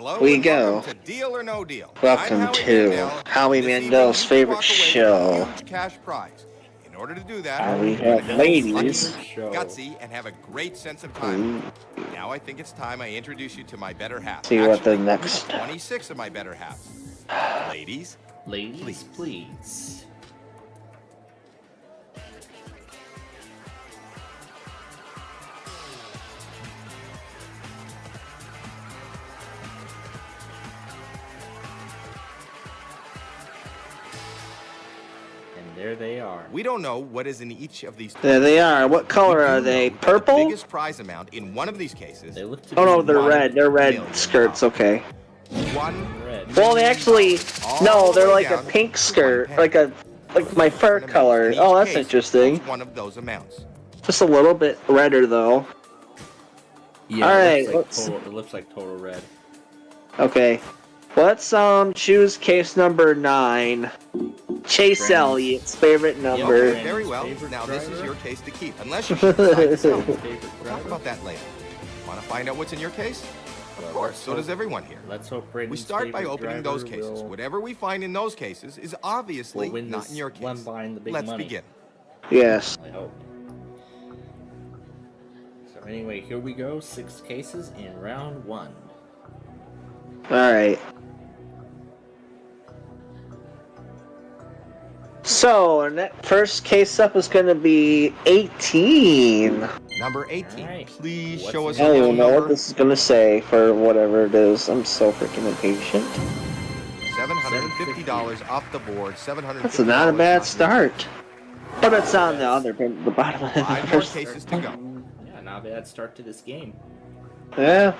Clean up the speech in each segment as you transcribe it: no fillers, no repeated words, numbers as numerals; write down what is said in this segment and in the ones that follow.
Hello we and go. welcome to Deal or No Deal. Welcome to Howie Mandel's favorite show. Huge cash prize. In order to do that, We you're have gonna be ladies. lucky, gutsy, and have a great sense of time. Now I think it's time I introduce you to my better half. See what the Actually, next 26 of my better halves. Ladies, please. There they are. We don't know what is in each of these. There they are. What color are they? Purple? The biggest prize amount in one of these cases. Oh no, they're red. They're red skirts. Okay. One red. Well, they actually no, they're like a pink skirt, like my fur color. Oh, that's interesting. One of those amounts. Just a little bit redder though. Yeah. All right. It looks like total red. Okay. Let's choose case number 9. Chase Elliott's favorite number. Okay, very well. Now this is your case to keep, unless you decide to sell. We'll talk about that later. Want to find out what's in your case? Of course. So does everyone here. Let's hope we start by opening those cases. Whatever we find in those cases is obviously not in your case. Let's begin. Yes. I hope. So anyway, here we go. 6 cases in round 1. All right. So, that first case up is going to be 18. Number 18. Right. Please show us. I don't even know what this is going to say for whatever it is. I'm so freaking impatient. $750 off the board. $750. That's not a bad start. But it's on the bottom of the 5 more cases to go. Yeah, not a bad start to this game. Yeah.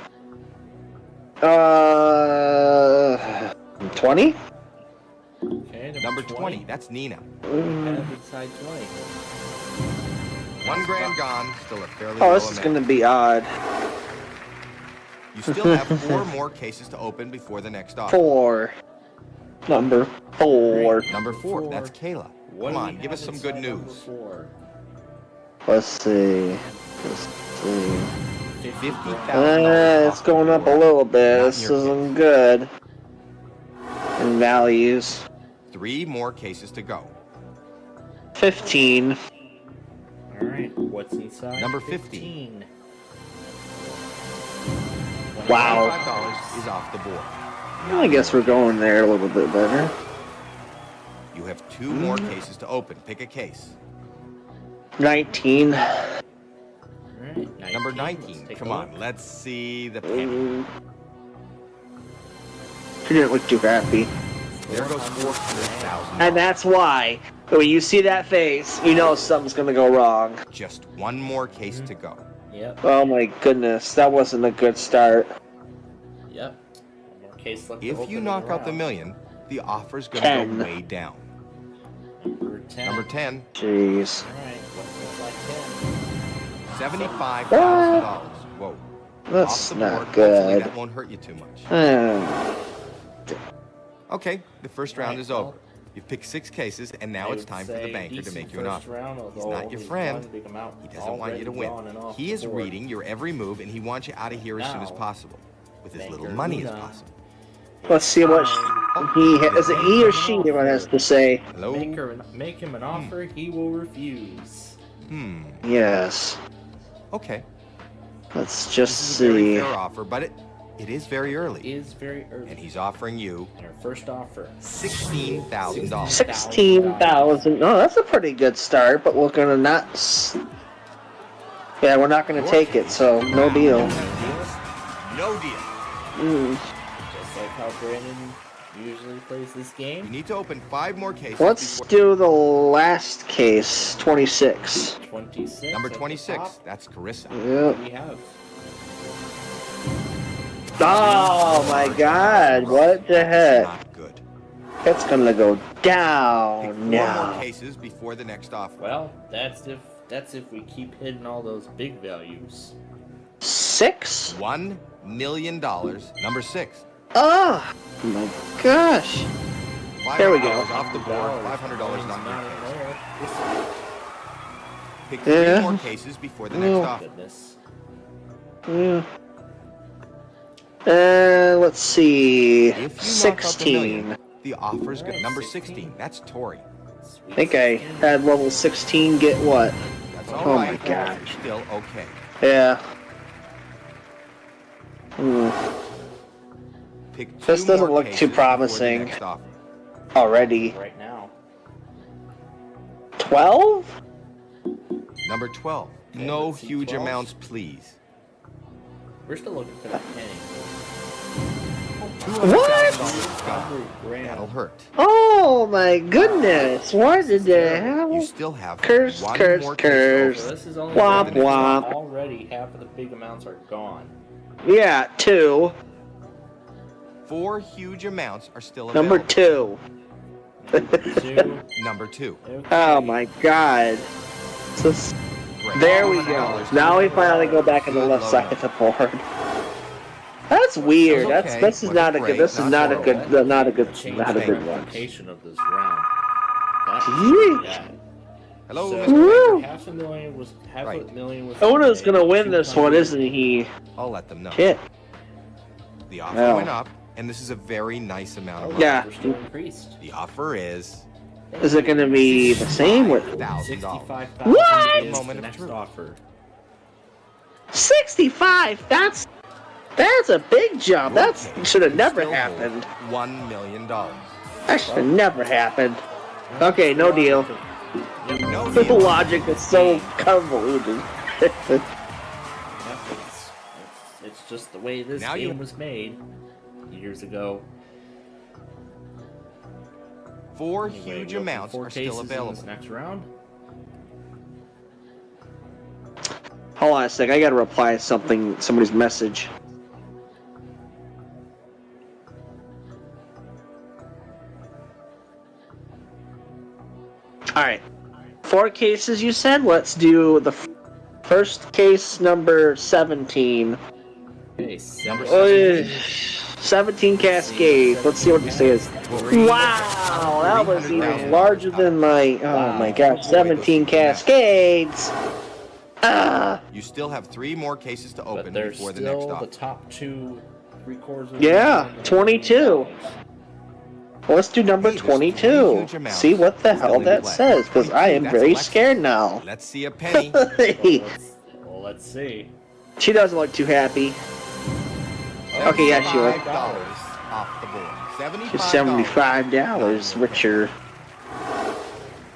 20? Okay, number 20. That's Nina. Inside 20. 1 grand gone. Still a fairly Oh, low this is going to be odd. You still have 4 more cases to open before the next offer. 4. Number 4. Number 4. That's Kayla. Come on, give us some good news. Let's see. $50,000. It's going up a little bit. This isn't good. In values. 3 more cases to go. 15. Alright, what's inside? Number 15. Wow. $25 is off the board. I guess we're going there a little bit better. You have 2 more cases to open. Pick a case. 19. Alright, Number 19. Come on, let's see the penny. She didn't look too happy. There goes $400,000. And that's why, when you see that face, you know something's gonna go wrong. Just 1 more case to go. Yep. Oh my goodness, that wasn't a good start. Yep. One more case left. If you knock out the million, the offer's gonna go way down. Number 10. Number 10. Alright, Jeez. what's like $75,000. Whoa. That's Off the board. not good. Hopefully that won't hurt you too much. Okay, the first round is over. You've picked 6 cases, and now it's time for the banker to make you an offer. He's not your friend. He doesn't want you to win. He is reading your every move, and he wants you out of here as soon as possible, with as little money as possible. Let's see what is it he or she what has to say. Hello? Make him an offer he will refuse. Yes. Okay. Let's just This is a very see. fair offer, but it is very early. It is very early. And he's offering you And our first offer. $16,000. 16,000. Oh, that's a pretty good start, but we're gonna not. Yeah, we're not gonna take it, so no deal. No deal. Just like how Brandon usually plays this You game. need to open 5 more cases. Let's do the last case, 26. 26. Number at the 26. top. That's Carissa. Yep. We have. Oh my God! What the heck? Not good. That's gonna go Pick down 4 more now. cases before the next offer. Well, that's if we keep hitting all those big values. 6? $1 million. Number 6. Oh my gosh! There we go. $500 off the board. $500 not in your case. Pick 3 Yeah. more cases before the next offer. Goodness. Yeah. Let's see. If you knock out the 16. million, the offer's good. Number 16. That's Tori. I think I had level 16 get what? That's Oh all right. my gosh. You're still okay. Yeah. Pick This two doesn't more look cases too before the promising next offer. already. Right now. 12? Number 12. Okay, No let's see, huge 12. amounts, please. We're still looking for that penny. $200,000 That'll hurt. Oh my goodness. What did the You hell? still have Curse, one curse, more curse. case So this is only Womp womp. already half of the big amounts are gone. Yeah, 2. 4 huge amounts are still available. Number 2. Two. Number 2. Okay. Oh my god. This- Great. There we go. $200 Now we finally go back on the Good left loading. side of the board. That's weird. That was okay. This is not a Wasn't good. This great, is not not a horrible. good. Not a good. Change Not a the good one. ramification of this round. That Yeesh. bad. Hello, So, Mr. Woo. Baker. half a million was Right. Ona's gonna win this one, 200. isn't he? I'll let them know. Shit. The offer No. went up, and this is a very nice amount of money. Yeah. We're still increased. The offer is Is it gonna be the same with $5,000. 65,000 What? is Moment the of next truth. offer. 65? That's a big jump. Your That's case should have will never still hold happened. $1 million. That should have never happened. Okay, no deal. No The deal. logic is so convoluted. It's just the way this Now you- game was made years ago. 4 Anyway, huge we opened amounts 4 are still cases in available. this next round. Hold on a sec. I gotta reply to somebody's message. Alright. 4 cases you said? Let's do the first case, number 17. Okay, Number Oh, 17 Cascade. Let's see what it says. Wow, that was even larger than my... Oh my gosh, 17 Cascades! Ah! You still have 3 more cases to open but there's before the next still offer. the top 2 3/4 of Yeah, the 22. Let's do number Hey, there's 3 22. huge amounts See what the still hell in that play. says, because I am That's very Alexa. scared now. Let's see a penny. Well, let's see. She doesn't look too happy. Okay, yeah, she $75 would. off the board. She's $75. $75 richer.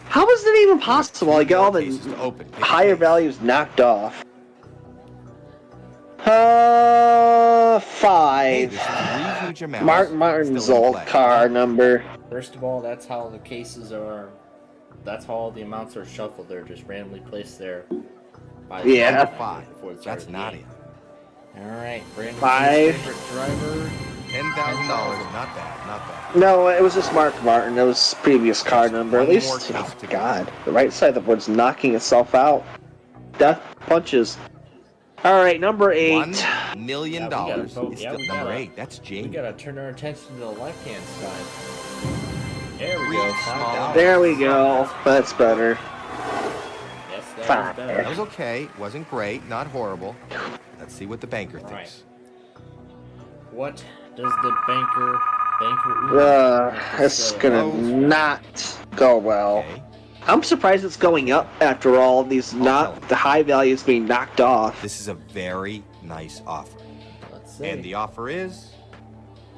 How is that even possible? I get all the Cases to open. Pick a higher case. values knocked off. Hey, 5. there's 3 huge amounts Martin Martin's still in old play. car number. First of all, that's how the cases are. That's how all the amounts are shuffled. They're just randomly placed there. By the Yeah. Number 5. before the start That's of the Nadia. game. All right, Brandon's 5. favorite driver. $10,000. Not bad. Not bad. No, it was just Mark Martin. It was previous car number. At One least, more case oh to go. God, the right side of the board's knocking itself out. Death punches. All right, number 8. $1 million Yeah, we gotta is vote. Yeah, still we number gotta- 8. That's We Jamie. gotta turn our attention to the left-hand side. There we 3 go. small $5. There we go. That's better. Yes, that 5. is That better. was okay. Wasn't great. Not horrible. Let's see what the banker All thinks. What does the banker have to It's say? gonna Oh. not go well. Okay. I'm surprised it's going up after all these tell not him. the high values being knocked off. This is a very nice offer. Let's see. And the offer is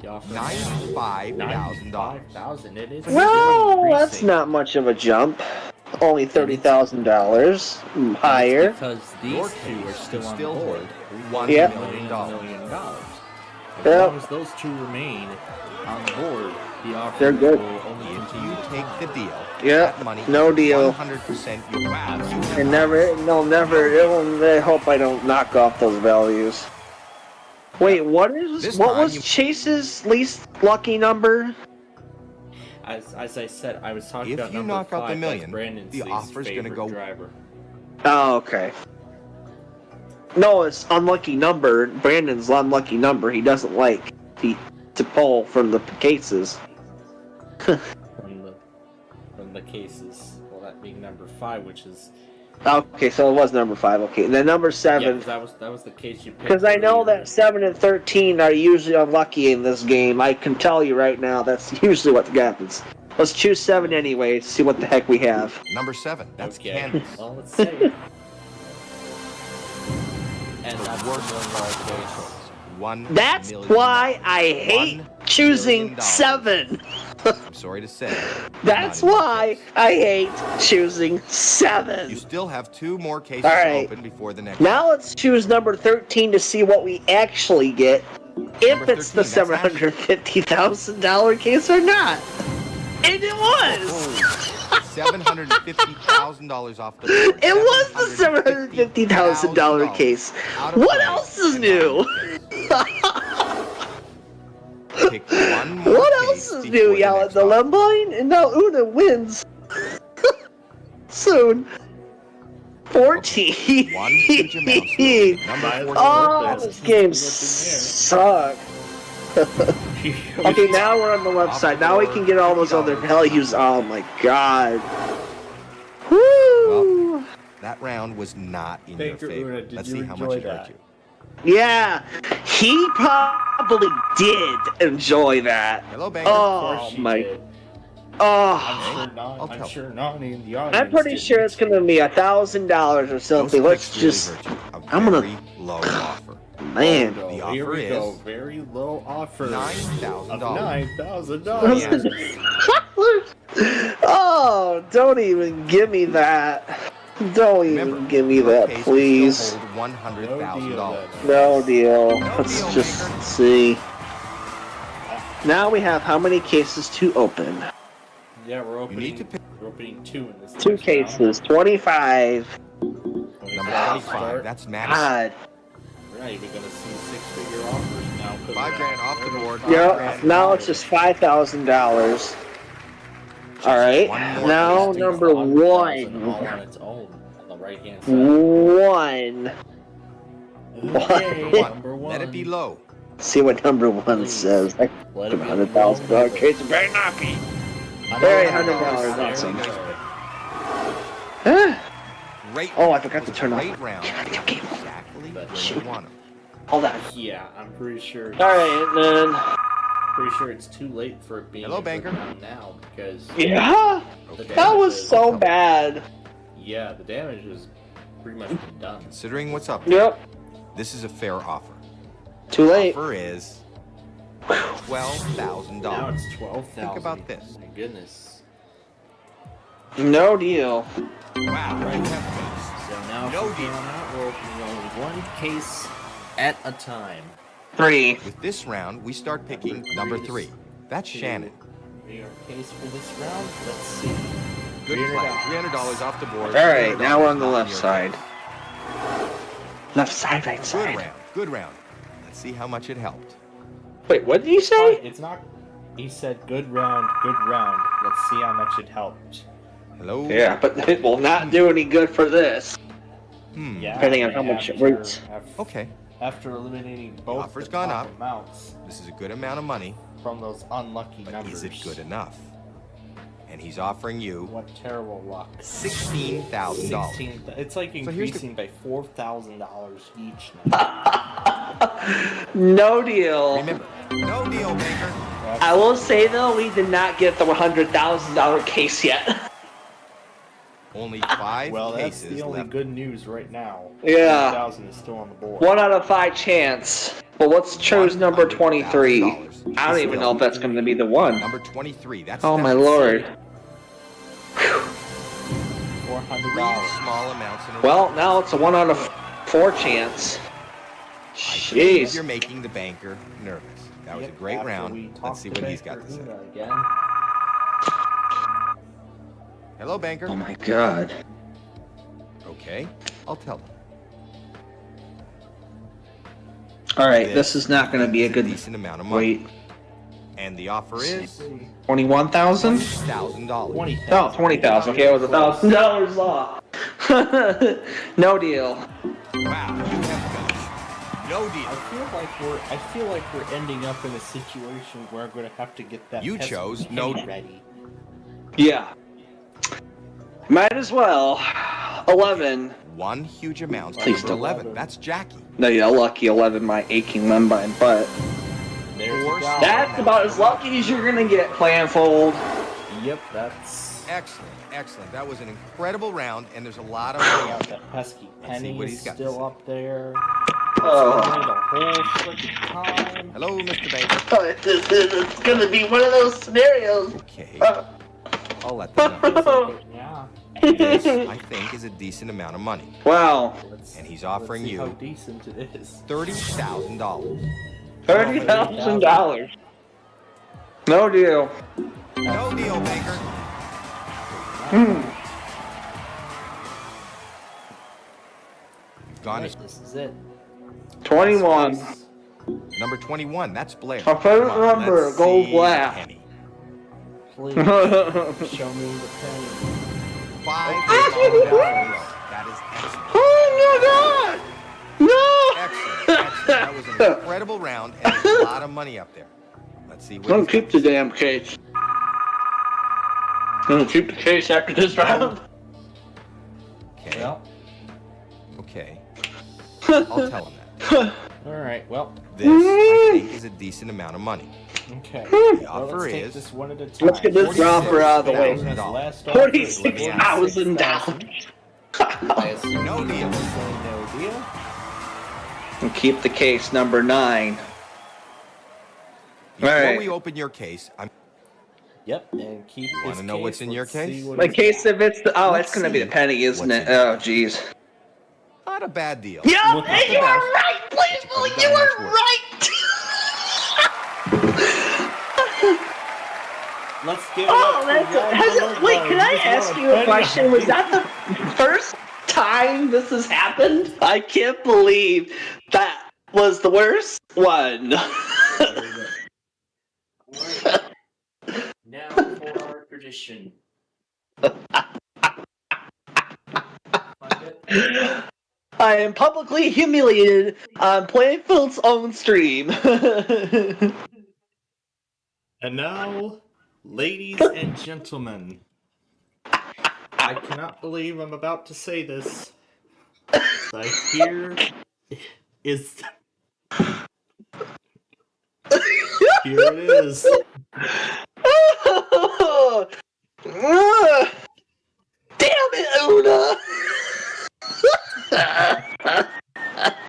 The offer $95,000. $95,000. It is. Well, still that's increasing. not much of a jump. Only $30,000 higher. Because Your these two are case still can on still board. hold $1 Yep. million. $1 million. As Yep. long as those two remain on board, the offer They're good. will only If continue you to take climb. the deal, Yep, that money, no deal. 100% you'll wow. And I hope I don't knock off those values. Wait, what This was time you- Chase's least lucky number? As I said, I was talking If about you number knock out 5. the That's million, Brandon's the least offer's gonna favorite go- driver. Oh, okay. No, it's unlucky number. Brandon's unlucky number. He doesn't like to pull from the cases. From the cases. Well, that being number 5, which is Okay, so it was number 5. Okay, and then number 7. Yeah, that was the case you picked. Because I know that 7 and 13 are usually unlucky in this game. I can tell you right now, that's usually what happens. Let's choose 7 anyway, see what the heck we have. Number 7. That's okay. canvas. Well, let's see. And that's $1 That's why I hate choosing 7. I'm sorry to say. That's why I hate choosing 7. You still have 2 more cases to open before the next. Now let's choose number 13 to see what we actually get. If it's the $750,000 case or not. And it was! $750,000 off the board. It was the $750,000 case. What else is new? Pick one more What else is new, y'all, at the Lumbine? And now Una wins. Soon. 14. One huge amount. Number 14. Oh, this game sucks. Okay, now we're on the left side. Now we can get all those other values. Oh my god. Woo! Well, that round was not in your favor. Let's see how much it hurt you. Yeah, he probably did enjoy that. Hello, Banger. Oh my. Oh. I'm sure not in the audience. I'm pretty sure it's gonna be $1,000 or something. Let's just. I'm gonna. Low offer. Man, the offer is very low offer. $9,000. $9,000. Oh, don't even give me that. Don't even give me that, please. $100,000. No deal. Let's just see. Now we have how many cases to open? Yeah, we're opening. You need to pick. We're opening 2 in this. 2 cases. 25. Number 25. That's Madison. God. We're not even gonna see 6-figure offers now. $5,000 off the board. Yep. Now it's just $5,000. All right. Now number 1. All on its own on the right hand side. 1. Okay, number 1. Let it be low. See what number 1 says. $100,000 case. It better not be. Very $100. Awesome. Oh, I forgot to turn off. Round. Exactly where you want 'em. Hold on. Yeah, I'm pretty sure. All right, then. Pretty sure it's too late for it being. Hello, Banker. Now because. Yeah. That was so bad. Yeah, the damage has pretty much been done. Considering what's up, Yep. this is a fair offer. Too late. Offer is $12,000. Now it's $12,000. Think about this. My goodness. No deal. Wow. Right. So now No from here on out, we're opening only 1 case at a time. 3. With this round, we start picking number 3. That's Shannon. Your case for this round. Let's see. Good play. $300 off the board. All right, now we're on the left side. Left side, right Good side. round. Good round. Let's see how much it helped. Wait, what did you say? It's not. He said good round, good round. Let's see how much it helped. Hello? Yeah, but it will not do any good for this. Yeah. Depending on how much it works. Okay. After eliminating both offer's the gone top up. amounts This is a good amount of money, from those unlucky but numbers. is it good enough? And he's offering you What terrible luck. $16,000. It's like here's the- increasing by $4,000 each now. No deal. Remember, no deal, Baker. I will say though, we did not get the $100,000 case yet. Only 5 Well, that's cases the only left. good news right now. Yeah. 1,000 is still on the board. 1 out of 5 chance. But let's choose number 23. $100,000. I don't even know if that's going to be the one. Number 23. That's Oh my that's lord. $400. 3 small amounts in a row. Well, now it's a 1 out of 4 chance. I believe Jeez. you're making the banker nervous. That was a great After we round. talk Let's see what he's got to say. Una again. Hello, banker. Oh my god. Okay, I'll tell him. Alright, this is not going to be a good decent amount of money. wait. And the offer is 21,000? $20,000. Oh, 20,000. Okay, it was $1,000 off. No deal. Wow, you have guts. No deal. I feel like we're ending up in a situation where I'm gonna have to get that. You pesky chose penny no- ready. Yeah. Might as well. 11. One huge amount. Please Number don't. 11. That's Jackie. No, yeah, lucky 11, my aching limb by butt. That's about as lucky as you're gonna get, Planfold. Yep, that's Excellent, excellent. That was an incredible round, and there's a lot of money out there. that pesky Let's see penny what is he's got to still say. up there. Oh. The whole freaking time. Hello, Mr. Banker. It's gonna be one of those scenarios. Okay. I'll let them know. Yeah. This, I think, is a decent amount of money. Wow. And he's offering let's see how you decent it is. $30,000. $30,000. No deal. No deal, Banker. You've gone Right, this is it. 21. number 21. That's Blair. My favorite Come on, number, let's gold see black. Penny. Please show me the penny. $5,000. That is excellent. Oh my god! No! Excellent, excellent. That was an incredible round, and there's a lot of money up there. Let's see what Don't he's keep the damn case. Don't keep the case after this round. Okay. Well, Okay. I'll tell him that. alright, well, This, I think, is a decent amount of money. okay. The Well, offer let's take is this one at a time. Let's get this dropper out of the way. Last offer is $46,000. I assume No deal. no deal. And keep the case number 9. Before Alright. we open your case, I'm Yep, and keep You wanna know what's in your case? My case, if it's the, oh, Let's it's gonna be see the penny, isn't what's it? in it. Oh, jeez. not a bad deal. Yeah, Not the you best. are right, please, You Billy, could've you done are much worse. right. Let's give it Oh, up that's for has Young it, wait, Lord. can I Just ask want you a penny. question? Was that the first time this has happened? I can't believe that was the worst one. Now for our tradition. I am publicly humiliated on Plainfield's own stream. And now, ladies and gentlemen, I cannot believe I'm about to say this, but here is... Here it is. Damn it, Una!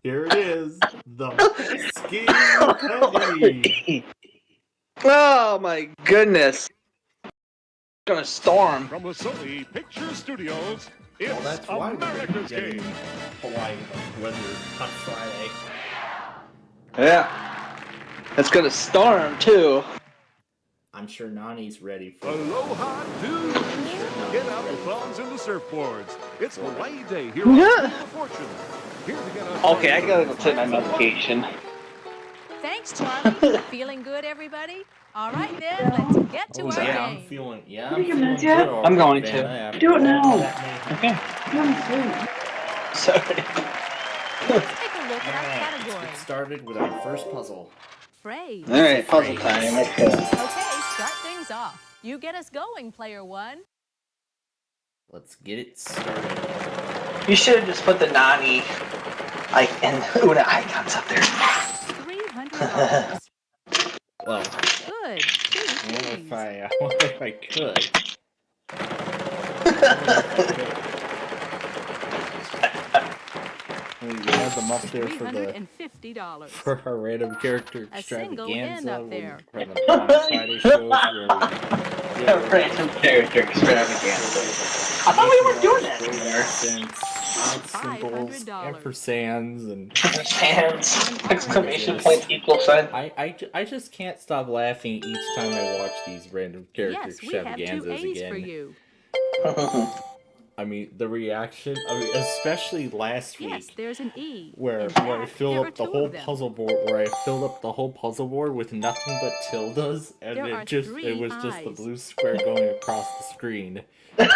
Here it is. The pesky penny. Oh my goodness. Gonna storm. From the Sony Picture Studios, it's Well, that's why we're America's getting Game. Hawaii weather on Friday. Yeah. It's gonna storm too. I'm sure Nani's ready for Aloha, dudes! Get out the thongs and the surfboards. It's Hawaii Day here Yeah. on Wheel of Fortune. Here to get us Okay, I gotta go take my medication. Thanks, Charlie. Feeling good, everybody? All right, then, let's get to Oh, our yeah, I'm game. feeling you good. gonna do it? I'm going to. Vanna, Do it after now. all that mayhem. Okay. Sorry. Let's take a look at our Alright, let's categories. get started with our first puzzle. Phrase. Alright, puzzle time. Let's go. Okay, start things off. You get us going, player one. Let's get it started. You should have just put the Nani and Una icons up there. $300. Well, Good. Two, I wonder please. I wonder if I could. We had them up there for $350. for our random character A single in extravaganza up there. for the Black Friday shows where we Random character extravaganza. I thought we were doing that anymore. symbols, $500. ampersands, and Hands, exclamation point, equal sign. I just can't stop laughing each time I watch these random character Yes, we have two extravaganzas A's again. for you. I mean, the reaction, especially last week. Yes, there's an E. Where In I fact, there filled are up the two whole of them. puzzle board, with nothing but tildes, and There are it was three just the eyes. blue square going across the screen, and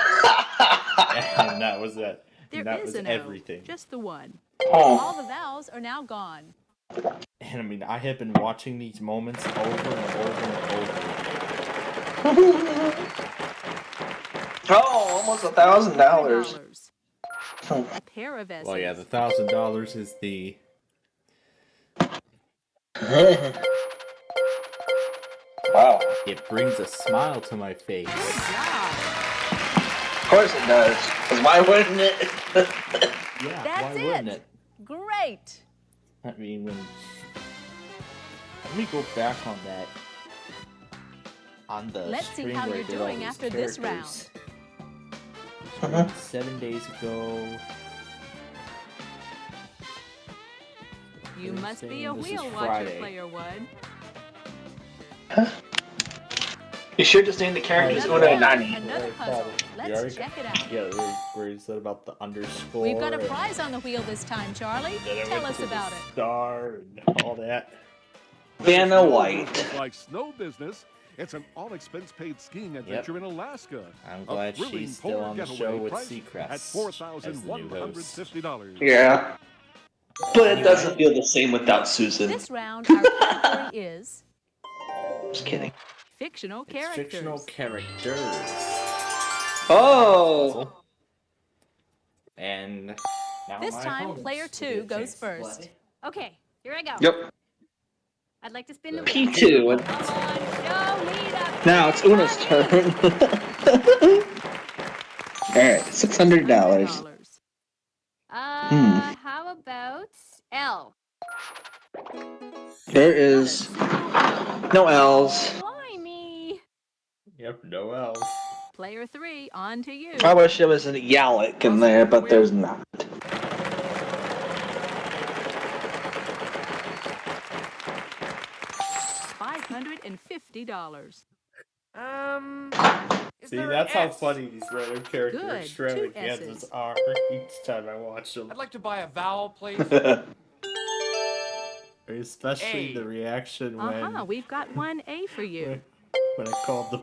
that was it. There And that is was an O, everything. just the one. Oh. All the vowels are now gone. And I mean, I have been watching these moments over and over and over. Oh, almost $1,000. A pair of S's. Well, yeah, the $1,000 is the. Wow. It brings a smile to my face. Good job. Of course it does. Because why wouldn't it? Yeah, That's why wouldn't it? Great. I mean, when. Let me go back on that. On the Let's see screen how where you're I did all doing those after this characters. round. 7 days ago. You must be a This is wheel watcher, Friday. Player One. You should just name the characters Another Una and round, Nani. another puzzle. Let's check it out. Yeah, where you said about the underscore. We've got a and prize on the wheel this time, Charlie. then I Tell went us to the about it. Star and all that. Vanna White. It's like snow business. It's an all-expense-paid skiing adventure in Alaska. I'm A glad thrilling she's still polar on the getaway show with priced Seacrest at as the new host. $4,150. Yeah. But it doesn't feel the same without Susan. This round, our category is Just kidding. fictional It's characters. fictional characters. Oh! Puzzle. And now This my time, opponents player will 2 get a goes chance to first. play. Okay, here I go. Yep. I'd like to spin the wheel. P2. And Come on, show me the now it's Una's turn. Alright, $600. How about L? There is no L's. Blimey. Yep, no else. Player 3, on to you. I wish there was a Yalek in there, but there's not. $550. See, that's how funny these random character Good, extravaganzas 2 S's. are each time I watch them. I'd like to buy a vowel, please. Especially A. the reaction when We've got 1A for you. when I called the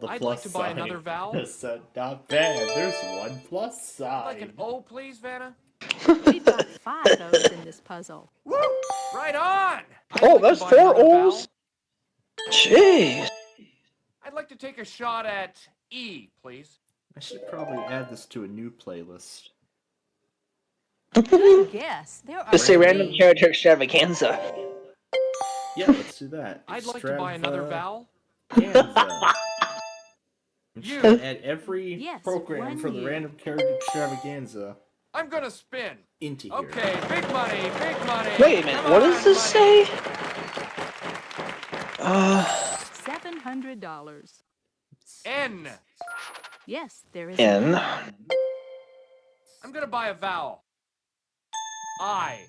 I'd plus like to buy sign. another vowel. I said, not bad. There's one plus sign. I'd like an O, please, Vanna. We've got 5 O's in this puzzle. Woo! Right on! I'd Oh, like to there's buy 4 another vowel. O's? Jeez. I'd like to take a shot at E, please. I should probably add this to a new playlist. Good guess. There are Let's say random 3. character extravaganza. Yeah, let's do that. I'd like to buy another vowel. Extravaganza. You. Add every Yes, program one for the you. random character extravaganza I'm gonna spin. into here. Okay, big money, big money. Wait a minute, Come what does on, this money. say? $700. N. Yes, there is N. I'm gonna buy a vowel. I.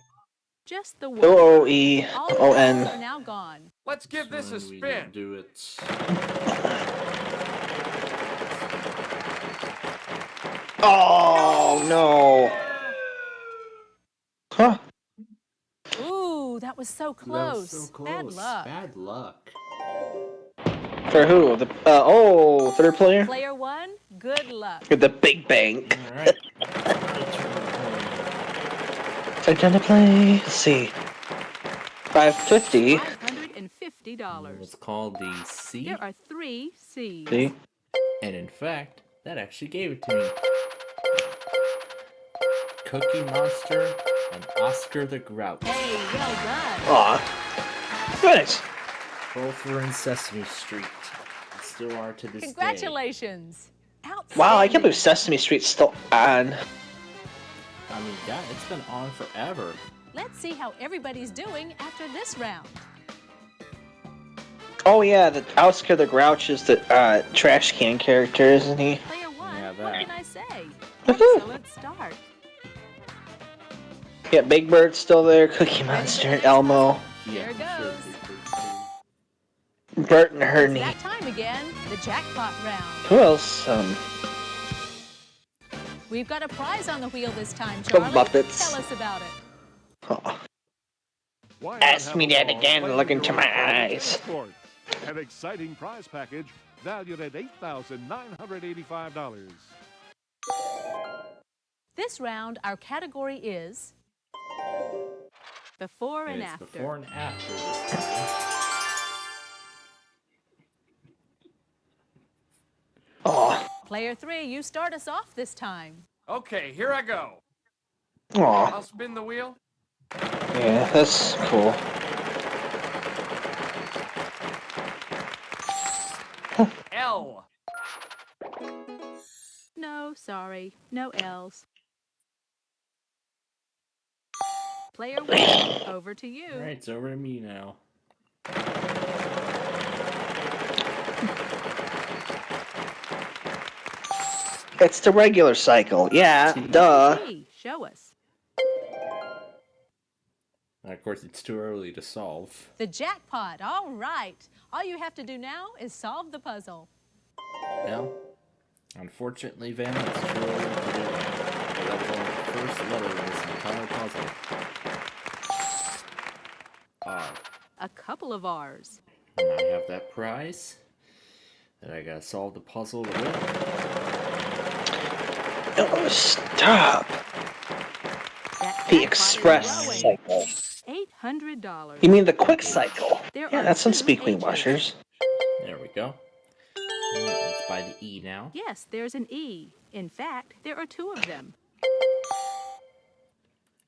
just the one. O-O-E-O-N. All the vowels are now gone. Let's give this a So we spin. don't do it. Oh, no. Huh. Ooh, that was so That close. was so close. Bad luck. Bad luck. For who? Third player? Player 1, good luck. With the big bank. Alright. Time to play. Let's see. $550. $550. It's called the C. There are 3 C's. See? And in fact, that actually gave it to me. Cookie Monster and Oscar the Grouch. Hey, well done. Aw. Nice. Both were in Sesame Street. And still are to this day. Congratulations. Outstanding. Wow, I can't believe Sesame Street's still on. I mean, yeah, it's been on forever. Let's see how everybody's doing after this round. Oh yeah, the Oscar the Grouch is the trash can character, isn't he? Player 1, Yeah, what that. can I say? Woohoo. Excellent start. Yeah, Big Bird's still there, Cookie Monster, Elmo, There goes. Bert and It's Ernie. that time again, the jackpot round. Who else? We've got a prize on the wheel this time, The Charlie. Muppets. Tell us about it. Oh. Why not Ask have me a that ball again, playing look into your my favorite eyes. sport? An exciting prize package valued at $8,985. This round, our category is before and It's after. before and after this time. Oh. Player 3, you start us off this time. Okay, here I go. Aw. I'll spin the wheel. Yeah, that's cool. L. No, sorry. No L's. Player 1, over to you. All right, it's over to me now. It's the regular cycle. Yeah, duh. T, show us. Of course, it's too early to solve. The jackpot. All right. All you have to do now is solve the puzzle. Well, unfortunately, Van, it's too early to do that. That was only the first letter of this entire puzzle. R. A couple of R's. And I have that prize that I gotta solve the puzzle to win. Oh, stop. That The jackpot express is growing. cycle. $800. You mean the quick cycle? There Yeah, are that's some 2 speakly H's. washers. There we go. And it's by the E now. Yes, there's an E. In fact, there are 2 of them.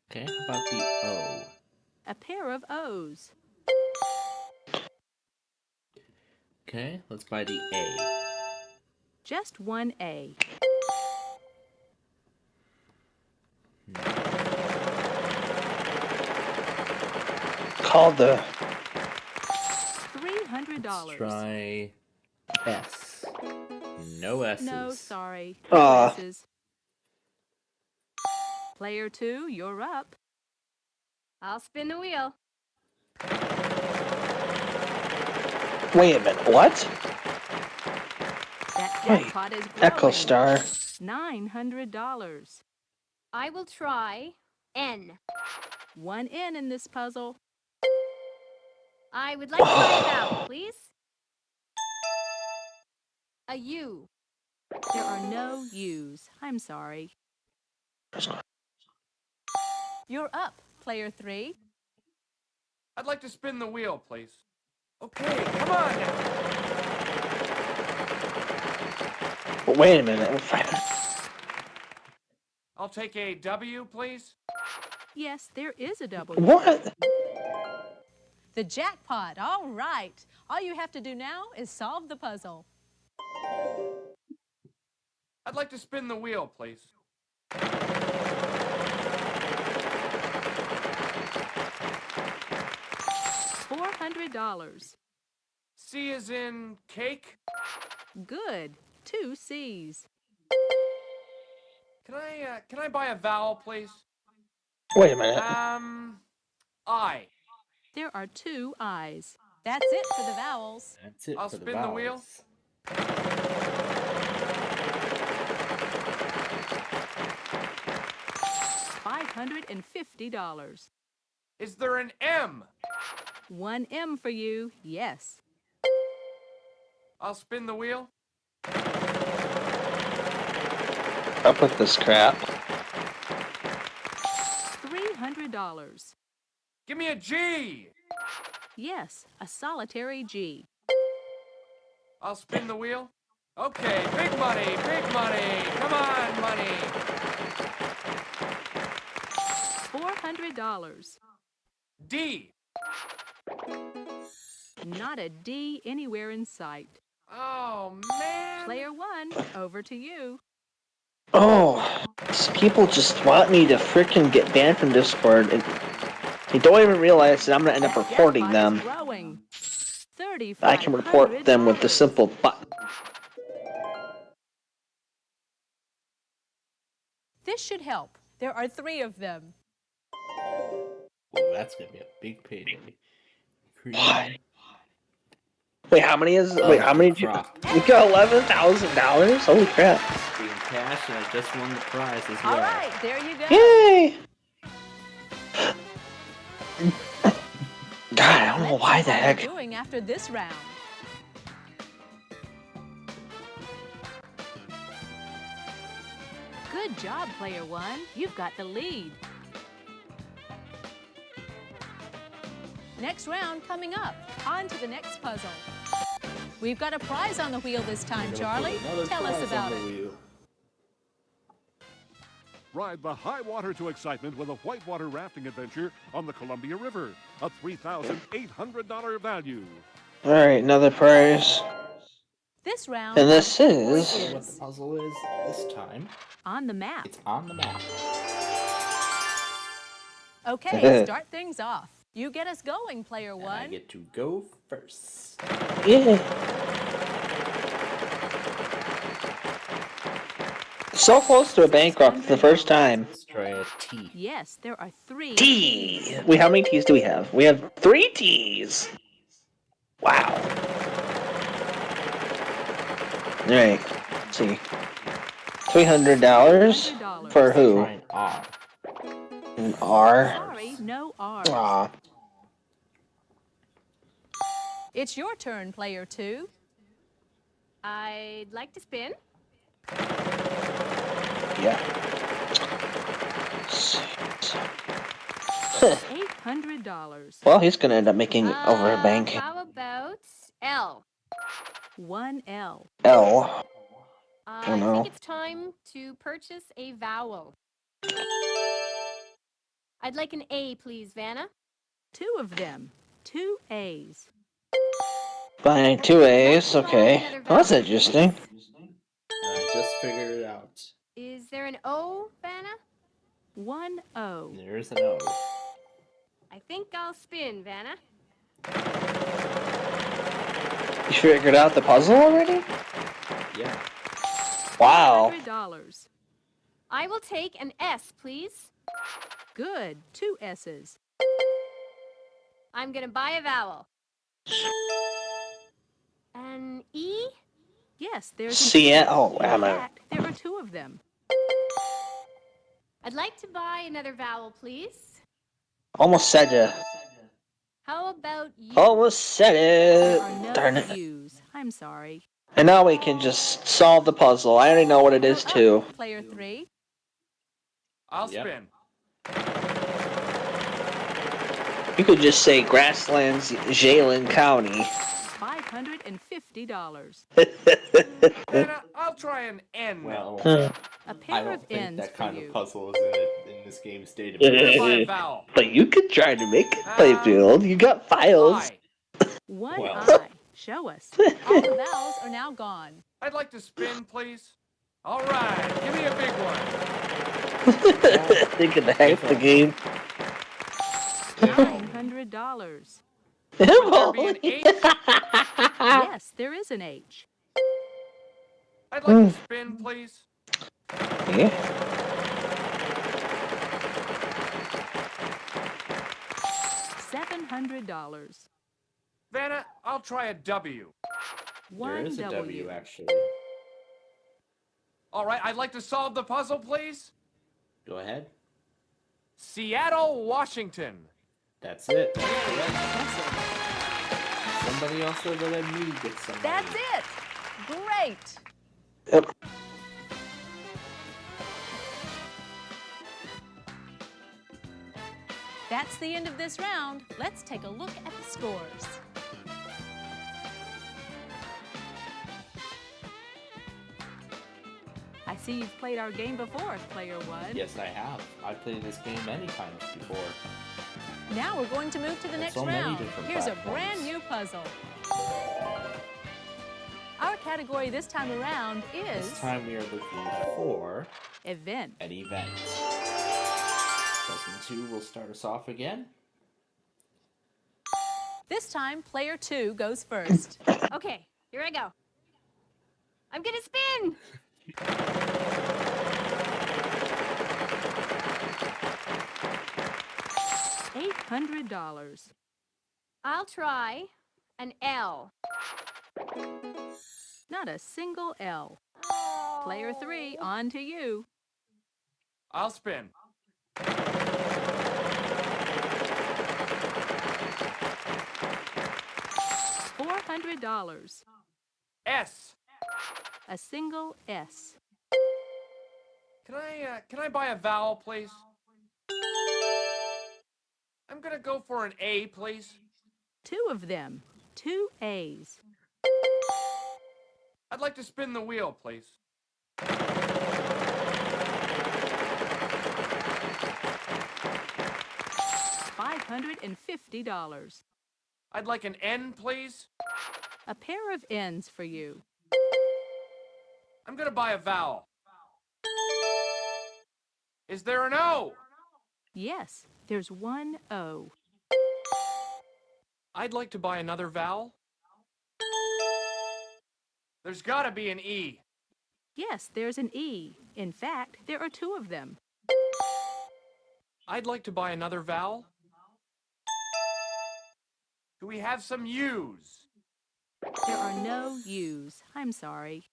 Okay, how about the O? A pair of O's. Okay, let's buy the A. Just 1 A. Called the... $300. Let's try S. No S's. No, sorry. Aw. No S's. Player 2, you're up. I'll spin the wheel. Wait a minute, what? That Wait, jackpot is growing. Echo Star. $900. I will try N. 1 N in this puzzle. I would like to buy a vowel, please. A U. There are no U's. I'm sorry. You're up, player 3. I'd like to spin the wheel, please. Okay, come on now. But wait a minute. I'll take a W, please. Yes, there is a W. What? The jackpot. All right. All you have to do now is solve the puzzle. I'd like to spin the wheel, please. $400. C is in cake. Good. 2 C's. Can I buy a vowel, please? Wait a minute. I. There are 2 I's. That's it for the vowels. That's it I'll for the spin the wheel. vowels. $550. Is there an M? 1 M for you, yes. I'll spin the wheel. Up with this crap. $300. Give me a G. Yes, a solitary G. I'll spin the wheel. Okay, big money, big money. Come on, money. $400. D. Not a D anywhere in sight. Oh, man. Player 1, over to you. Oh, these people just want me to frickin' get banned from Discord. They don't even realize that I'm gonna end up reporting Jackpot them. is growing. I can report them with the simple button. This should help. There are 3 of them. Oh, that's gonna be a big payday. What? Wait, how many is? Wait, how many did you? crap. You got $11,000? Holy crap! Being cash, and I just won the prize as All well. right, there you go. Yay! God, I don't know Let's why see the how you're heck. doing after this round. Good job, player 1. You've got the lead. Next round coming up. On to the next puzzle. We've got a prize on the wheel this time, Charlie. Tell us about it. Ride the high water to excitement with a whitewater rafting adventure on the Columbia River. A $3,800 value. All right, another prize. This round, And this category is What the puzzle is this time? on the map. It's on the map. Okay, start things off. You get us going, player And one. I get to go first. yeah. So close to a bankrupt the first time. Let's try a T. Yes, there are 3 T. Wait, how many T's do we have? We have 3 T's. Wow. All right. Let's see. $300 for who? Try an R. An R. Sorry, no R's. Aw. It's your turn, player 2. I'd like to spin. Yeah. $800. Well, he's gonna end up making it over a bank. How about L? 1L. L. I know. think it's time to purchase a vowel. I'd like an A, please, Vanna. 2 of them. 2 A's. Buying 2 A's. Okay. Well, that's interesting. I just figured it out. Is there an O, Vanna? 1 O. There's an O. I think I'll spin, Vanna. You figured out the puzzle already? Yeah. Wow. $100. I will take an S, please. Good. 2 S's. I'm gonna buy a vowel. An E? Yes, there's See it? Oh, In am I? fact, there are 2 of them. I'd like to buy another vowel, please. Almost said ya. How about you? Almost said There it. are no Darn it. U's. I'm sorry. And now we can just solve the puzzle. I already know what it is, too. Player 3. I'll Yep. spin. You could just say Grasslands, Jalen County. $550. Vanna, I'll try an N. Well, A I pair don't of think N's that for kind you. of puzzle is in this game's Buy a database. vowel. But you could try to make it, Playfield. You got files. I. 1 Well. I. Show us. All the vowels are now gone. I'd like to spin, please. All right, give me a big one. Thinking to hack the game. $900. Would there be an H? Yes, there is an H. I'd like to spin, please. Yeah. $700. Vanna, I'll try a W. There 1 is a W. W, actually. All right, I'd like to solve the puzzle, please. Go ahead. Seattle, Washington. That's it. Impressive. Somebody else other than me gets somebody. That's it. Great. Yep. That's the end of this round. Let's take a look at the scores. I see you've played our game before, player 1. Yes, I have. I've played this game many times before. Now we're going to move to the And next so many round. different Here's a platforms. brand new puzzle. Our category this time around is This time we are looking for event. an event. Lesson 2 will start us off again. This time, player 2 goes first. Okay, here I go. I'm gonna spin! $800. I'll try an L. Not a single L. Player 3, on to you. I'll spin. $400. S. A single S. Can I buy a vowel, please? I'm gonna go for an A, please. 2 of them. 2 A's. I'd like to spin the wheel, please. $550. I'd like an N, please. A pair of N's for you. I'm gonna buy a vowel. Is there an O? Yes, there's one O. I'd like to buy another vowel. There's gotta be an E. Yes, there's an E. In fact, there are two of them. I'd like to buy another vowel. Do we have some U's? There are no U's. I'm sorry.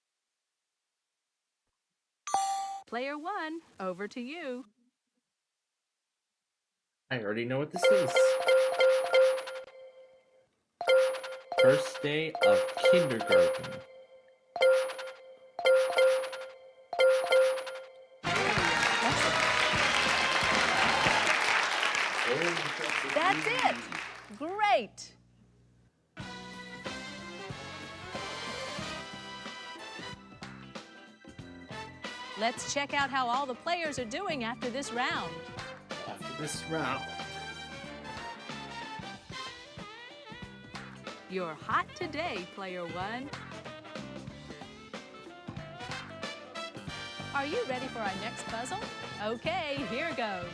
Player 1, over to you. I already know what this is. First day of kindergarten. That's it! Great! Let's check out how all the players are doing after this round. After this round. You're hot today, Player 1. Are you ready for our next puzzle? Okay, here goes.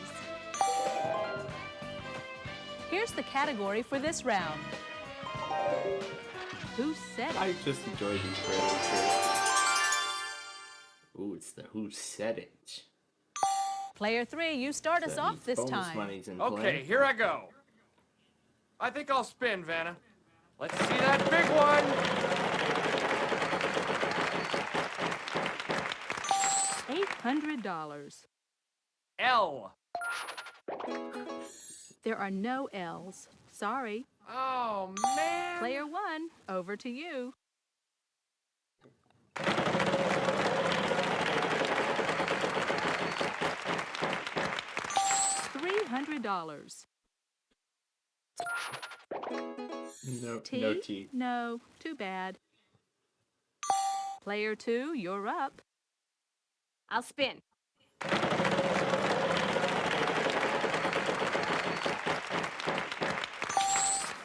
Here's the category for this round. Who said it? I just enjoy these random. Ooh, it's the Who Said It. Player 3, you start us off this time. Money's in Okay, play. here I go. I think I'll spin, Vanna. Let's see that big one. $800. L. There are no L's. Sorry. Oh, man. Player 1, over to you. $300. No, T? no T. No, too bad. Player 2, you're up. I'll spin.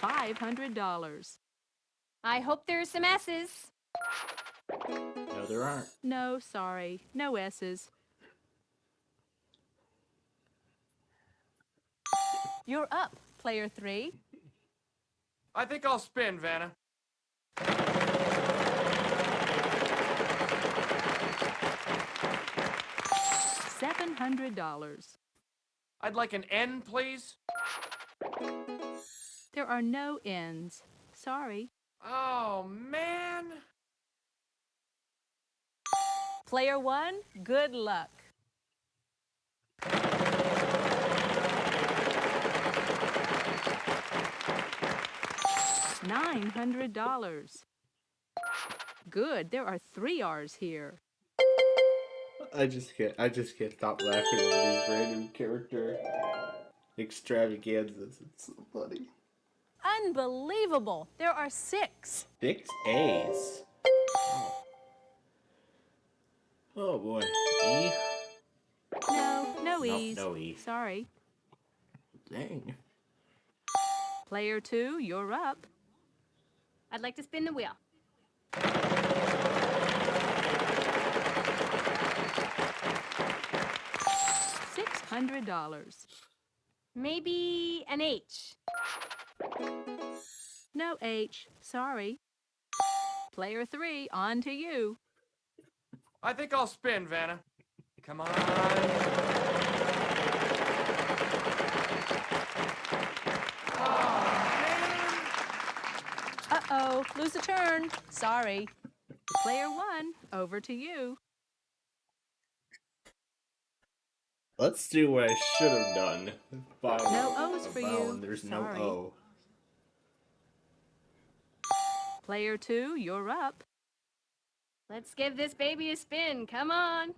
$500. I hope there's some S's. No, there aren't. No, sorry. No S's. You're up, Player 3. I think I'll spin, Vanna. $700. I'd like an N, please. There are no N's. Sorry. Oh, man. Player 1, good luck. $900. Good, there are 3 R's here. I just can't stop laughing over these random character extravaganzas. It's so funny. Unbelievable! There are 6. 6 A's. Oh boy. E? No, no Nope, E's. no E. Sorry. Dang. Player 2, you're up. I'd like to spin the wheel. $600. Maybe an H. No H. Sorry. Player 3, on to you. I think I'll spin, Vanna. Come on. Uh-oh, lose a turn. Sorry. Player 1, over to you. Let's do what I should have done. No O's for you. And there's Sorry. no O. Player 2, you're up. Let's give this baby a spin. Come on.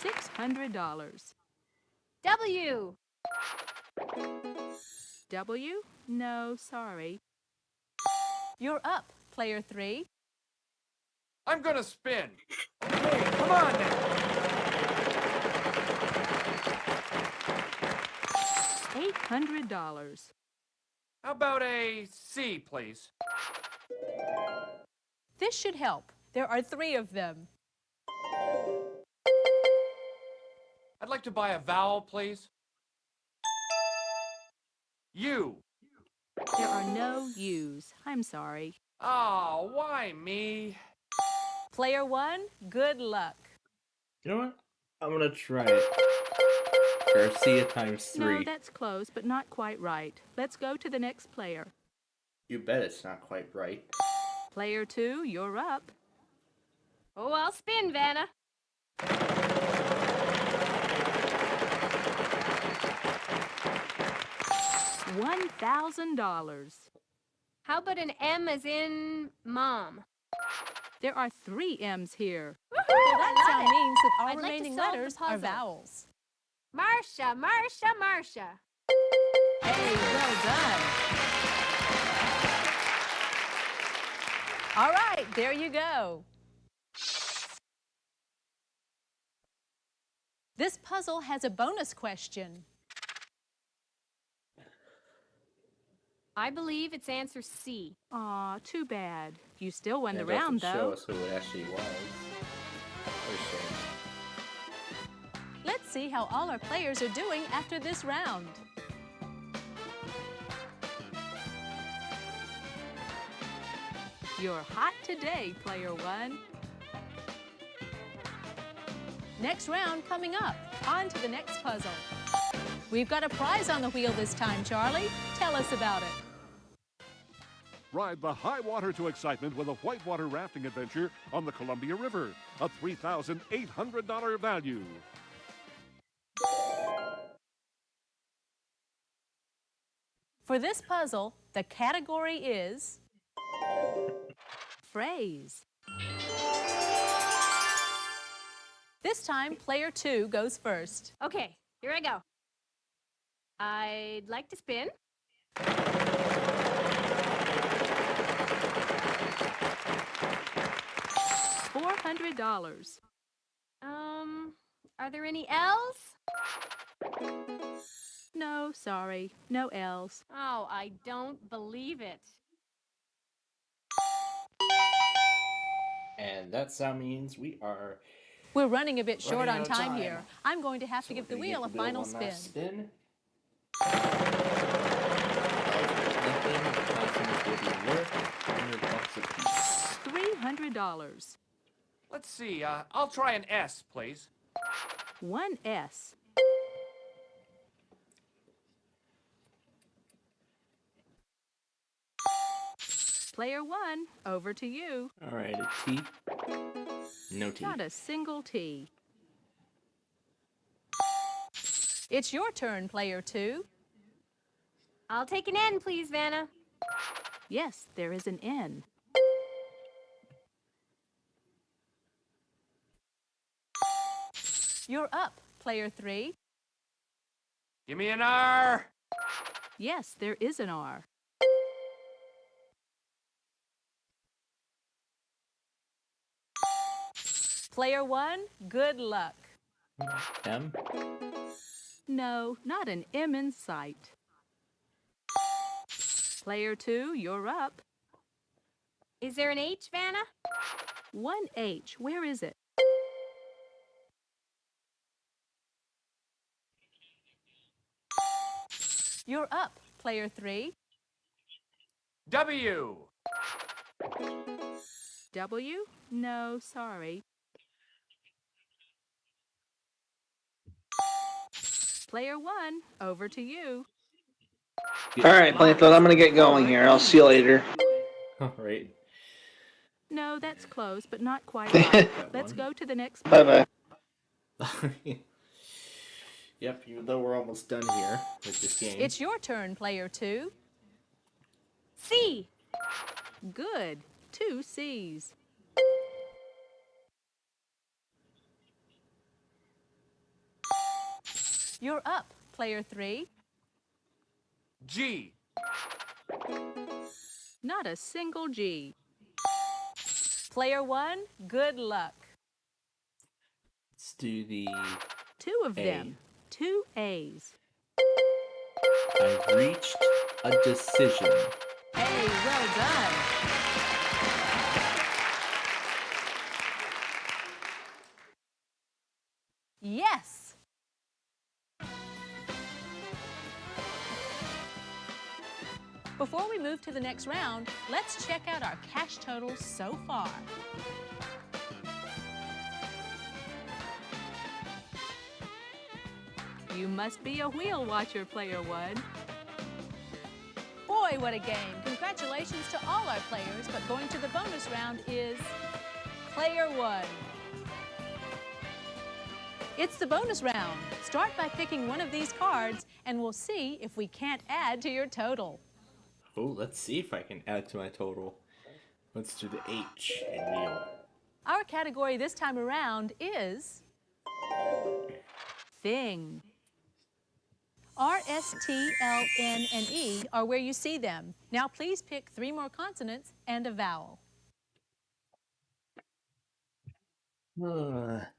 $600. W. W? No, sorry. You're up, Player 3. I'm gonna spin. Okay, come on now. $800. How about a C, please? This should help. There are 3 of them. I'd like to buy a vowel, please. U. There are no U's. I'm sorry. Oh, why me? Player 1, good luck. You know what? I'm gonna try it. Garcia times 3. No, that's close, but not quite right. Let's go to the next player. You bet it's not quite right. Player 2, you're up. Oh, I'll spin, Vanna. $1,000. How about an M as in mom? There are 3 M's here. Woohoo! That I sound love it. means that all I'd like to remaining solve the letters are puzzle. vowels. Marcia, Marcia, Marcia. Hey, well done. All right, there you go. This puzzle has a bonus question. I believe it's answer C. Aw, too bad. You still won the It doesn't round, show though. us who it actually was. What a shame. Let's see how all our players are doing after this round. You're hot today, player 1. Next round coming up. On to the next puzzle. We've got a prize on the wheel this time, Charlie. Tell us about it. Ride the high water to excitement with a whitewater rafting adventure on the Columbia River. A $3,800 value. For this puzzle, the category is phrase. This time, player 2 goes first. Okay, here I go. I'd like to spin. $400. Are there any L's? No, sorry, no L's. Oh, I don't believe it. And that sound means we are We're running a bit short running on out of time here. I'm going to have to give the wheel a final spin. Nothing. Will be worth $100 apiece. $300. Let's see, I'll try an S, please. 1S. Player 1, over to you. All right, a T. No T. Not a single T. It's your turn, player 2. I'll take an N, please, Vanna. Yes, there is an N. You're up, player 3. Give me an R. Yes, there is an R. Player 1, good luck. M. No, not an M in sight. Player 2, you're up. Is there an H, Vanna? 1H, where is it? You're up, player 3. W. W? No, sorry. Player 1, over to you. All right, Plainfield, I'm going to get going here. I'll see you later. All right. No, that's close, but not quite right. Let's go to the next Bye-bye. Yep, even though we're almost done here with this game. It's your turn, player 2. C. Good. 2 C's. You're up, player 3. G. Not a single G. Player 1, good luck. Let's do the 2 of them. 2 A's. I've reached a decision. Hey, well done. Yes. Before we move to the next round, let's check out our cash totals so far. You must be a wheel watcher, Player 1. Boy, what a game. Congratulations to all our players, but going to the bonus round is Player 1. It's the bonus round. Start by picking one of these cards, and we'll see if we can't add to your total. Oh, let's see if I can add to my total. Let's do the H in wheel. Our category this time around is Thing. R, S, T, L, N, and E are where you see them. Now please pick 3 more consonants and a vowel.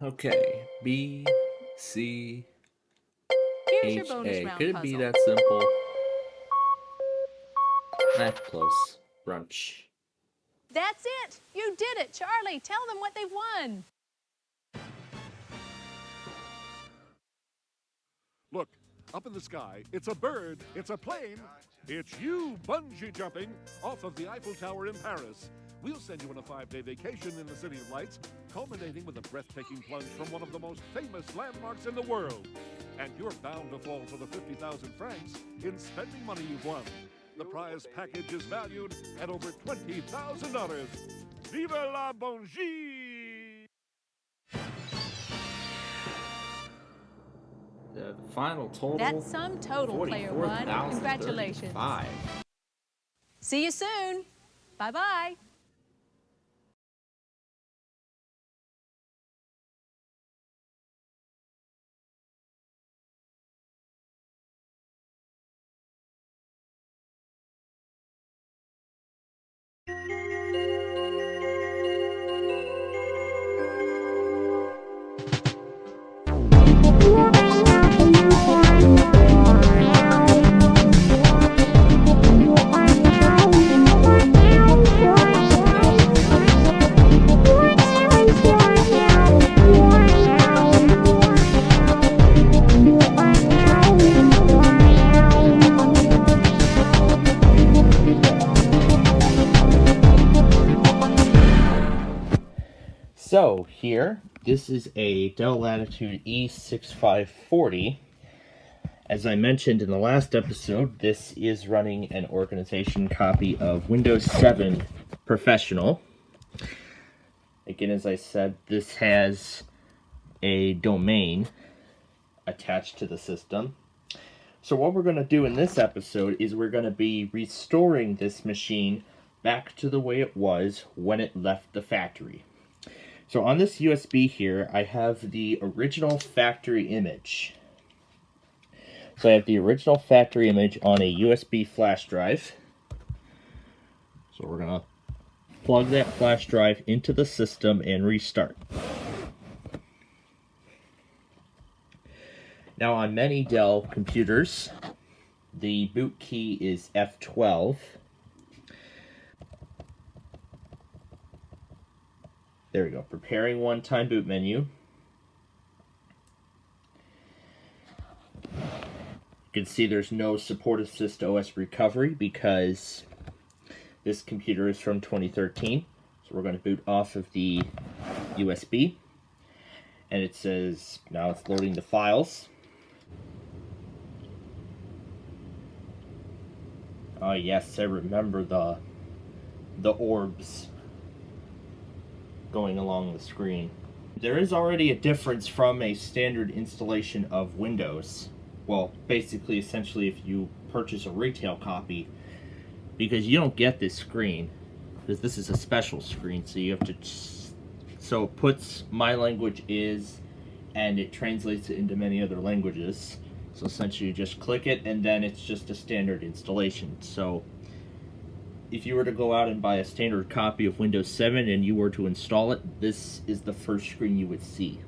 Okay. B, C, Here's your H, bonus A. round Could it puzzle. be that simple? Close. Brunch. That's it! You did it! Charlie, tell them what they've won! Look, up in the sky, it's a bird, it's a plane, it's you bungee jumping off of the Eiffel Tower in Paris. We'll send you on a 5-day vacation in the City of Lights, culminating with a breathtaking plunge from one of the most famous landmarks in the world. And you're bound to fall for the 50,000 francs in spending money you've won. The prize package is valued at over $20,000. Vive la bungee! The final total. That's sum total, Player 1. Congratulations. 44,035. See you soon. Bye-bye. So here, this is a Dell Latitude E6540. As I mentioned in the last episode, this is running an organization copy of Windows 7 Professional. Again, as I said, this has a domain attached to the system. So what we're going to do in this episode is we're going to be restoring this machine back to the way it was when it left the factory. So on this USB here, I have the original factory image. So I have the original factory image on a USB flash drive. So we're going to plug that flash drive into the system and restart. Now on many Dell computers, the boot key is F12. There we go, preparing one-time boot menu. You can see there's no support assist OS recovery because this computer is from 2013. So we're going to boot off of the USB. And it says, now it's loading the files. Oh yes, I remember the orbs going along the screen. There is already a difference from a standard installation of Windows. Well, basically, essentially, if you purchase a retail copy, because you don't get this screen, because this is a special screen, so you have to, so it puts my language is, and it translates it into many other languages. So essentially you just click it, and then it's just a standard installation. So if you were to go out and buy a standard copy of Windows 7 and you were to install it, this is the first screen you would see.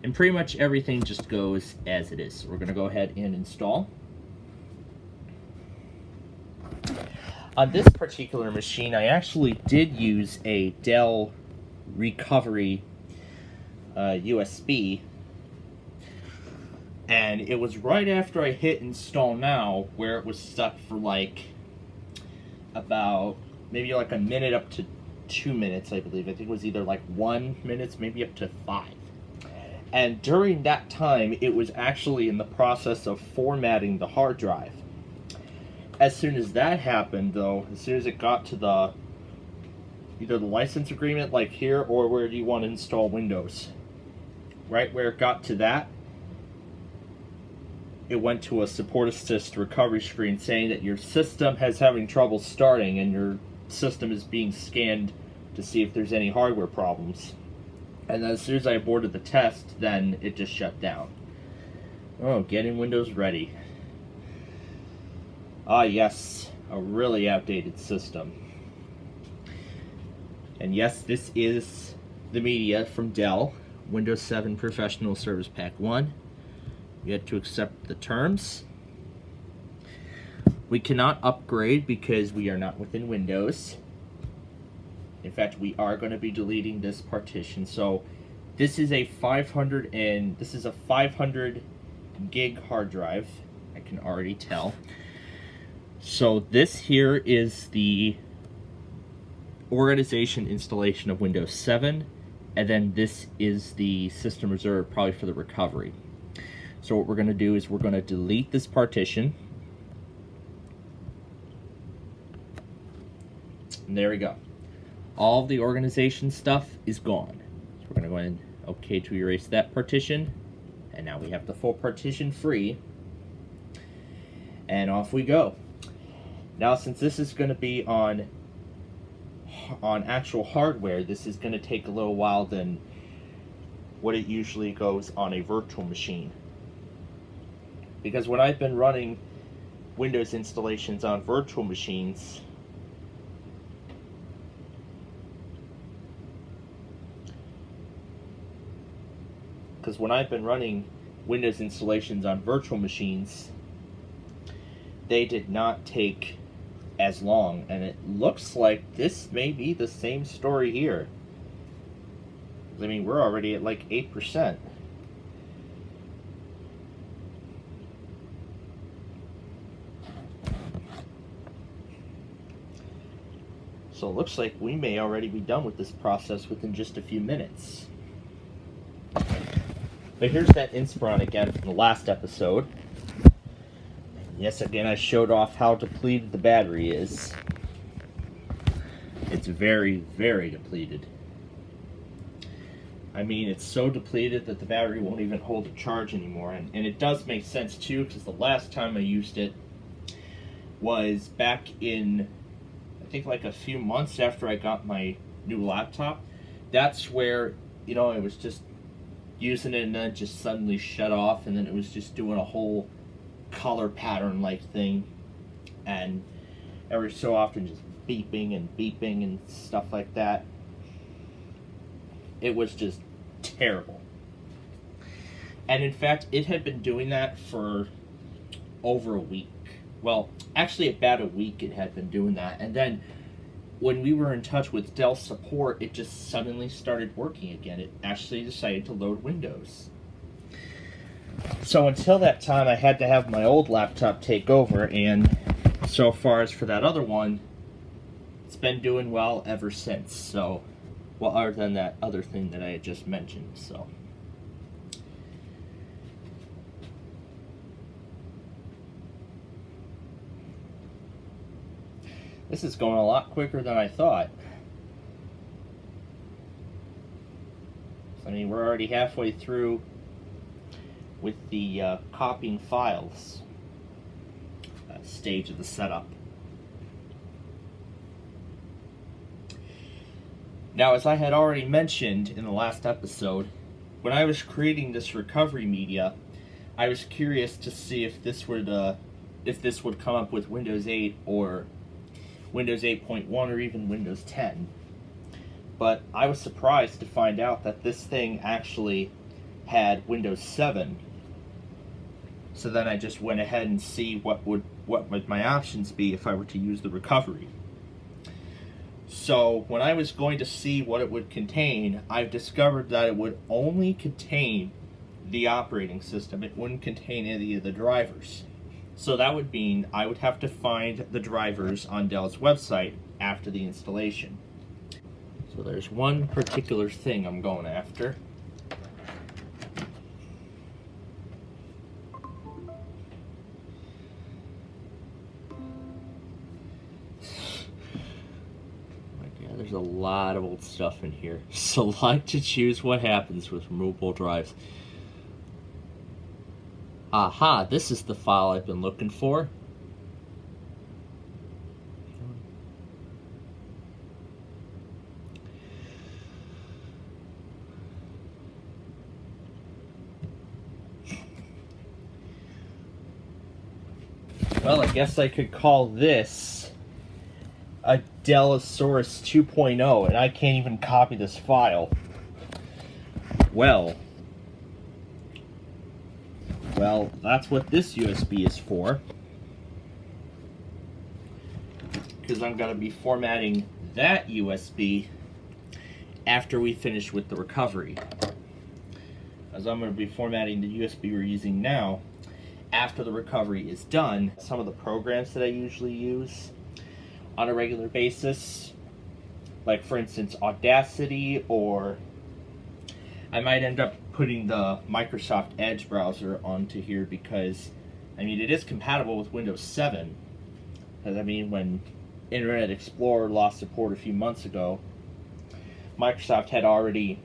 And pretty much everything just goes as it is. So we're going to go ahead and install. On this particular machine, I actually did use a Dell recovery USB, and it was right after I hit install now where it was stuck for like about maybe like a minute up to 2 minutes, I believe. I think it was either like 1 minute, maybe up to 5. And during that time, it was actually in the process of formatting the hard drive. As soon as that happened, though, as soon as it got to the either the license agreement, like here, or where do you want to install Windows, right where it got to that, it went to a support assist recovery screen saying that your system has having trouble starting and your system is being scanned to see if there's any hardware problems. And then as soon as I aborted the test, then it just shut down. Oh, getting Windows ready. Ah, yes, a really outdated system. And yes, this is the media from Dell, Windows 7 Professional Service Pack 1. We had to accept the terms. We cannot upgrade because we are not within Windows. In fact, we are going to be deleting this partition. So this is a 500 gig hard drive. I can already tell. So this here is the organization installation of Windows 7, and then this is the system reserved probably for the recovery. So what we're going to do is we're going to delete this partition. And there we go. All of the organization stuff is gone. So we're going to go ahead and OK to erase that partition. And now we have the full partition free. And off we go. Now, since this is going to be on actual hardware, this is going to take a little while than what it usually goes on a virtual machine. Because when I've been running Windows installations on virtual machines, they did not take as long, and it looks like this may be the same story here. I mean, we're already at like 8%. So it looks like we may already be done with this process within just a few minutes. But here's that Inspiron again from the last episode. Yes, again, I showed off how depleted the battery is. It's very, very depleted. I mean, it's so depleted that the battery won't even hold a charge anymore. And it does make sense, too, because the last time I used it was back in, I think, like a few months after I got my new laptop. That's where, you know, I was just using it and then it just suddenly shut off, and then it was just doing a whole color pattern like thing, and every so often just beeping and stuff like that. It was just terrible. And in fact, it had been doing that for over a week. Well, actually about a week it had been doing that, and then when we were in touch with Dell support, it just suddenly started working again. It actually decided to load Windows. So until that time, I had to have my old laptop take over, and so far as for that other one, it's been doing well ever since. So, well, other than that other thing that I had just mentioned, so. This is going a lot quicker than I thought. I mean, we're already halfway through with the copying files stage of the setup. Now, as I had already mentioned in the last episode, when I was creating this recovery media, I was curious to see if this would come up with Windows 8 or Windows 8.1 or even Windows 10. But I was surprised to find out that this thing actually had Windows 7. So then I just went ahead and see what would my options be if I were to use the recovery. So when I was going to see what it would contain, I've discovered that it would only contain the operating system. It wouldn't contain any of the drivers. So that would mean I would have to find the drivers on Dell's website after the installation. So there's one particular thing I'm going after. There's a lot of old stuff in here. Select to choose what happens with removable drives. Aha, this is the file I've been looking for. Well, I guess I could call this a Dellosaurus 2.0, and I can't even copy this file. Well, that's what this USB is for. Because I'm going to be formatting that USB after we finish with the recovery. As I'm going to be formatting the USB we're using now after the recovery is done. Some of the programs that I usually use on a regular basis, like for instance Audacity, or I might end up putting the Microsoft Edge browser onto here because, I mean, it is compatible with Windows 7. Because, I mean, when Internet Explorer lost support a few months ago, Microsoft had already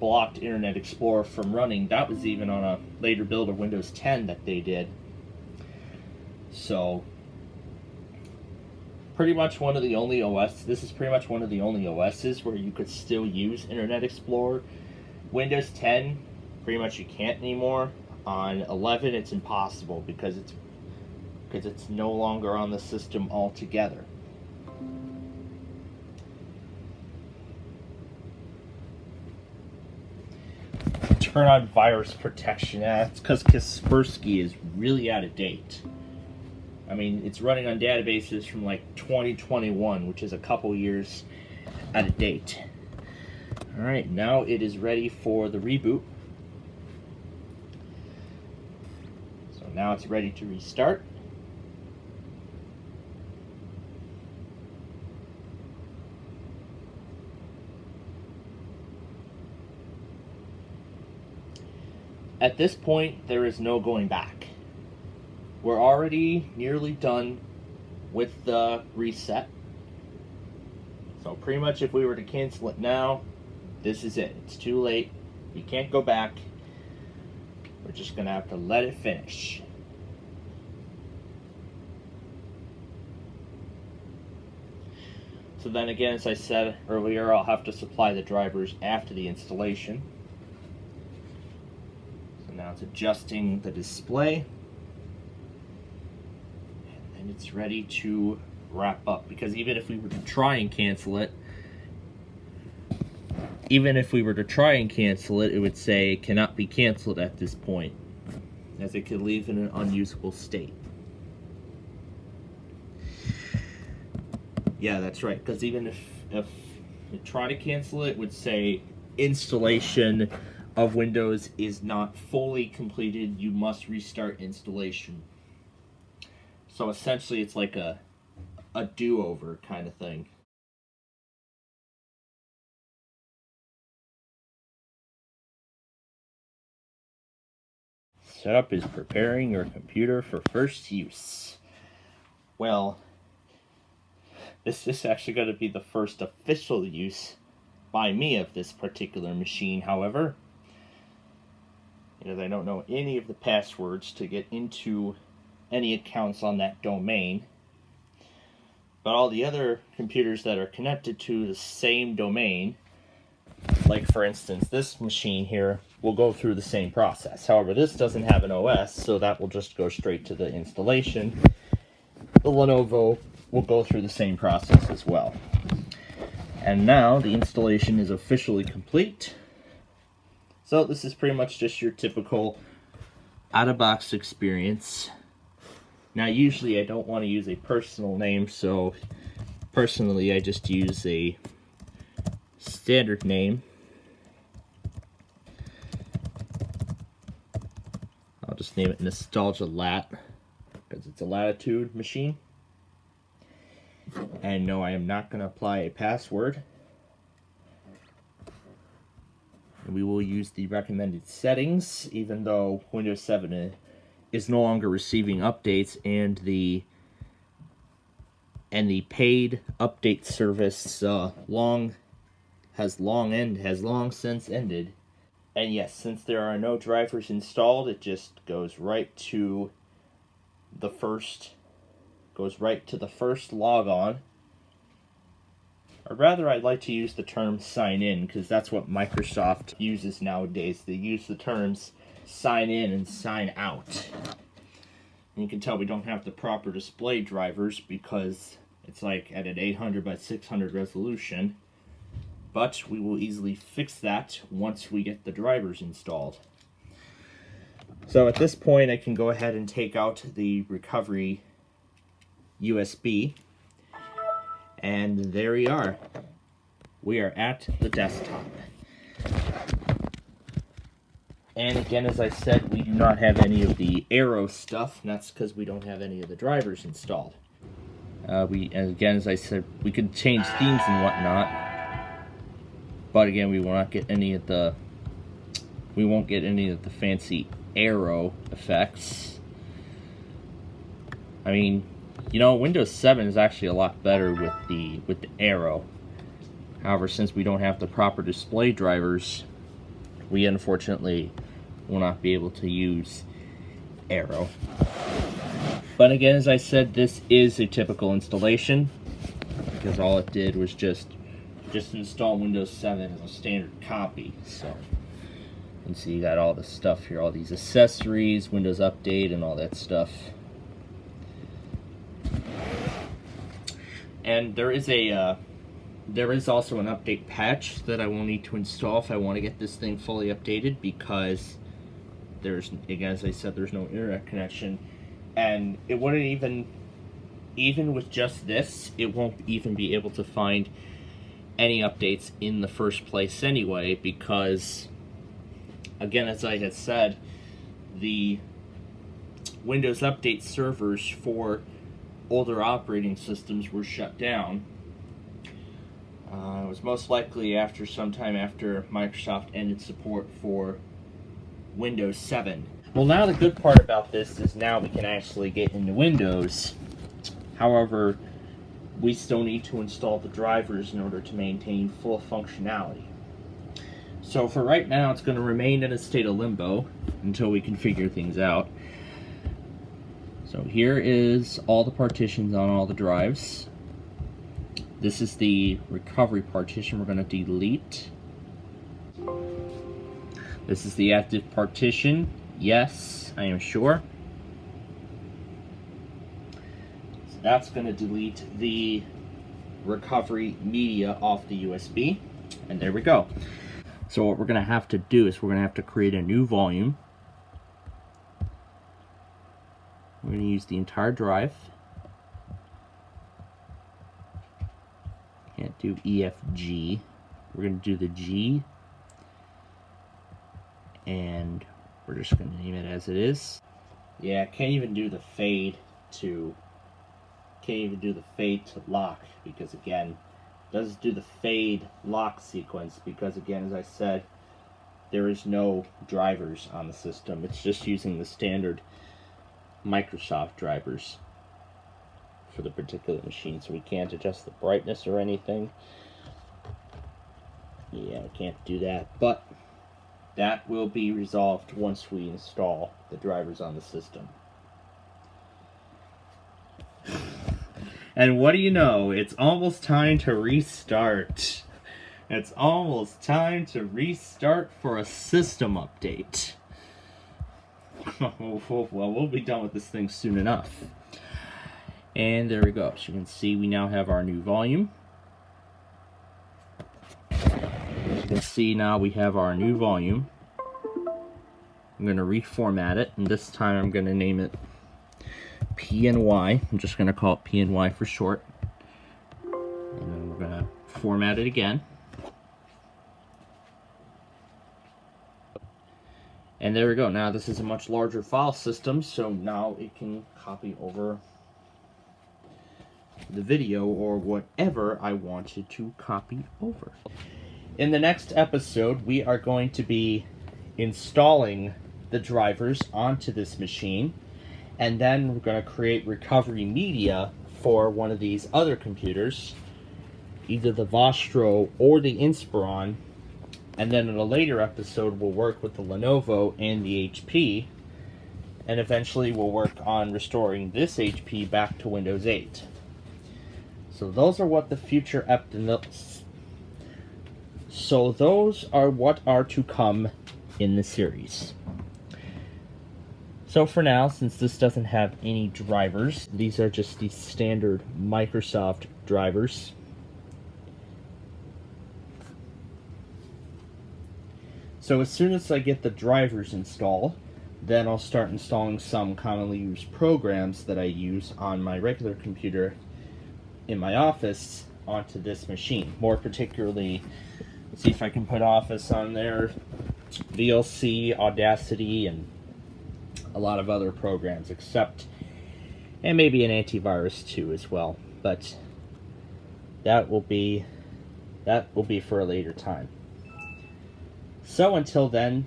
blocked Internet Explorer from running. That was even on a later build of Windows 10 that they did. So, pretty much one of the only OS, this is pretty much one of the only OSs where you could still use Internet Explorer. Windows 10, pretty much you can't anymore. On 11, it's impossible because it's no longer on the system altogether. Turn on virus protection. That's because Kaspersky is really out of date. I mean, it's running on databases from like 2021, which is a couple years out of date. Alright, now it is ready for the reboot. So now it's ready to restart. At this point, there is no going back. We're already nearly done with the reset. So pretty much if we were to cancel it now, this is it. It's too late. You can't go back. We're just going to have to let it finish. So then again, as I said earlier, I'll have to supply the drivers after the installation. So now it's adjusting the display. And it's ready to wrap up. Because even if we were to try and cancel it, it would say cannot be canceled at this point, as it could leave in an unusable state. Yeah, that's right, because even if you try to cancel it, it would say installation of Windows is not fully completed, you must restart installation. So essentially it's like a do-over kind of thing. Setup is preparing your computer for first use. Well, this is actually going to be the first official use by me of this particular machine, however. Because I don't know any of the passwords to get into any accounts on that domain. But all the other computers that are connected to the same domain, like for instance this machine here, will go through the same process. However, this doesn't have an OS, so that will just go straight to the installation. the Lenovo will go through the same process as well. And now the installation is officially complete. So this is pretty much just your typical out-of-box experience. Now usually I don't want to use a personal name, so personally I just use a standard name. I'll just name it Nostalgia Lat, because it's a Latitude machine. And no, I am not going to apply a password. We will use the recommended settings, even though Windows 7 is no longer receiving updates, and the paid update service has long since ended. And yes, since there are no drivers installed, it just goes right to the first logon. Or rather, I'd like to use the term sign in, because that's what Microsoft uses nowadays. They use the terms sign in and sign out. And you can tell we don't have the proper display drivers because it's like at an 800 by 600 resolution. But we will easily fix that once we get the drivers installed. So at this point, I can go ahead and take out the recovery USB. And there we are. We are at the desktop. And again, as I said, we do not have any of the Aero stuff, and that's because we don't have any of the drivers installed. And again, as I said, we could change themes and whatnot, but again, we will not get any of the. We won't get any of the fancy Aero effects. I mean, you know, Windows 7 is actually a lot better with the Aero. However, since we don't have the proper display drivers, we unfortunately will not be able to use Aero. But again, as I said, this is a typical installation, because all it did was just install Windows 7 as a standard copy. So you can see you got all the stuff here, all these accessories, Windows Update, and all that stuff. And there is also an update patch that I will need to install if I want to get this thing fully updated, because there's, again, as I said, there's no internet connection, and it wouldn't even with just this, it won't even be able to find any updates in the first place anyway, because, again, as I had said, the Windows Update servers for older operating systems were shut down. It was most likely sometime after Microsoft ended support for Windows 7. Well, now the good part about this is now we can actually get into Windows. However, we still need to install the drivers in order to maintain full functionality. So for right now, it's going to remain in a state of limbo until we can figure things out. So here is all the partitions on all the drives. This is the recovery partition we're going to delete. This is the active partition. Yes, I am sure. So that's going to delete the recovery media off the USB. And there we go. So what we're going to have to do is we're going to have to create a new volume. We're going to use the entire drive. Can't do EFG. We're going to do the G. And we're just going to name it as it is. Yeah, can't even do the fade to lock, because again, it doesn't do the fade lock sequence, because again, as I said, there is no drivers on the system. It's just using the standard Microsoft drivers for the particular machine, so we can't adjust the brightness or anything. Yeah, we can't do that, but that will be resolved once we install the drivers on the system. And what do you know, it's almost time to restart. It's almost time to restart for a system update. Well, we'll be done with this thing soon enough. And there we go. As you can see, we now have our new volume. As you can see, now we have our new volume. I'm going to reformat it, and this time I'm going to name it PNY. I'm just going to call it PNY for short. And then we're going to format it again. And there we go. Now this is a much larger file system, so now it can copy over the video or whatever I wanted to copy over. In the next episode, we are going to be installing the drivers onto this machine, and then we're going to create recovery media for one of these other computers, either the Vostro or the Inspiron, and then in a later episode we'll work with the Lenovo and the HP, and eventually we'll work on restoring this HP back to Windows 8. So those are what the future So those are what are to come in the series. So for now, since this doesn't have any drivers, these are just the standard Microsoft drivers. So as soon as I get the drivers installed, then I'll start installing some commonly used programs that I use on my regular computer in my office onto this machine. More particularly, let's see if I can put Office on there, VLC, Audacity, and a lot of other programs, and maybe an antivirus too as well. But that will be for a later time. So until then,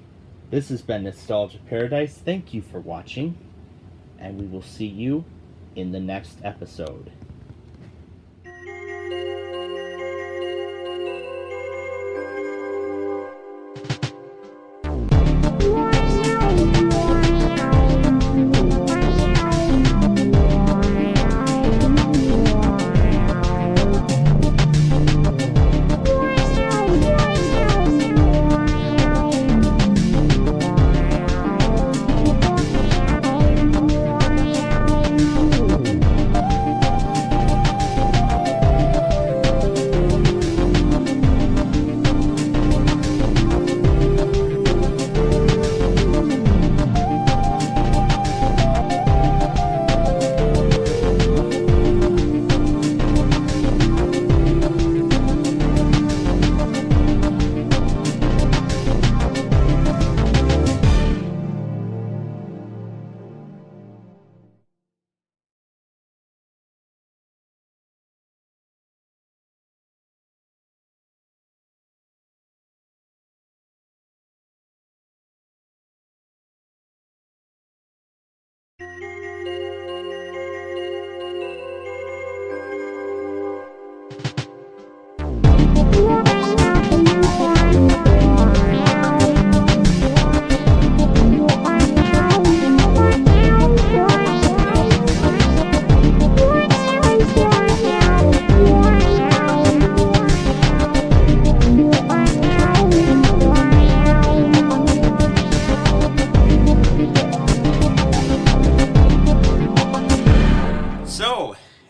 this has been Nostalgia Paradise. Thank you for watching, and we will see you in the next episode.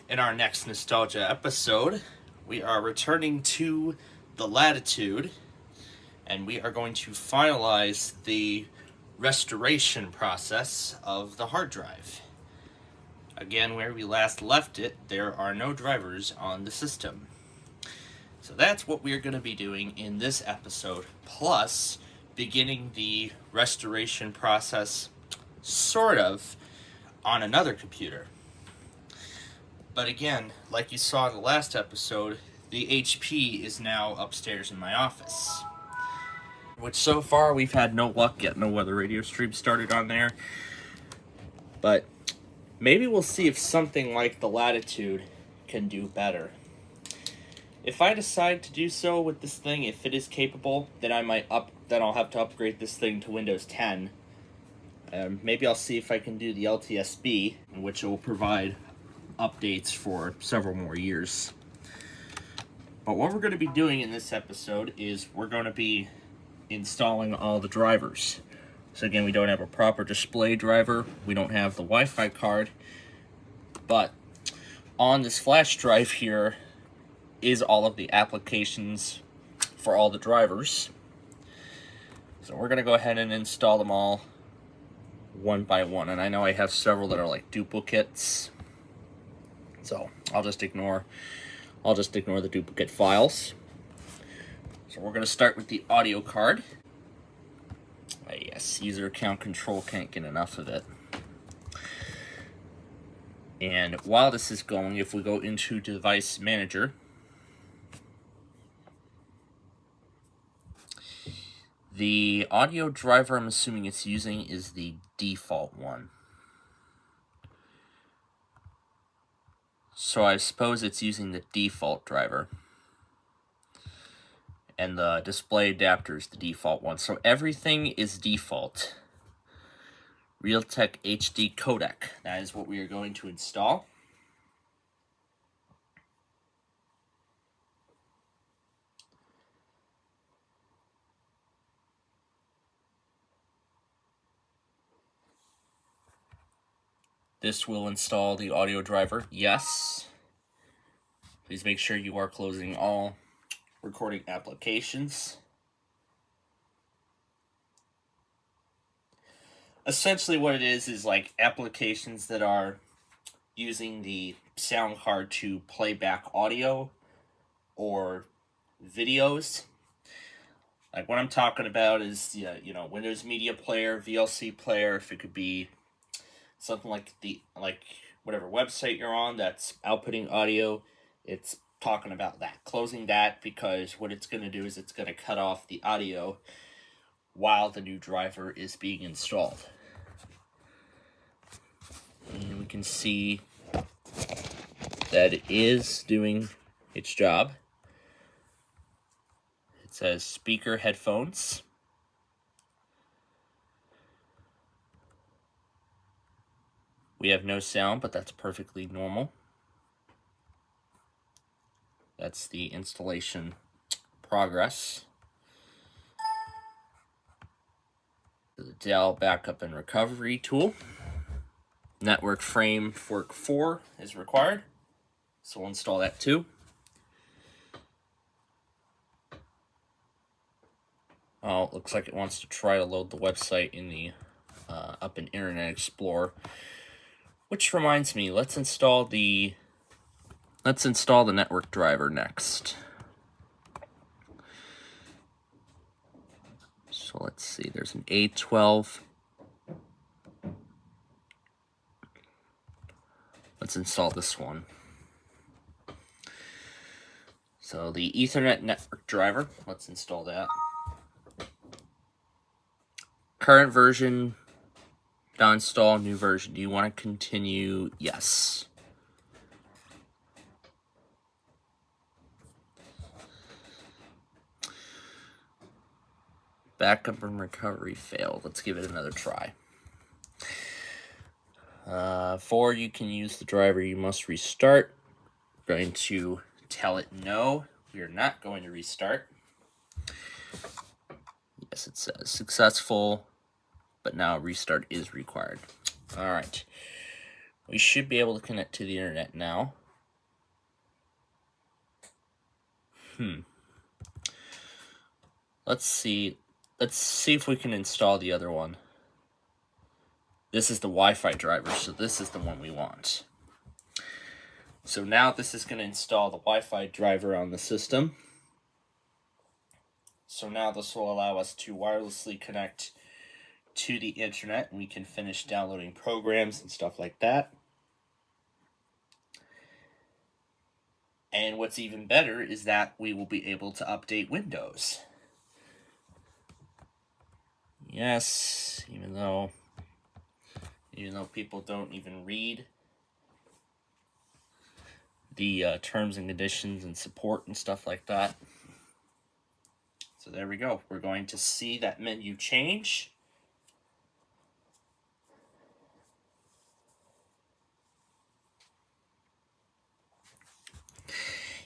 In our next Nostalgia episode, we are returning to the Latitude, and we are going to finalize the restoration process of the hard drive. Again, where we last left it, there are no drivers on the system. So that's what we're going to be doing in this episode, plus beginning the restoration process, sort of, on another computer. But again, like you saw in the last episode, the HP is now upstairs in my office. Which so far we've had no luck getting no weather radio stream started on there. But maybe we'll see if something like the Latitude can do better. If I decide to do so with this thing, if it is capable, then I'll have to upgrade this thing to Windows 10. Maybe I'll see if I can do the LTSB, which will provide updates for several more years. But what we're going to be doing in this episode is we're going to be installing all the drivers. So again, we don't have a proper display driver, we don't have the Wi-Fi card, but on this flash drive here is all of the applications for all the drivers. So we're going to go ahead and install them all one by one. And I know I have several that are like duplicates. So I'll just ignore the duplicate files. So we're going to start with the audio card. Yes, user account control, can't get enough of it. And while this is going, if we go into device manager, the audio driver I'm assuming it's using is the default one. So I suppose it's using the default driver. And the display adapter is the default one. So everything is default. Realtek HD codec. That is what we are going to install. This will install the audio driver. Yes. Please make sure you are closing all recording applications. Essentially what it is like applications that are using the sound card to play back audio or videos. Like what I'm talking about is, you know, Windows Media Player, VLC Player, if it could be something like whatever website you're on that's outputting audio, it's talking about that. Closing that, because what it's going to do is it's going to cut off the audio while the new driver is being installed. And we can see that it is doing its job. It says speaker headphones. We have no sound, but that's perfectly normal. That's the installation progress. The Dell backup and recovery tool. Network framework 4 is required, so we'll install that too. Oh, it looks like it wants to try to load the website in the up in Internet Explorer. Which reminds me, let's install the network driver next. So let's see, there's an A12. Let's install this one. So the Ethernet network driver, let's install that. Current version, not install, new version. Do you want to continue? Yes. Backup and recovery failed. Let's give it another try. 4, you can use the driver. You must restart. I'm going to tell it no. We are not going to restart. Yes, it says successful, but now restart is required. All right. We should be able to connect to the internet now. Let's see. Let's see if we can install the other one. This is the Wi-Fi driver, so this is the one we want. So now this is going to install the Wi-Fi driver on the system. So now this will allow us to wirelessly connect to the internet, and we can finish downloading programs and stuff like that. And what's even better is that we will be able to update Windows. Yes, even though people don't even read the terms and conditions and support and stuff like that. So there we go. We're going to see that menu change.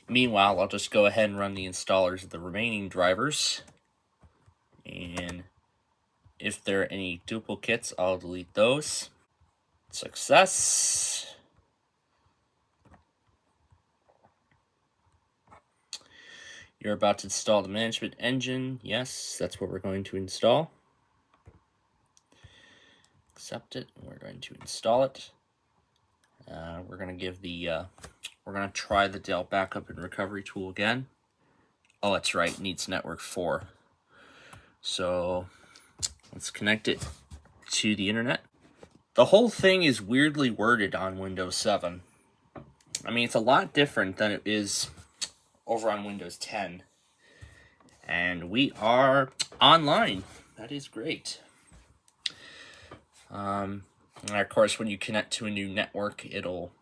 Meanwhile, I'll just go ahead and run the installers of the remaining drivers. And if there are any duplicates, I'll delete those. Success. You're about to install the management engine. Yes, that's what we're going to install. Accept it, and we're going to install it. We're going to give the, we're going to try the Dell backup and recovery tool again. Oh, that's right, it needs network 4. So let's connect it to the internet. The whole thing is weirdly worded on Windows 7. I mean, it's a lot different than it is over on Windows 10. And we are online. That is great. And of course, when you connect to a new network, it'll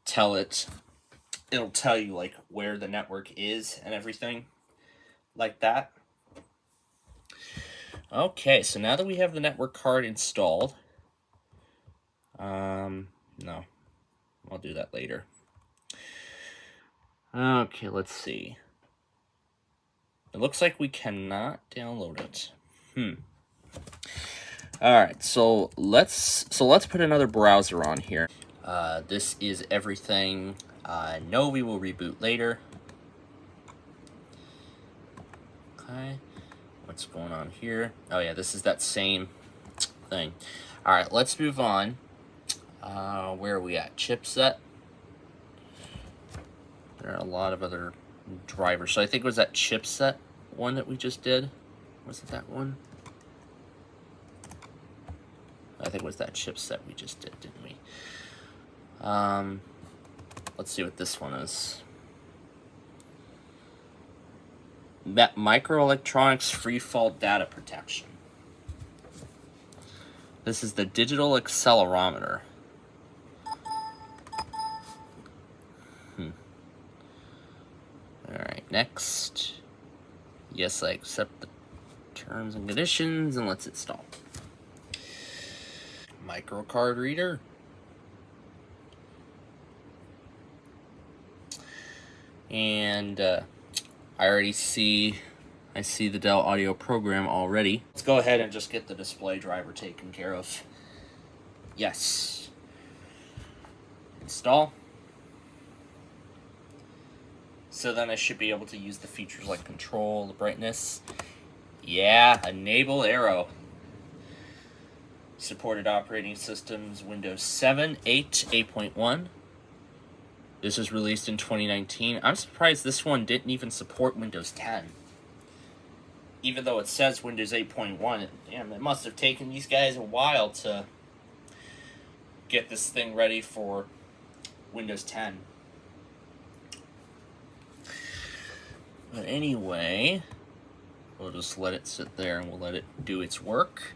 tell you like where the network is and everything like that. Okay, so now that we have the network card installed, no, I'll do that later. Okay, let's see. It looks like we cannot download it. Alright, so let's put another browser on here. This is everything. No, we will reboot later. Okay, what's going on here? Oh yeah, this is that same thing. Alright, let's move on. Where are we at? Chipset. There are a lot of other drivers. So I think it was that chipset one that we just did. Was it that one? I think it was that chipset we just did, didn't we? Let's see what this one is. That microelectronics free fall data protection. This is the digital accelerometer. Alright, next. Yes, I accept the terms and conditions, and let's install. Microcard reader. And I see the Dell audio program already. Let's go ahead and just get the display driver taken care of. Yes. Install. So then I should be able to use the features like control, the brightness. Yeah, enable arrow. Supported operating systems, Windows 7, 8, 8.1. This was released in 2019. I'm surprised this one didn't even support Windows 10. Even though it says Windows 8.1, damn, it must have taken these guys a while to get this thing ready for Windows 10. But anyway, we'll just let it sit there and we'll let it do its work.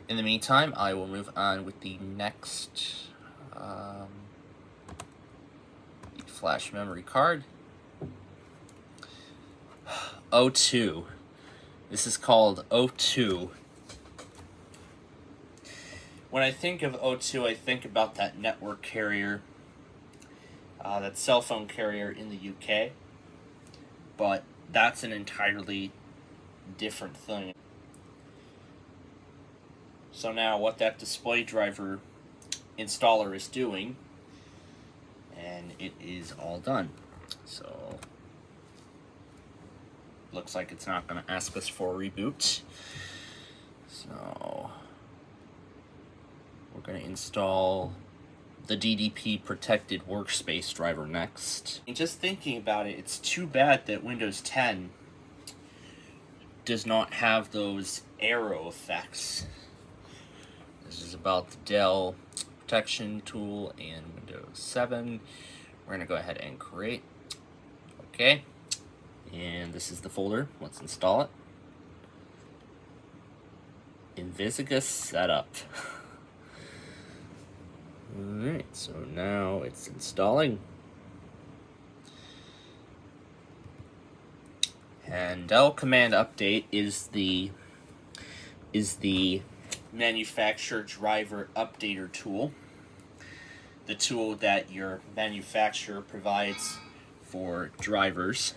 In the meantime, I will move on with the next flash memory card. O2. This is called O2. When I think of O2, I think about that network carrier, that cell phone carrier in the UK. But that's an entirely different thing. So now what that display driver installer is doing, and it is all done. So looks like it's not going to ask us for a reboot. So we're going to install the DDP protected workspace driver next. And just thinking about it, it's too bad that Windows 10 does not have those arrow effects. This is about the Dell protection tool and Windows 7. We're going to go ahead and create. Okay. And this is the folder. Let's install it. Invisiga setup. Alright, so now it's installing. And Dell Command Update is the manufacturer driver updater tool. The tool that your manufacturer provides for drivers.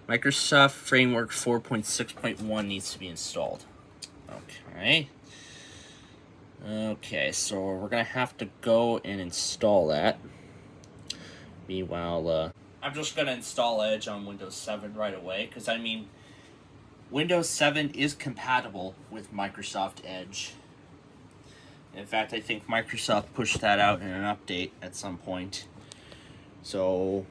Microsoft Framework 4.6.1 needs to be installed. Okay. Okay, so we're going to have to go and install that. Meanwhile, I'm just going to install Edge on Windows 7 right away, because, I mean, Windows 7 is compatible with Microsoft Edge. In fact, I think Microsoft pushed that out in an update at some point. So,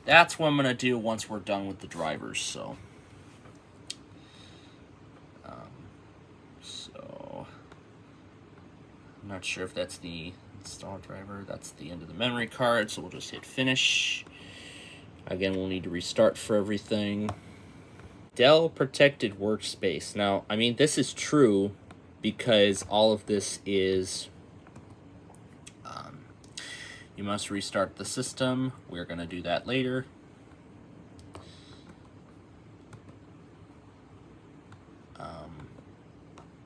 that's what I'm going to do once we're done with the drivers, so... I'm not sure if that's the install driver. That's the end of the memory card, so we'll just hit finish. Again, we'll need to restart for everything. Dell Protected Workspace. Now, I mean, this is true because all of this is... you must restart the system. We're going to do that later.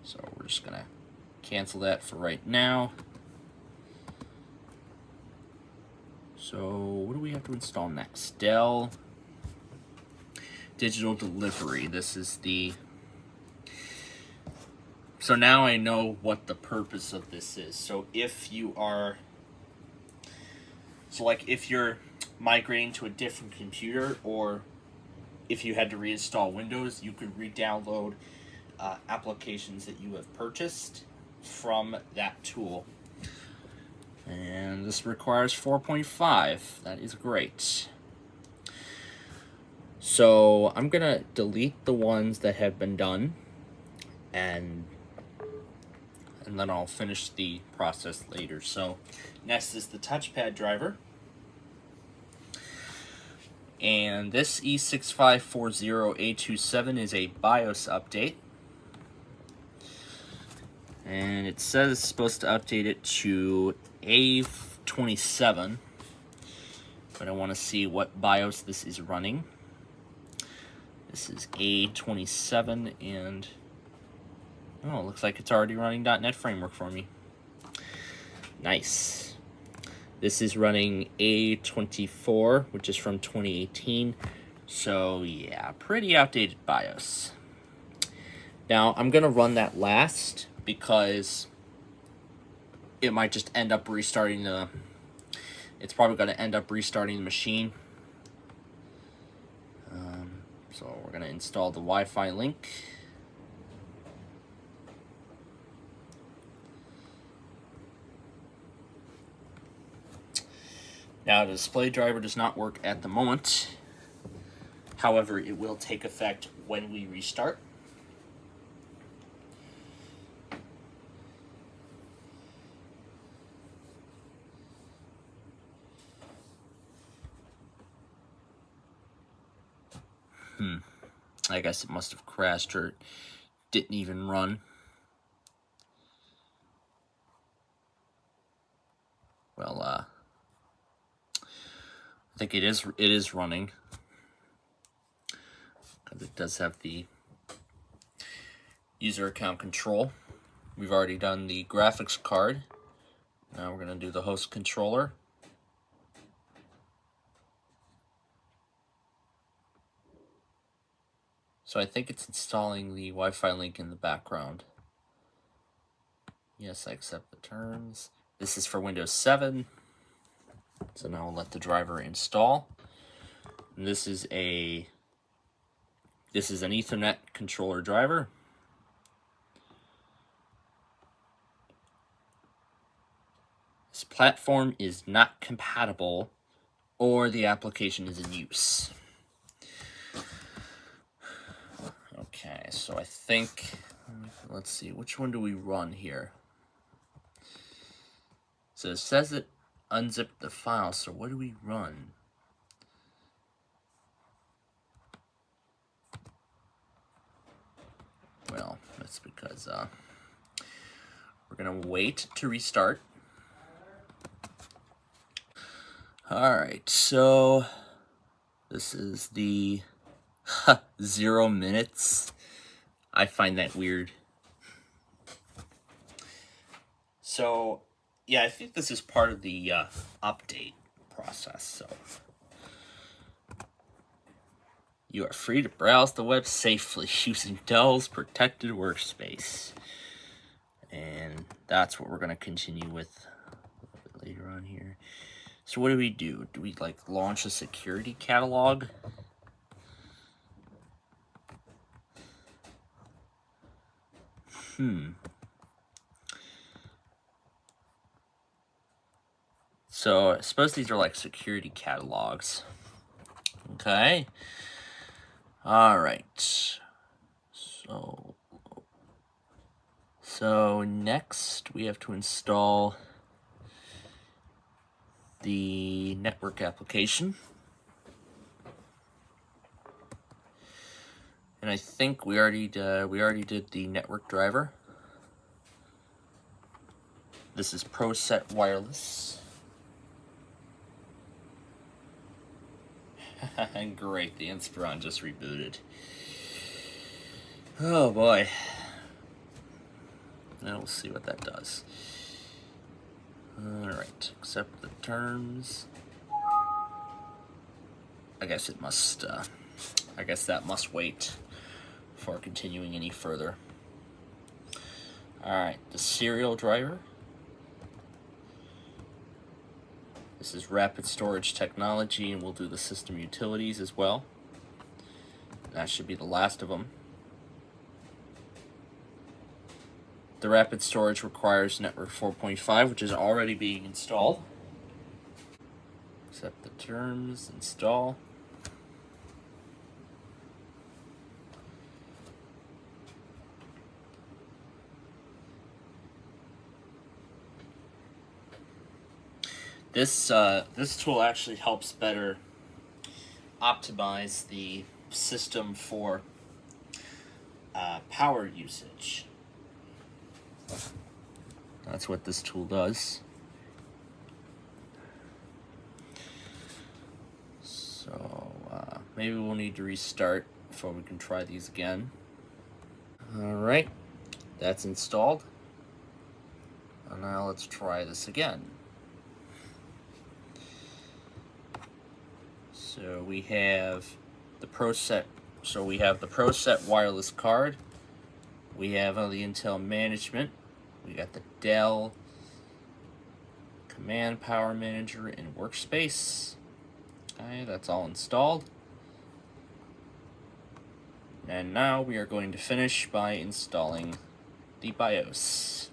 So we're just going to cancel that for right now. So what do we have to install next? Dell Digital Delivery. This is the... So now I know what the purpose of this is. So if you are... So like if you're migrating to a different computer, or if you had to reinstall Windows, you could re-download applications that you have purchased from that tool. And this requires 4.5. That is great. So I'm gonna delete the ones that have been done, and then I'll finish the process later. So next is the touchpad driver. And this E6540A27 is a BIOS update. And it says it's supposed to update it to A27, but I want to see what BIOS this is running. This is A27, and oh, it looks like it's already running .NET Framework for me. Nice. This is running A24, which is from 2018, so yeah, pretty outdated BIOS. Now, I'm going to run that last, because it might just end up restarting the... It's probably going to end up restarting the machine. So we're going to install the Wi-Fi link. Now, the display driver does not work at the moment. However, it will take effect when we restart. I guess it must have crashed, or didn't even run. Well, I think it is running, because it does have the user account control. We've already done the graphics card. Now we're going to do the host controller. So I think it's installing the Wi-Fi link in the background. Yes, I accept the terms. This is for Windows 7. So now we'll let the driver install. And this is an Ethernet controller driver. This platform is not compatible, or the application is in use. Okay, so I think, let's see, which one do we run here? So it says it unzipped the file, so what do we run? Well, that's because we're going to wait to restart. Alright, so this is the 0 minutes. I find that weird. So, yeah, I think this is part of the update process. So, you are free to browse the web safely using Dell's Protected Workspace. And that's what we're going to continue with a little bit later on here. So what do we do? Do we like launch a security catalog? So I suppose these are like security catalogs. Okay. All right. So next we have to install the network application. And I think we already did the network driver. This is ProSet Wireless. Great, the Inspiron just rebooted. Oh boy. Now we'll see what that does. Alright, accept the terms. I guess it must, I guess that must wait before continuing any further. Alright, the serial driver. This is rapid storage technology, and we'll do the system utilities as well. That should be the last of them. The rapid storage requires network 4.5, which is already being installed. Accept the terms, install. This tool actually helps better optimize the system for power usage. That's what this tool does. So maybe we'll need to restart before we can try these again. Alright, that's installed. And now let's try this again. So we have the ProSet. So we have the ProSet wireless card. We have all the Intel management. We got the Dell Command Power Manager and Workspace. Okay, that's all installed. And now we are going to finish by installing the BIOS.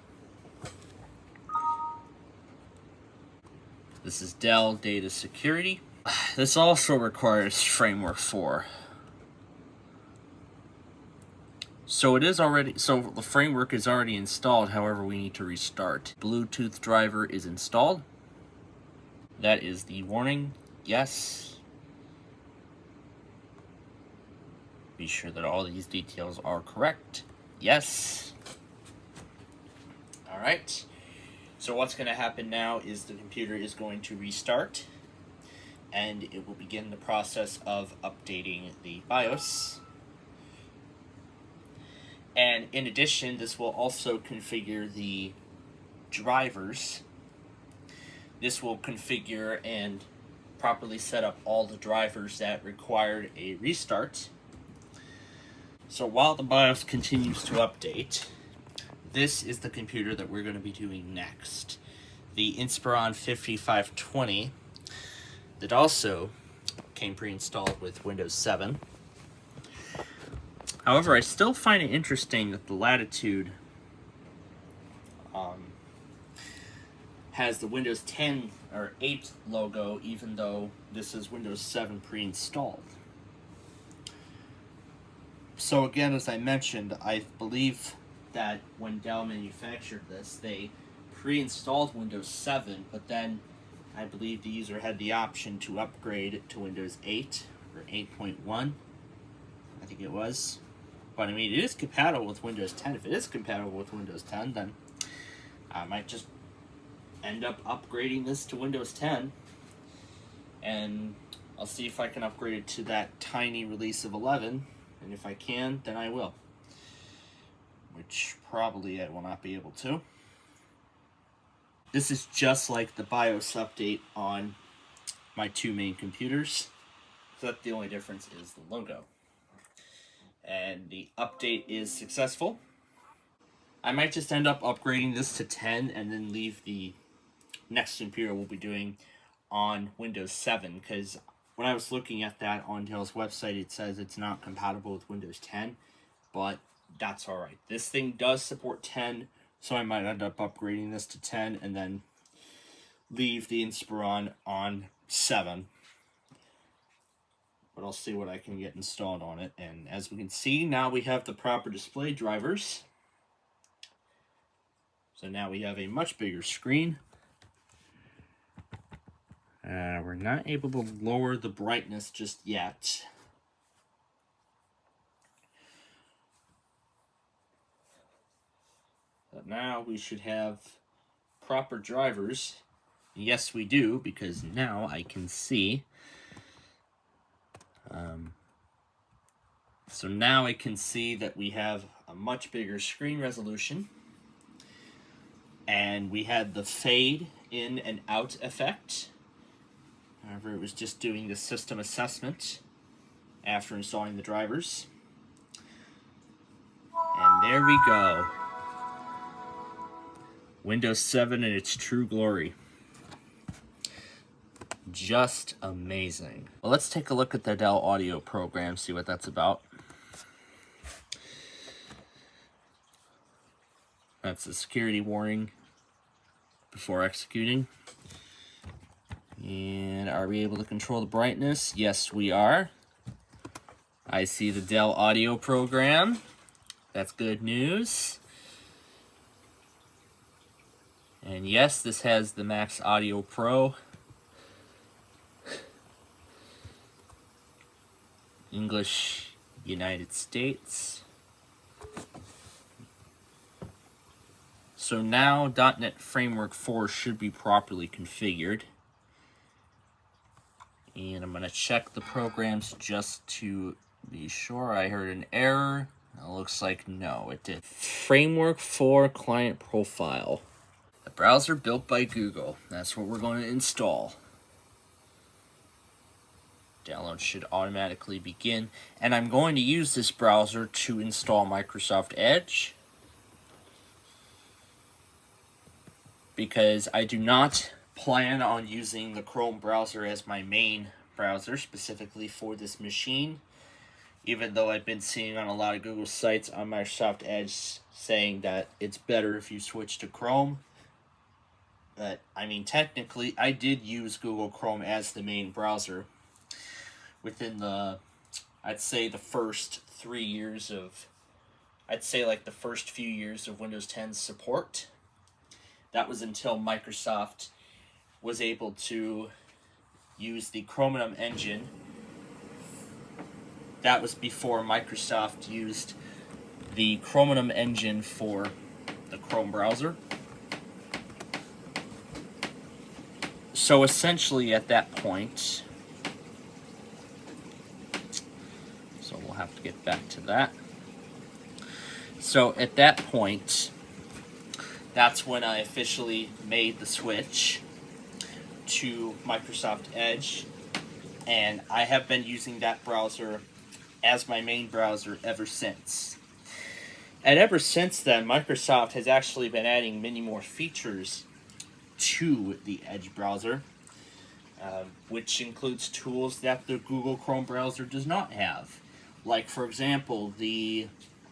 This is Dell Data Security. This also requires Framework 4. So the framework is already installed, however we need to restart. Bluetooth driver is installed. That is the warning. Yes. Be sure that all these details are correct. Yes. Alright. So what's going to happen now is the computer is going to restart, and it will begin the process of updating the BIOS. And in addition, this will also configure the drivers. This will configure and properly set up all the drivers that required a restart. So while the BIOS continues to update, this is the computer that we're going to be doing next. The Inspiron 5520 that also came pre-installed with Windows 7. However, I still find it interesting that the Latitude has the Windows 10 or 8 logo, even though this is Windows 7 pre-installed. So again, as I mentioned, I believe that when Dell manufactured this, they pre-installed Windows 7, but then I believe the user had the option to upgrade to Windows 8 or 8.1, I think it was. But I mean, it is compatible with Windows 10. If it is compatible with Windows 10, then I might just end up upgrading this to Windows 10. And I'll see if I can upgrade it to that tiny release of 11. And if I can, then I will. Which probably I will not be able to. This is just like the BIOS update on my two main computers. So that the only difference is the logo. And the update is successful. I might just end up upgrading this to 10 and then leave the next computer we'll be doing on Windows 7, because when I was looking at that on Dell's website, it says it's not compatible with Windows 10, but that's alright. This thing does support 10, so I might end up upgrading this to 10 and then leave the Inspiron on 7. But I'll see what I can get installed on it. And as we can see, now we have the proper display drivers. So now we have a much bigger screen. We're not able to lower the brightness just yet. But now we should have proper drivers. Yes, we do, because now I can see. So now I can see that we have a much bigger screen resolution. And we had the fade in and out effect. However, it was just doing the system assessment after installing the drivers. And there we go. Windows 7 in its true glory. Just amazing. Well, let's take a look at the Dell Audio program, see what that's about. That's the security warning before executing. And are we able to control the brightness? Yes, we are. I see the Dell Audio program. That's good news. And yes, this has the Max Audio Pro. English, United States. So now .NET Framework 4 should be properly configured. And I'm going to check the programs just to be sure. I heard an error. It looks like no, it did. Framework 4 client profile. The browser built by Google. That's what we're going to install. Download should automatically begin. And I'm going to use this browser to install Microsoft Edge, because I do not plan on using the Chrome browser as my main browser specifically for this machine, even though I've been seeing on a lot of Google sites on Microsoft Edge saying that it's better if you switch to Chrome. But, I mean, technically, I did use Google Chrome as the main browser within the, I'd say the first 3 years of, like the first few years of Windows 10's support. That was until Microsoft was able to use the Chromium engine. That was before Microsoft used the Chromium engine for the Chrome browser. So essentially at that point, so we'll have to get back to that. So at that point, that's when I officially made the switch to Microsoft Edge, and I have been using that browser as my main browser ever since. And ever since then, Microsoft has actually been adding many more features to the Edge browser, which includes tools that the Google Chrome browser does not have. Like, for example, the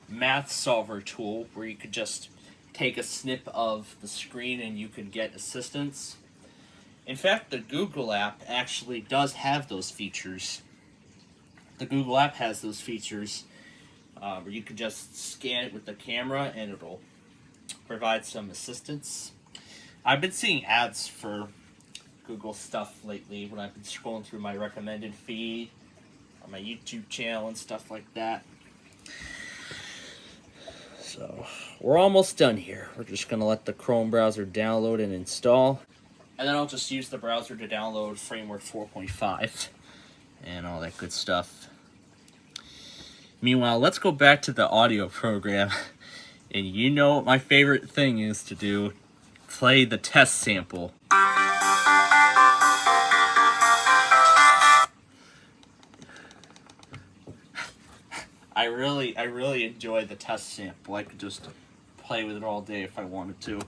Math Solver tool, where you could just take a snip of the screen and you could get assistance. In fact, the Google app actually does have those features. The Google app has those features where you can just scan it with the camera and it'll provide some assistance. I've been seeing ads for Google stuff lately when I've been scrolling through my recommended feed on my YouTube channel and stuff like that. So we're almost done here. We're just going to let the Chrome browser download and install. And then I'll just use the browser to download Framework 4.5 and all that good stuff. Meanwhile, let's go back to the audio program. And you know what my favorite thing is to do? Play the test sample. I really enjoy the test sample. I could just play with it all day if I wanted to.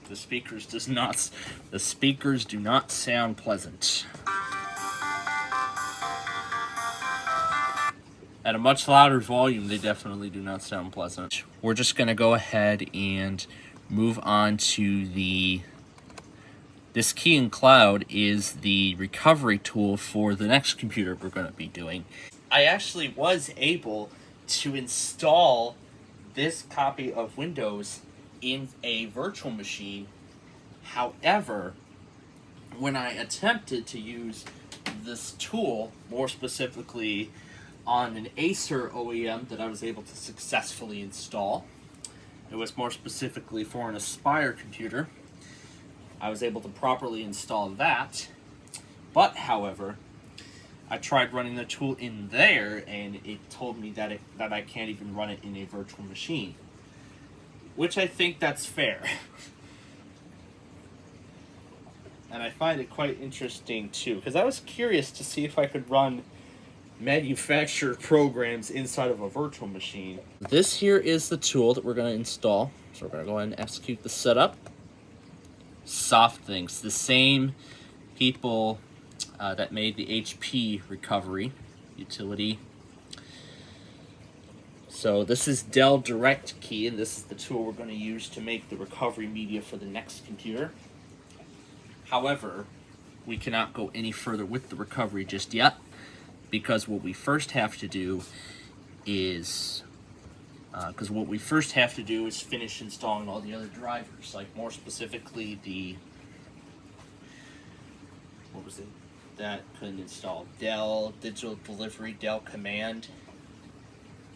The speakers do not sound pleasant. At a much louder volume, they definitely do not sound pleasant. We're just gonna go ahead and move on to this key in cloud is the recovery tool for the next computer we're gonna be doing. I actually was able to install this copy of Windows in a virtual machine. However, when I attempted to use this tool, more specifically on an Acer OEM that I was able to successfully install, it was more specifically for an Aspire computer, I was able to properly install that. But, however, I tried running the tool in there, and it told me that I can't even run it in a virtual machine. Which I think that's fair. And I find it quite interesting, too, because I was curious to see if I could run manufactured programs inside of a virtual machine. This here is the tool that we're going to install. So we're going to go ahead and execute the setup. SoftThinks, the same people that made the HP recovery utility. So this is Dell Direct Key, and this is the tool we're going to use to make the recovery media for the next computer. However, we cannot go any further with the recovery just yet, because what we first have to do is finish installing all the other drivers, like more specifically what was it that couldn't install? Dell Digital Delivery, Dell Command,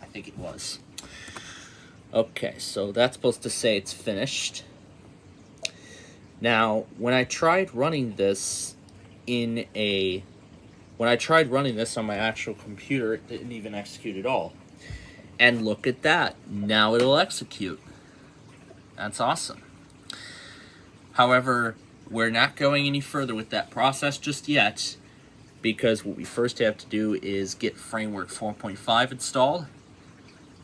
I think it was. Okay, so that's supposed to say it's finished. Now, when I tried running this on my actual computer, it didn't even execute at all. And look at that. Now it'll execute. That's awesome. However, we're not going any further with that process just yet, because what we first have to do is get Framework 4.5 installed.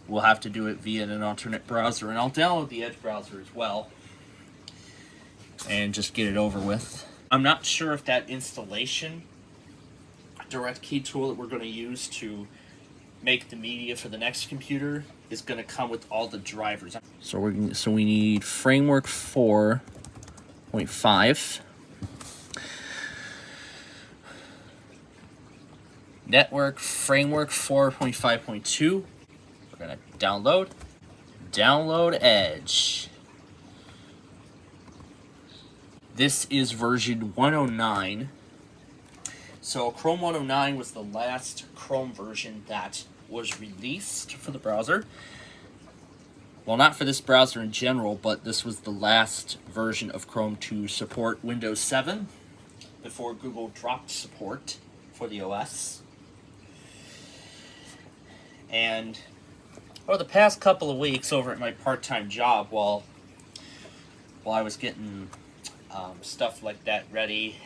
We'll have to do it via an alternate browser, and I'll download the Edge browser as well and just get it over with. I'm not sure if that installation direct key tool that we're going to use to make the media for the next computer is going to come with all the drivers. So we need Framework 4.5, Network Framework 4.5.2. We're going to download Edge. This is version 109. So Chrome 109 was the last Chrome version that was released for the browser. Well, not for this browser in general, but this was the last version of Chrome to support Windows 7 before Google dropped support for the OS. And over the past couple of weeks over at my part-time job, while I was getting stuff like that ready,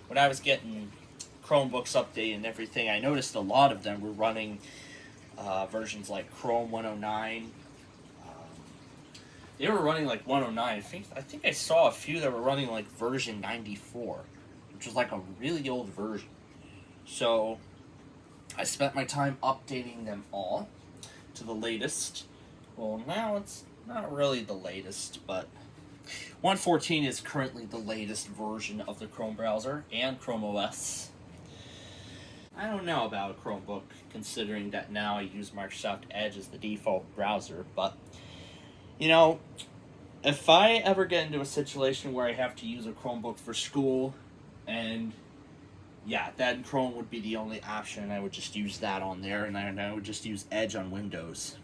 when I was getting Chromebooks updated and everything, I noticed a lot of them were running versions like Chrome 109. They were running like 109. I think I saw a few that were running like version 94, which was like a really old version. So I spent my time updating them all to the latest. Well, now it's not really the latest, but 1.14 is currently the latest version of the Chrome browser and Chrome OS. I don't know about a Chromebook, considering that now I use Microsoft Edge as the default browser, but, you know, if I ever get into a situation where I have to use a Chromebook for school, and yeah, then Chrome would be the only option, and I would just use that on there, and I would just use Edge on Windows.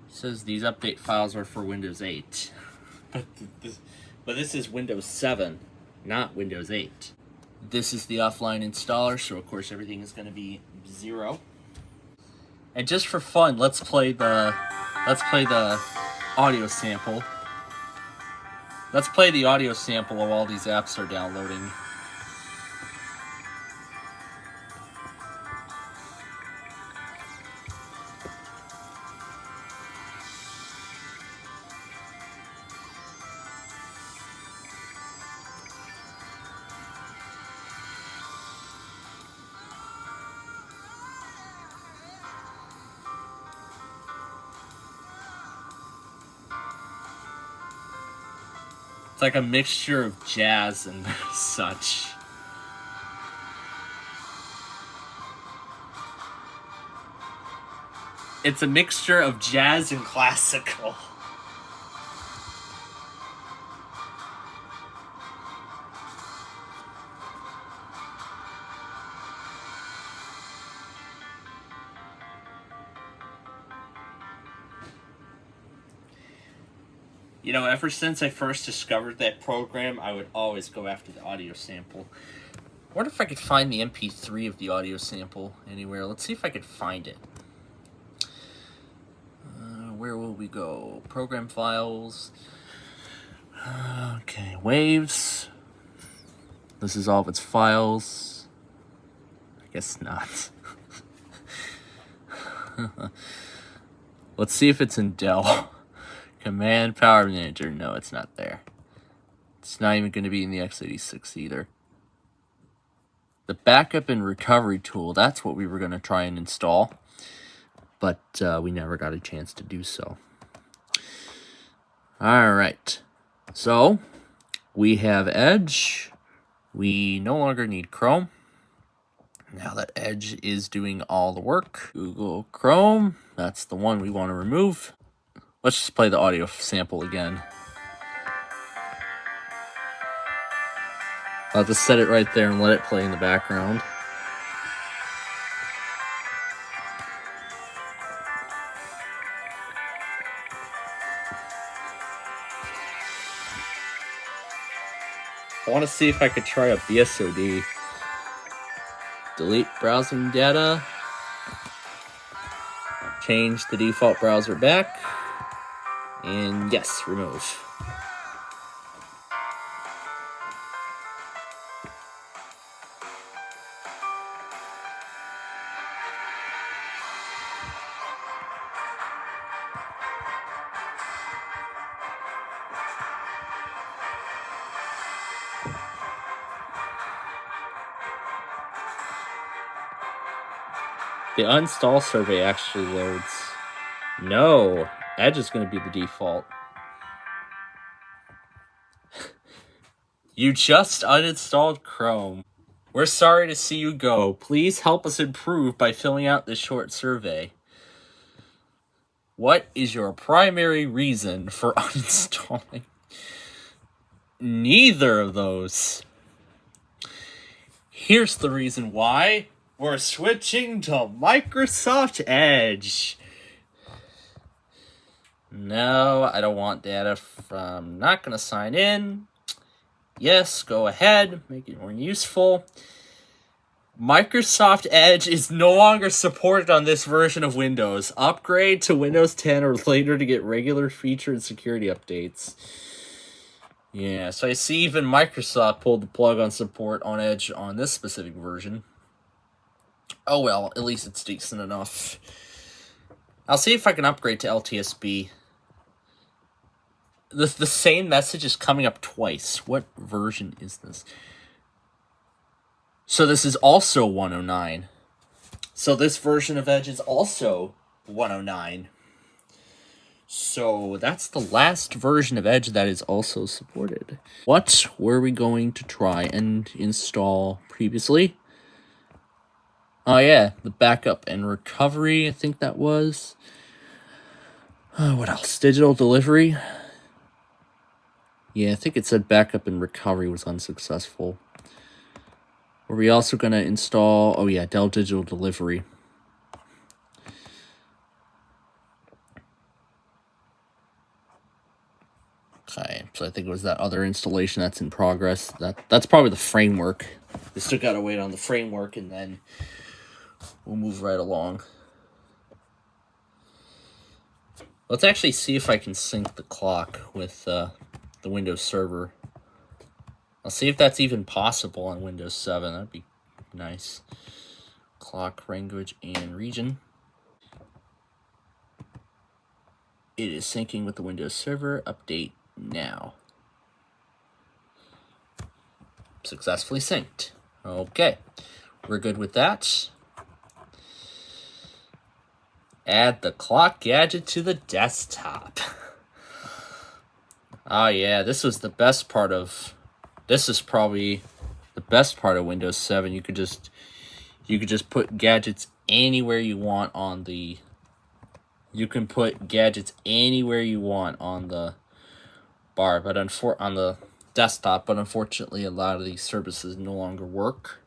It says these update files are for Windows 8. But this is Windows 7, not Windows 8. This is the offline installer, so of course everything is going to be 0. And just for fun, let's play the audio sample. Let's play the audio sample while all these apps are downloading. It's like a mixture of jazz and such. It's a mixture of jazz and classical. You know, ever since I first discovered that program, I would always go after the audio sample. I wonder if I could find the MP3 of the audio sample anywhere. Let's see if I could find it. Where will we go? Program files. Okay, waves. This is all of its files. I guess not. Let's see if it's in Dell. Command Power Manager. No, it's not there. It's not even going to be in the x86 either. The backup and recovery tool, that's what we were going to try and install. But we never got a chance to do so. Alright. So, we have Edge. We no longer need Chrome. Now that Edge is doing all the work. Google Chrome. That's the one we want to remove. Let's just play the audio sample again. I'll just set it right there and let it play in the background. I want to see if I could try a BSOD. Delete browsing data. Change the default browser back. And yes, remove. The uninstall survey actually loads. No, Edge is going to be the default. You just uninstalled Chrome. We're sorry to see you go. Please help us improve by filling out this short survey. What is your primary reason for uninstalling? Neither of those. Here's the reason why. We're switching to Microsoft Edge. No, I don't want data from... Not going to sign in. Yes, go ahead. Make it more useful. Microsoft Edge is no longer supported on this version of Windows. Upgrade to Windows 10 or later to get regular feature and security updates. Yeah, so I see even Microsoft pulled the plug on support on Edge on this specific version. Oh well, at least it's decent enough. I'll see if I can upgrade to LTSB. The same message is coming up twice. What version is this? So this is also 109. So this version of Edge is also 109. So that's the last version of Edge that is also supported. What were we going to try and install previously? Oh yeah, the backup and recovery, I think that was. What else? Digital delivery? Yeah, I think it said backup and recovery was unsuccessful. Were we also going to install... Oh yeah, Dell Digital Delivery. Okay, so I think it was that other installation that's in progress. That's probably the framework. We still got to wait on the framework and then we'll move right along. Let's actually see if I can sync the clock with the Windows server. I'll see if that's even possible on Windows 7. That'd be nice. Clock, language, and region. It is syncing with the Windows server. Update now. Successfully synced. Okay, we're good with that. Add the clock gadget to the desktop. Oh yeah, this was the best part of... This is probably the best part of Windows 7. You could just put gadgets anywhere you want on the... You can put gadgets anywhere you want on the bar, but on the desktop, but unfortunately a lot of these services no longer work.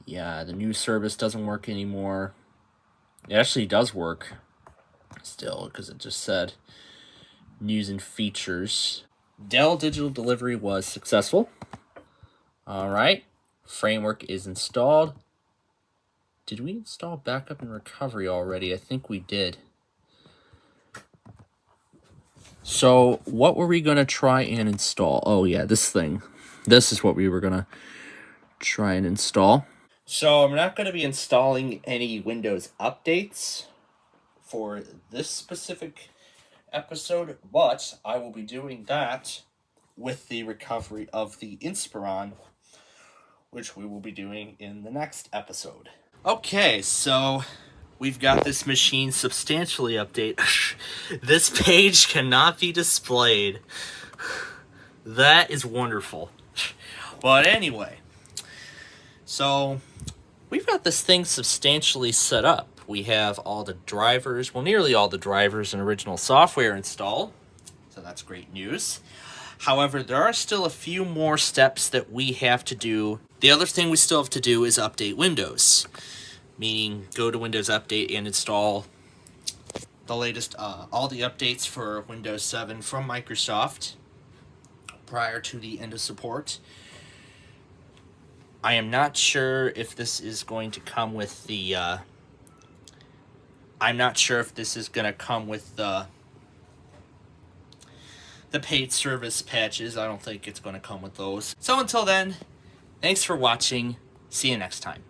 Yeah, the new service doesn't work anymore. It actually does work still, because it just said news and features. Dell Digital Delivery was successful. Alright, framework is installed. Did we install backup and recovery already? I think we did. So what were we going to try and install? Oh yeah, this thing. This is what we were going to try and install. So I'm not going to be installing any Windows updates for this specific episode, but I will be doing that with the recovery of the Inspiron, which we will be doing in the next episode. Okay, so we've got this machine substantially updated. This page cannot be displayed. That is wonderful. But anyway, so we've got this thing substantially set up. We have all the drivers, well, nearly all the drivers and original software installed, so that's great news. However, there are still a few more steps that we have to do. The other thing we still have to do is update Windows, meaning go to Windows Update and install the latest, all the updates for Windows 7 from Microsoft prior to the end of support. I am not sure if this is going to come with the, I'm not sure if this is going to come with the paid service patches. I don't think it's going to come with those. So until then, thanks for watching. See you next time.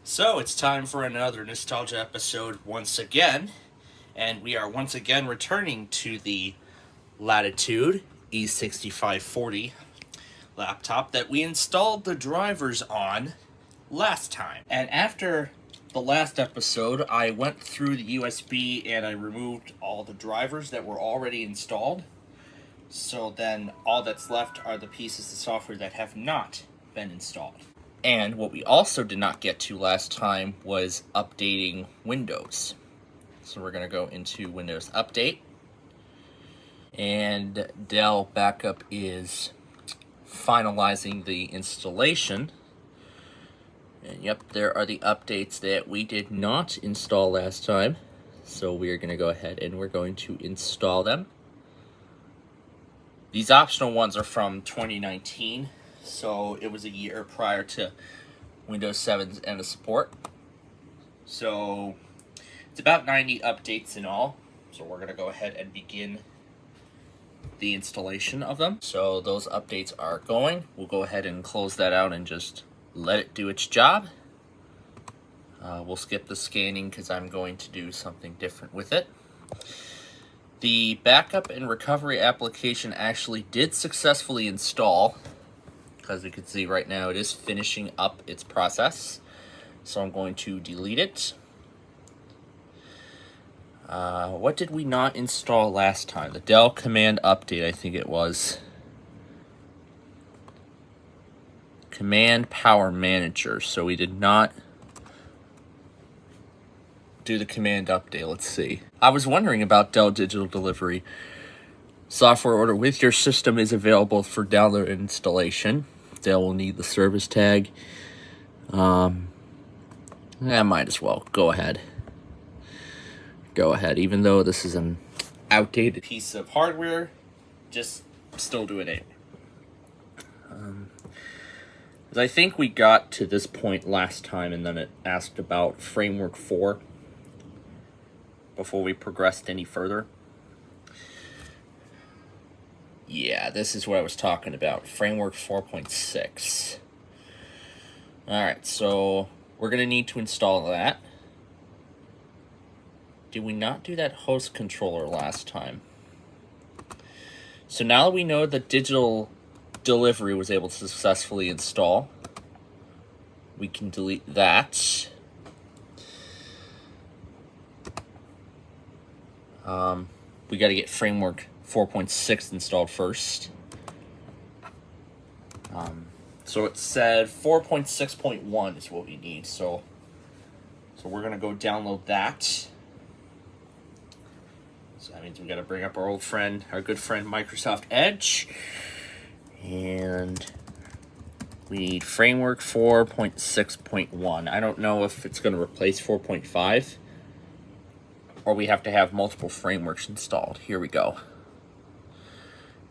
So it's time for another nostalgia episode once again, and we are once again returning to the Latitude E6540 laptop that we installed the drivers on last time. And after the last episode, I went through the USB and I removed all the drivers that were already installed. So then all that's left are the pieces of software that have not been installed. And what we also did not get to last time was updating Windows. So we're going to go into Windows Update. And Dell Backup is finalizing the installation. And yep, there are the updates that we did not install last time. So we are going to go ahead and we're going to install them. These optional ones are from 2019. So it was a year prior to Windows 7's end of support. So it's about 90 updates in all. So we're going to go ahead and begin the installation of them. So those updates are going. We'll go ahead and close that out and just let it do its job. We'll skip the scanning because I'm going to do something different with it. The backup and recovery application actually did successfully install. As you can see right now, it is finishing up its process. So I'm going to delete it. What did we not install last time? The Dell Command Update, I think it was. Command Power Manager. So we did not do the Command Update. Let's see. I was wondering about Dell Digital Delivery. Software order with your system is available for download and installation. Dell will need the service tag. I might as well go ahead. Even though this is an outdated piece of hardware, just still do it anyway. I think we got to this point last time, and then it asked about Framework 4 before we progressed any further. Yeah, this is what I was talking about. Framework 4.6. Alright, so we're going to need to install that. Did we not do that host controller last time? So now that we know that digital delivery was able to successfully install, we can delete that. We got to get Framework 4.6 installed first. So it said 4.6.1 is what we need. So we're going to go download that. So that means we got to bring up our old friend, our good friend Microsoft Edge. And we need Framework 4.6.1. I don't know if it's going to replace 4.5 or we have to have multiple frameworks installed. Here we go.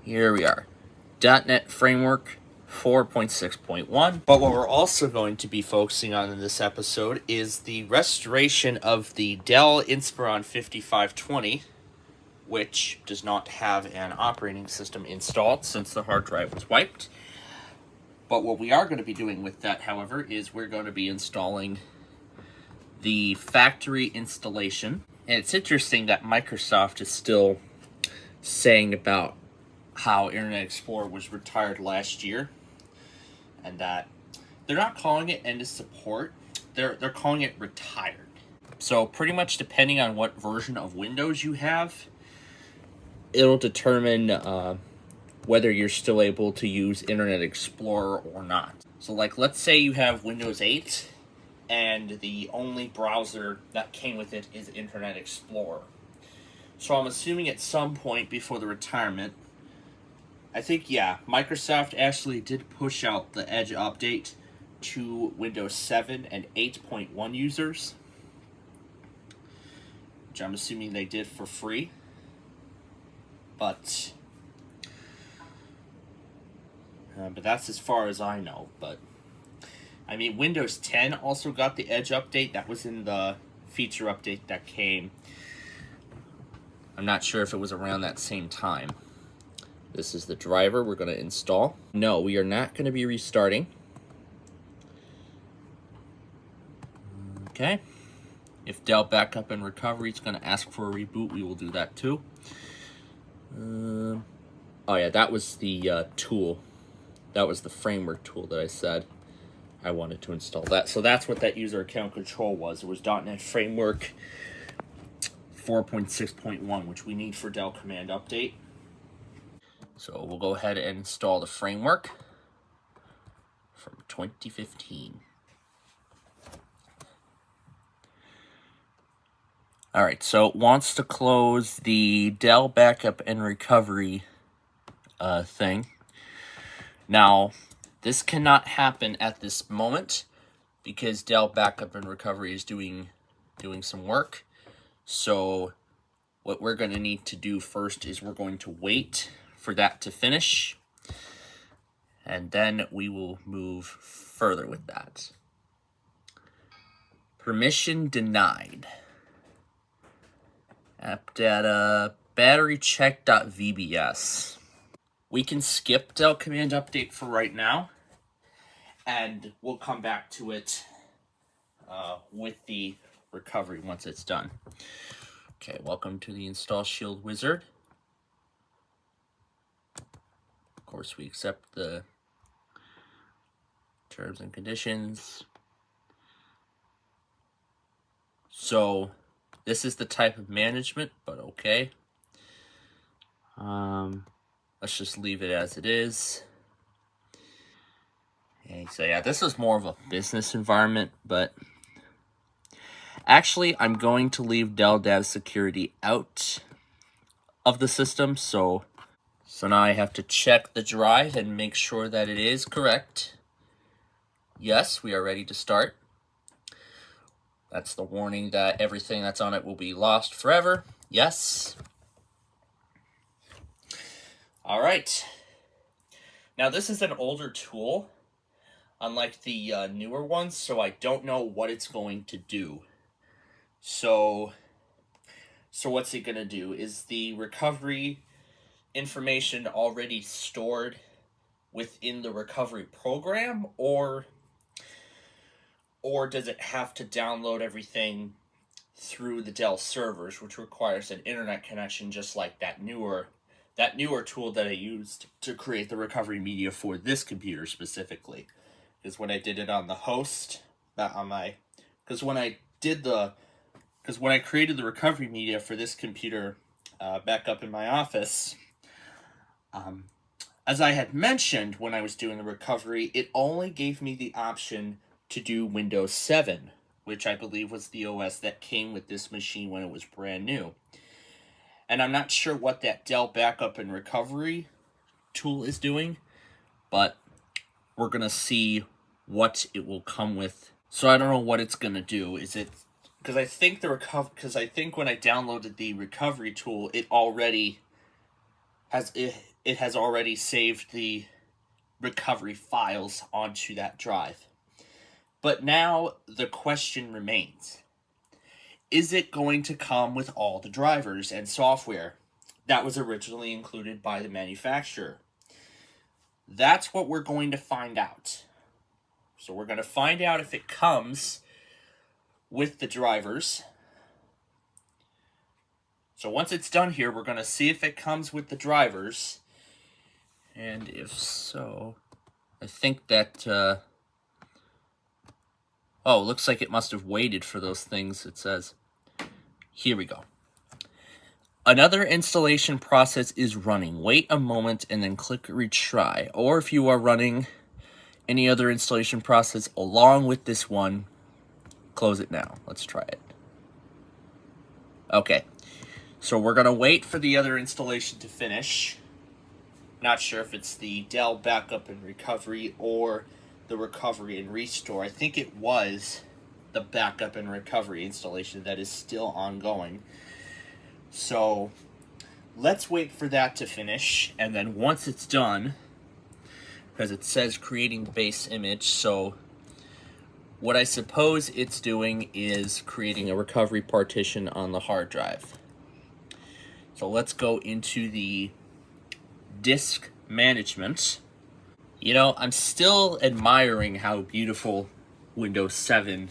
Here we are. .NET Framework 4.6.1. But what we're also going to be focusing on in this episode is the restoration of the Dell Inspiron 5520, which does not have an operating system installed since the hard drive was wiped. But what we are going to be doing with that, however, is we're going to be installing the factory installation. And it's interesting that Microsoft is still saying about how Internet Explorer was retired last year, and that they're not calling it end of support, they're calling it retired. So pretty much depending on what version of Windows you have, it'll determine whether you're still able to use Internet Explorer or not. So like, let's say you have Windows 8 and the only browser that came with it is Internet Explorer. So I'm assuming at some point before the retirement, I think, yeah, Microsoft actually did push out the Edge update to Windows 7 and 8.1 users, which I'm assuming they did for free. But that's as far as I know. But I mean, Windows 10 also got the Edge update. That was in the feature update that came. I'm not sure if it was around that same time. This is the driver we're going to install. No, we are not going to be restarting. Okay. If Dell Backup and Recovery is going to ask for a reboot, we will do that too. Oh yeah, that was the tool. That was the framework tool that I said I wanted to install that. So that's what that user account control was. It was .NET Framework 4.6.1, which we need for Dell Command Update. So we'll go ahead and install the framework from 2015. All right, so it wants to close the Dell Backup and Recovery thing. Now, this cannot happen at this moment because Dell Backup and Recovery is doing some work. So what we're going to need to do first is we're going to wait for that to finish, and then we will move further with that. Permission denied. App data, battery check.vbs. We can skip Dell command update for right now, and we'll come back to it with the recovery once it's done. Okay, welcome to the Install Shield Wizard. Of course, we accept the terms and conditions. So, this is the type of management, but okay. Let's just leave it as it is. Okay, so yeah, this is more of a business environment, but actually, I'm going to leave Dell Data Security out of the system, so now I have to check the drive and make sure that it is correct. Yes, we are ready to start. That's the warning that everything that's on it will be lost forever. Yes. All right. Now, this is an older tool, unlike the newer ones, so I don't know what it's going to do. So what's it going to do? Is the recovery information already stored within the recovery program, or does it have to download everything through the Dell servers, which requires an internet connection, just like that newer tool that I used to create the recovery media for this computer specifically? Because when I did it on the host, because when I created the recovery media for this computer back up in my office, as I had mentioned when I was doing the recovery, it only gave me the option to do Windows 7, which I believe was the OS that came with this machine when it was brand new. And I'm not sure what that Dell Backup and Recovery tool is doing, but we're going to see what it will come with. So I don't know what it's going to do. Is it... Because I think when I downloaded the recovery tool, it has already saved the recovery files onto that drive. But now the question remains: is it going to come with all the drivers and software that was originally included by the manufacturer? That's what we're going to find out. So we're going to find out if it comes with the drivers. So once it's done here, we're going to see if it comes with the drivers. And if so, I think that... oh, looks like it must have waited for those things, it says. Here we go. Another installation process is running. Wait a moment and then click retry. Or if you are running any other installation process along with this one, close it now. Let's try it. Okay. So we're going to wait for the other installation to finish. Not sure if it's the Dell Backup and Recovery or the Recovery and Restore. I think it was the Backup and Recovery installation that is still ongoing. So let's wait for that to finish, and then once it's done, because it says creating the base image, so what I suppose it's doing is creating a recovery partition on the hard drive. So let's go into the disk management. You know, I'm still admiring how beautiful Windows 7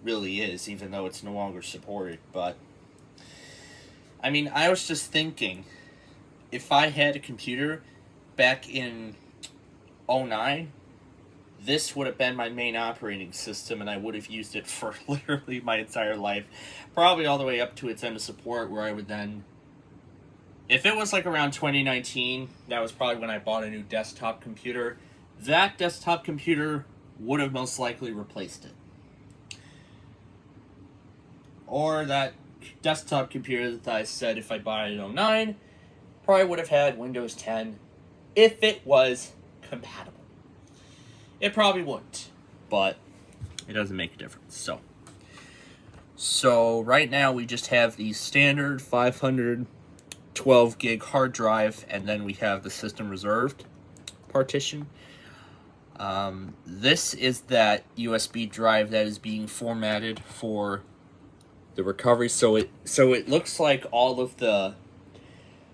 really is, even though it's no longer supported. But, I mean, I was just thinking, if I had a computer back in 2009, this would have been my main operating system, and I would have used it for literally my entire life. Probably all the way up to its end of support, where I would then... If it was like around 2019, that was probably when I bought a new desktop computer. That desktop computer would have most likely replaced it. Or that desktop computer that I said if I bought it in 2009, probably would have had Windows 10 if it was compatible. It probably wouldn't, but it doesn't make a difference. So right now we just have the standard 512 gig hard drive, and then we have the system reserved partition. This is that USB drive that is being formatted for the recovery. So it looks like all of the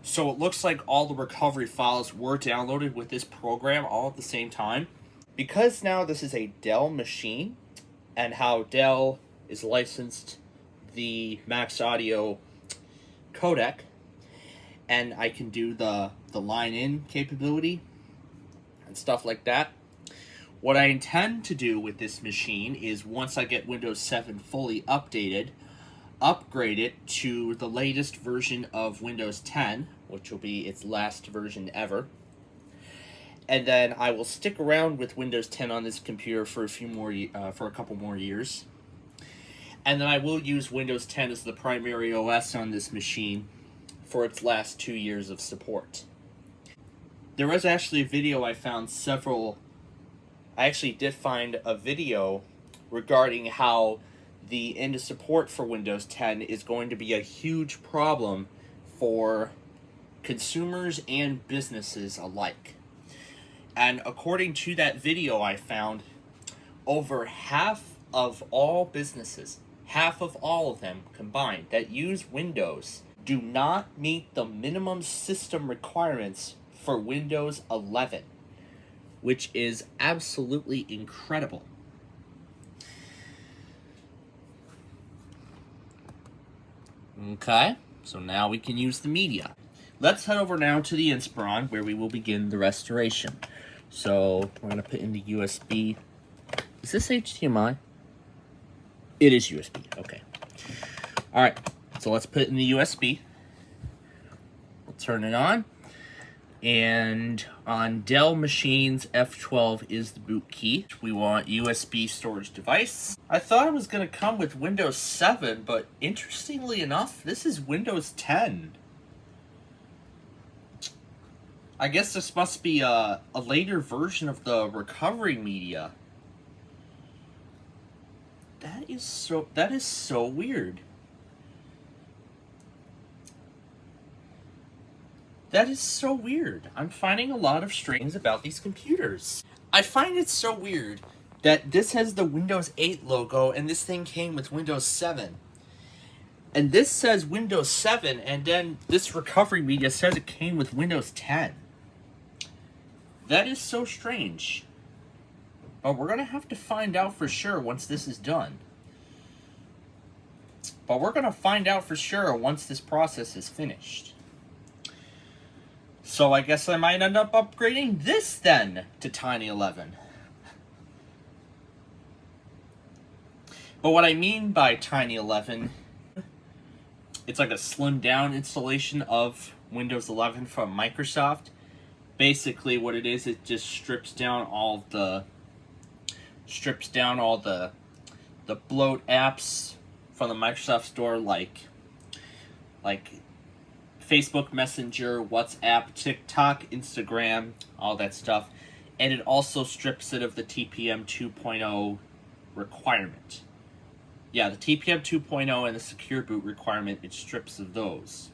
So it looks like all the recovery files were downloaded with this program all at the same time. Because now this is a Dell machine, and how Dell is licensed the Max Audio codec, and I can do the line-in capability and stuff like that. What I intend to do with this machine is, once I get Windows 7 fully updated, upgrade it to the latest version of Windows 10, which will be its last version ever. And then I will stick around with Windows 10 on this computer for a couple more years. And then I will use Windows 10 as the primary OS on this machine for its last 2 years of support. There was actually a video I actually did find a video regarding how the end of support for Windows 10 is going to be a huge problem for consumers and businesses alike. And according to that video I found, over half of all businesses, half of all of them combined that use Windows, do not meet the minimum system requirements for Windows 11, which is absolutely incredible. Okay, so now we can use the media. Let's head over now to the Inspiron, where we will begin the restoration. So we're going to put in the USB. Is this HDMI? It is USB, okay. All right, so let's put it in the USB. We'll turn it on. And on Dell machines, F12 is the boot key. We want USB storage device. I thought it was going to come with Windows 7, but interestingly enough, this is Windows 10. I guess this must be a later version of the recovery media. That is so weird. That is so weird. I'm finding a lot of strange things about these computers. I find it so weird that this has the Windows 8 logo and this thing came with Windows 7. And this says Windows 7, and then this recovery media says it came with Windows 10. That is so strange. But we're going to have to find out for sure once this is done. But we're going to find out for sure once this process is finished. So I guess I might end up upgrading this then to Tiny 11. But what I mean by Tiny 11, it's like a slimmed down installation of Windows 11 from Microsoft. Basically what it is, it just strips down all the bloat apps from the Microsoft Store, like Facebook Messenger, WhatsApp, TikTok, Instagram, all that stuff. And it also strips it of the TPM 2.0 requirement. Yeah, the TPM 2.0 and the secure boot requirement, it strips of those.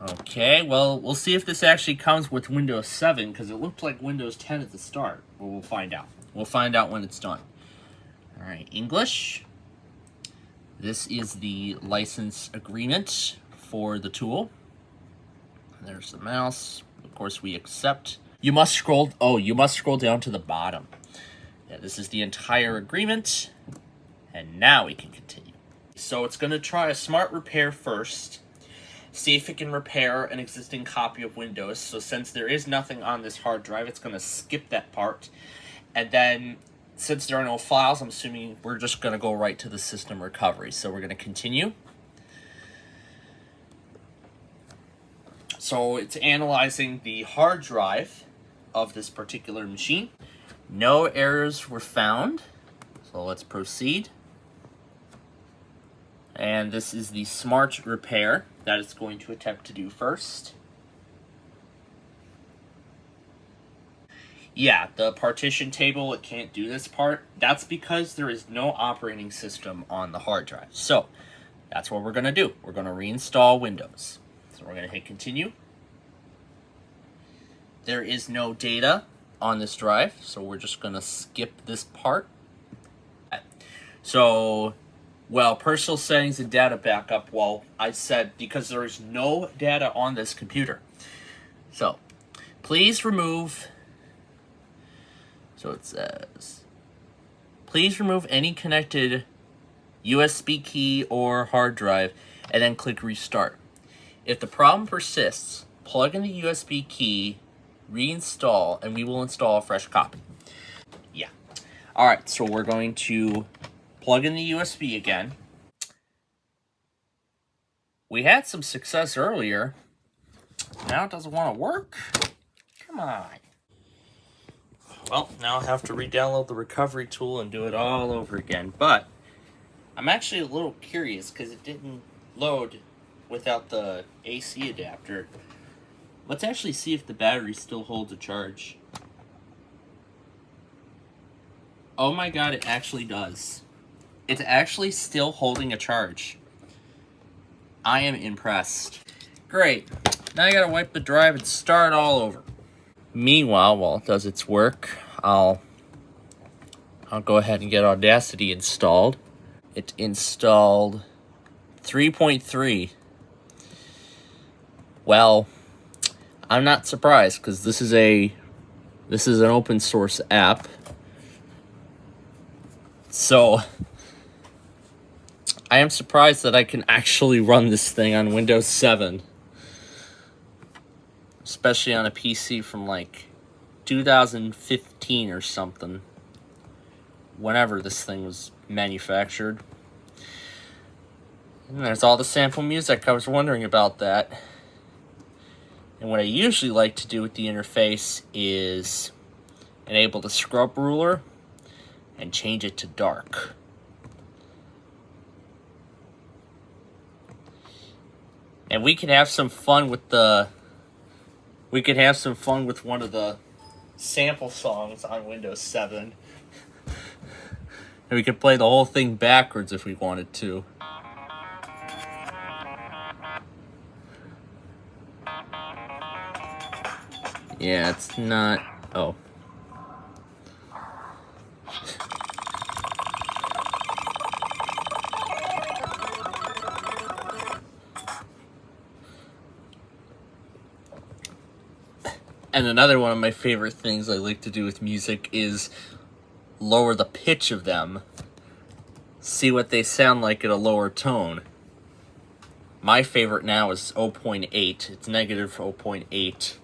Okay, well, we'll see if this actually comes with Windows 7, because it looked like Windows 10 at the start. But we'll find out. We'll find out when it's done. Alright, English. This is the license agreement for the tool. There's the mouse. Of course, we accept. You must scroll down to the bottom. Yeah, this is the entire agreement. And now we can continue. So it's going to try a smart repair first. See if it can repair an existing copy of Windows. So since there is nothing on this hard drive, it's going to skip that part. And then, since there are no files, I'm assuming we're just going to go right to the system recovery. So we're going to continue. So it's analyzing the hard drive of this particular machine. No errors were found. So let's proceed. And this is the smart repair that it's going to attempt to do first. Yeah, the partition table, it can't do this part. That's because there is no operating system on the hard drive. So that's what we're going to do. We're going to reinstall Windows. So we're going to hit continue. There is no data on this drive, so we're just going to skip this part. So Well, personal settings and data backup, well, I said because there is no data on this computer. So, please remove, so it says, please remove any connected USB key or hard drive and then click restart. If the problem persists, plug in the USB key, reinstall, and we will install a fresh copy. Yeah. Alright, so we're going to plug in the USB again. We had some success earlier. Now it doesn't want to work? Come on. Well, now I'll have to re-download the recovery tool and do it all over again. But I'm actually a little curious because it didn't load without the AC adapter. Let's actually see if the battery still holds a charge. Oh my god, it actually does. It's actually still holding a charge. I am impressed. Great. Now I gotta wipe the drive and start all over. Meanwhile, while it does its work, I'll go ahead and get Audacity installed. It installed 3.3. Well, I'm not surprised because this is an open source app. So I am surprised that I can actually run this thing on Windows 7. Especially on a PC from like 2015 or something. Whenever this thing was manufactured. And there's all the sample music. I was wondering about that. And what I usually like to do with the interface is enable the scrub ruler and change it to dark. And we can have some fun with one of the sample songs on Windows 7. And we could play the whole thing backwards if we wanted to. Yeah, it's not... Oh. And another one of my favorite things I like to do with music is lower the pitch of them. See what they sound like at a lower tone. My favorite now is 0.8. It's negative 0.8.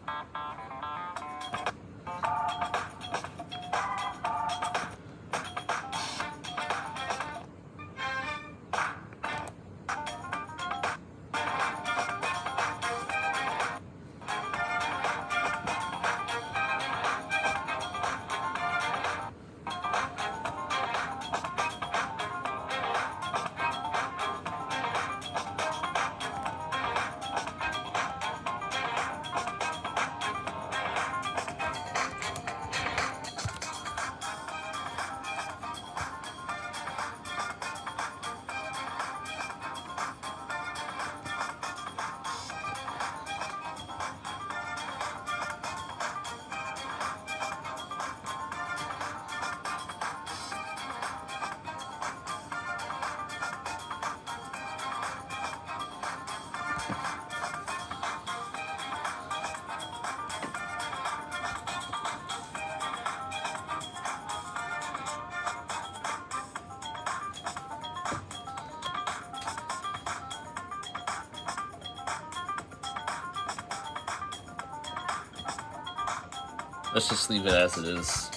Let's just leave it as it is.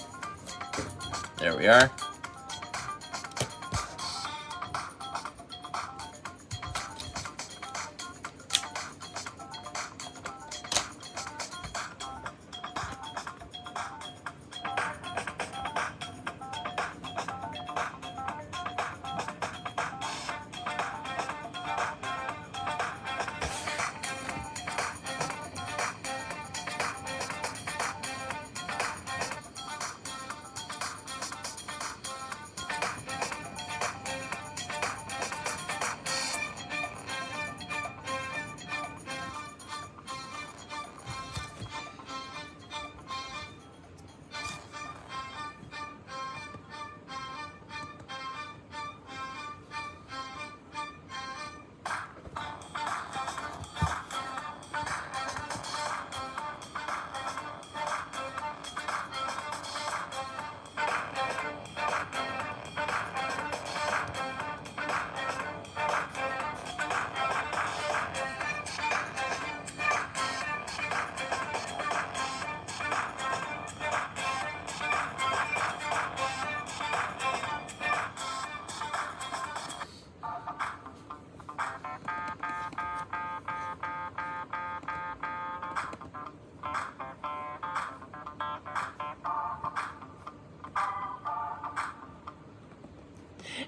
There we are.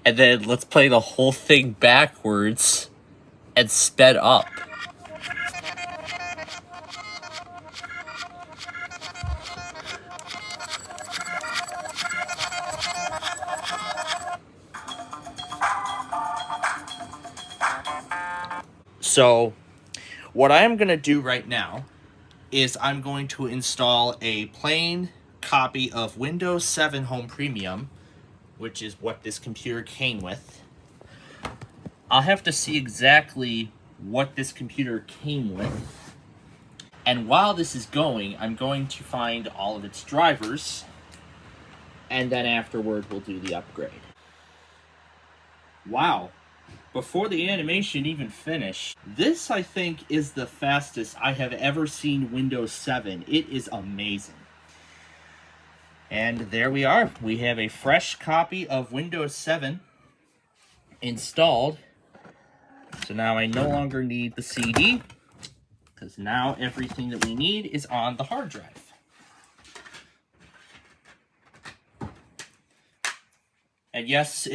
And then let's play the whole thing backwards and sped up. So, what I am going to do right now is I'm going to install a plain copy of Windows 7 Home Premium, which is what this computer came with. I'll have to see exactly what this computer came with. And while this is going, I'm going to find all of its drivers, and then afterward we'll do the upgrade. Wow. Before the animation even finished, this I think is the fastest I have ever seen Windows 7. It is amazing. And there we are. We have a fresh copy of Windows 7 installed. So now I no longer need the CD, because now everything that we need is on the hard drive. And yes,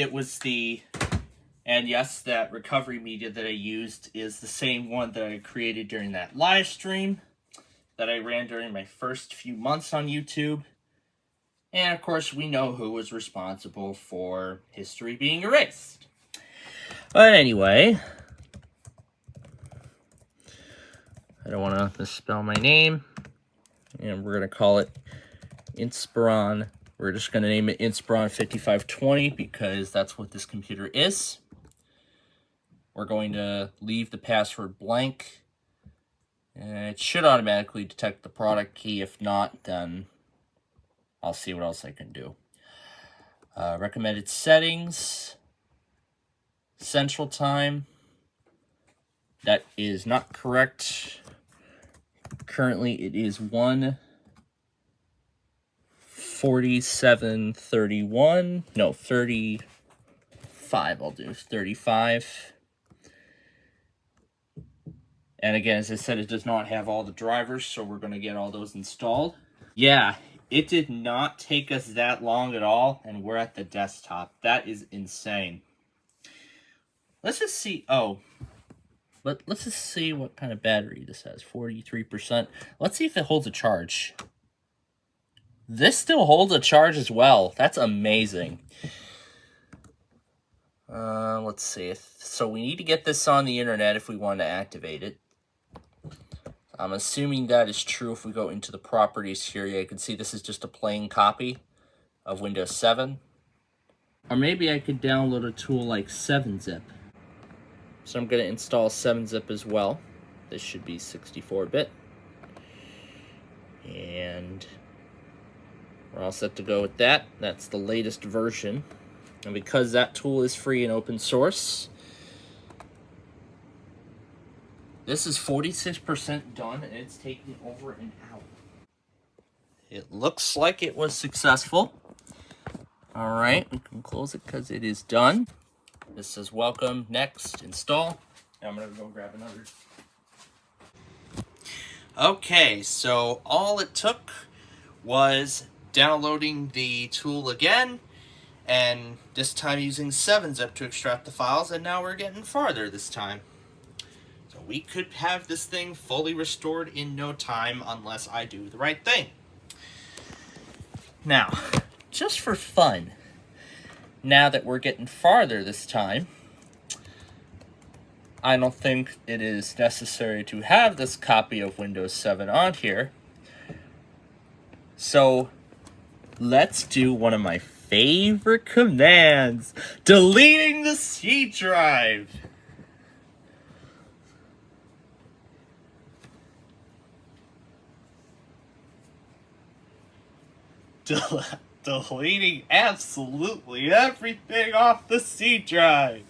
that recovery media that I used is the same one that I created during that live stream that I ran during my first few months on YouTube. And of course, we know who was responsible for history being erased. But anyway, I don't want to misspell my name. And we're going to call it Inspiron. We're just going to name it Inspiron 5520 because that's what this computer is. We're going to leave the password blank. It should automatically detect the product key. If not, then I'll see what else I can do. Recommended settings. Central time. That is not correct. Currently, it is 1:47:31. No, 35. I'll do 35. And again, as I said, it does not have all the drivers, so we're going to get all those installed. Yeah, it did not take us that long at all, and we're at the desktop. That is insane. Let's just see. But let's just see what kind of battery this has. 43%. Let's see if it holds a charge. This still holds a charge as well. That's amazing. Let's see. So we need to get this on the internet if we want to activate it. I'm assuming that is true if we go into the properties here. Yeah, you can see this is just a plain copy of Windows 7. Or maybe I could download a tool like 7-Zip. So I'm going to install 7-Zip as well. This should be 64-bit. And we're all set to go with that. That's the latest version. And because that tool is free and open source, this is 46% done, and it's taking over an hour. It looks like it was successful. All right, we can close it because it is done. This says welcome, next, install. Now I'm going to go grab another. Okay, so all it took was downloading the tool again, and this time using 7-Zip to extract the files, and now we're getting farther this time. So we could have this thing fully restored in no time unless I do the right thing. Now, just for fun, now that we're getting farther this time, I don't think it is necessary to have this copy of Windows 7 on here. So let's do one of my favorite commands, deleting the C drive. Deleting absolutely everything off the C drive.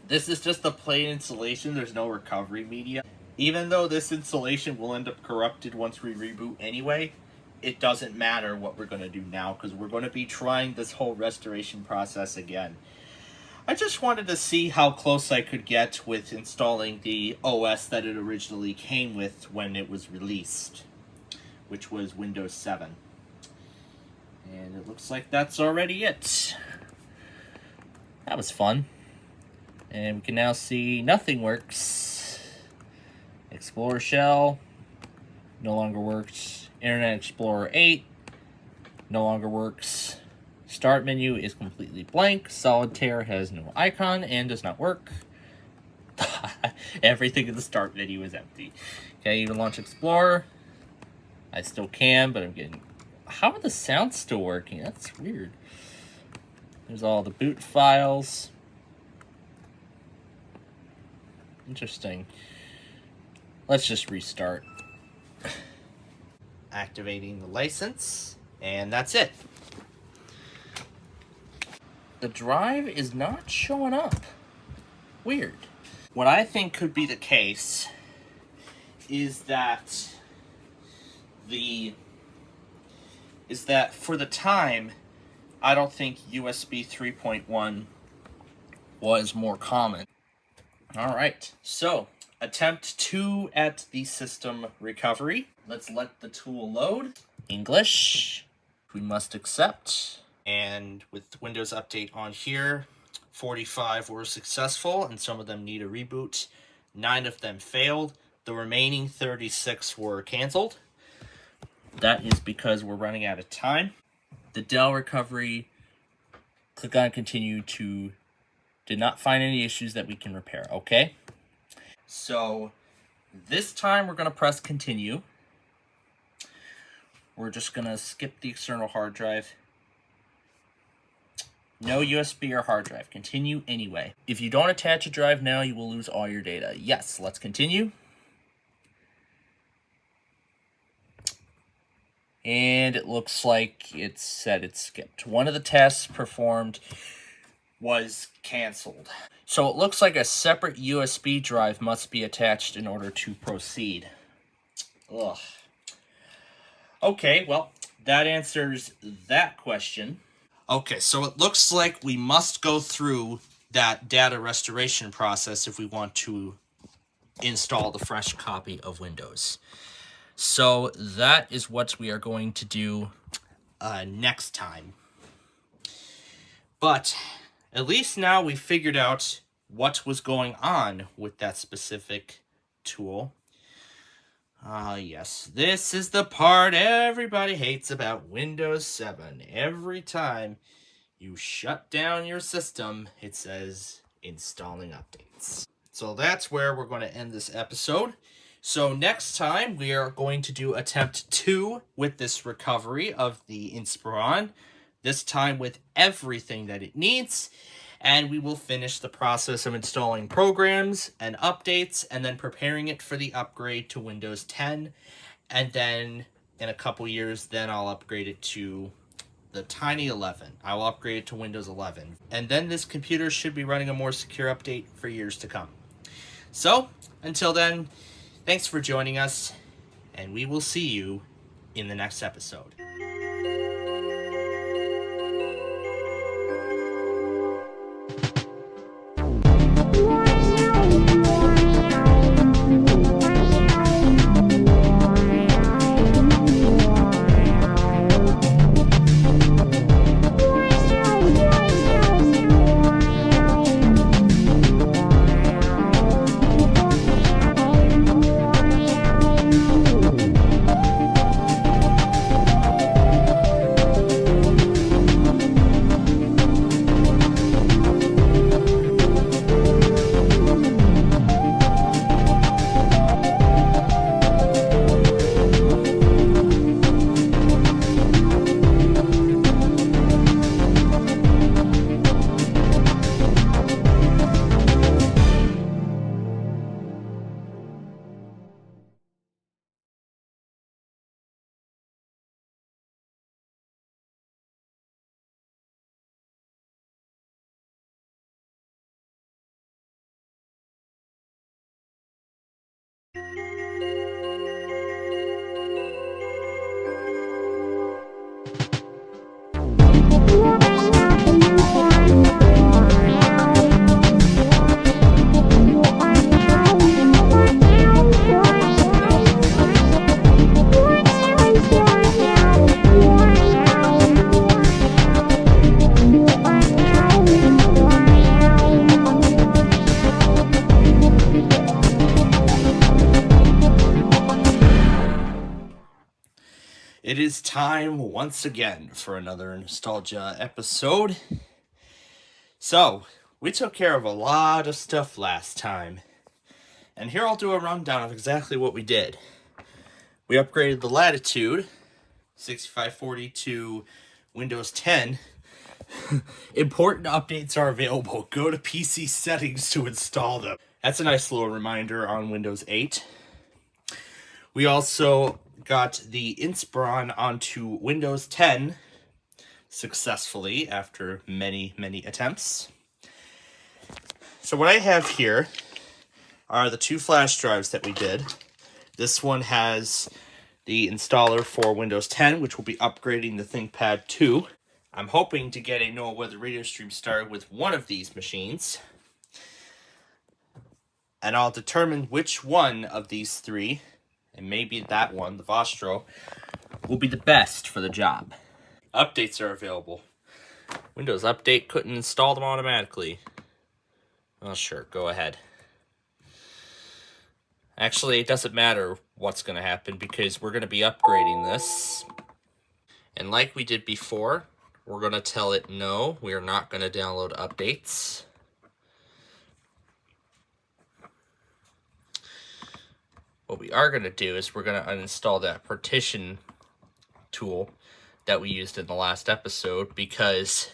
This is just a plain installation. There's no recovery media. Even though this installation will end up corrupted once we reboot anyway, it doesn't matter what we're going to do now because we're going to be trying this whole restoration process again. I just wanted to see how close I could get with installing the OS that it originally came with when it was released, which was Windows 7. And it looks like that's already it. That was fun. And we can now see nothing works. Explorer shell no longer works. Internet Explorer 8 no longer works. Start menu is completely blank. Solitaire has no icon and does not work. Everything in the start menu is empty. Okay, even launch Explorer. I still can, but I'm getting... How are the sounds still working? That's weird. There's all the boot files. Interesting. Let's just restart. Activating the license, and that's it. The drive is not showing up. Weird. What I think could be the case is that for the time, I don't think USB 3.1 was more common. All right, so attempt 2 at the system recovery. Let's let the tool load. English, we must accept. And with Windows Update on here, 45 were successful, and some of them need a reboot. 9 of them failed. The remaining 36 were canceled. That is because we're running out of time. The Dell recovery, click on continue to, did not find any issues that we can repair, okay? So this time we're going to press continue. We're just going to skip the external hard drive. No USB or hard drive. Continue anyway. If you don't attach a drive now, you will lose all your data. Yes, let's continue. And it looks like it said it skipped. One of the tests performed was canceled. So it looks like a separate USB drive must be attached in order to proceed. Ugh. Okay, well, that answers that question. Okay, so it looks like we must go through that data restoration process if we want to install the fresh copy of Windows. So that is what we are going to do next time. But at least now we figured out what was going on with that specific tool. Yes, this is the part everybody hates about Windows 7. Every time you shut down your system, it says installing updates. So that's where we're going to end this episode. So next time, we are going to do attempt 2 with this recovery of the Inspiron. This time with everything that it needs. And we will finish the process of installing programs and updates and then preparing it for the upgrade to Windows 10. And then in a couple years, then I'll upgrade it to the tiny 11. I will upgrade it to Windows 11. And then this computer should be running a more secure update for years to come. So until then, thanks for joining us, and we will see you in the next episode. It is time once again for another nostalgia episode. So, we took care of a lot of stuff last time. And here I'll do a rundown of exactly what we did. We upgraded the Latitude 6540 to Windows 10. Important updates are available. Go to PC settings to install them. That's a nice little reminder on Windows 8. We also got the Inspiron onto Windows 10 successfully after many attempts. So what I have here are the 2 flash drives that we did. This one has the installer for Windows 10, which will be upgrading the ThinkPad 2. I'm hoping to get a NOAA Weather Radio stream started with one of these machines. And I'll determine which one of these 3, and maybe that one, the Vostro, will be the best for the job. Updates are available. Windows Update couldn't install them automatically. Well, sure, go ahead. Actually, it doesn't matter what's going to happen because we're going to be upgrading this. And like we did before, we're going to tell it no, we are not going to download updates. What we are going to do is we're going to uninstall that partition tool that we used in the last episode because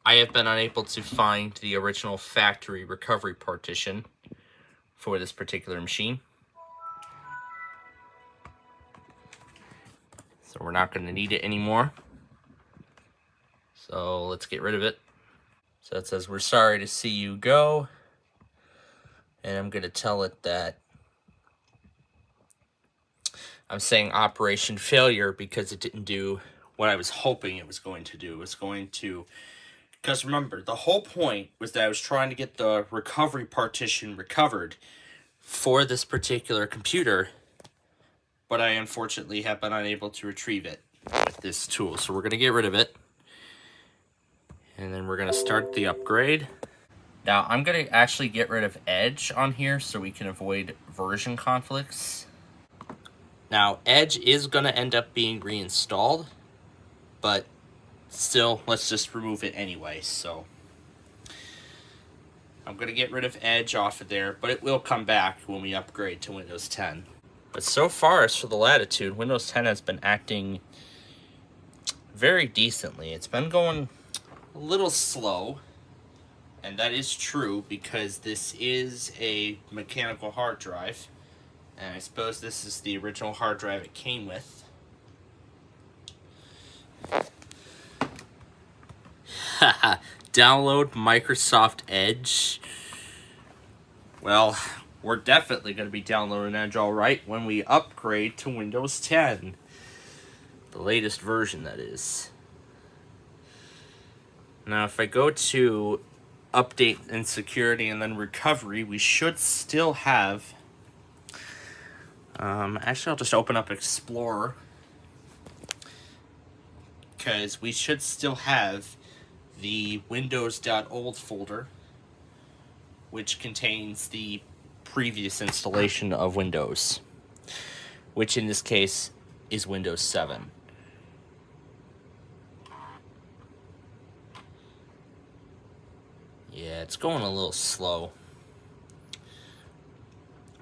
I have been unable to find the original factory recovery partition for this particular machine. So we're not going to need it anymore. So let's get rid of it. So it says, "We're sorry to see you go." And I'm going to tell it that I'm saying operation failure because it didn't do what I was hoping it was going to do. It was going to, because remember, the whole point was that I was trying to get the recovery partition recovered for this particular computer, but I unfortunately have been unable to retrieve it with this tool. So we're going to get rid of it, and then we're going to start the upgrade. Now, I'm going to actually get rid of Edge on here so we can avoid version conflicts. Now, Edge is going to end up being reinstalled, but still, let's just remove it anyway. So I'm going to get rid of Edge off of there, but it will come back when we upgrade to Windows 10. But so far, as for the Latitude, Windows 10 has been acting very decently. It's been going a little slow, and that is true because this is a mechanical hard drive. And I suppose this is the original hard drive it came with. Download Microsoft Edge. Well, we're definitely going to be downloading Edge alright when we upgrade to Windows 10. The latest version, that is. Now, if I go to Update and Security and then Recovery, we should still have... actually, I'll just open up Explorer, because we should still have the Windows.old folder, which contains the previous installation of Windows, which in this case is Windows 7. Yeah, it's going a little slow,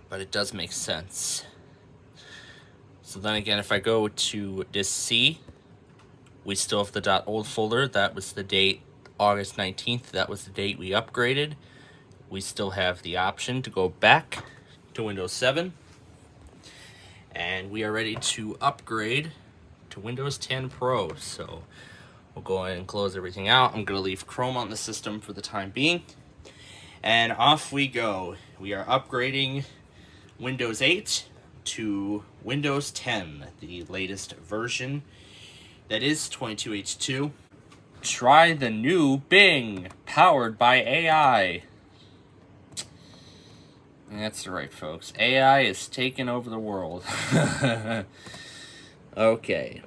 but it does make sense. So then again, if I go to disk C, we still have the .old folder. That was the date, August 19th. That was the date we upgraded. We still have the option to go back to Windows 7. And we are ready to upgrade to Windows 10 Pro. So we'll go ahead and close everything out. I'm going to leave Chrome on the system for the time being. And off we go. We are upgrading Windows 8 to Windows 10, the latest version. That is 22H2. Try the new Bing, powered by AI. That's right, folks. AI is taking over the world. Okay,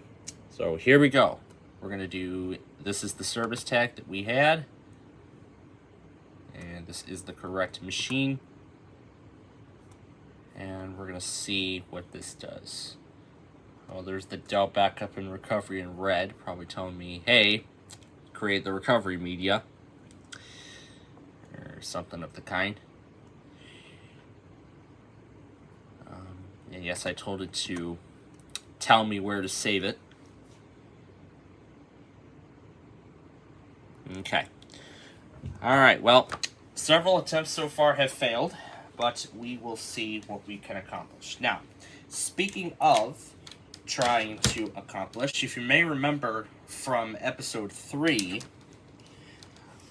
so here we go. We're going to do, this is the service tag that we had. And this is the correct machine. And we're going to see what this does. Well, there's the Dell backup and recovery in red, probably telling me, hey, create the recovery media. Or something of the kind. And yes, I told it to tell me where to save it. Okay. Alright, well, several attempts so far have failed, but we will see what we can accomplish. Now, speaking of trying to accomplish, if you may remember from episode 3,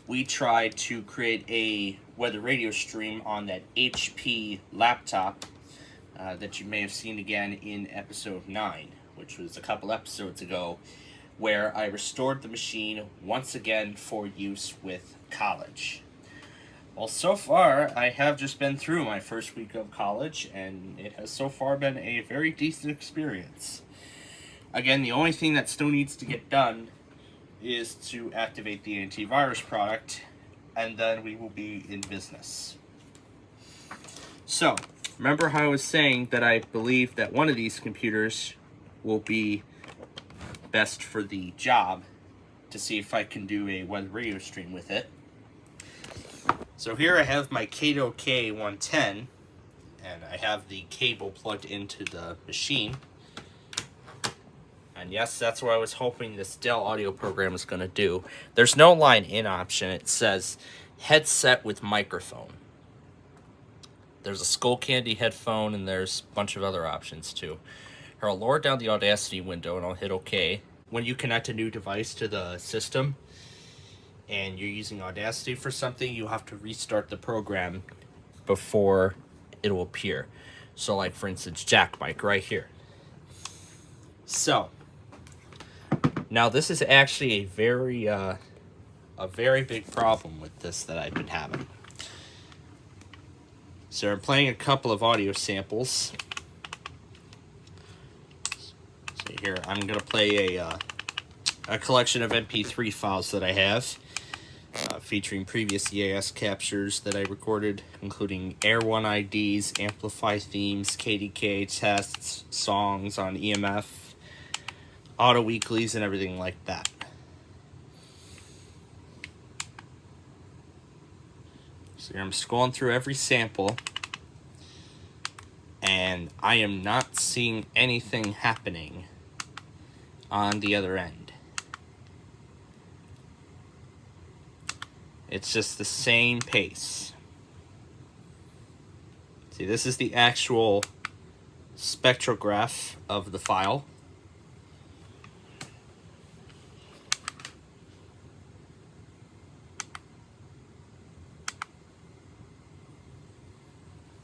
we tried to create a weather radio stream on that HP laptop that you may have seen again in episode 9, which was a couple episodes ago, where I restored the machine once again for use with college. Well, so far, I have just been through my first week of college, and it has so far been a very decent experience. Again, the only thing that still needs to get done is to activate the antivirus product, and then we will be in business. So, remember how I was saying that I believe that one of these computers will be best for the job, to see if I can do a web radio stream with it. So here I have my Kato K110, and I have the cable plugged into the machine. And yes, that's what I was hoping this Dell audio program is going to do. There's no line in option. It says headset with microphone. There's a Skull Candy headphone, and there's a bunch of other options too. Here, I'll lower down the Audacity window and I'll hit OK. When you connect a new device to the system and you're using Audacity for something, you have to restart the program before it'll appear. So like, for instance, Jack Mic right here. So now this is actually a very big problem with this that I've been having. So I'm playing a couple of audio samples. So here, I'm going to play a collection of MP3 files that I have, featuring previous EAS captures that I recorded, including Air 1 IDs, Amplify themes, KDK tests, songs on EMF, auto weeklies, and everything like that. So here I'm scrolling through every sample, and I am not seeing anything happening on the other end. It's just the same pace. See, this is the actual spectrograph of the file.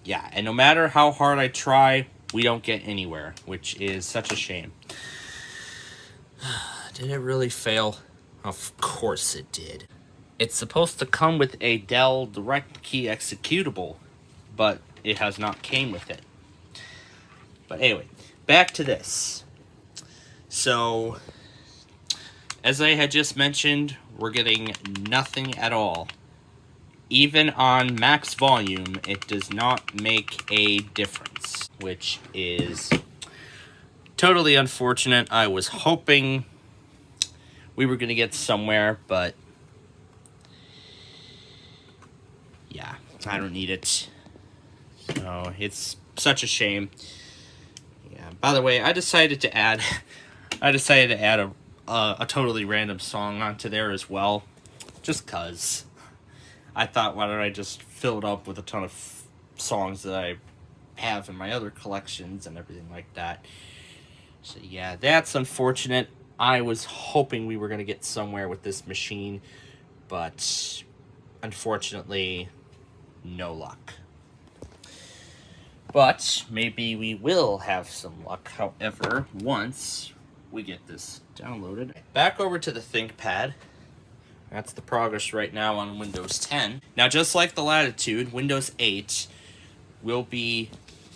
Yeah, and no matter how hard I try, we don't get anywhere, which is such a shame. Did it really fail? Of course it did. It's supposed to come with a Dell Direct Key executable, but it has not came with it. But anyway, back to this. So, as I had just mentioned, we're getting nothing at all. Even on max volume, it does not make a difference, which is totally unfortunate. I was hoping we were going to get somewhere, but yeah, I don't need it. So it's such a shame. Yeah. By the way, I decided to add a totally random song onto there as well, just cause. I thought, why don't I just fill it up with a ton of songs that I have in my other collections and everything like that. So yeah, that's unfortunate. I was hoping we were going to get somewhere with this machine, but unfortunately, no luck. But maybe we will have some luck, however, once we get this downloaded. Back over to the ThinkPad. That's the progress right now on Windows 10. Now, just like the Latitude, Windows 8 will be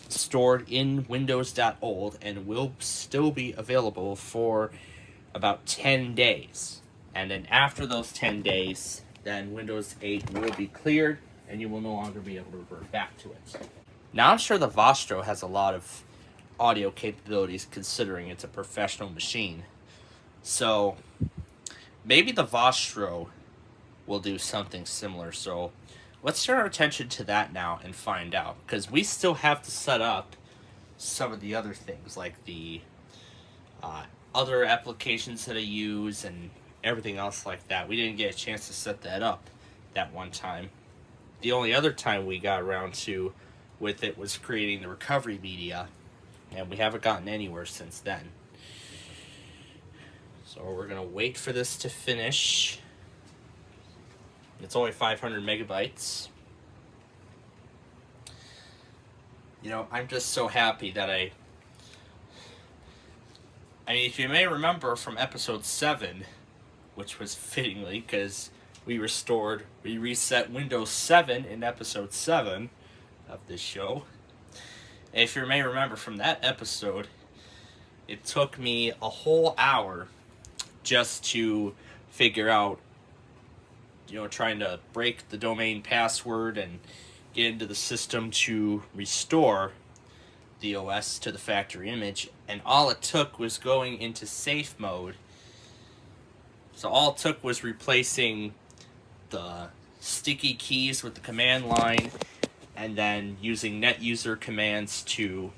stored in Windows.old and will still be available for about 10 days. And then after those 10 days, then Windows 8 will be cleared and you will no longer be able to revert back to it. Now, I'm sure the Vostro has a lot of audio capabilities considering it's a professional machine. So maybe the Vostro will do something similar. So let's turn our attention to that now and find out, because we still have to set up some of the other things like the other applications that I use and everything else like that. We didn't get a chance to set that up that one time. The only other time we got around to with it was creating the recovery media, and we haven't gotten anywhere since then. So we're gonna wait for this to finish. It's only 500 megabytes. You know, I'm just so happy that I mean, if you may remember from episode 7, which was fittingly because we reset Windows 7 in episode 7 of this show. And if you may remember from that episode, it took me a whole hour just to figure out, you know, trying to break the domain password and get into the system to restore the OS to the factory image, and all it took was going into safe mode. So all it took was replacing the sticky keys with the command line and then using net user commands to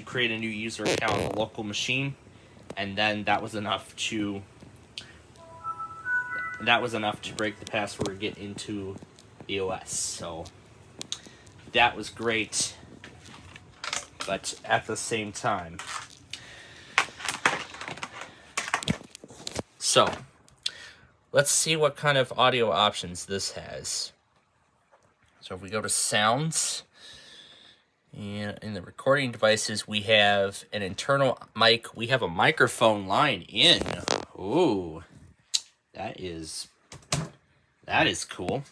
create a new user account on the local machine, and then that was enough to break the password and get into the OS. So that was great. But at the same time, so let's see what kind of audio options this has. So if we go to sounds, and in the recording devices, we have an internal mic. We have a microphone line in. Ooh, that is cool.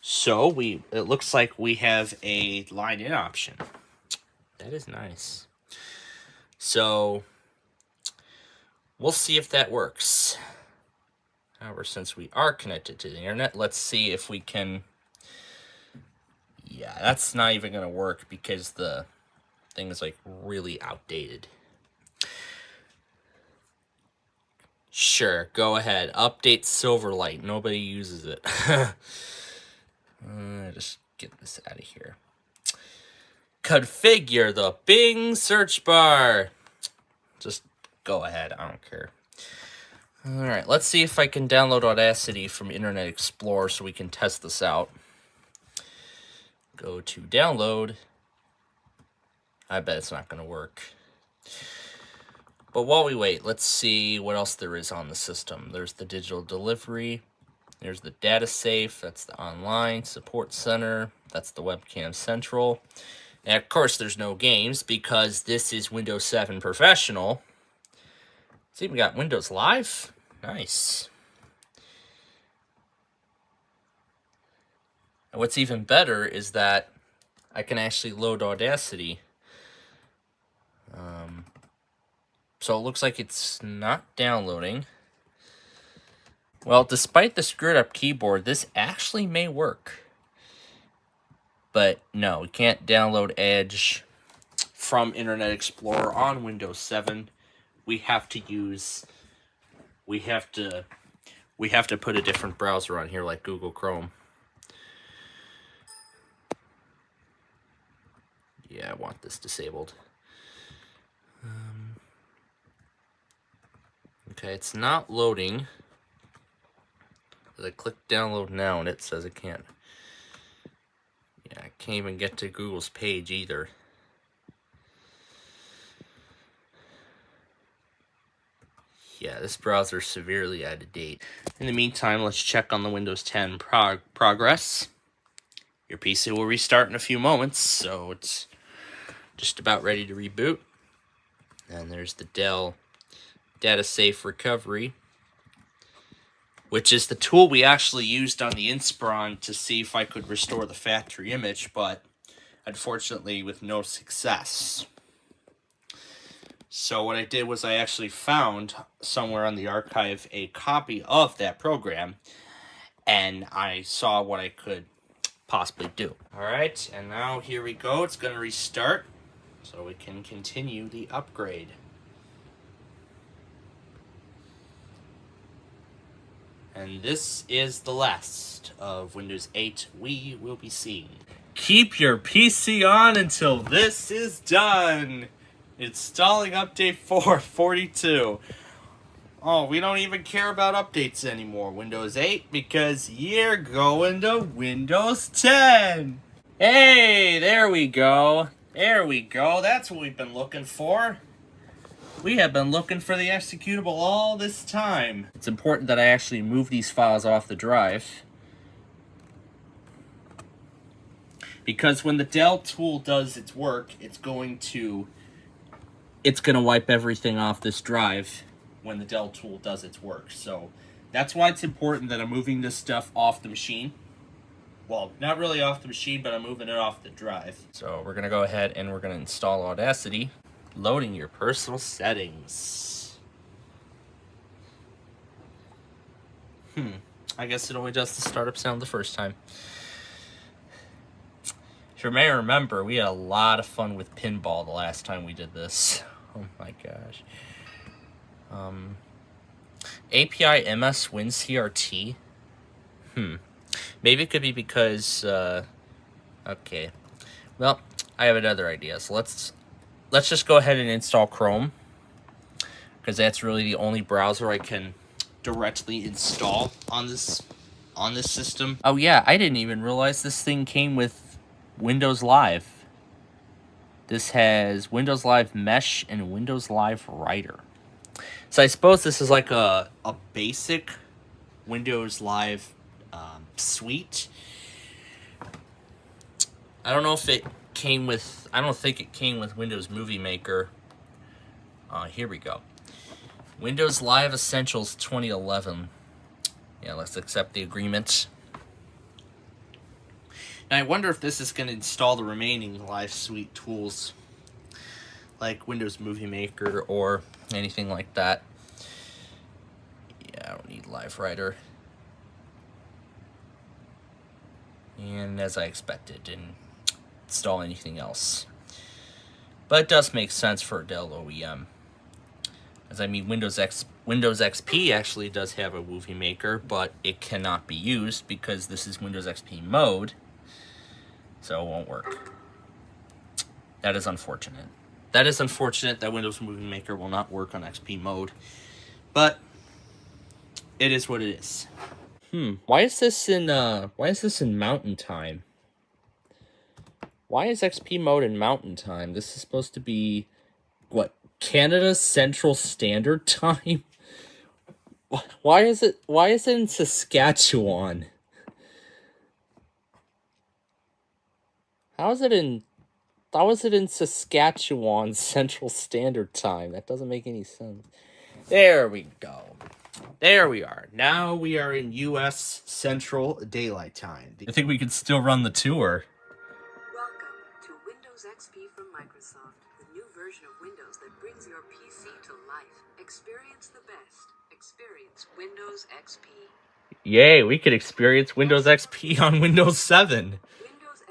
So it looks like we have a line in option. That is nice. So we'll see if that works. However, since we are connected to the internet, let's see if we can. Yeah, that's not even going to work because the thing is like really outdated. Sure, go ahead. Update Silverlight. Nobody uses it. Just get this out of here. Configure the Bing search bar. Just go ahead. I don't care. All right, let's see if I can download Audacity from Internet Explorer so we can test this out. Go to download. I bet it's not going to work. But while we wait, let's see what else there is on the system. There's the digital delivery. There's the data safe. That's the online support center. That's the webcam central. And of course, there's no games because this is Windows 7 Professional. See, we got Windows Live. Nice. And what's even better is that I can actually load Audacity. So it looks like it's not downloading. Well, despite the screwed up keyboard, this actually may work. But no, we can't download Edge from Internet Explorer on Windows 7. We have to put a different browser on here like Google Chrome. Yeah, I want this disabled. Okay, it's not loading. I click download now and it says it can't. Yeah, I can't even get to Google's page either. Yeah, this browser is severely out of date. In the meantime, let's check on the Windows 10 progress. Your PC will restart in a few moments, so it's just about ready to reboot. And there's the Dell Data Safe Recovery, which is the tool we actually used on the Inspiron to see if I could restore the factory image, but unfortunately with no success. So what I did was I actually found somewhere on the archive a copy of that program, and I saw what I could possibly do. Alright, and now here we go. It's going to restart. so we can continue the upgrade. And this is the last of Windows 8 we will be seeing. Keep your PC on until this is done. Installing update 442. Oh, we don't even care about updates anymore, Windows 8, because you're going to Windows 10. Hey, there we go. There we go. That's what we've been looking for. We have been looking for the executable all this time. It's important that I actually move these files off the drive, because when the del tool does its work, it's going to wipe everything off this drive when the del tool does its work. So that's why it's important that I'm moving this stuff off the machine. Well, not really off the machine, but I'm moving it off the drive. So we're gonna go ahead and we're gonna install Audacity. Loading your personal settings. I guess it only does the startup sound the first time. If you may remember, we had a lot of fun with pinball the last time we did this. Oh my gosh. API MS WinCRT. Maybe it could be because, okay. Well, I have another idea. So let's just go ahead and install Chrome, because that's really the only browser I can directly install on this system. Oh yeah, I didn't even realize this thing came with Windows Live. This has Windows Live Mesh and Windows Live Writer. So I suppose this is like a basic Windows Live suite. I don't know if it came with, I don't think it came with Windows Movie Maker. Here we go. Windows Live Essentials 2011. Yeah, let's accept the agreement. And I wonder if this is going to install the remaining Live Suite tools, like Windows Movie Maker or anything like that. Yeah, I don't need Live Writer. And as I expected, didn't install anything else. But it does make sense for a Dell OEM. As I mean, Windows XP actually does have a Movie Maker, but it cannot be used because this is Windows XP mode, so it won't work. That is unfortunate. That is unfortunate that Windows Movie Maker will not work on XP mode, but it is what it is. Why is this in Mountain Time? Why is XP mode in Mountain Time? This is supposed to be, what, Canada Central Standard Time? Why is it in Saskatchewan? How is it in Saskatchewan Central Standard Time? That doesn't make any sense. There we go. There we are. Now we are in U.S. Central Daylight Time. I think we could still run the tour. Welcome to Windows XP from Microsoft, the new version of Windows that brings your PC to life. Experience the best. Experience Windows XP. Yay, we could experience Windows XP on Windows 7. Windows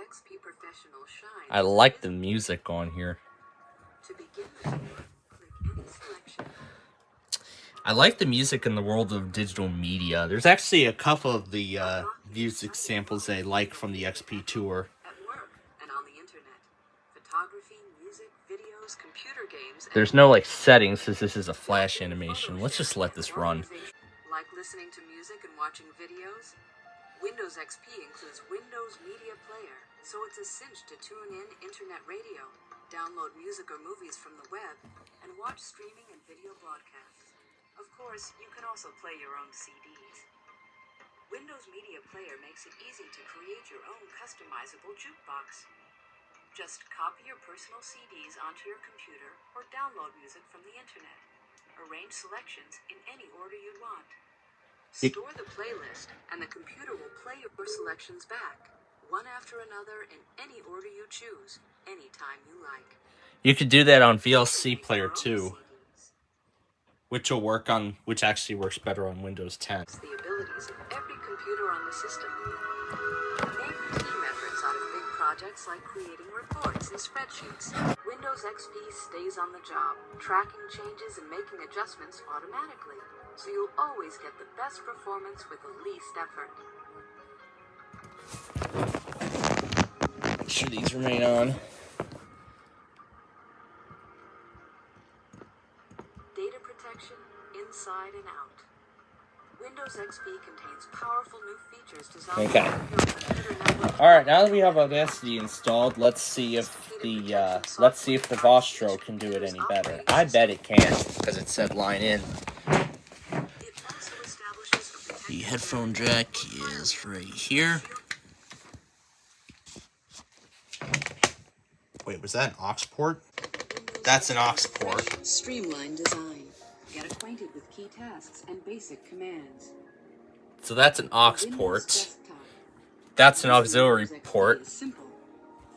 XP Professional shines. I like the music on here. To begin the tour, click any selection. I like the music in the world of digital media. There's actually a couple of the music samples I like from the XP tour. At work and on the internet. Photography, music, videos, computer games. There's no like settings since this is a flash animation. Let's just let this run. Like listening to music and watching videos? Windows XP includes Windows Media Player, so it's a cinch to tune in internet radio, download music or movies from the web, and watch streaming and video broadcasts. Of course, you can also play your own CDs. Windows Media Player makes it easy to create your own customizable jukebox. Just copy your personal CDs onto your computer or download music from the internet. Arrange selections in any order you want. Store the playlist, and the computer will play your selections back, one after another in any order you choose, anytime you like. You could do that on VLC Player too, which actually works better on Windows 10. The abilities of every computer on the system. Name team efforts out of big projects like creating reports. reports and spreadsheets. Windows XP stays on the job, tracking changes and making adjustments automatically, so you'll always get the best performance with the least effort. Make sure these remain on. Data protection inside and out. Windows XP contains powerful new features designed Okay. for your computer network. All right, now that we have Audacity installed, let's see if the Vostro can do it any better. I bet it can, because it said line in. The headphone jack is right here. Wait, was that an aux port? That's an aux port. Streamlined design. Get acquainted with key tasks and basic commands. So that's an aux port. That's an auxiliary port. Simple.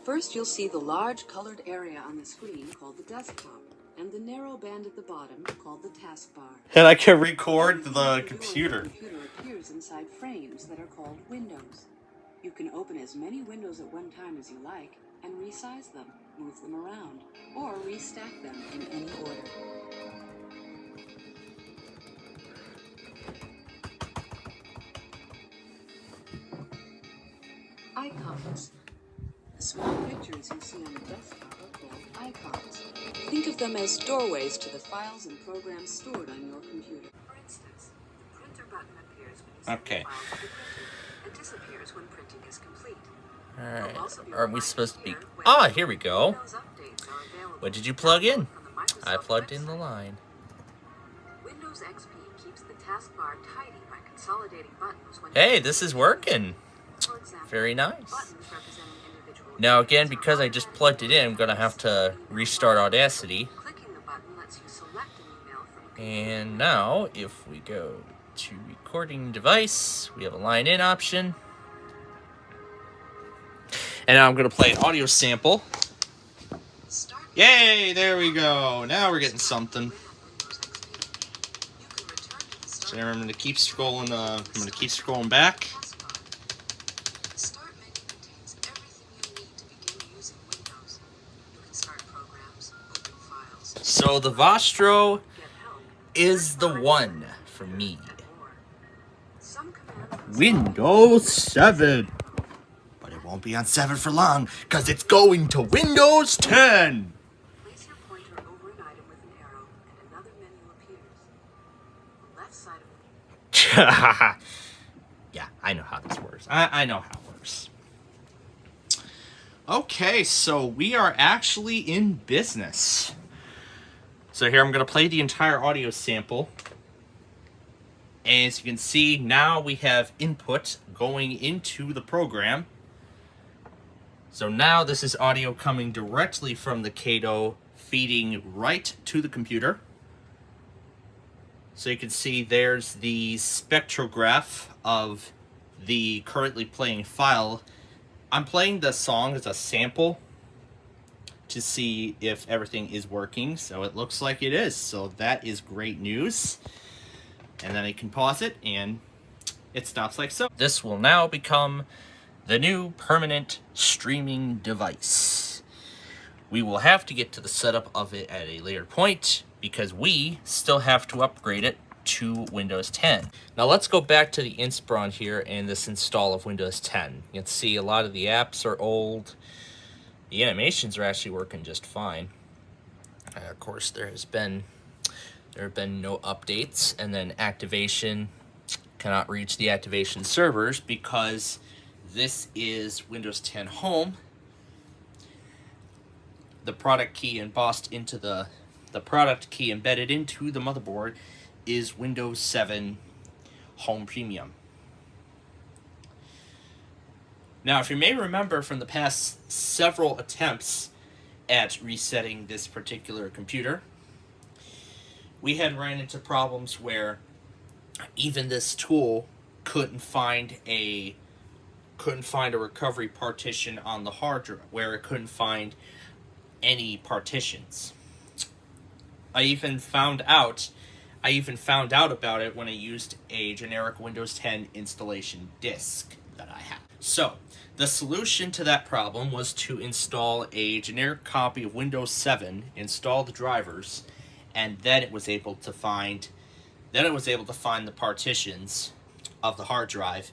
First, you'll see the large colored area on the screen called the desktop, and the narrow band at the bottom called the taskbar. And I can record the computer. The computer appears inside frames that are called windows. You can open as many windows at one time as you like, and resize them, move them around, or restack them in any order. Icons. The small pictures you see on the desktop are called icons. Think of them as doorways to the files and programs stored on your computer. For instance, the printer button appears when you send Okay. the files to the printer and disappears when printing is complete. Alright, Also be are we reminded supposed to be... here when Ah, here we go. Windows updates are available What did you plug in? from the Microsoft I plugged in the website. line. Windows XP keeps the taskbar tidy by consolidating buttons when Hey, this is working. For example, Very nice. buttons representing individual Now again, areas are because I just automatically plugged it in, I'm going to have to restart Audacity. Clicking the button lets you select an email from And now, if we go to recording device, we have a line in option. And now I'm going to play an audio sample. Start Yay, there we go. Now we're getting something. on Windows XP. You can return to the So start I'm going to keep scrolling. I'm going to keep scrolling back. taskbar. The start menu contains everything you need to begin using Windows. You can start programs, open files, So the Vostro get help, is the one for me. and more. Some commands Windows 7. But it won't be on 7 for long, because it's going to Windows 10. place your pointer over an item with an arrow, and another menu appears. The left side of the Yeah, I know how this works. I know how it works. Okay, so we are actually in business. So here I'm going to play the entire audio sample. And as you can see, now we have input going into the program. So now this is audio coming directly from the Cato, feeding right to the computer. So you can see there's the spectrograph of the currently playing file. I'm playing the song as a sample to see if everything is working. So it looks like it is. So that is great news. And then I can pause it and it stops like so. This will now become the new permanent streaming device. We will have to get to the setup of it at a later point because we still have to upgrade it to Windows 10. Now let's go back to the Inspiron here and this install of Windows 10. You can see a lot of the apps are old. The animations are actually working just fine. Of course, there have been no updates, and then activation cannot reach the activation servers because this is Windows 10 Home. The product key embossed into the product key embedded into the motherboard is Windows 7 Home Premium. Now, if you may remember from the past several attempts at resetting this particular computer, we had ran into problems where even this tool couldn't find a recovery partition on the hard drive, where it couldn't find any partitions. I even found out about it when I used a generic Windows 10 installation disk that I have. So, the solution to that problem was to install a generic copy of Windows 7, install the drivers, and then it was able to find the partitions of the hard drive,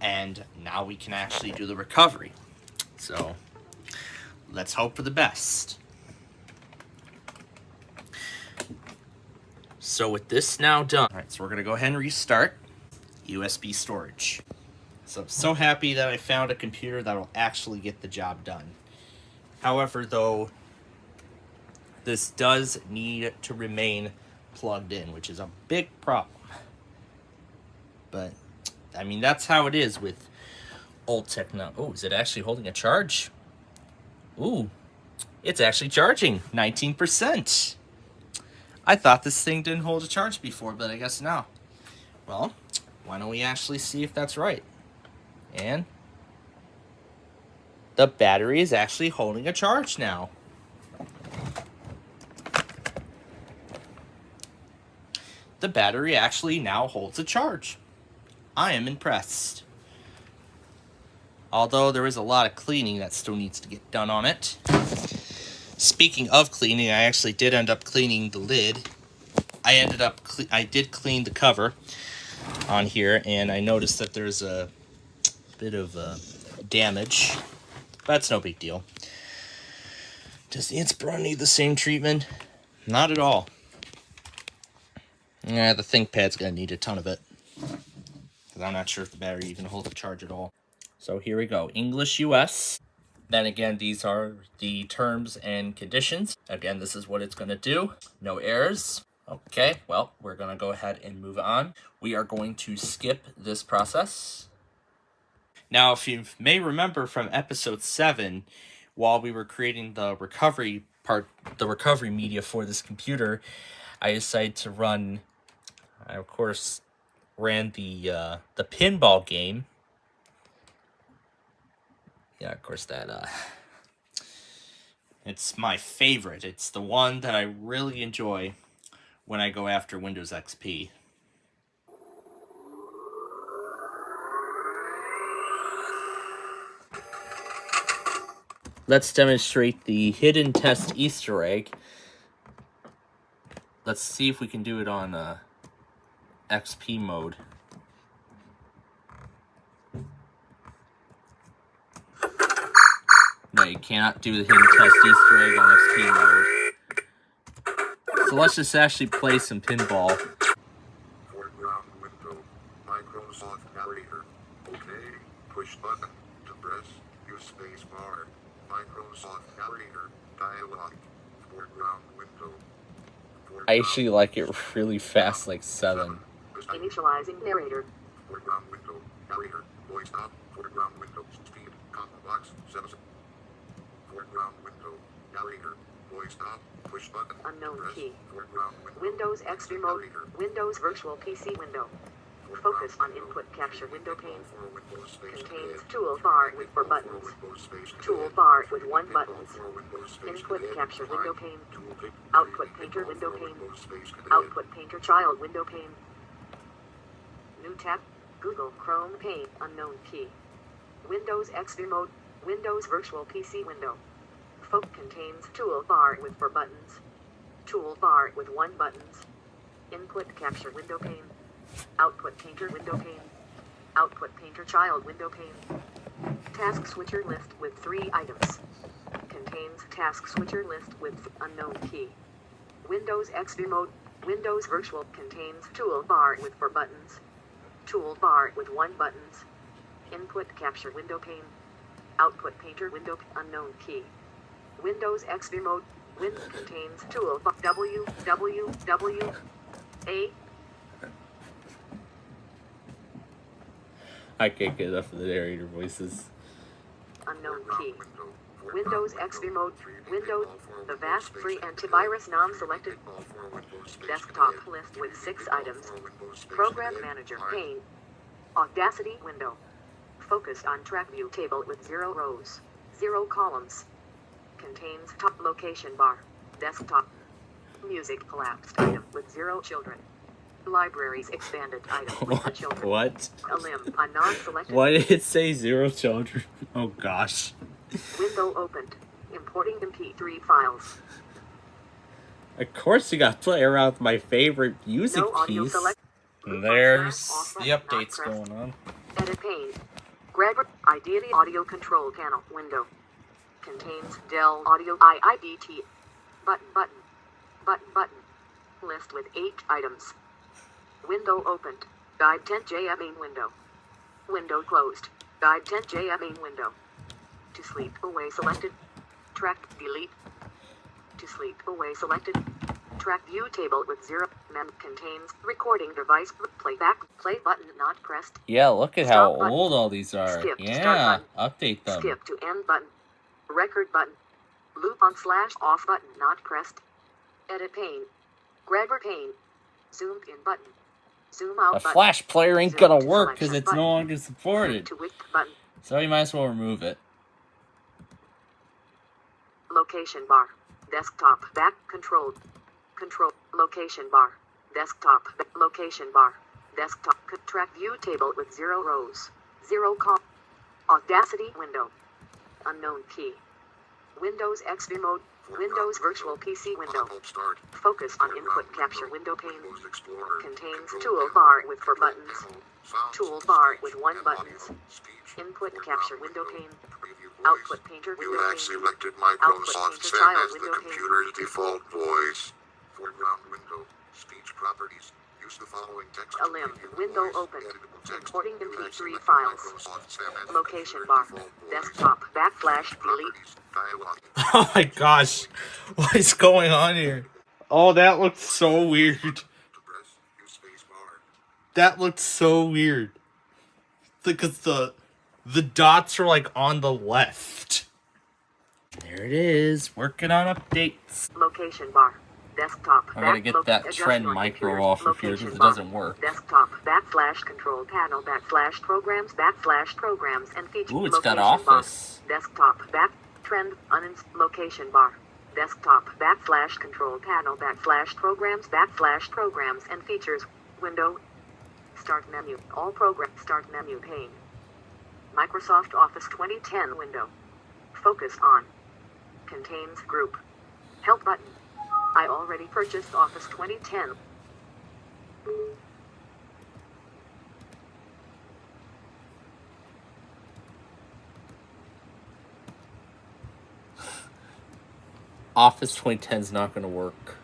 and now we can actually do the recovery. So, let's hope for the best. So with this now done, alright, so we're gonna go ahead and restart USB storage. So I'm so happy that I found a computer that will actually get the job done. However, though, this does need to remain plugged in, which is a big problem. But, I mean, that's how it is with old techno. Oh, is it actually holding a charge? Ooh, it's actually charging 19%. I thought this thing didn't hold a charge before, but I guess now. Well, why don't we actually see if that's right? And the battery is actually holding a charge now. The battery actually now holds a charge. I am impressed. Although there is a lot of cleaning that still needs to get done on it. Speaking of cleaning, I actually did end up cleaning the lid. I did clean the cover on here, and I noticed that there's a bit of damage. That's no big deal. Does the Inspiron need the same treatment? Not at all. Yeah, the ThinkPad's gonna need a ton of it, because I'm not sure if the battery even holds a charge at all. So here we go, English US. Then again, these are the terms and conditions. Again, this is what it's going to do. No errors. Okay, well, we're going to go ahead and move on. We are going to skip this process. Now, if you may remember from episode 7, while we were creating the recovery media for this computer, I decided to run, I of course ran the pinball game. Yeah, of course that, it's my favorite. It's the one that I really enjoy when I go after Windows XP. Let's demonstrate the hidden test Easter egg. Let's see if we can do it on XP mode. No, you cannot do the hidden test Easter egg on XP mode. So let's just actually play some pinball. Foreground window, Microsoft Narrator. Okay, push button to press, use space bar. Microsoft Narrator, dialog. Foreground window. I actually like it really fast, like 7. Initializing narrator. Foreground window, narrator, voice up, foreground window, speed, combo box, 7. Foreground window, narrator, voice up, push button, Unknown press, key. foreground window, Windows XP mode. narrator, Windows Virtual PC window. Focus on input capture window pane. Contains toolbar with 4 buttons. Toolbar with 1 button. Input capture window pane. Output painter window pane. Output painter child window pane. New tab. Google Chrome pane. Unknown key. Windows XP mode. Windows Virtual PC window. Contains toolbar with 4 buttons. Toolbar with 1 buttons. Input capture window pane. Output painter window pane. Output painter child window pane. Task switcher list with 3 items. Contains task switcher list with unknown key. Windows XP mode. Windows Virtual contains toolbar with 4 buttons. Toolbar with 1 buttons. Input capture window pane. Output painter window unknown key. Windows XP mode. Contains toolbar A. I can't get enough of the narrator voices. Unknown key. Windows XP mode. Windows. The vast free antivirus non-selected. Desktop list with 6 items. Program manager pane. Audacity window. Focused on track view table with 0 rows. 0 columns. Contains top location bar. Desktop. Music collapsed item with 0 children. Libraries expanded item with the children. What? A limb, a non-selected. Why did it say 0 children? Oh gosh. Window opened. Importing MP3 files. Of course you gotta play around with my favorite music No audio piece. select. There's Off the button, not updates pressed. going on. Edit pane. Grabber. Ideally audio control panel window. Contains Dell Audio IIDT. Button. List with 8 items. Window opened. Guide 10J main window. Window closed. Guide 10J main window. To sleep away selected. Track delete. To sleep away selected. Track view table with 0. Mem contains recording device. Play button not pressed. Yeah, look at how Stop button. old all these are. Skip to Yeah, start update them. Skip to end button. Record button. Loop on / off button not pressed. Edit pane. Grabber pane. Zoom in button. Zoom out The button. Flash player ain't Zoom gonna to work because selection it's no button. longer supported. To width button. So you might as well remove it. Location bar. Desktop. Back control. Location bar. Desktop. Location bar. Desktop. Track view table with 0 rows. 0 column. Audacity window. Unknown key. Windows XP mode. Windows Virtual PC window. Start. Focus on input capture window pane. Contains toolbar with 4 buttons. Toolbar with 1 buttons. Input capture window pane. Output painter You window have pane. selected Output Microsoft painter 7 child as the window pane. computer's default voice. Foreground window. Speech properties. Use the following text. A limb. Window opened. Editable text. Importing You have MP3 selected files. Microsoft 7 as the Location computer's bar. default voice. Desktop. Backslash delete. Properties. Dialog. Oh my gosh. What is going on here? Oh, that looks so weird. To press, use space bar. That looks so weird. Because the dots are like on the left. There it is. Working on updates. Location bar. Desktop. I gotta get that adjust trend your micro computer's off of here location because it bar. doesn't work. Desktop. Backslash control panel. Backslash programs and features. Ooh, it's got Location bar. Office. Desktop. Back trend. Location bar. Desktop. Backslash control panel. Backslash programs and features. Window. Start menu. All program. Start menu pane. Microsoft Office 2010 window. Focus on. Contains group. Help button. I already purchased Office 2010. Office 2010 is not going to work.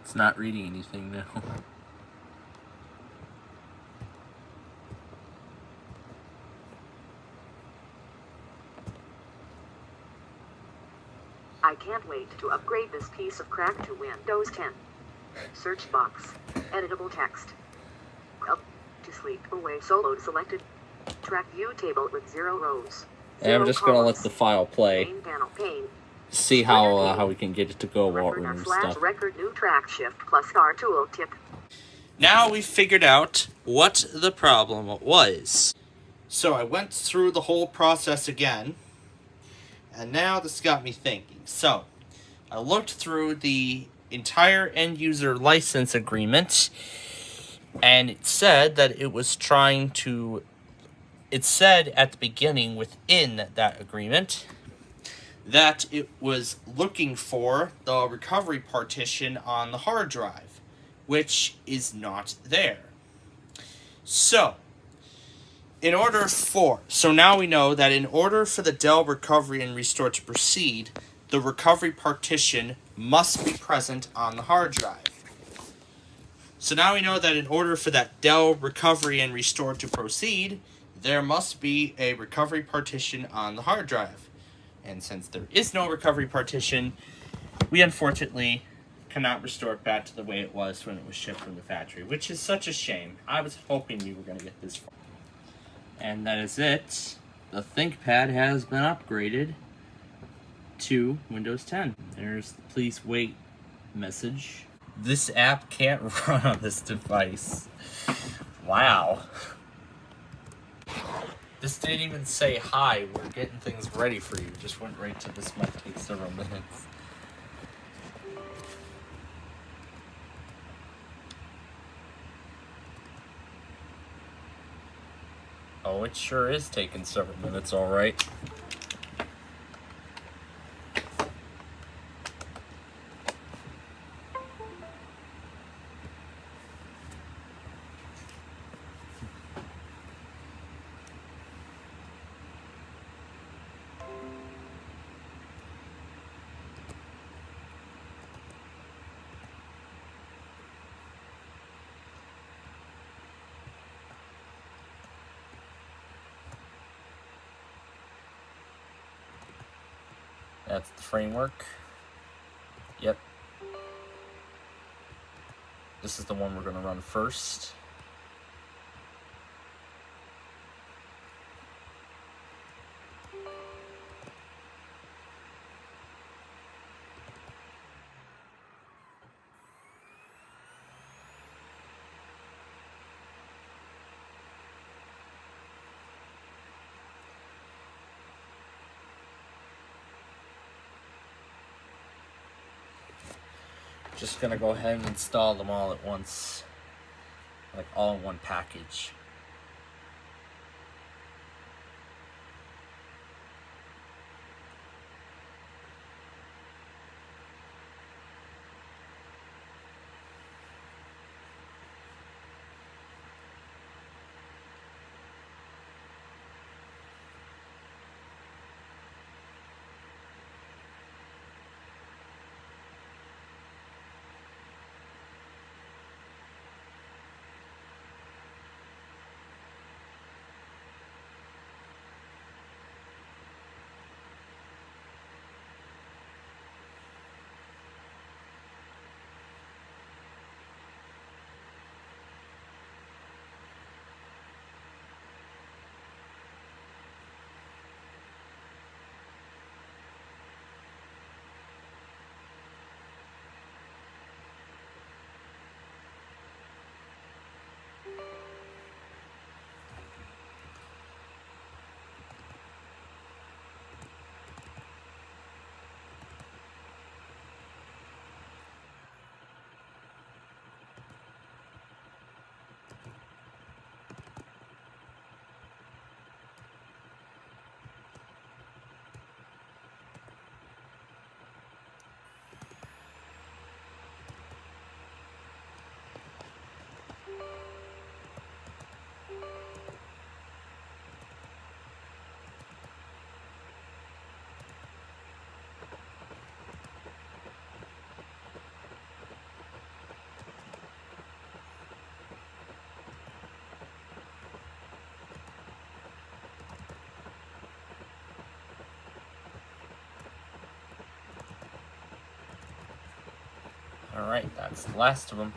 It's not reading anything now. I can't wait to upgrade this piece of crap to Windows 10. Search box. Editable text. Up to sleep away solo selected. Track view table with 0 rows. And I'm 0 just going to let columns. the file play. Main panel pane. See how we can get it to go while we're Record doing slash stuff. record new track shift plus R tool tip. Now we figured out what the problem was. So I went through the whole process again, and now this got me thinking. So I looked through the entire end user license agreement, and it said that it was trying to, it said at the beginning within that agreement that it was looking for the recovery partition on the hard drive, which is not there. So now we know that in order for the Dell recovery and restore to proceed, the recovery partition must be present on the hard drive. So now we know that in order for that Dell recovery and restore to proceed, there must be a recovery partition on the hard drive. And since there is no recovery partition, we unfortunately cannot restore it back to the way it was when it was shipped from the factory, which is such a shame. I was hoping we were going to get this far. And that is it. The ThinkPad has been upgraded to Windows 10. There's the please wait message. This app can't run on this device. Wow. This didn't even say hi, we're getting things ready for you. Just went right to this might take several minutes. Oh, it sure is taking several minutes, alright. That's the framework. Yep. This is the one we're going to run first. Just gonna go ahead and install them all at once, like all in one package. Alright, that's the last of them.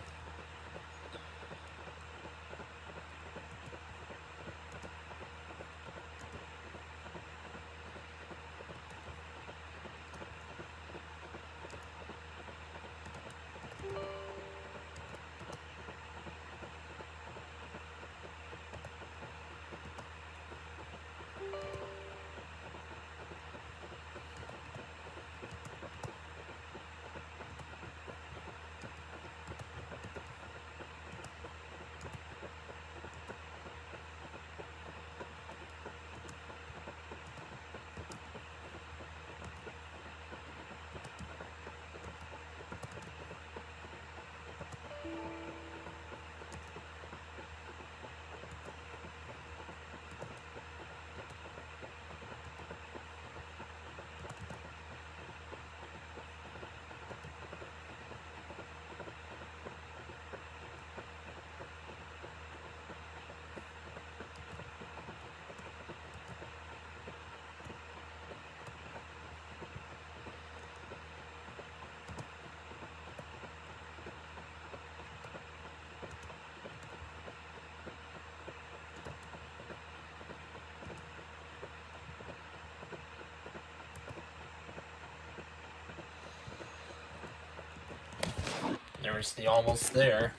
There's the almost there.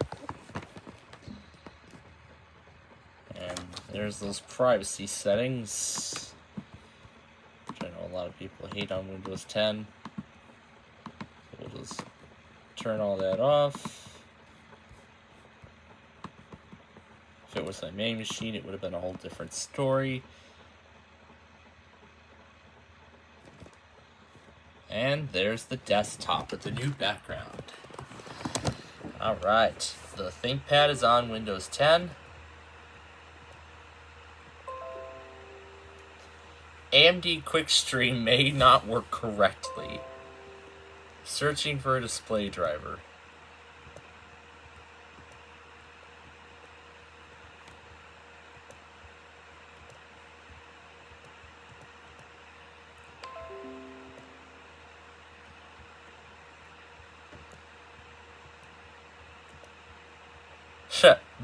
And There's those privacy settings, which I know a lot of people hate on Windows 10. So we'll just turn all that off. If it was my main machine, it would have been a whole different story. And there's the desktop with the new background. Alright, the ThinkPad is on Windows 10. AMD QuickStream may not work correctly. Searching for a display driver.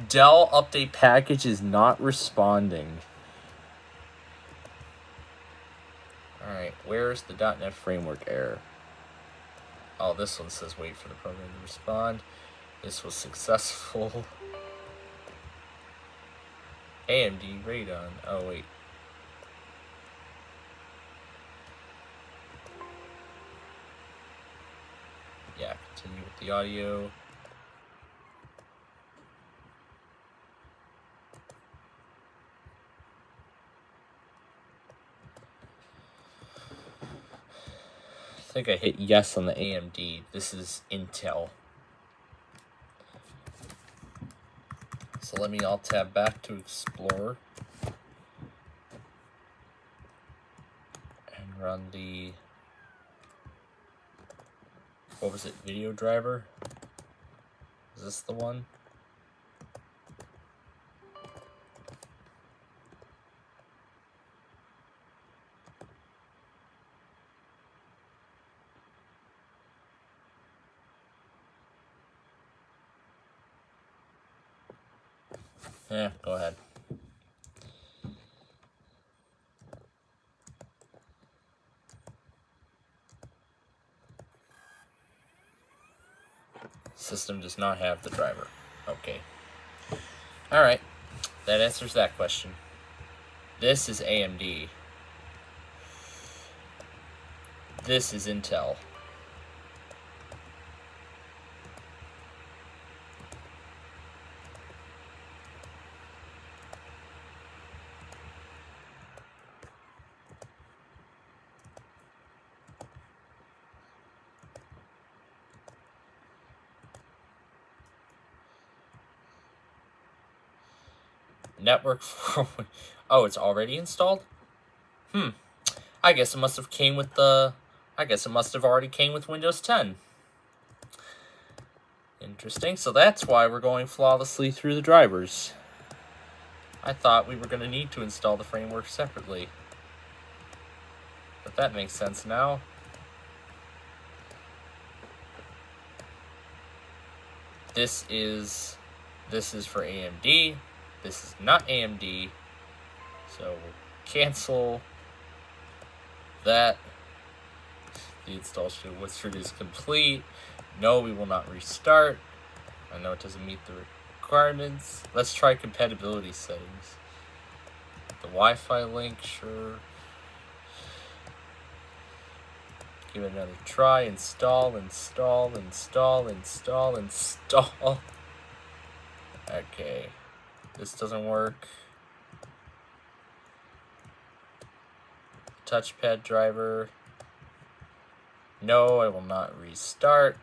Dell update package is not responding. Alright, where's the .NET framework error? Oh, this one says wait for the program to respond. This was successful. AMD Radeon. Oh, wait. Yeah, continue with the audio. I think I hit yes on the AMD. This is Intel. So let me alt tab back to Explorer and run the, what was it, video driver? Is this the one? Yeah, go ahead. System does not have the driver. Okay. Alright. That answers that question. This is AMD. This is Intel. Network. Oh, it's already installed? I guess it must have came with the... I guess it must have already came with Windows 10. Interesting. So that's why we're going flawlessly through the drivers. I thought we were going to need to install the framework separately. But that makes sense now. This is for AMD. This is not AMD, so we'll cancel that. The installation wizard is complete. No, we will not restart. I know it doesn't meet the requirements. Let's try compatibility settings. The Wi-Fi link, sure. Give it another try. Install. Okay. This doesn't work. Touchpad driver. No, I will not restart.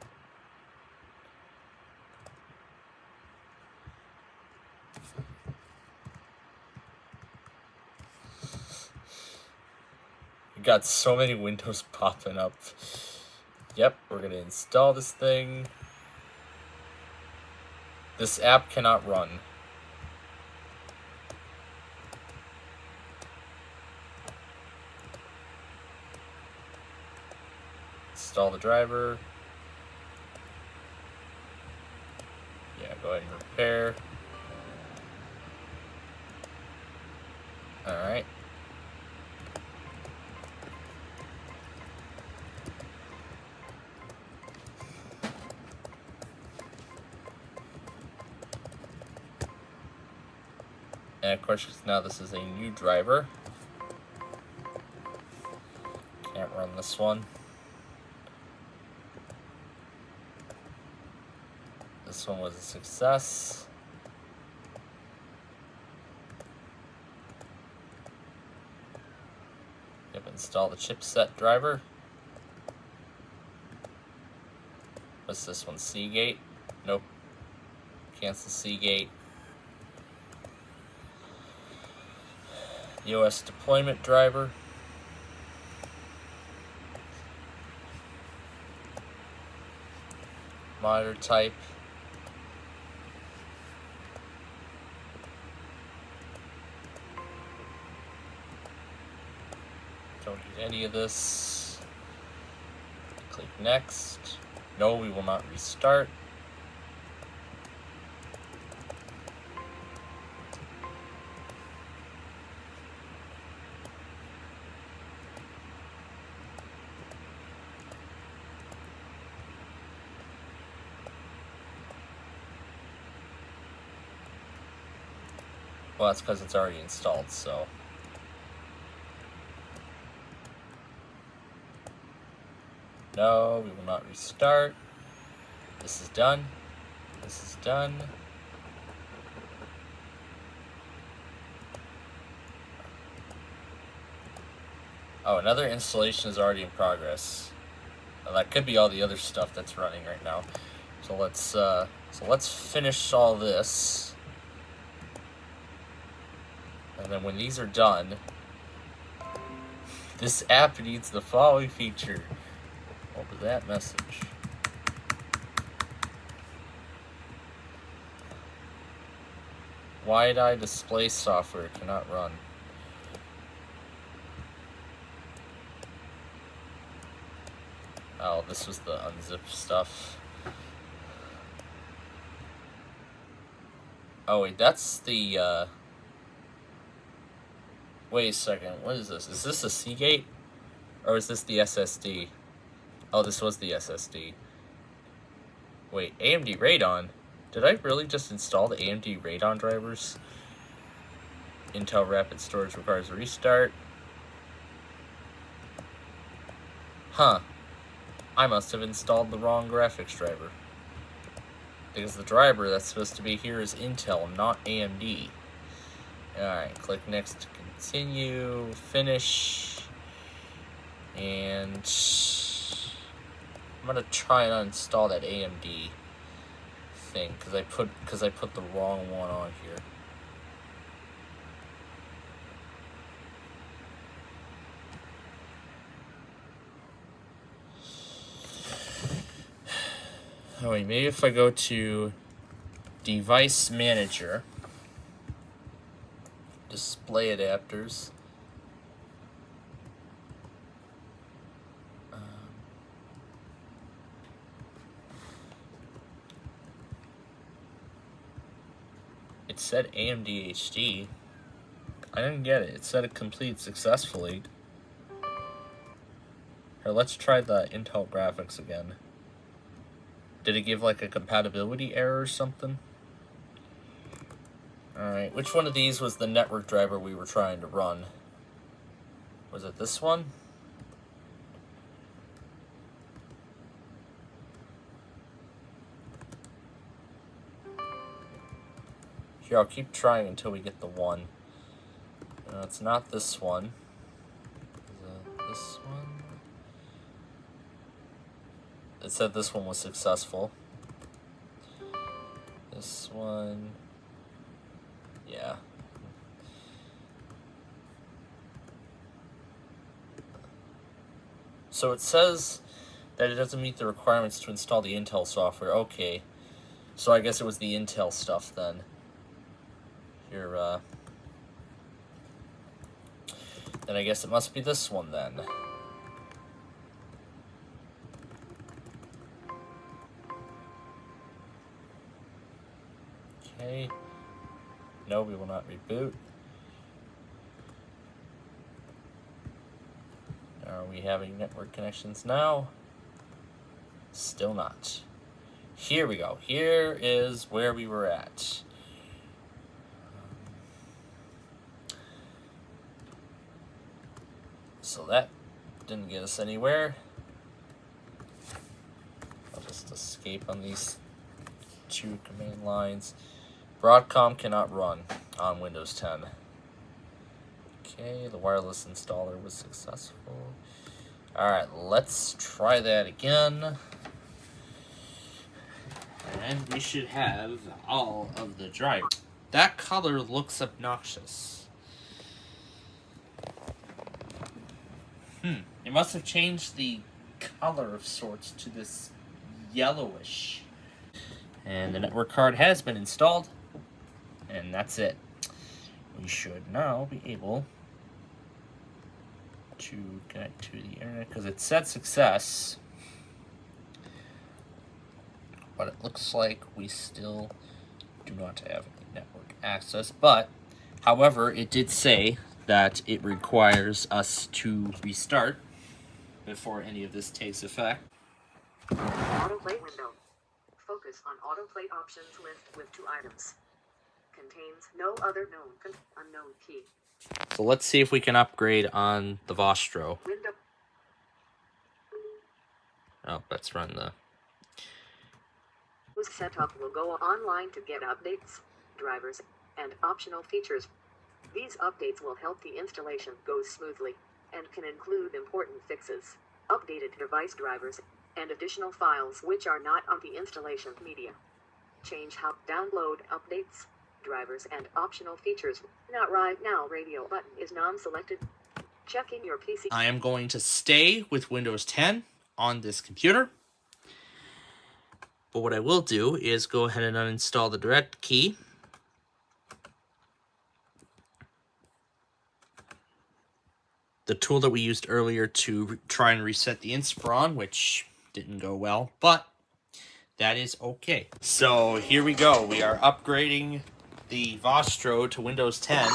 We got so many windows popping up. Yep, we're gonna install this thing. This app cannot run. Install the driver. Yeah, go ahead and repair. Alright. And of course, now this is a new driver. Can't run this one. This one was a success. Yep, install the chipset driver. What's this one? Seagate? Nope. Cancel Seagate. US deployment driver. Monitor type. Don't need any of this. Click next. No, we will not restart. Well, that's because it's already installed, so. No, we will not restart. This is done. This is done. Oh, another installation is already in progress. Well, that could be all the other stuff that's running right now. So let's finish all this. And then when these are done, this app needs the following feature. What was that message? Wide-eye display software cannot run. Oh, this was the unzip stuff. Oh wait, that's the wait a second, what is this? Is this a Seagate? Or is this the SSD? Oh, this was the SSD. Wait, AMD Radeon? Did I really just install the AMD Radeon drivers? Intel Rapid Storage requires a restart. Huh. I must have installed the wrong graphics driver. Because the driver that's supposed to be here is Intel, not AMD. Alright, click next to continue, finish. And I'm gonna try and uninstall that AMD thing because I put the wrong one on here. Oh wait, maybe if I go to Device Manager, Display Adapters. It said AMD HD. I didn't get it. It said it completed successfully. Here, let's try the Intel graphics again. Did it give like a compatibility error or something? Alright, which one of these was the network driver we were trying to run? Was it this one? Here, I'll keep trying until we get the one. No, it's not this one. Is it this one? It said this one was successful. This one... yeah. So it says that it doesn't meet the requirements to install the Intel software. Okay. So I guess it was the Intel stuff then. Here, then I guess it must be this one then. Okay. No, we will not reboot. Are we having network connections now? Still not. Here we go. Here is where we were at. So that didn't get us anywhere. I'll just escape on these 2 command lines. Broadcom cannot run on Windows 10. Okay, the wireless installer was successful. Alright, let's try that again. And we should have all of the drivers. That color looks obnoxious. It must have changed the color of sorts to this yellowish. And the network card has been installed. And that's it. We should now be able to connect to the internet because it said success. But it looks like we still do not have any network access. But, however, it did say that it requires us to restart before any of this takes effect. Autoplay window. Focus on autoplay options list with 2 items. Contains no other known unknown key. So let's see if we can upgrade on the Vostro. Window. Oh, let's run the... Whose setup will go online to get updates, drivers, and optional features. These updates will help the installation go smoothly and can include important fixes, updated device drivers, and additional files which are not on the installation media. Change how download updates, drivers, and optional features. Not right now radio button is non-selected. Checking your PC. I am going to stay with Windows 10 on this computer. But what I will do is go ahead and uninstall the direct key. The tool that we used earlier to try and reset the Inspiron, which didn't go well, but that is okay. So here we go. We are upgrading the Vostro to Windows 10.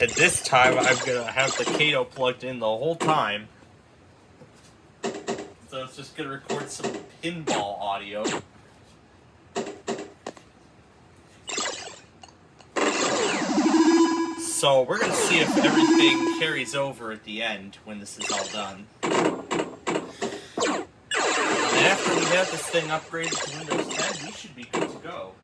At this time, I'm going to have the Kato plugged in the whole time. So it's just going to record some pinball audio. So we're going to see if everything carries over at the end when this is all done. And after we have this thing upgraded to Windows 10, we should be good to go.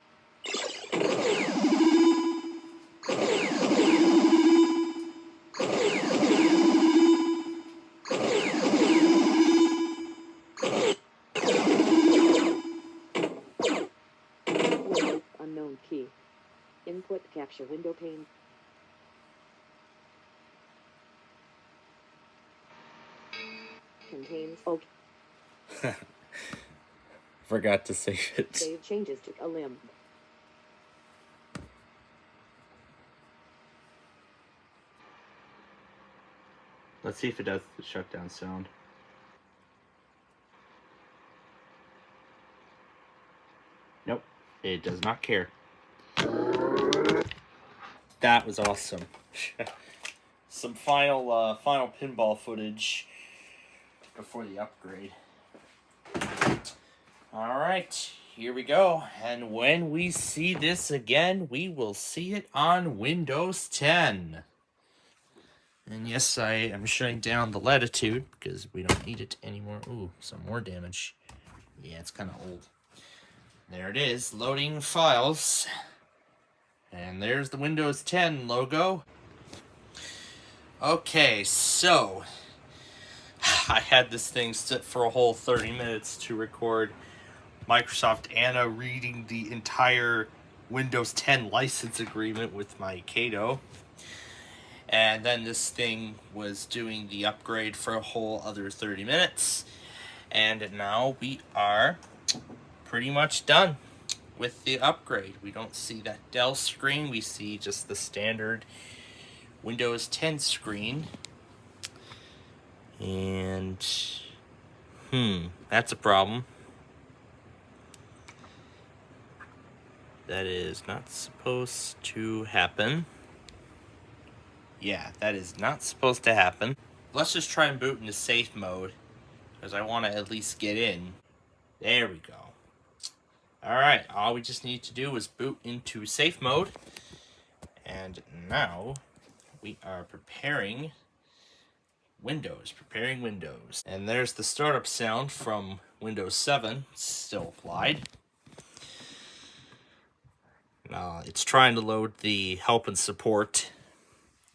Unknown key. Input capture window pane. Contains Forgot to save it. Save changes to a limb. Let's see if it does the shutdown sound. Nope, it does not care. That was awesome. Some final pinball footage before the upgrade. Alright, here we go. And when we see this again, we will see it on Windows 10. And yes, I am shutting down the latitude because we don't need it anymore. Ooh, some more damage. Yeah, it's kind of old. There it is, loading files. And there's the Windows 10 logo. Okay, so I had this thing sit for a whole 30 minutes to record Microsoft Anna reading the entire Windows 10 license agreement with my Kato. And then this thing was doing the upgrade for a whole other 30 minutes. And now we are pretty much done with the upgrade. We don't see that Dell screen. We see just the standard Windows 10 screen. And, that's a problem. That is not supposed to happen. Yeah, that is not supposed to happen. Let's just try and boot into safe mode, because I want to at least get in. There we go. Alright, all we just need to do is boot into safe mode. And now we are preparing Windows. And there's the startup sound from Windows 7, still applied. It's trying to load the help and support.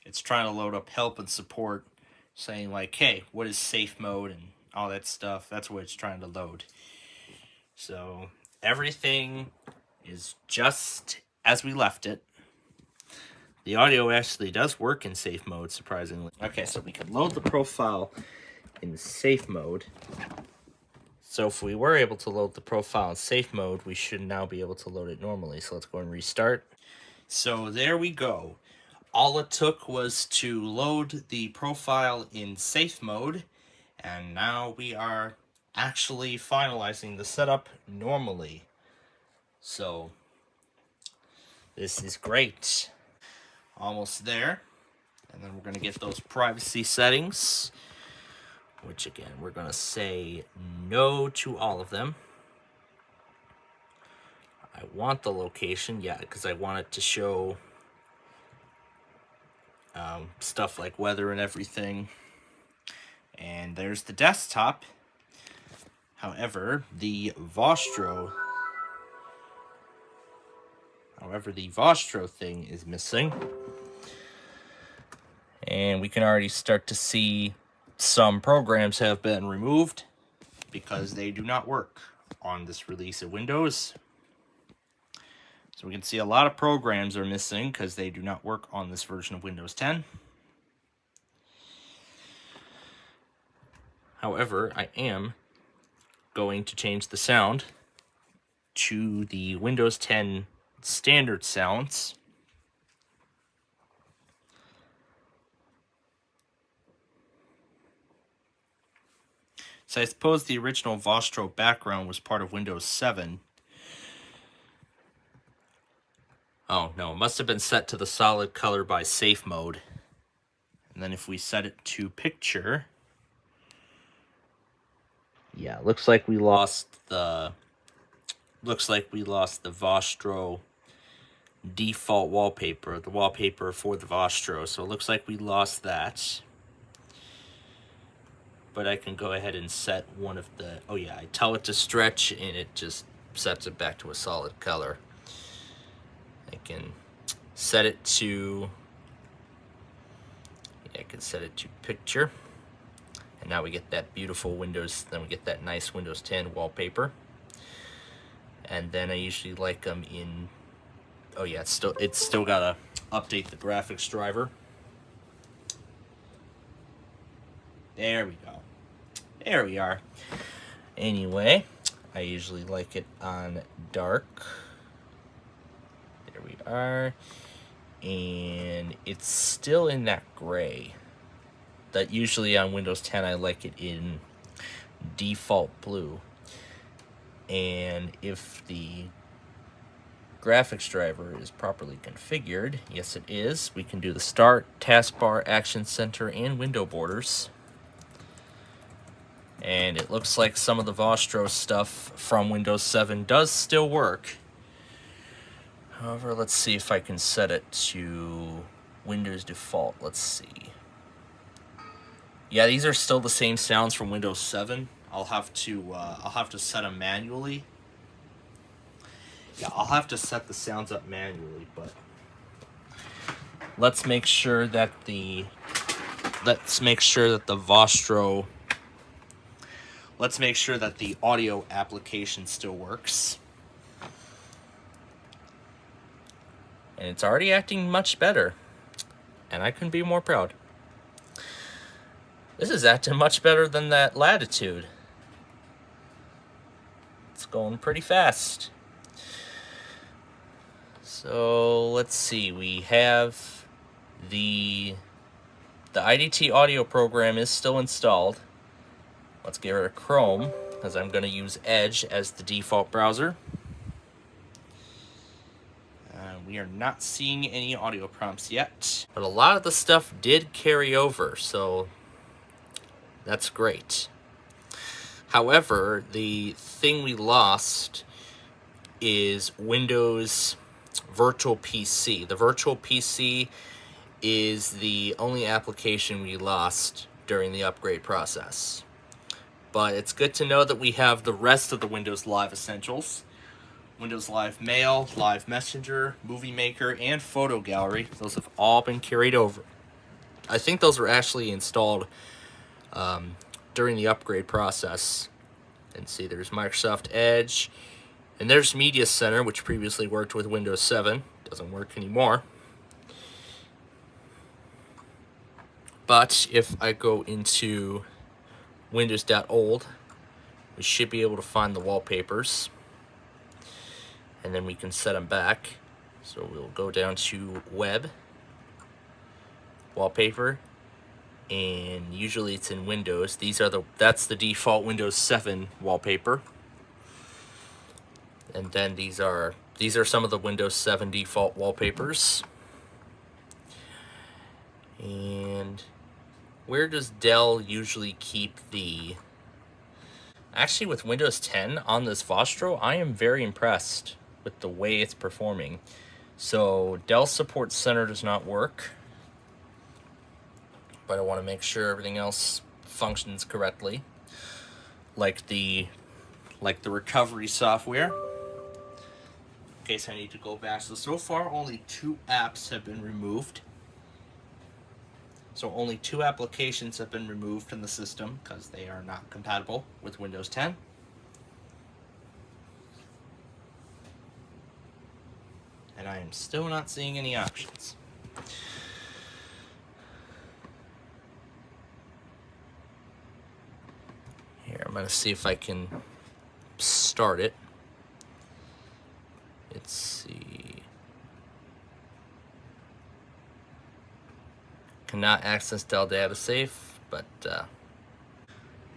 It's trying to load up help and support, saying like, hey, what is safe mode and all that stuff. That's what it's trying to load. So everything is just as we left it. The audio actually does work in safe mode, surprisingly. Okay, so we can load the profile in safe mode. So if we were able to load the profile in safe mode, we should now be able to load it normally. So let's go and restart. So there we go. All it took was to load the profile in safe mode, and now we are actually finalizing the setup normally. So this is great. Almost there. And then we're going to get those privacy settings, which again, we're going to say no to all of them. I want the location, yeah, because I want it to show stuff like weather and everything. And there's the desktop. However, the Vostro thing is missing. And we can already start to see some programs have been removed because they do not work on this release of Windows. So we can see a lot of programs are missing because they do not work on this version of Windows 10. However, I am going to change the sound to the Windows 10 standard sounds. So I suppose the original Vostro background was part of Windows 7. Oh, no, it must have been set to the solid color by safe mode. And then if we set it to picture, yeah, looks like we lost the Vostro default wallpaper, the wallpaper for the Vostro. So it looks like we lost that. But I can go ahead and set one of the, oh yeah, I tell it to stretch and it just sets it back to a solid color. I can set it to, yeah, I can set it to picture. And now we get that beautiful Windows, then we get that nice Windows 10 wallpaper. And then I usually like them in, oh yeah, it's still gotta update the graphics driver. There we go. There we are. Anyway, I usually like it on dark. There we are. And it's still in that gray. That usually on Windows 10 I like it in default blue. And if the graphics driver is properly configured, yes it is, we can do the Start, Taskbar, Action Center, and Window Borders. And it looks like some of the Vostro stuff from Windows 7 does still work. However, let's see if I can set it to Windows default. Let's see. Yeah, these are still the same sounds from Windows 7. I'll have to set them manually. Yeah, I'll have to set the sounds up manually, but let's make sure that the Vostro, let's make sure that the audio application still works. And it's already acting much better. And I couldn't be more proud. This is acting much better than that Latitude. It's going pretty fast. So let's see, we have the IDT audio program is still installed. Let's get rid of Chrome, because I'm going to use Edge as the default browser. We are not seeing any audio prompts yet, but a lot of the stuff did carry over, so that's great. However, the thing we lost is Windows Virtual PC. The Virtual PC is the only application we lost during the upgrade process. But it's good to know that we have the rest of the Windows Live Essentials. Windows Live Mail, Live Messenger, Movie Maker, and Photo Gallery. Those have all been carried over. I think those were actually installed during the upgrade process. And see, there's Microsoft Edge, and there's Media Center, which previously worked with Windows 7. Doesn't work anymore. But if I go into Windows.old, we should be able to find the wallpapers. And then we can set them back. So we'll go down to Web, Wallpaper, and usually it's in Windows. That's the default Windows 7 wallpaper. And then these are some of the Windows 7 default wallpapers. And where does Dell usually keep the... Actually, with Windows 10 on this Vostro, I am very impressed with the way it's performing. So Dell Support Center does not work, but I want to make sure everything else functions correctly, like the recovery software. In case I need to go back. So far only 2 apps have been removed. So only 2 applications have been removed from the system because they are not compatible with Windows 10. And I am still not seeing any options. Here, I'm going to see if I can start it. Let's see. Cannot access Dell Data Safe, but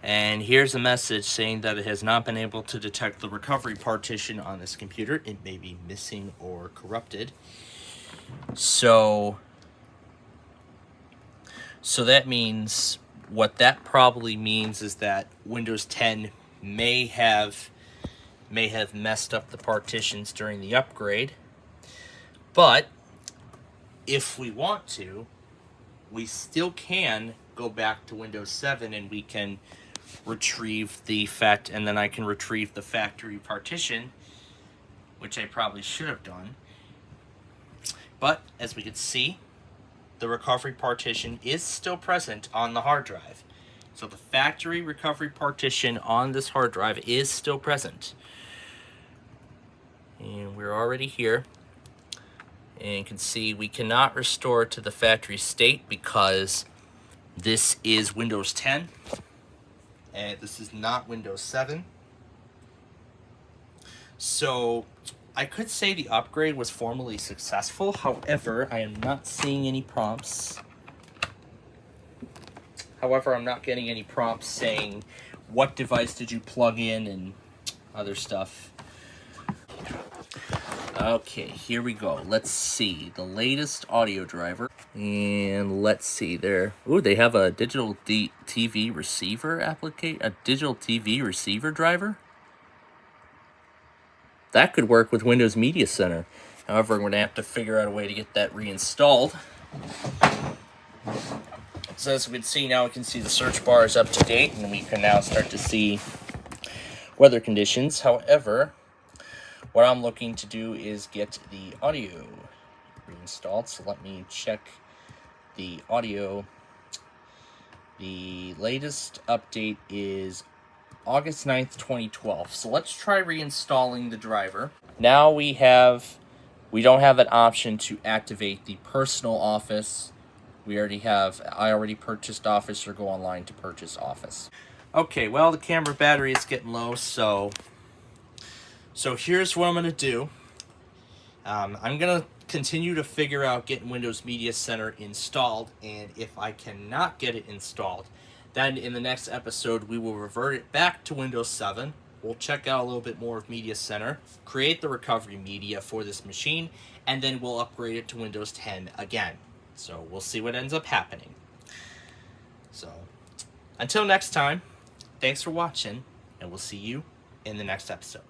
and here's a message saying that it has not been able to detect the recovery partition on this computer. It may be missing or corrupted. So that means, what that probably means is that Windows 10 may have messed up the partitions during the upgrade. But if we want to, we still can go back to Windows 7 and we can retrieve and then I can retrieve the factory partition, which I probably should have done. But as we can see, the recovery partition is still present on the hard drive. So the factory recovery partition on this hard drive is still present. And we're already here. And you can see we cannot restore to the factory state because this is Windows 10. And this is not Windows 7. So I could say the upgrade was formally successful. However, I am not seeing any prompts. However, I'm not getting any prompts saying what device did you plug in and other stuff. Okay, here we go. Let's see the latest audio driver. And let's see there. Ooh, they have a digital TV receiver a digital TV receiver driver. That could work with Windows Media Center. However, I'm going to have to figure out a way to get that reinstalled. So as we can see now, we can see the search bar is up to date, and we can now start to see weather conditions. However, what I'm looking to do is get the audio reinstalled. So let me check the audio. The latest update is August 9th, 2012. So let's try reinstalling the driver. Now we don't have an option to activate the personal Office. I already purchased Office, or go online to purchase Office. Okay, well, the camera battery is getting low, so here's what I'm going to do. I'm going to continue to figure out getting Windows Media Center installed, and if I cannot get it installed, then in the next episode we will revert it back to Windows 7. We'll check out a little bit more of Media Center, create the recovery media for this machine, and then we'll upgrade it to Windows 10 again. So we'll see what ends up happening. So until next time, thanks for watching, and we'll see you in the next episode.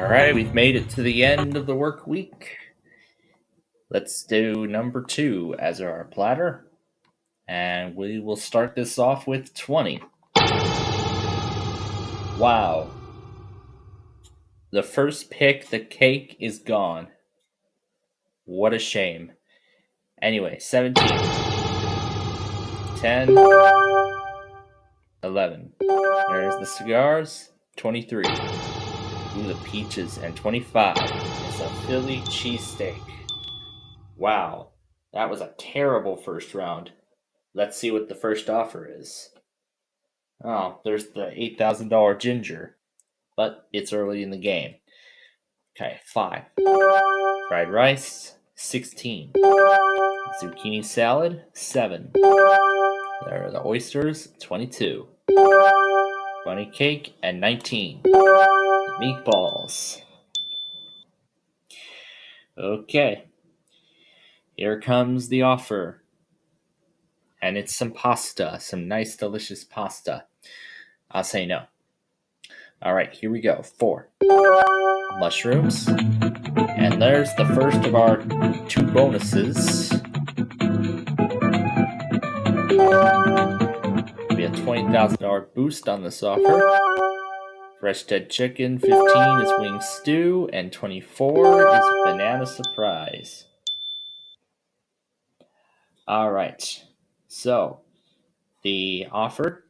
Alright, we've made it to the end of the work week. Let's do number 2 as our platter. And we will start this off with 20. Wow. The first pick, the cake, is gone. What a shame. Anyway, 17. 10. 11. There's the cigars. 23. Ooh, the peaches. And 25 is a Philly cheesesteak. Wow. That was a terrible first round. Let's see what the first offer is. Oh, there's the $8,000 ginger. But it's early in the game. Okay, 5. Fried rice, 16. Zucchini salad, 7. There are the oysters, 22. Bunny cake, and 19. Meatballs. Okay. Here comes the offer. And it's some pasta, some nice, delicious pasta. I'll say no. All right, here we go. 4. Mushrooms. And there's the first of our 2 bonuses. We have $20,000 boost on this offer. Fresh dead chicken, 15 is wing stew, and 24 is banana surprise. All right, so the offer.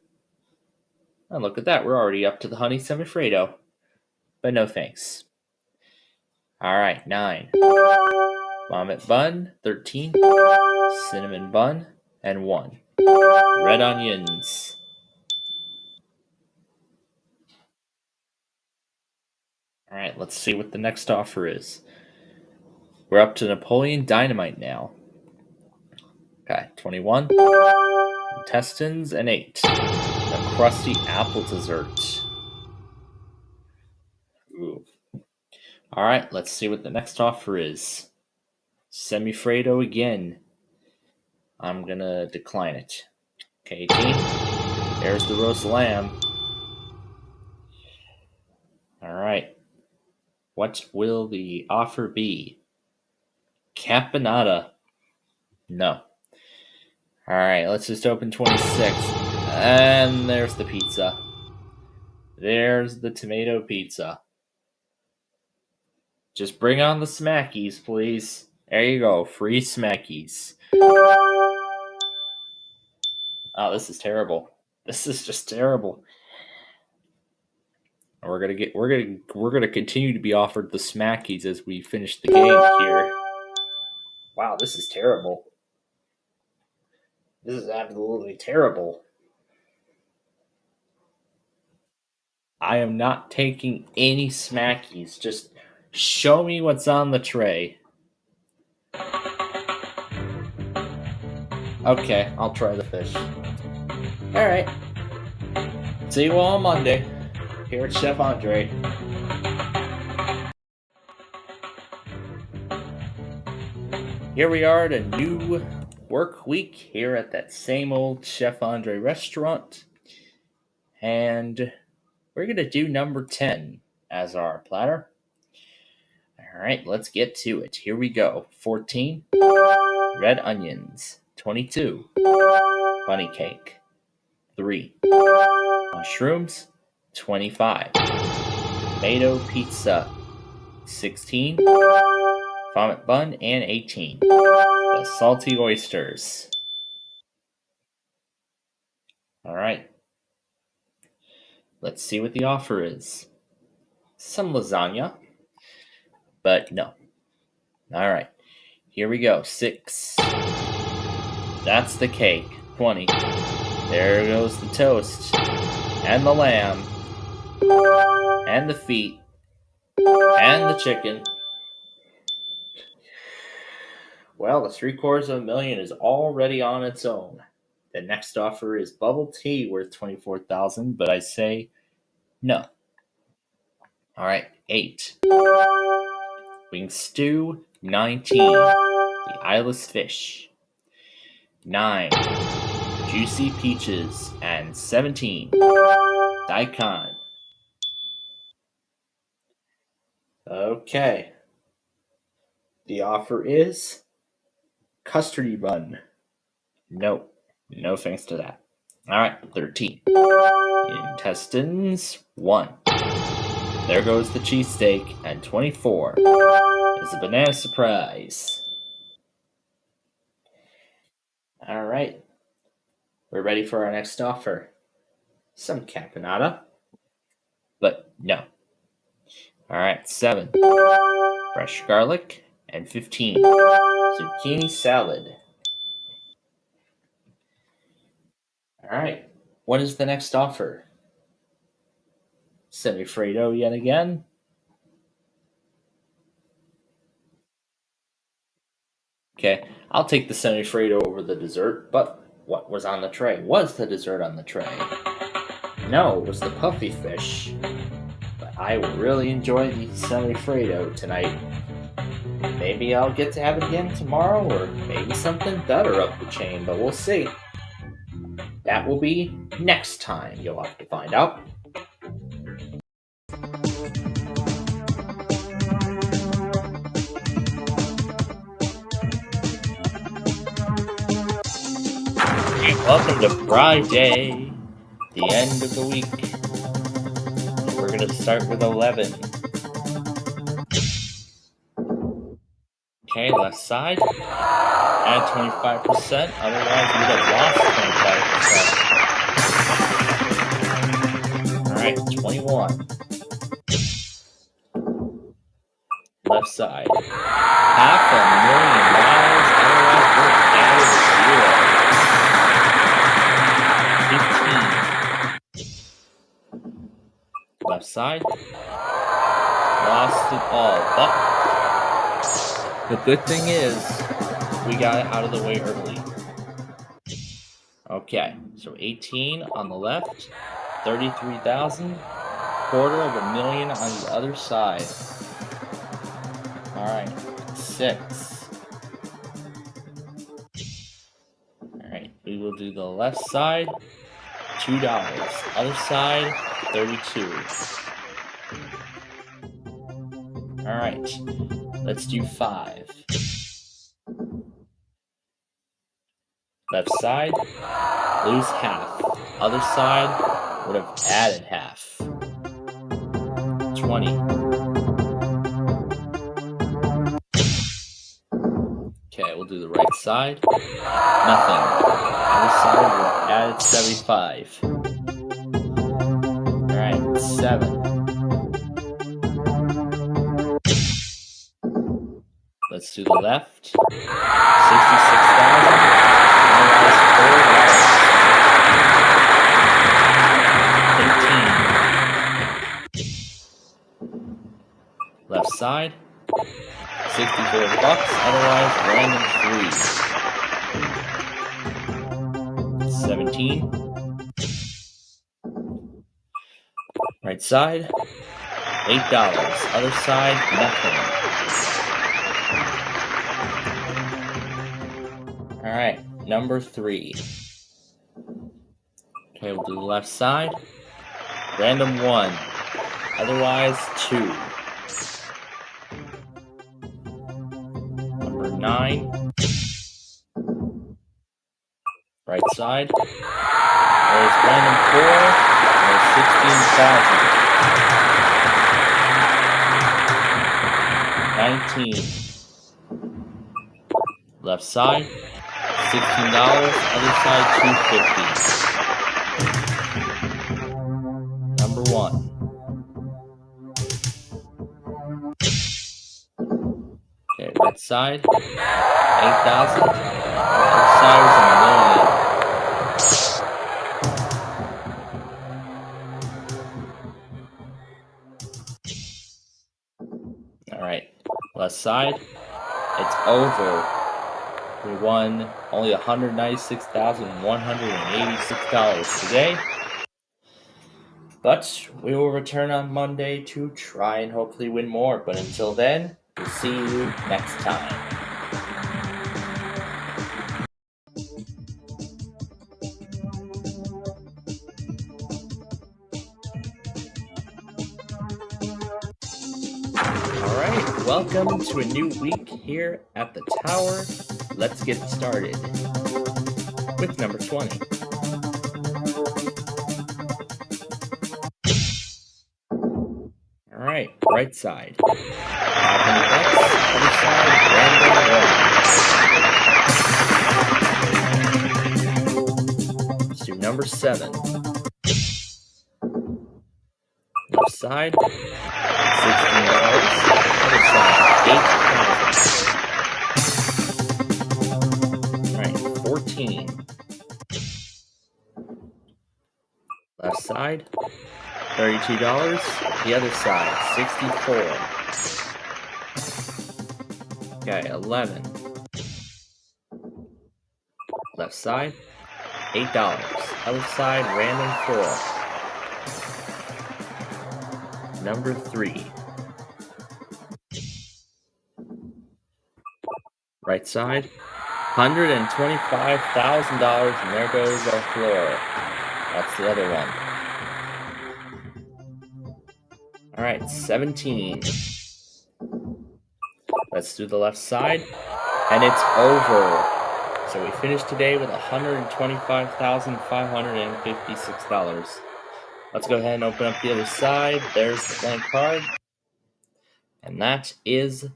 Oh, look at that, we're already up to the honey semifredo, but no thanks. All right, 9. Vomit bun, 13. Cinnamon bun, and 1. Red onions. All right, let's see what the next offer is. We're up to Napoleon Dynamite now. Okay, 21. Intestines, and 8. A crusty apple dessert. Ooh. All right, let's see what the next offer is. Semifredo again. I'm gonna decline it. Okay, 18. There's the roast lamb. All right. What will the offer be? Caponata. No. All right, let's just open 26. And there's the pizza. There's the tomato pizza. Just bring on the smackies, please. There you go, free smackies. Oh, this is terrible. This is just terrible. We're gonna continue to be offered the smackies as we finish the game here. Wow, this is terrible. This is absolutely terrible. I am not taking any smackies. Just show me what's on the tray. Okay, I'll try the fish. Alright. See you all on Monday here at Chef Andre. Here we are at a new work week here at that same old Chef Andre restaurant. And we're going to do number 10 as our platter. All right, let's get to it. Here we go. 14, red onions. 22, bunny cake. 3, mushrooms. 25, tomato pizza. 16, vomit bun, and 18, the salty oysters. All right. Let's see what the offer is. Some lasagna, but no. All right, here we go. 6. That's the cake. 20. There goes the toast, and the lamb, and the feet, and the chicken. Well, the $750,000 is already on its own. The next offer is bubble tea worth $24,000, but I say no. All right, 8. Wing stew, 19. The eyeless fish. 9. Juicy peaches, and 17. Daikon. Okay. The offer is custody bun. No thanks to that. All right, 13. Intestines, 1. There goes the cheesesteak, and 24 is a banana surprise. All right, we're ready for our next offer. Some caponata, but no. All right, 7. Fresh garlic, and 15. Zucchini salad. All right, what is the next offer? Semifredo yet again. Okay, I'll take the semifredo over the dessert, but what was on the tray? Was the dessert on the tray? No, it was the puffy fish. But I really enjoyed the semifredo tonight. Maybe I'll get to have it again tomorrow, or maybe something better up the chain, but we'll see. That will be next time, you'll have to find out. Welcome to Friday, the end of the week. We're going to start with 11. Okay, left side. Add 25%, otherwise we'd have lost 25%. Alright, 21. Left side. $500,000, otherwise we're added 0. 15. Left side. Lost it all, but the good thing is we got it out of the way early. Okay, so 18 on the left, 33,000, $250,000 on the other side. All right, 6. All right, we will do the left side, $2. Other side, 32. All right, let's do 5. Left side, lose half. Other side would have added half. 20. Okay, we'll do the right side. Nothing. Other side would have added 75. Alright, 7. Let's do the left. 66,000. Otherwise, $4. 18. Left side. $64. Otherwise, random 3. 17. Right side. $8. Other side, nothing. Alright, number 3. Okay, we'll do the left side. Random 1. Otherwise, 2. Number 9. Right side. There's random 4. There's 16,000. 19. Left side. $16. Other side, $250. Number 1. Okay, right side, 8,000. Other side was $1 million. All right, left side, it's over. We won only $196,186 today. But we will return on Monday to try and hopefully win more. But until then, we'll see you next time. welcome to a new week here at the tower. Let's get started with number 20. All right, right side. 500 bucks. Other side, random 1. Let's do number 7. Left side, $16. Other side, 8,000. All right, 14. Left side, $32. The other side, 64. Okay, 11. Left side, $8. Other side, random 4. Number 3. Right side, $125,000, and there goes our floor. That's the other one. All right, 17. Let's do the left side, and it's over. So we finished today with $125,556. Let's go ahead and open up the other side. There's the blank card. And that is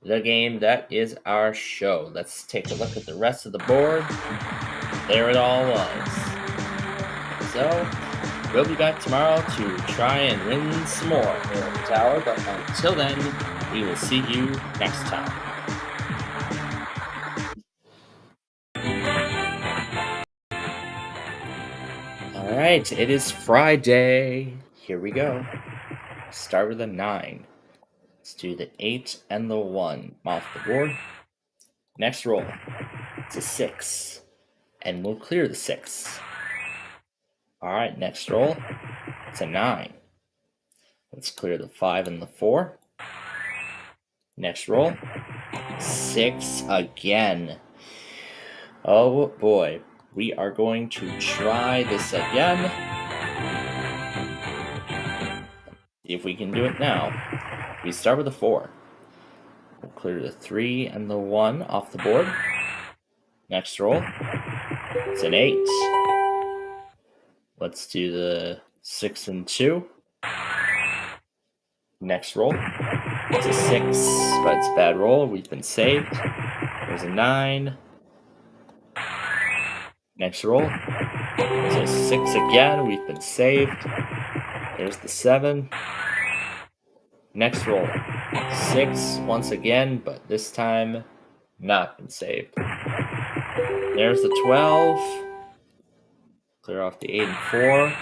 the game. That is our show. Let's take a look at the rest of the board. There it all was. So, we'll be back tomorrow to try and win some more here at the tower. But until then, we will see you next time. Alright, it is Friday. Here we go. Start with a 9. Let's do the 8 and the 1 off the board. Next roll. It's a 6. And we'll clear the 6. Alright, next roll. It's a 9. Let's clear the 5 and the 4. Next roll. 6 again. Oh boy. We are going to try this again. See if we can do it now. We start with a 4. We'll clear the 3 and the 1 off the board. Next roll. It's an 8. Let's do the 6 and 2. Next roll. It's a 6, but it's a bad roll. We've been saved. There's a 9. Next roll. It's a 6 again. We've been saved. There's the 7. Next roll. 6 once again, but this time not been saved. There's the 12. Clear off the 8 and 4.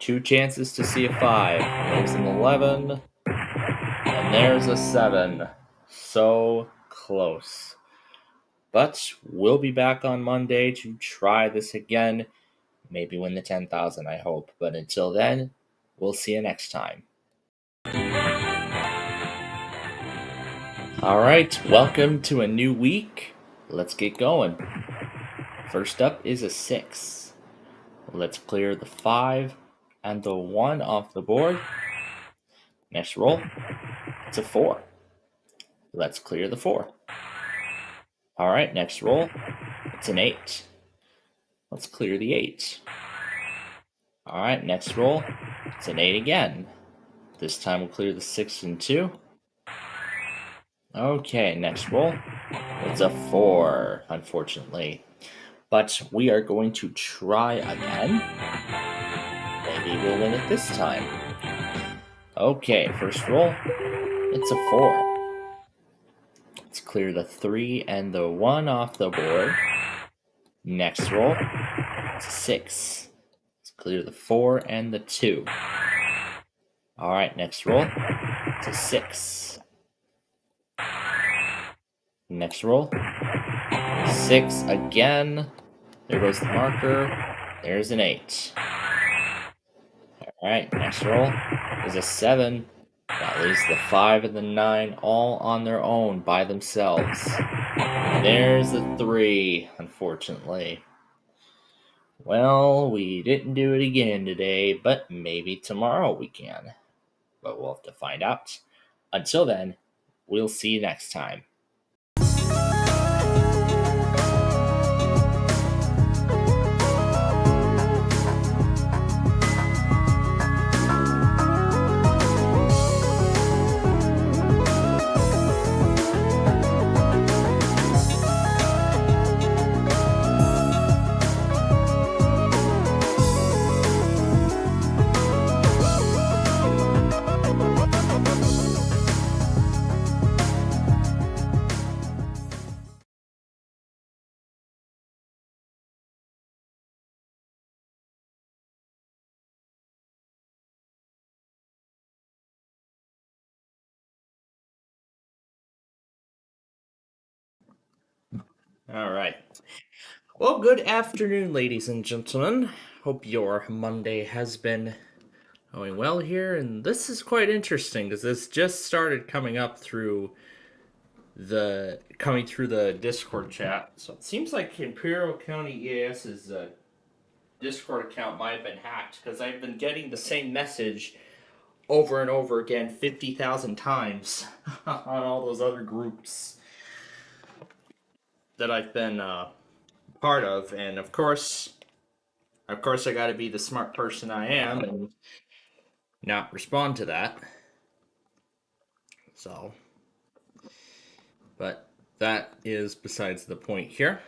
2 chances to see a 5. There's an 11. And there's a 7. So close. But we'll be back on Monday to try this again. Maybe win the 10,000, I hope. But until then, we'll see you next time. Alright, welcome to a new week. Let's get going. First up is a 6. Let's clear the 5 and the 1 off the board. Next roll, it's a 4. Let's clear the 4. Alright, next roll, it's an 8. Let's clear the 8. Alright, next roll, it's an 8 again. This time we'll clear the 6 and 2. Okay, next roll, it's a 4, unfortunately. But we are going to try again. Maybe we'll win it this time. Okay, first roll, it's a 4. Let's clear the 3 and the 1 off the board. Next roll, it's a 6. Let's clear the 4 and the 2. Alright, next roll, it's a 6. Next roll, 6 again. There goes the marker. There's an 8. Alright, next roll is a 7. That leaves the 5 and the 9 all on their own by themselves. There's the 3, unfortunately. Well, we didn't do it again today, but maybe tomorrow we can. But we'll have to find out. Until then, We'll see you next time. All right. Well, good afternoon, ladies and gentlemen. Hope your Monday has been going well here, and this is quite interesting because this just started coming through the Discord chat. So it seems like Imperial County EAS's Discord account might have been hacked because I've been getting the same message over and over again 50,000 times on all those other groups that I've been part of, and of course I got to be the smart person I am and not respond to that. So, but that is besides the point here.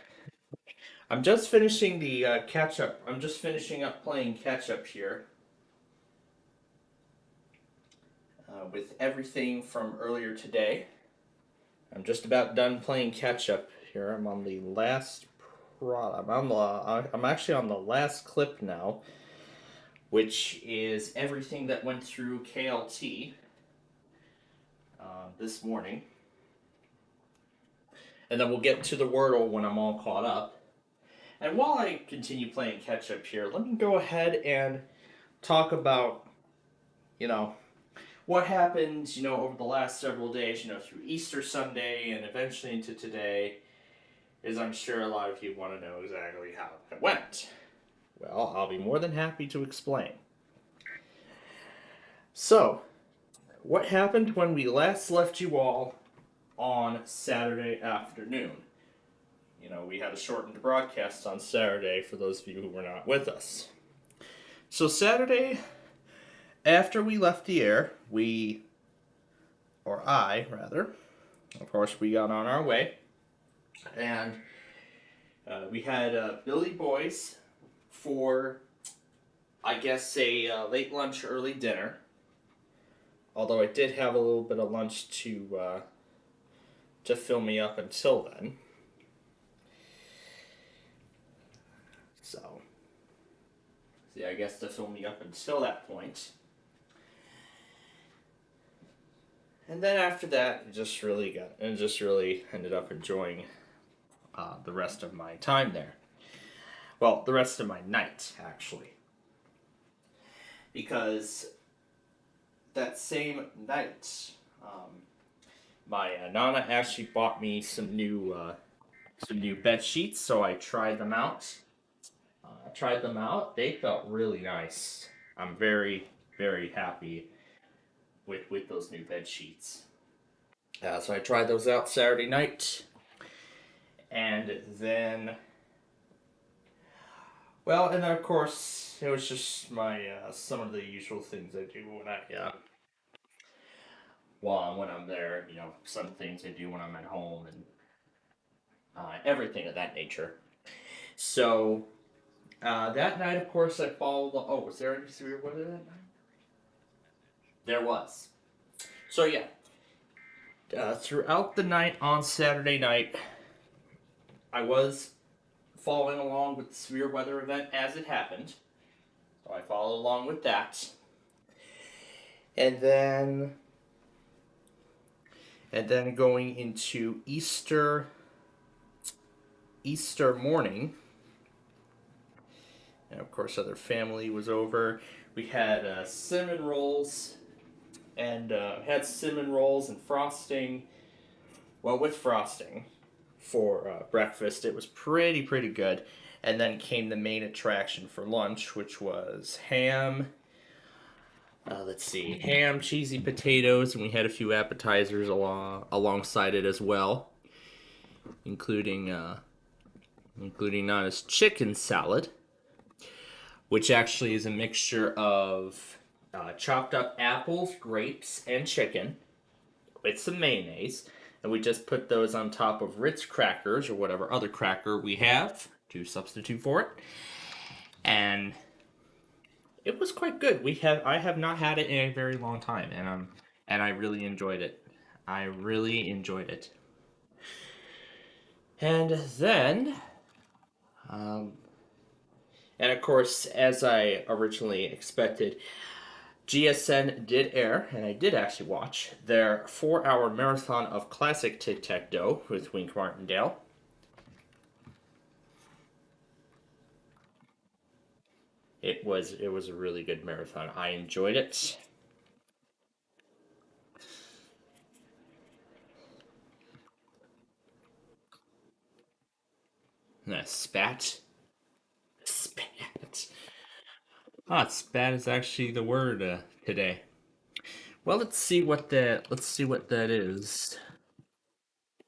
I'm just finishing the catch up. I'm just finishing up playing catch up here with everything from earlier today. I'm just about done playing catch up here. I'm on the last I'm actually on the last clip now, which is everything that went through KLT this morning. And then we'll get to the Wordle when I'm all caught up. And while I continue playing catch up here, let me go ahead and talk about, what happened, over the last several days, through Easter Sunday and eventually into today, as I'm sure a lot of you want to know exactly how it went. Well, I'll be more than happy to explain. So, what happened when we last left you all on Saturday afternoon? We had a shortened broadcast on Saturday for those of you who were not with us. So Saturday, after we left the air, of course, we got on our way, and we had Billy Boys for, I guess, a late lunch, early dinner. Although I did have a little bit of lunch to fill me up until then. So, I guess to fill me up until that point. And then after that, I just really ended up enjoying the rest of my time there. Well, the rest of my night, actually. Because that same night, my Nana actually bought me some new bed sheets, so I tried them out. They felt really nice. I'm very, very happy with those new bed sheets. So I tried those out Saturday night, and then of course it was just my some of the usual things I do when I'm there. Some things I do when I'm at home and everything of that nature. So that night, of course, I followed the... Oh, was there any severe weather that night? There was. So, yeah. Throughout the night on Saturday night, I was following along with the severe weather event as it happened. So I followed along with that. And then going into Easter morning... And of course, other family was over. We had cinnamon rolls and frosting. Well, with frosting for breakfast, it was pretty good. And then came the main attraction for lunch, which was ham, let's see, ham, cheesy potatoes, and we had a few appetizers alongside it as well, including Nana's chicken salad, which actually is a mixture of chopped up apples, grapes, and chicken with some mayonnaise, and we just put those on top of Ritz crackers or whatever other cracker we have to substitute for it, and it was quite good. I have not had it in a very long time, and I really enjoyed it. I really enjoyed it. And then, and of course, as I originally expected, GSN did air, and I did actually watch, their 4-hour marathon of classic tic-tac-toe with Wink Martindale. It was a really good marathon. I enjoyed it. Spat. Spat. Ah, spat is actually the word today. Well, let's see what that is.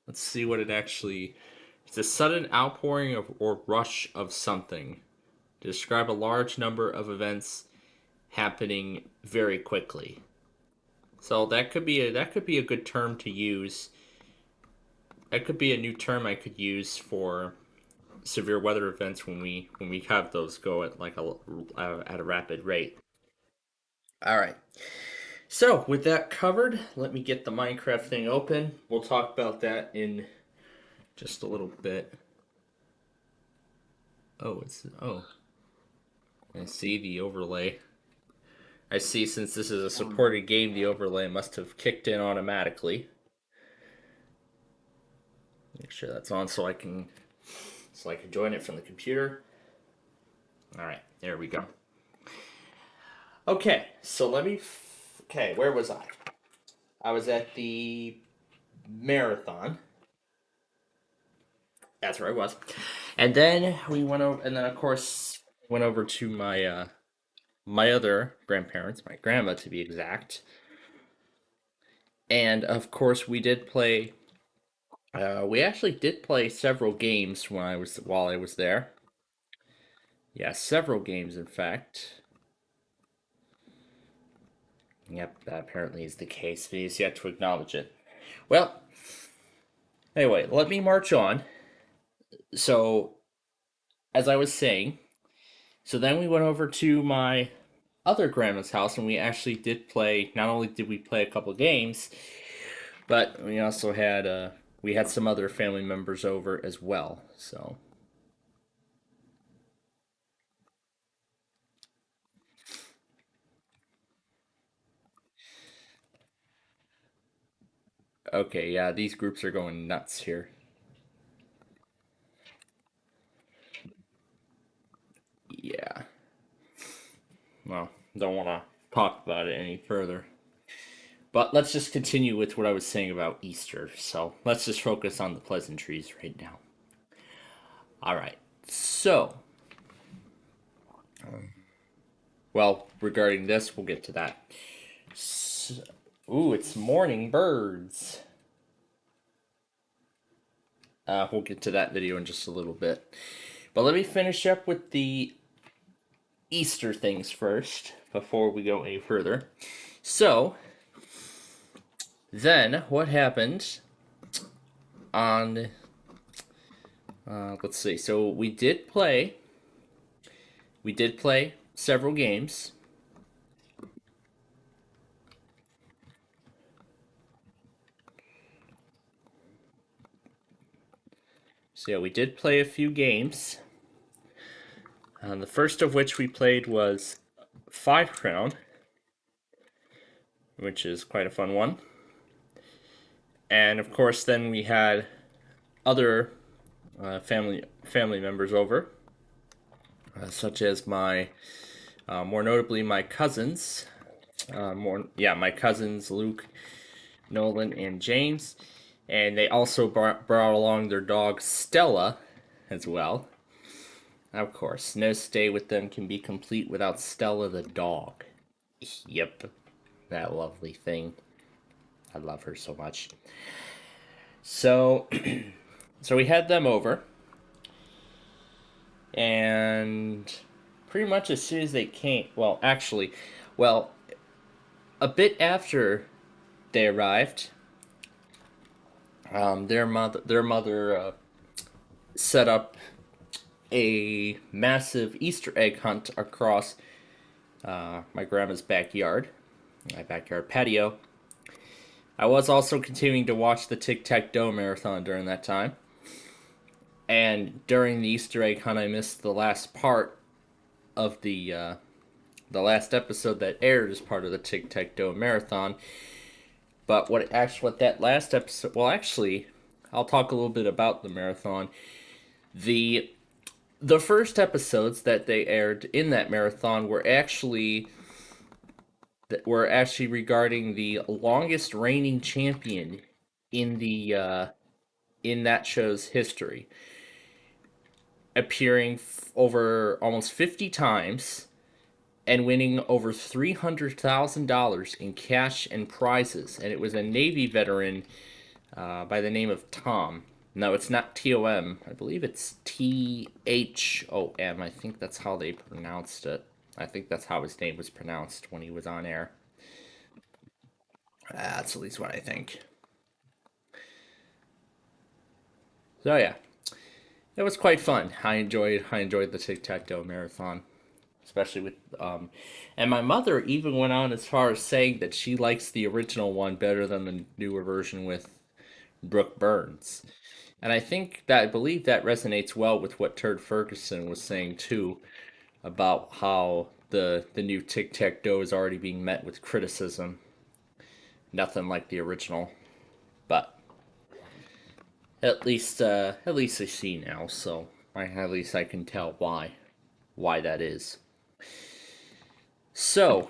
Let's see what it actually. It's a sudden outpouring of or rush of something. To describe a large number of events happening very quickly. So that could be a good term to use. That could be a new term I could use for severe weather events when we have those go at at a rapid rate. All right. So with that covered, let me get the Minecraft thing open. We'll talk about that in just a little bit. I see the overlay. I see, since this is a supported game, the overlay must have kicked in automatically. Make sure that's on so I can join it from the computer. All right, there we go. Okay, so okay, where was I? I was at the marathon. That's where I was. And then we went over, and then of course went over to my my other grandparents, my grandma to be exact. And of course we did play. We actually did play several games while I was there. Yeah, several games in fact. Yep, that apparently is the case, but he's yet to acknowledge it. Well, anyway, let me march on. So, as I was saying, so then we went over to my other grandma's house, and we actually did play. Not only did we play a couple games, but we also had we had some other family members over as well. So. Okay, yeah, these groups are going nuts here. Yeah. Well, don't want to talk about it any further. But let's just continue with what I was saying about Easter. So let's just focus on the pleasantries right now. All right. So, well, regarding this, we'll get to that. Ooh, it's morning birds. We'll get to that video in just a little bit. But let me finish up with the Easter things first before we go any further. So, then what happened on, let's see, so we did play several games. So yeah, we did play a few games. The first of which we played was 5 Crown, which is quite a fun one. And of course, then we had other family members over, such as my, more notably my cousins. My cousins Luke, Nolan, and James. And they also brought along their dog Stella as well. Of course, no stay with them can be complete without Stella the dog. Yep, that lovely thing. I love her so much. So, so we had them over, and pretty much as soon as they came, well, actually, well, a bit after they arrived, their mother set up a massive Easter egg hunt across my grandma's backyard, my backyard patio. I was also continuing to watch the Tic-Tac-Toe marathon during that time. And during the Easter egg hunt, I missed the last part of the last episode that aired as part of the Tic-Tac-Toe marathon. But what that last episode... Well, actually, I'll talk a little bit about the marathon. The first episodes that they aired in that marathon were actually regarding the longest reigning champion in the in that show's history, appearing over almost 50 times and winning over $300,000 in cash and prizes. And it was a Navy veteran by the name of Tom. No, it's not Tom. I believe it's Thom. I think that's how they pronounced it. I think that's how his name was pronounced when he was on air. That's at least what I think. So yeah, it was quite fun. I enjoyed the Tic-Tac-Toe marathon, especially with and my mother even went on as far as saying that she likes the original one better than the newer version with Brooke Burns. And I believe that resonates well with what Turd Ferguson was saying too, about how the new Tic-Tac-Toe is already being met with criticism. Nothing like the original, but at least I see now, so at least I can tell why that is. So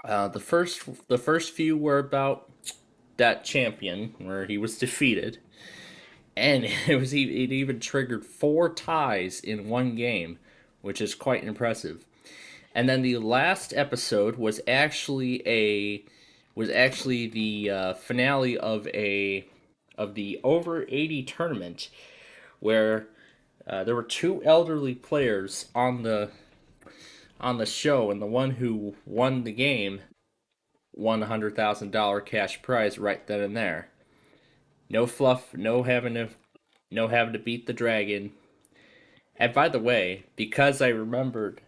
the first few were about that champion where he was defeated, and it even triggered 4 ties in one game, which is quite impressive. And then the last episode was actually the finale of the over 80 tournament, where there were 2 elderly players on the show, and the one who won the game won $100,000 cash prize right then and there. No fluff, no having to beat the dragon. And by the way, because I remembered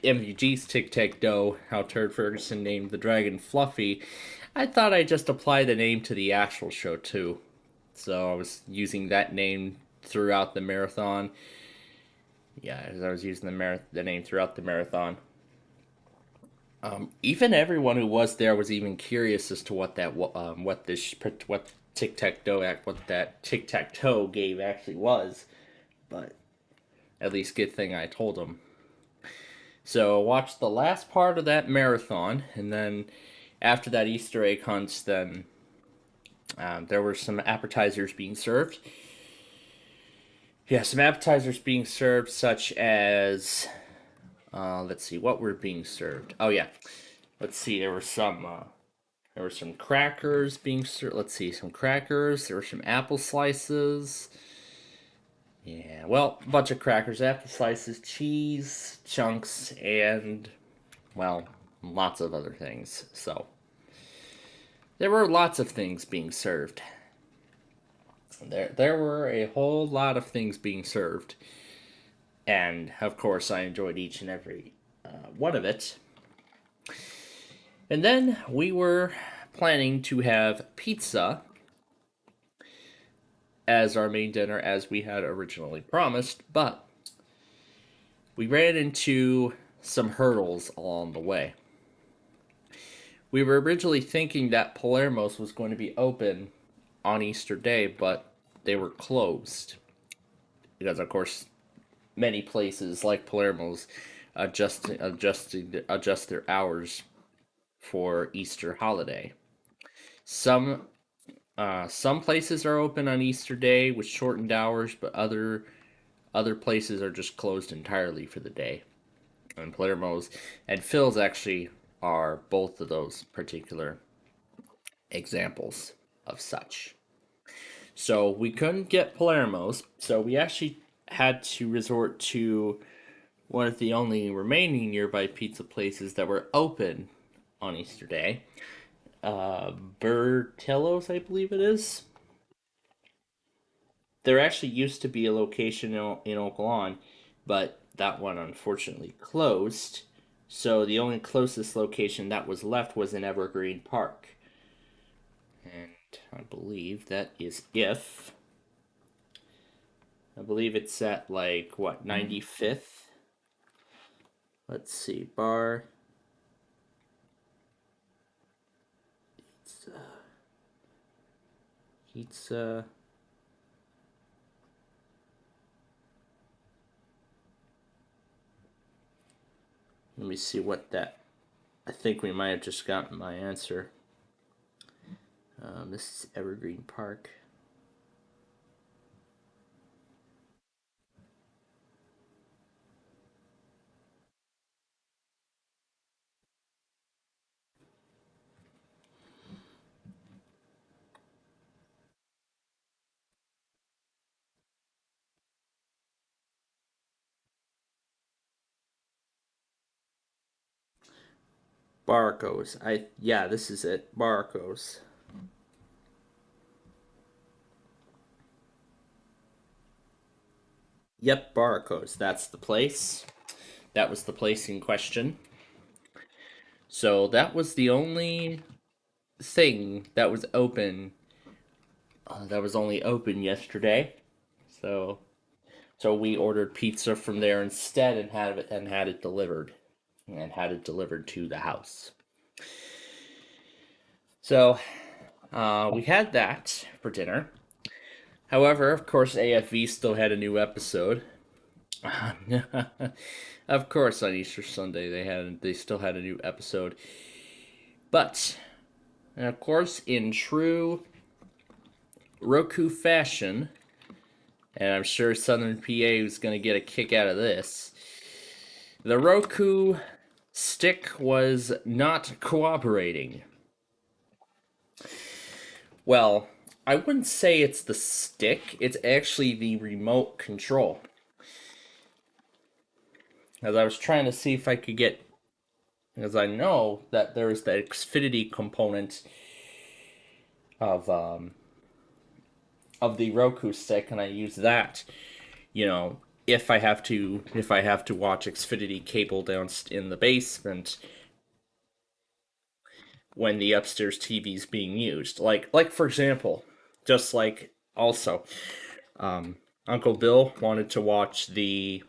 MVG's Tic-Tac-Toe, how Turd Ferguson named the dragon Fluffy, I thought I'd just apply the name to the actual show too. So I was using that name throughout the marathon. Yeah, I was using the name throughout the marathon. Even everyone who was there was even curious as to what that Tic-Tac-Toe game actually was. But at least good thing I told them. So I watched the last part of that marathon, and then after that Easter egg hunt, then there were some appetizers being served. Yeah, some appetizers being served, such as let's see, what were being served. Oh yeah, let's see. There were some crackers being served. Let's see, some crackers. There were some apple slices. Yeah, well, a bunch of crackers, apple slices, cheese, chunks, and, well, lots of other things. So, there were lots of things being served. There were a whole lot of things being served. And, of course, I enjoyed each and every one of it. And then we were planning to have pizza as our main dinner, as we had originally promised, but we ran into some hurdles along the way. We were originally thinking that Palermo's was going to be open on Easter Day, but they were closed. Because, of course, many places like Palermo's adjust their hours for Easter holiday. Some places are open on Easter Day with shortened hours, but other places are just closed entirely for the day. And Palermo's and Phil's actually are both of those particular examples of such. So we couldn't get Palermo's, so we actually had to resort to one of the only remaining nearby pizza places that were open on Easter Day. Bertello's, I believe it is. There actually used to be a location in Oak Lawn, but that one unfortunately closed. So the only closest location that was left was in Evergreen Park. And I believe that is if. I believe it's at like, what, 95th? Let's see, bar. Pizza. Let me see what that. I think we might have just gotten my answer. This is Evergreen Park. Barcos. Yeah, this is it. Barcos. Yep, Barcos. That's the place. That was the place in question. So that was the only thing that was open. That was only open yesterday. So we ordered pizza from there instead and had it delivered. And had it delivered to the house. So we had that for dinner. However, of course, AFV still had a new episode. Of course, on Easter Sunday they still had a new episode. But, and of course, in true Roku fashion, and I'm sure Southern PA is going to get a kick out of this, the Roku stick was not cooperating. Well, I wouldn't say it's the stick, it's actually the remote control. As I was trying to see if I could get, because I know that there's the Xfinity component of the Roku stick, and I use that, if I have to watch Xfinity cable down in the basement when the upstairs TV is being used. Like for example, just like also, Uncle Bill wanted to watch the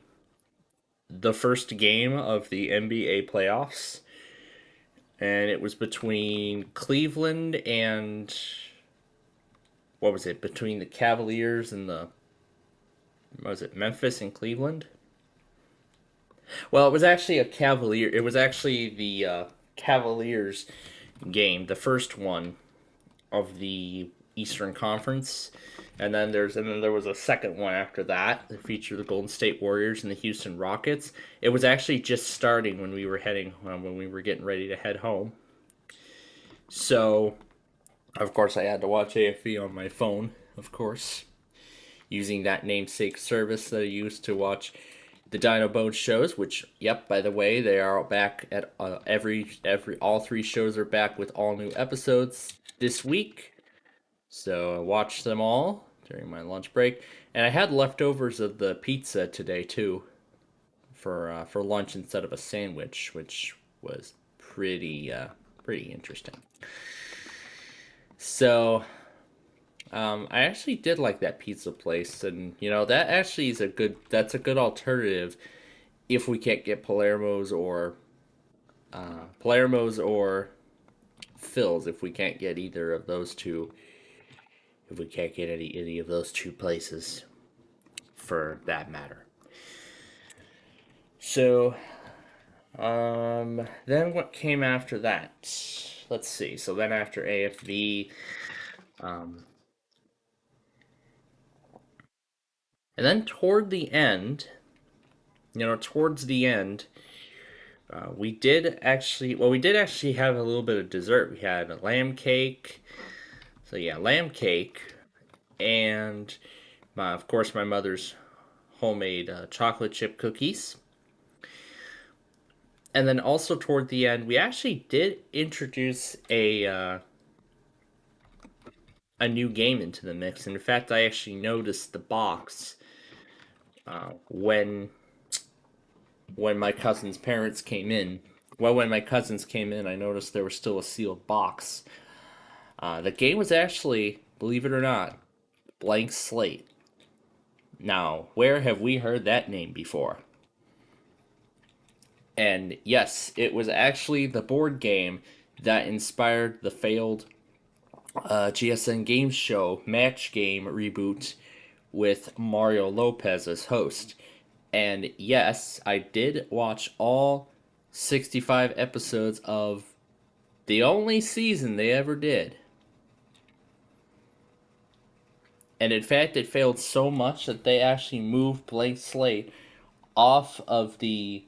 first game of the NBA playoffs, and it was between Cleveland and what was it? Between the Cavaliers and Memphis and Cleveland? Well, it was actually the Cavaliers game, the first one of the Eastern Conference, and then there was a second one after that that featured the Golden State Warriors and the Houston Rockets. It was actually just starting when we were getting ready to head home. So, of course, I had to watch AFV on my phone, of course, using that namesake service that I used to watch the Dino Bones shows, which, yep, by the way, they are back at all 3 shows are back with all new episodes this week. So I watched them all during my lunch break, and I had leftovers of the pizza today too, for lunch instead of a sandwich, which was pretty interesting. So I actually did like that pizza place, and that actually is a good alternative if we can't get Palermo's or Phil's, if we can't get either of those two, if we can't get any of those 2 places, for that matter. So then what came after that? Let's see. So then after AFV, and then towards the end, We did actually have a little bit of dessert. We had a lamb cake. So yeah, lamb cake, and of course my mother's homemade chocolate chip cookies. And then also toward the end, we actually did introduce a new game into the mix. And in fact, I actually noticed the box when my cousin's parents came in. Well, when my cousins came in, I noticed there was still a sealed box. The game was actually, believe it or not, Blank Slate. Now, where have we heard that name before? And yes, it was actually the board game that inspired the failed GSN Games Show match game reboot with Mario Lopez as host. And yes, I did watch all 65 episodes of the only season they ever did. And in fact, it failed so much that they actually moved Blank Slate off of the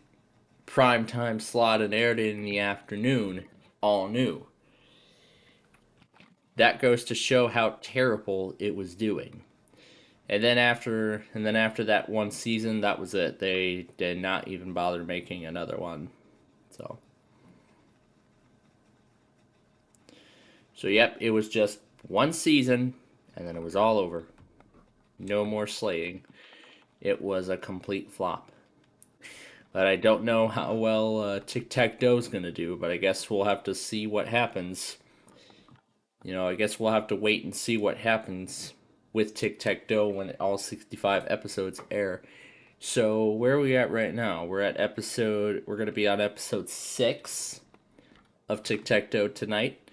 primetime slot and aired it in the afternoon, all new. That goes to show how terrible it was doing. And then after that one season, that was it. They did not even bother making another one. So yep, it was just one season, and then it was all over. No more slaying. It was a complete flop. But I don't know how well Tic-Tac-Toe is going to do, but I guess we'll have to see what happens. I guess we'll have to wait and see what happens with Tic-Tac-Toe when all 65 episodes air. So where are we at right now? We're going to be on episode 6 of Tic-Tac-Toe tonight.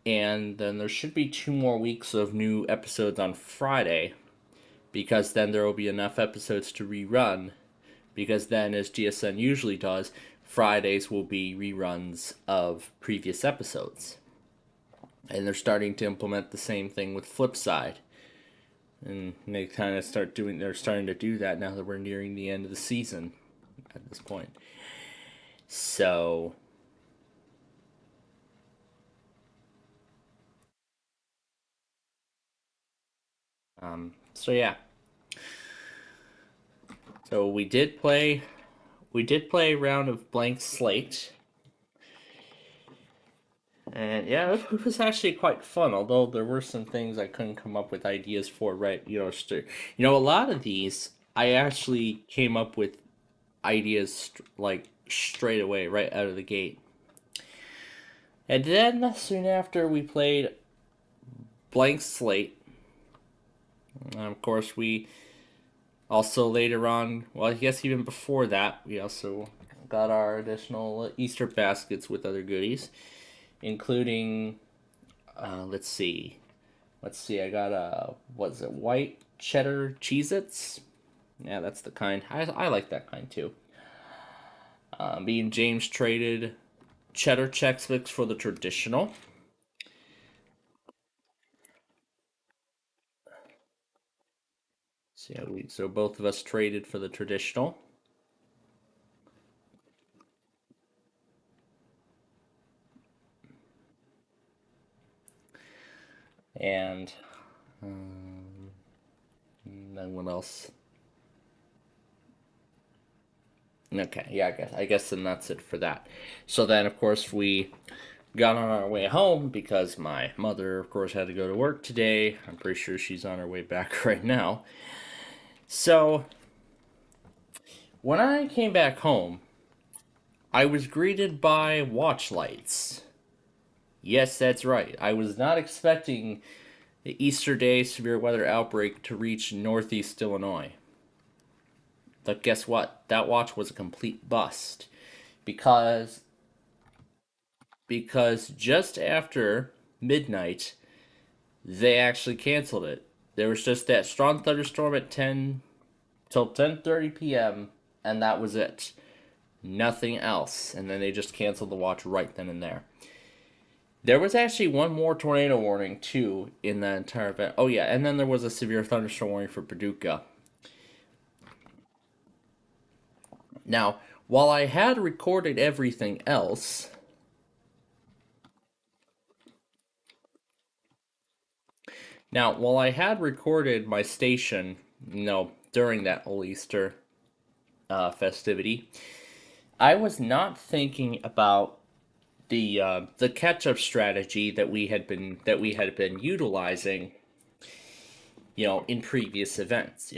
And then there should be 2 more weeks of new episodes on Friday, because then there will be enough episodes to rerun, because then, as GSN usually does, Fridays will be reruns of previous episodes. And they're starting to implement the same thing with Flipside. And they're starting to do that now that we're nearing the end of the season at this point. So yeah. So we did play a round of Blank Slate. And yeah, it was actually quite fun, although there were some things I couldn't come up with ideas for, right? A lot of these I actually came up with ideas like straight away, right out of the gate. And then soon after we played Blank Slate, and of course we also later on, well, I guess even before that, we also got our additional Easter baskets with other goodies, including, let's see, I got white cheddar Cheez-Its. Yeah, that's the kind. I like that kind too. Me and James traded cheddar Chex Mix for the traditional. So yeah, so both of us traded for the traditional. And then what else? Okay, yeah, I guess then that's it for that. So then, of course, we got on our way home because my mother, of course, had to go to work today. I'm pretty sure she's on her way back right now. So when I came back home, I was greeted by watch lights. Yes, that's right. I was not expecting the Easter Day severe weather outbreak to reach northeast Illinois. But guess what? That watch was a complete bust. Because just after midnight, they actually canceled it. There was just that strong thunderstorm at 10 till 10:30 p.m. and that was it. Nothing else. And then they just canceled the watch right then and there. There was actually one more tornado warning, too, in that entire event. Oh, yeah, and then there was a severe thunderstorm warning for Paducah. Now, while I had recorded everything else, while I had recorded my station, during that whole Easter festivity, I was not thinking about the catch-up strategy that we had been utilizing, in previous events,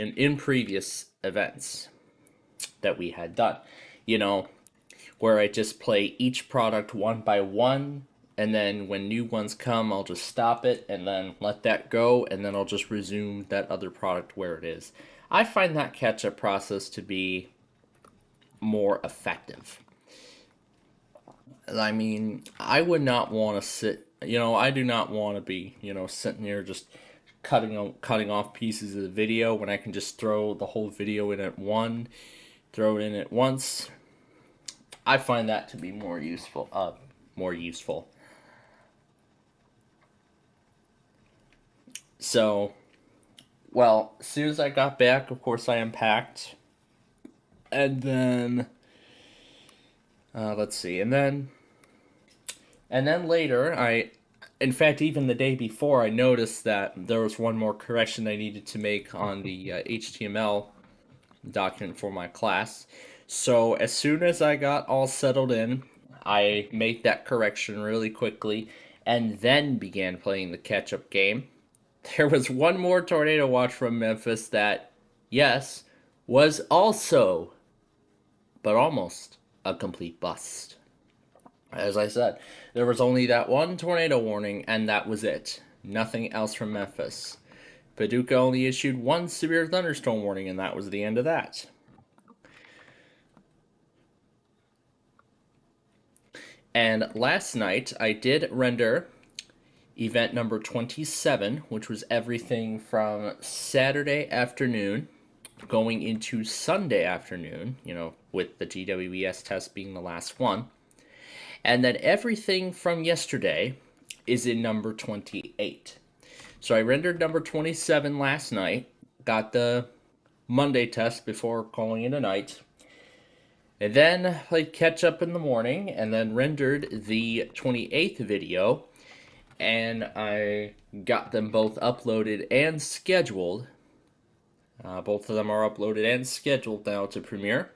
that we had done, where I just play each product one by one, and then when new ones come, I'll just stop it and then let that go, and then I'll just resume that other product where it is. I find that catch-up process to be more effective. I mean, I would not want to sit, I do not want to be, sitting here just cutting off pieces of the video when I can just throw the whole video in at once. I find that to be more useful. So, well, as soon as I got back, of course, I unpacked, and then let's see, and then later, in fact, even the day before, I noticed that there was one more correction I needed to make on the HTML document for my class. So as soon as I got all settled in, I made that correction really quickly and then began playing the catch-up game. There was one more tornado watch from Memphis that, yes, was also, but almost, a complete bust. As I said, there was only that one tornado warning, and that was it. Nothing else from Memphis. Paducah only issued one severe thunderstorm warning, and that was the end of that. And last night, I did render event number 27, which was everything from Saturday afternoon going into Sunday afternoon, with the GWES test being the last one. And then everything from yesterday is in number 28. So I rendered number 27 last night, got the Monday test before calling it a night, and then played catch up in the morning, and then rendered the 28th video, and I got them both uploaded and scheduled. Both of them are uploaded and scheduled now to Premiere.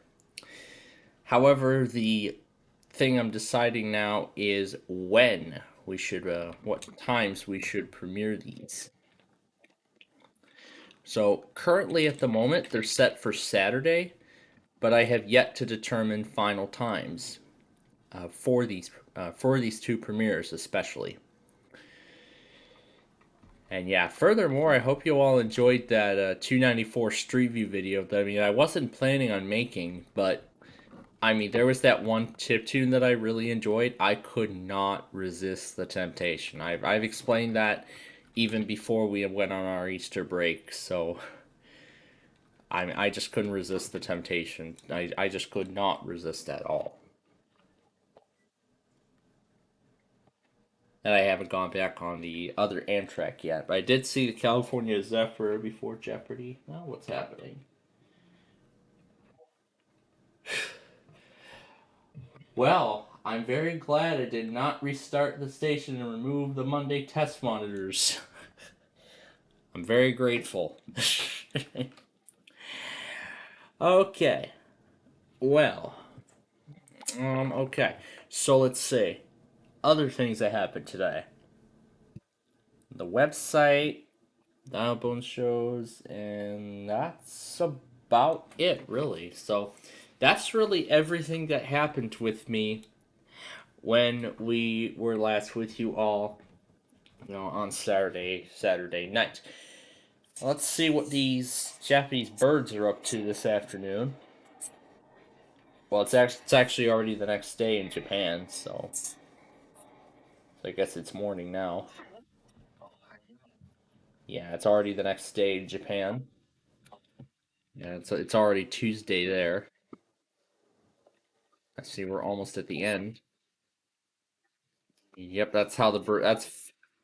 However, the thing I'm deciding now is when we should, what times we should premiere these. So currently at the moment they're set for Saturday, but I have yet to determine final times for these two premieres especially. And yeah, furthermore, I hope you all enjoyed that 294 Street View video that I wasn't planning on making, but there was that one chiptune that I really enjoyed. I could not resist the temptation. I've explained that even before we went on our Easter break, so I just couldn't resist the temptation. I just could not resist at all. And I haven't gone back on the other Amtrak yet, but I did see the California Zephyr before Jeopardy. Now what's happening? Well, I'm very glad I did not restart the station and remove the Monday test monitors. I'm very grateful. Okay. Well. Okay. So let's see. Other things that happened today. The website, the album shows, and that's about it, really. So that's really everything that happened with me when we were last with you all, on Saturday night. Let's see what these Japanese birds are up to this afternoon. Well, it's actually already the next day in Japan, so I guess it's morning now. Yeah, it's already the next day in Japan. Yeah, it's already Tuesday there. I see we're almost at the end. Yep, that's how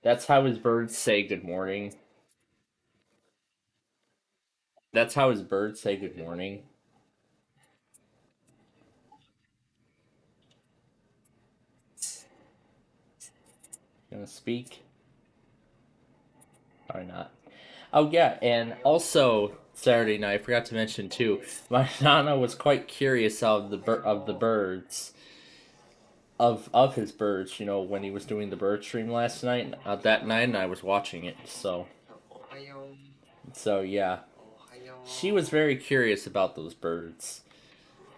that's how his birds say good morning. That's how his birds say good morning. gonna speak? Probably not. Oh yeah, and also Saturday night, I forgot to mention too. My nana was quite curious of the birds, of his birds. You know, when he was doing the bird stream last night, that night, and I was watching it. So yeah, she was very curious about those birds.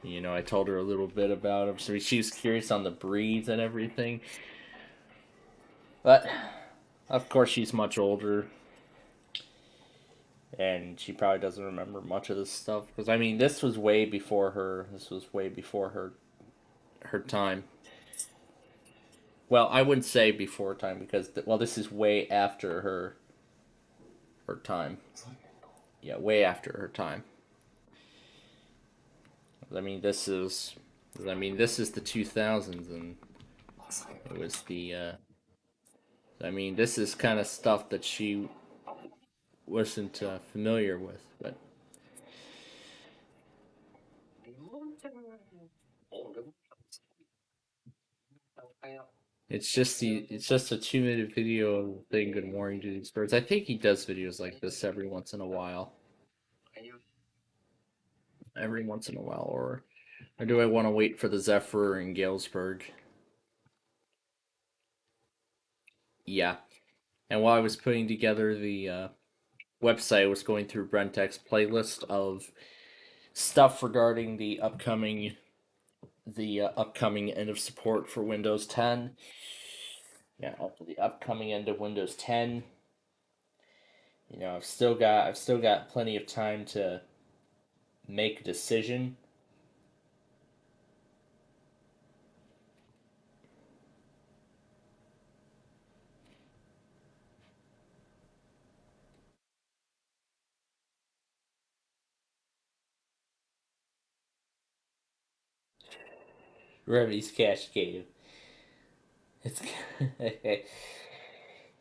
You know, I told her a little bit about them, so she was curious on the breeds and everything. But of course, she's much older, and she probably doesn't remember much of this stuff. Because I mean, this was way before her. This was way before her time. Well, I wouldn't say before time because this is way after her time. Yeah, way after her time. I mean, this is the 2000s, and it was the. I mean, this is kind of stuff that she wasn't familiar with, but it's just a 2 minute video saying good morning to these birds. I think he does videos like this every once in a while. Every once in a while, or do I want to wait for the Zephyr in Galesburg? Yeah. And while I was putting together the website, I was going through Brentech's playlist of stuff regarding the upcoming end of support for Windows 10. Yeah, after the upcoming end of Windows 10. You know, I've still got plenty of time to make a decision. Remy's Cascade. It's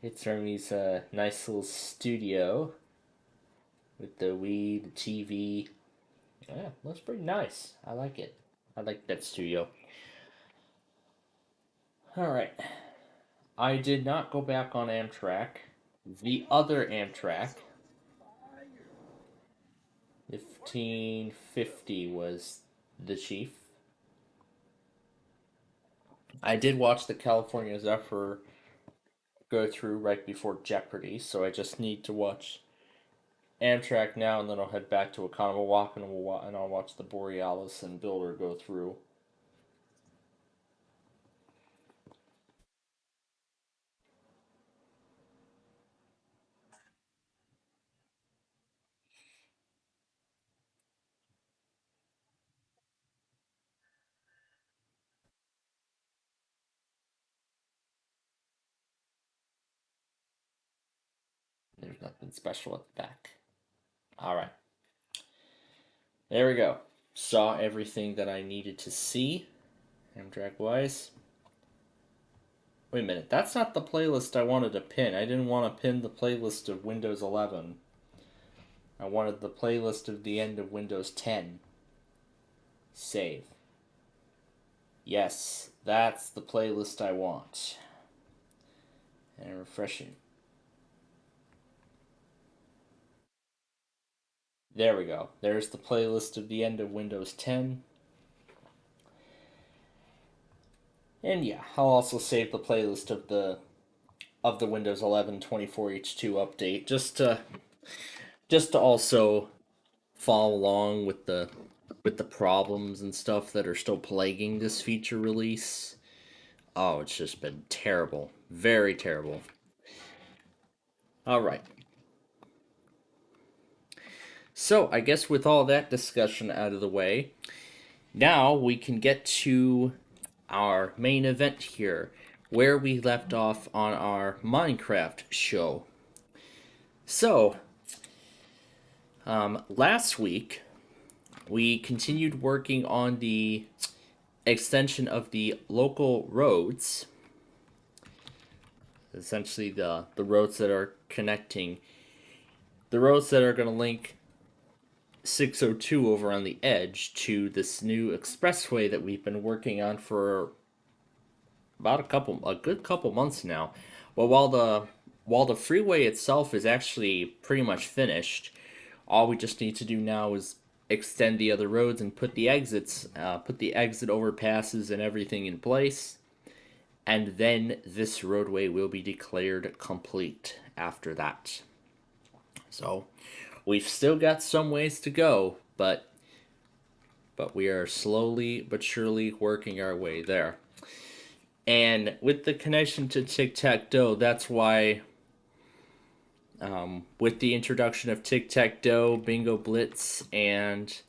it's Remy's nice little studio with the Wii, the TV. Yeah, looks pretty nice. I like it. I like that studio. All right. I did not go back on Amtrak. The other Amtrak, 1550 was the chief. I did watch the California Zephyr go through right before Jeopardy, so I just need to watch Amtrak now, and then I'll head back to Oconomowoc, and I'll watch the Borealis and Builder go through. There's nothing special at the back. Alright. There we go. Saw everything that I needed to see, Amtrak-wise. Wait a minute, that's not the playlist I wanted to pin. I didn't want to pin the playlist of Windows 11. I wanted the playlist of the end of Windows 10. Save. Yes, that's the playlist I want. And refreshing. There we go. There's the playlist of the end of Windows 10. And yeah, I'll also save the playlist of the Windows 11 24H2 update just to also follow along with the problems and stuff that are still plaguing this feature release. Oh, it's just been terrible. Very terrible. All right. So, I guess with all that discussion out of the way, now we can get to our main event here, where we left off on our Minecraft show. So, last week, we continued working on the extension of the local roads, essentially the roads that are connecting, the roads that are going to link 602 over on the edge to this new expressway that we've been working on for about a good couple months now. Well, while the freeway itself is actually pretty much finished, all we just need to do now is extend the other roads and put the exit overpasses and everything in place, and then this roadway will be declared complete after that. So we've still got some ways to go, but we are slowly but surely working our way there. And with the connection to tic-tac-toe, that's why with the introduction of tic-tac-toe, bingo blitz, and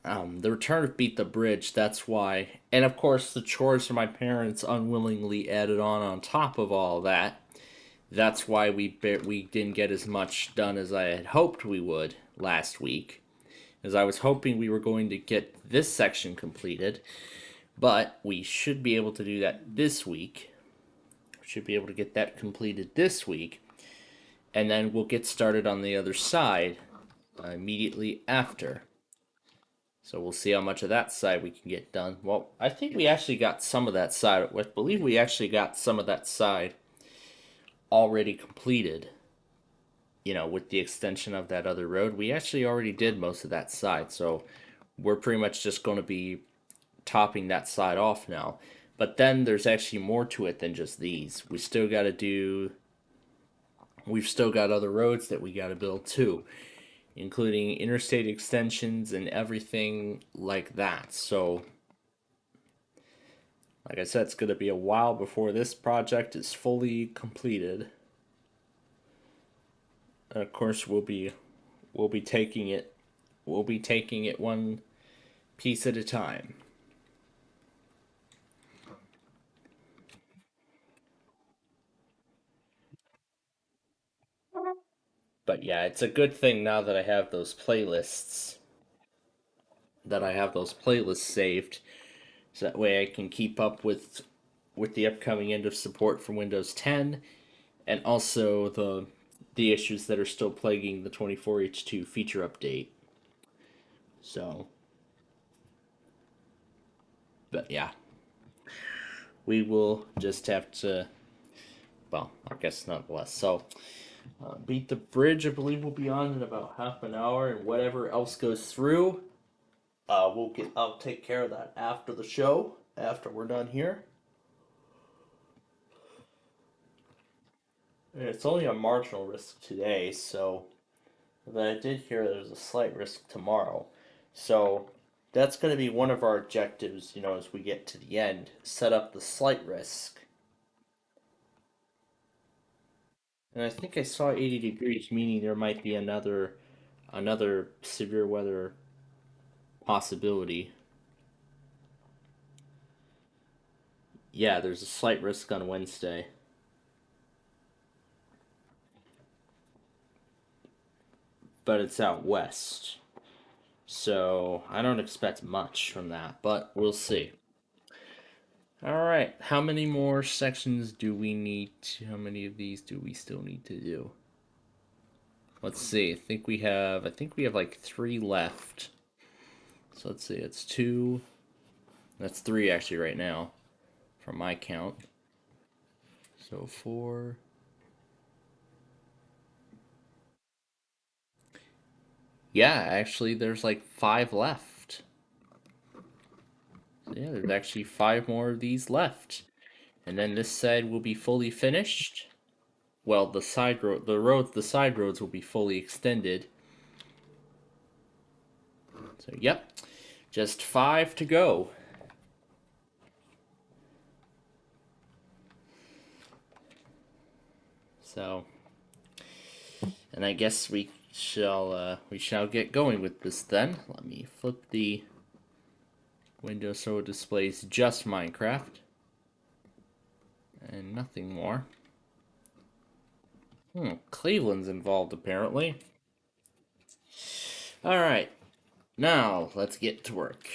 the return of beat the bridge, that's why. And of course, the chores for my parents unwillingly added on top of all that. That's why we didn't get as much done as I had hoped we would last week. As I was hoping we were going to get this section completed. But we should be able to do that this week. We should be able to get that completed this week. And then we'll get started on the other side immediately after. So we'll see how much of that side we can get done. Well, I think we actually got some of that side. I believe we actually got some of that side already completed. You know, with the extension of that other road. We actually already did most of that side. So we're pretty much just going to be topping that side off now. But then there's actually more to it than just these. We've still got other roads that we got to build too, including interstate extensions and everything like that. So like I said, it's going to be a while before this project is fully completed. And of course, we'll be taking it one piece at a time. But yeah, it's a good thing now that I have those playlists. Saved, so that way I can keep up with the upcoming end of support for Windows 10, and also the issues that are still plaguing the 24H2 feature update. So, but yeah, we will just have to. Well, I guess nonetheless. So, beat the bridge, I believe, will be on in about half an hour, and whatever else goes through, I'll take care of that after the show, after we're done here. And it's only a marginal risk today, so. But I did hear there's a slight risk tomorrow. So that's going to be one of our objectives, as we get to the end. Set up the slight risk. And I think I saw 80 degrees, meaning there might be another severe weather possibility. Yeah, there's a slight risk on Wednesday. But it's out west. So I don't expect much from that, but we'll see. Alright, how many more sections do we need how many of these do we still need to do? Let's see, I think we have like 3 left. So let's see, it's 2, that's 3 actually right now, from my count. So 4. Yeah, actually there's like 5 left. So yeah, there's actually 5 more of these left. And then this side will be fully finished. Well, the side roads will be fully extended. So, yep, just 5 to go. So, and I guess we shall get going with this then. Let me flip the window so it displays just Minecraft and nothing more. Cleveland's involved apparently. All right, now let's get to work.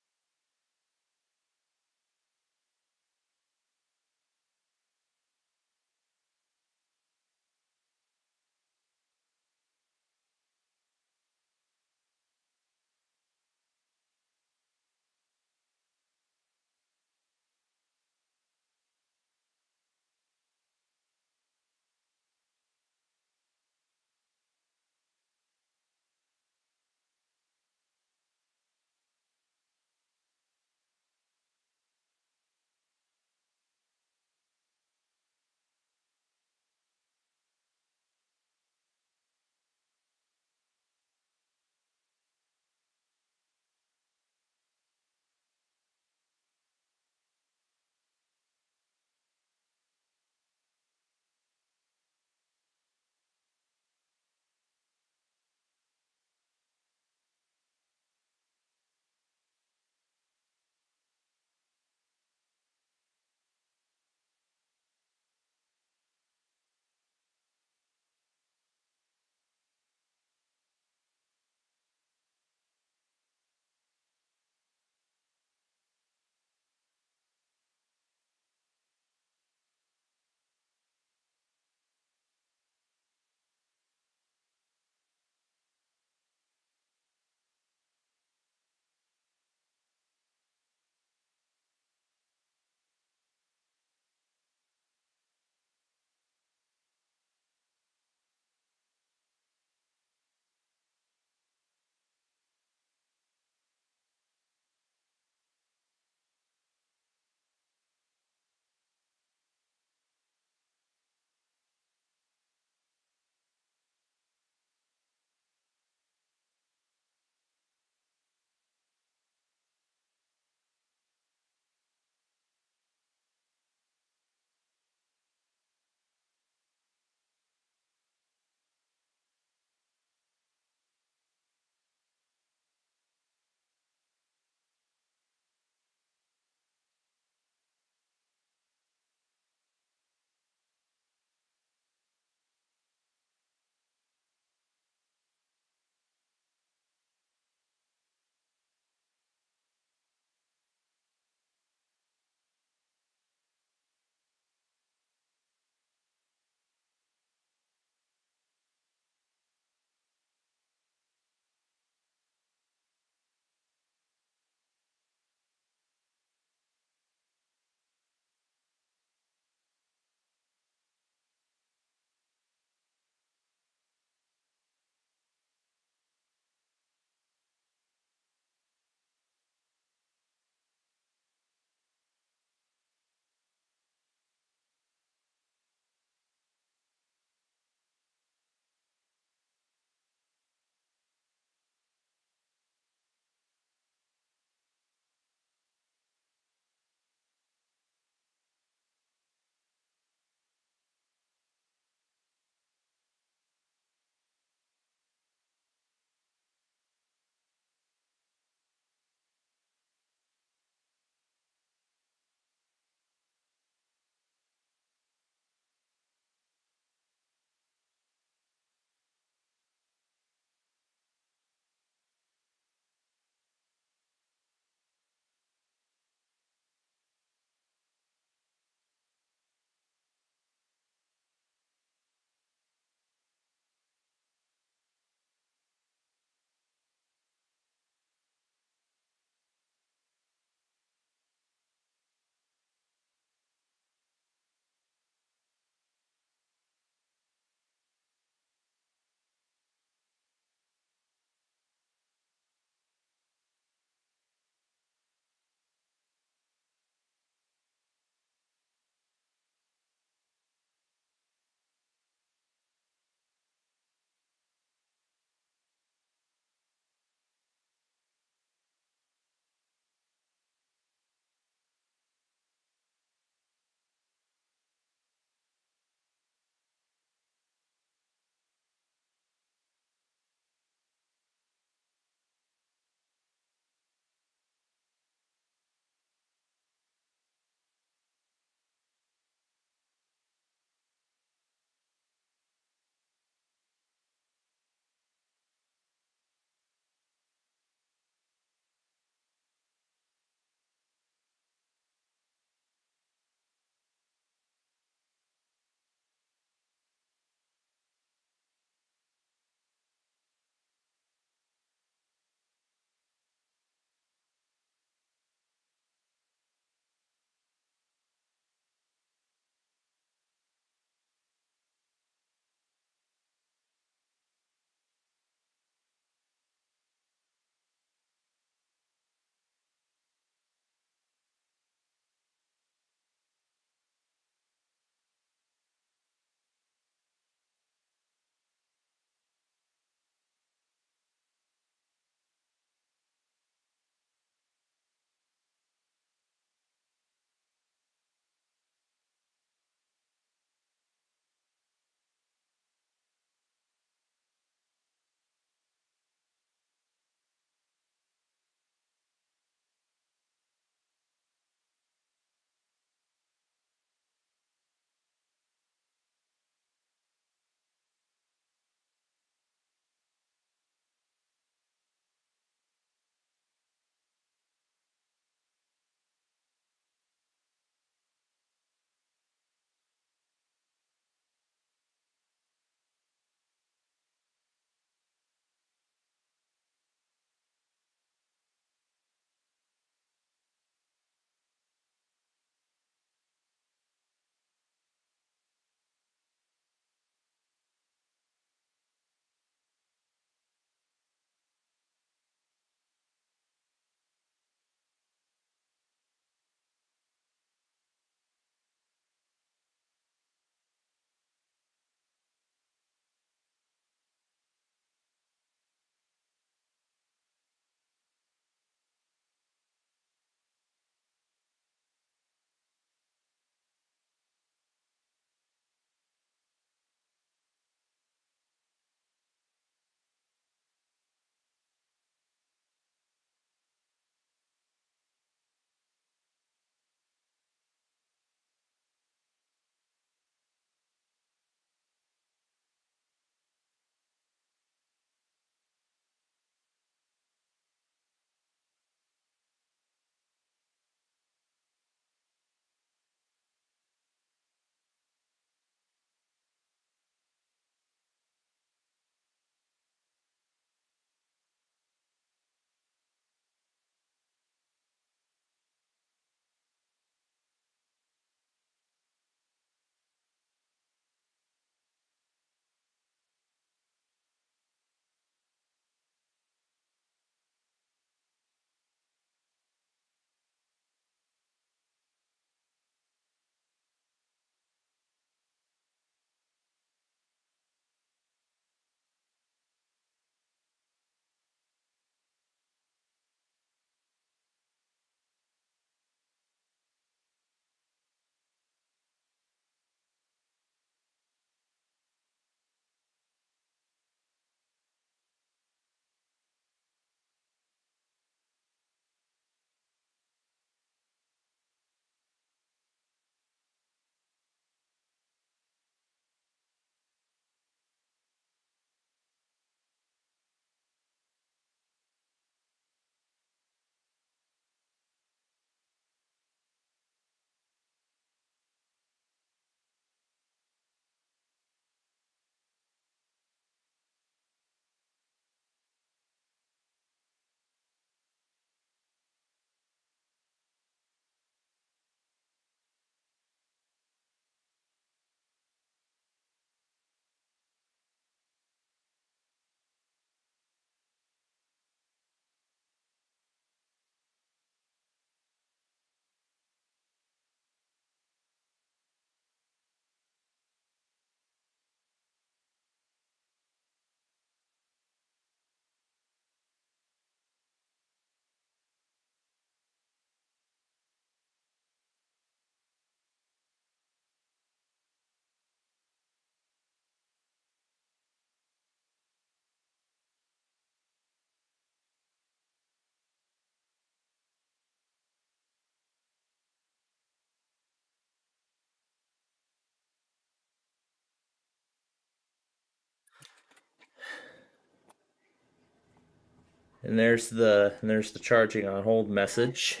And there's the charging on hold message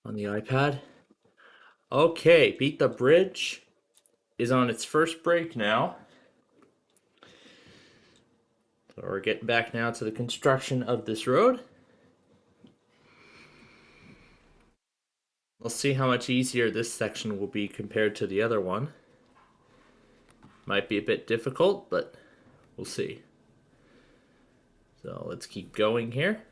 on the iPad. Okay, Beat the Bridge is on its first break now. So we're getting back now to the construction of this road. We'll see how much easier this section will be compared to the other one. Might be a bit difficult, but we'll see. So let's keep going here.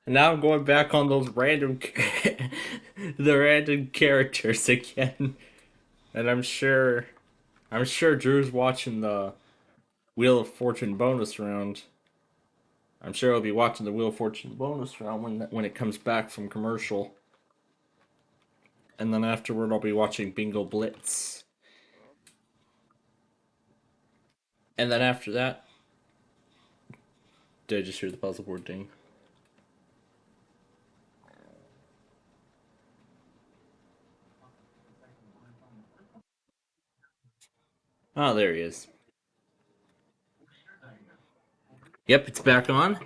And now I'm going back on those random, the random characters again, and I'm sure Drew's watching the Wheel of Fortune bonus round. I'm sure he'll be watching the Wheel of Fortune bonus round when it comes back from commercial. And then afterward, I'll be watching Bingo Blitz. And then after that, did I just hear the puzzle board ding? Oh, there he is. Yep, it's back on.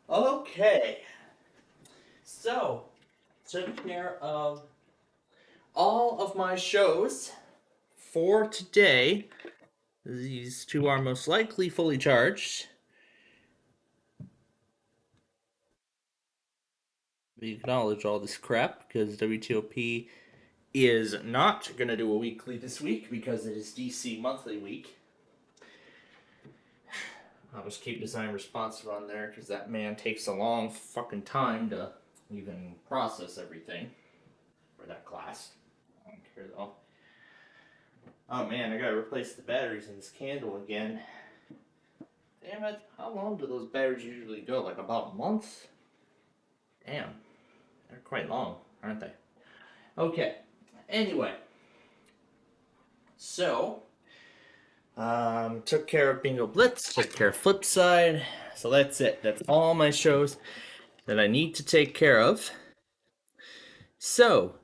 Okay. So, took care of all of my shows for today. These two are most likely fully charged. We acknowledge all this crap because WTOP is not going to do a weekly this week because it is DC monthly week. I'll just keep Design Responsive on there because that man takes a long fucking time to even process everything for that class. I don't care though. Oh man, I gotta replace the batteries in this candle again. Damn it, how long do those batteries usually go? Like about a month? Damn, they're quite long, aren't they? Okay, anyway. So, took care of Bingo Blitz, took care of Flipside. So that's it. That's all my shows that I need to take care of. So,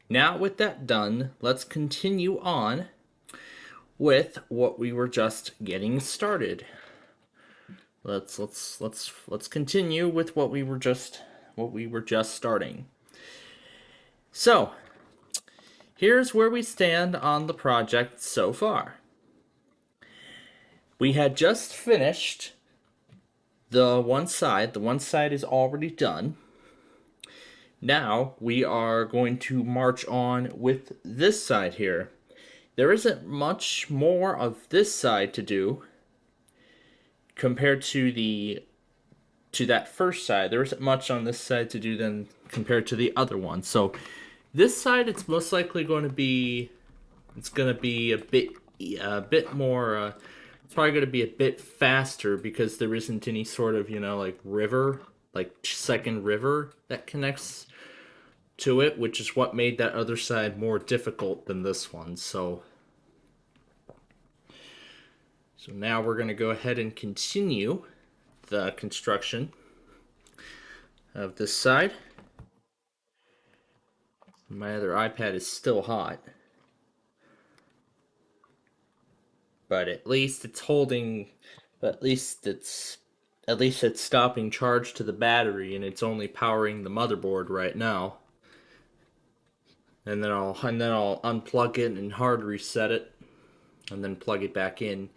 now with that done, let's continue on with what we were just getting started. Let's continue with what we were just starting. So, here's where we stand on the project so far. We had just finished the one side. The one side is already done. Now we are going to march on with this side here. There isn't much more of this side to do compared to that first side. There isn't much on this side to do than compared to the other one. So this side, it's most likely going to be, it's going to be a bit more. It's probably going to be a bit faster because there isn't any sort of, like river, like second river that connects to it, which is what made that other side more difficult than this one. So now we're going to go ahead and continue the construction of this side. My other iPad is still hot, but at least it's holding, at least it's stopping charge to the battery, and it's only powering the motherboard right now. And then I'll unplug it and hard reset it, and then plug it back in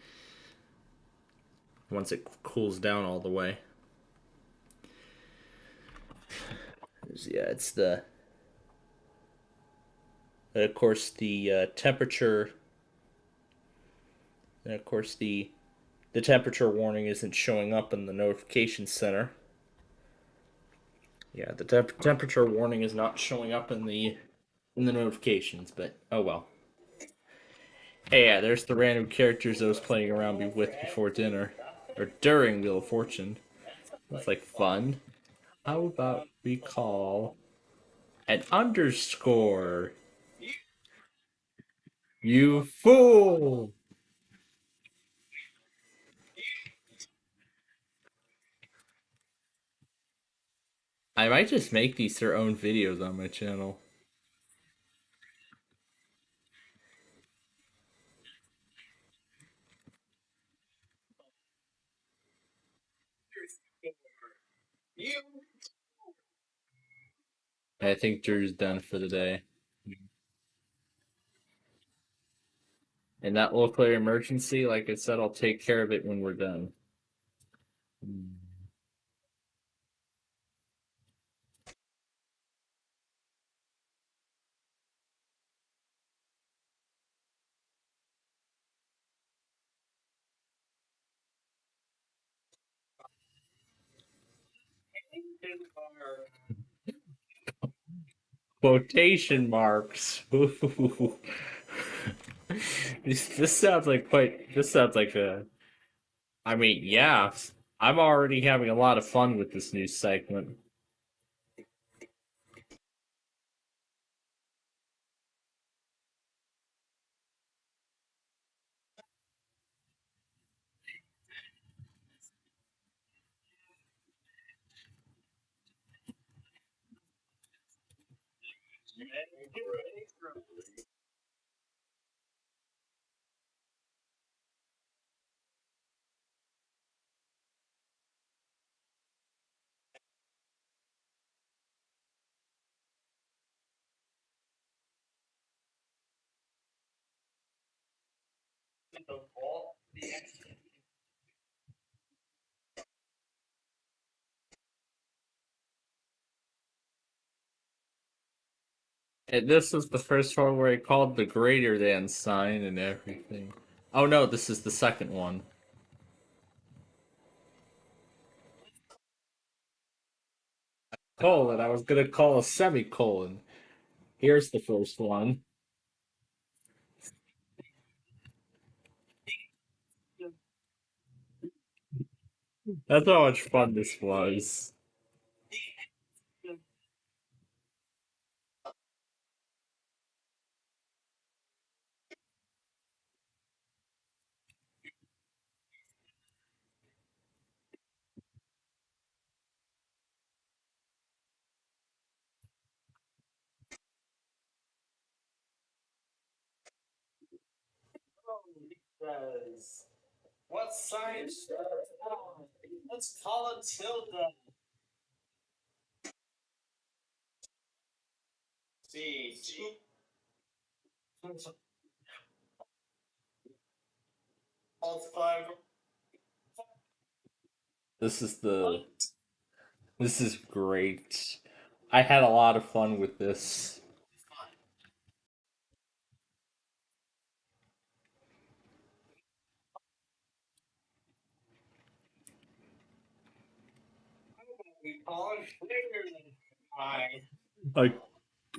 once it cools down all the way. Yeah, it's the, of course, the temperature, and of course the temperature warning isn't showing up in the notification center. Yeah, the temperature warning is not showing up in the notifications, but oh well. Hey, yeah, there's the random characters I was playing around with before dinner, or during Wheel of Fortune. It's like fun. How about we call an underscore? You fool! I might just make these their own videos on my channel. I think Drew's done for the day. And that local emergency, like I said, I'll take care of it when we're done. Quotation marks. This sounds like quite. This sounds like a. I mean, yeah, I'm already having a lot of fun with this new segment. And this was the first one where he called the greater than sign and everything. Oh no, this is the second one. Colon, I was gonna call a semicolon. Here's the first one. That's how much fun this was. What science? Let's call it Tilda. See, This is the. This is great. I had a lot of fun with this. A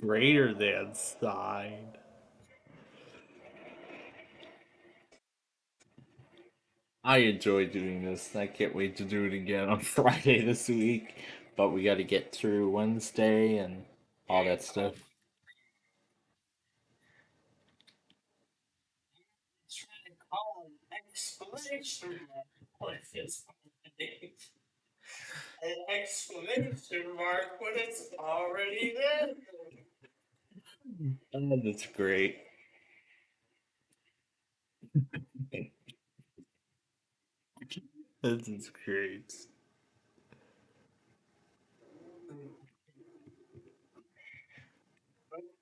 greater than sign. I enjoy doing this. I can't wait to do it again on Friday this week. But we got to get through Wednesday and all that stuff. Trying to call an exclamation mark. An exclamation mark when it's already there. Oh, that's great. This is great.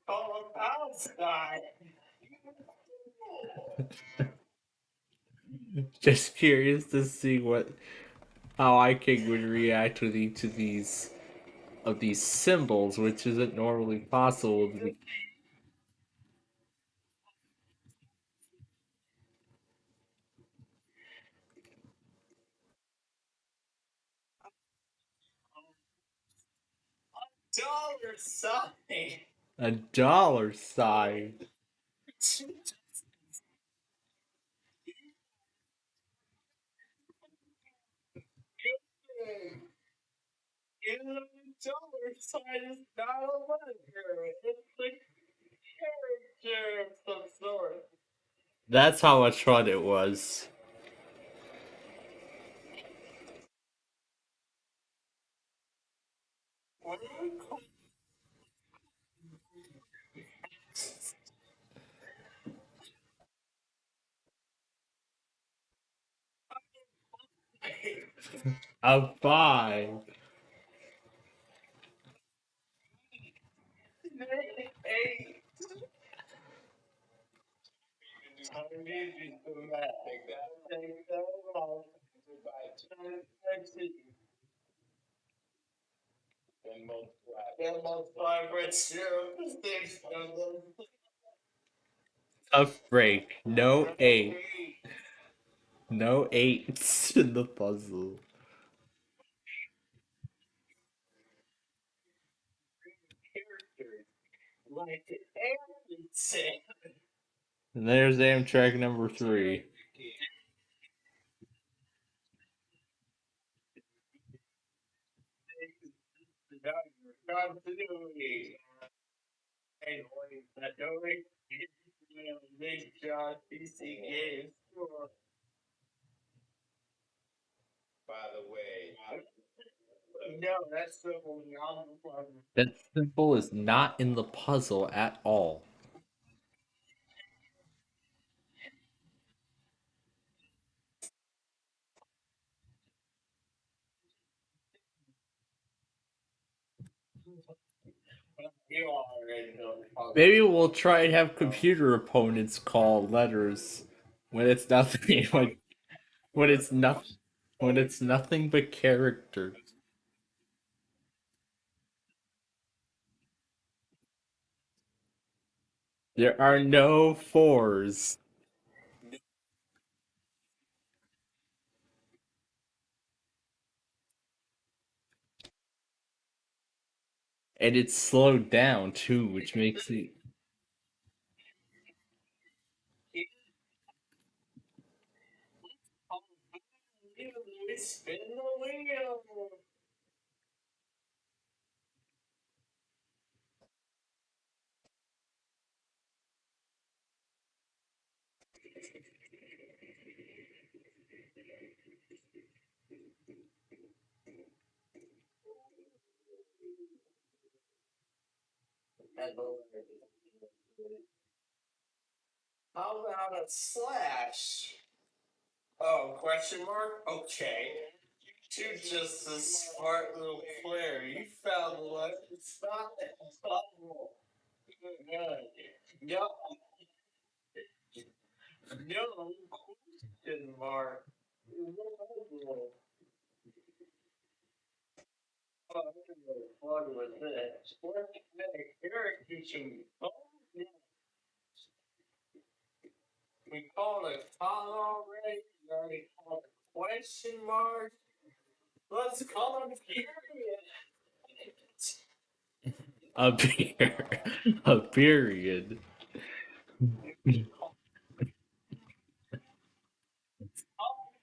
Call a Palestine. Just curious to see how iKing would react with each of these symbols, which isn't normally possible. Dollar sign. A dollar sign. Even though the dollar sign is not a letter, it's a character of some sort. That's how much fun it was. A five. Eight. Tough break. No eight. No eights in the puzzle. And there's Amtrak number 3. That symbol is not in the puzzle at all. Maybe we'll try and have computer opponents call letters When it's nothing, when it's nothing, when it's nothing but characters. There are no fours. And it's slowed down too, which makes it. Spin the wheel. How about a slash? Oh, question mark? Okay. You're just a smart little player. You found one. It's not impossible. No, no question mark. What was this? What kind of character should we call it? We called it Tom already. We already called it question mark. Let's call him period. A a period.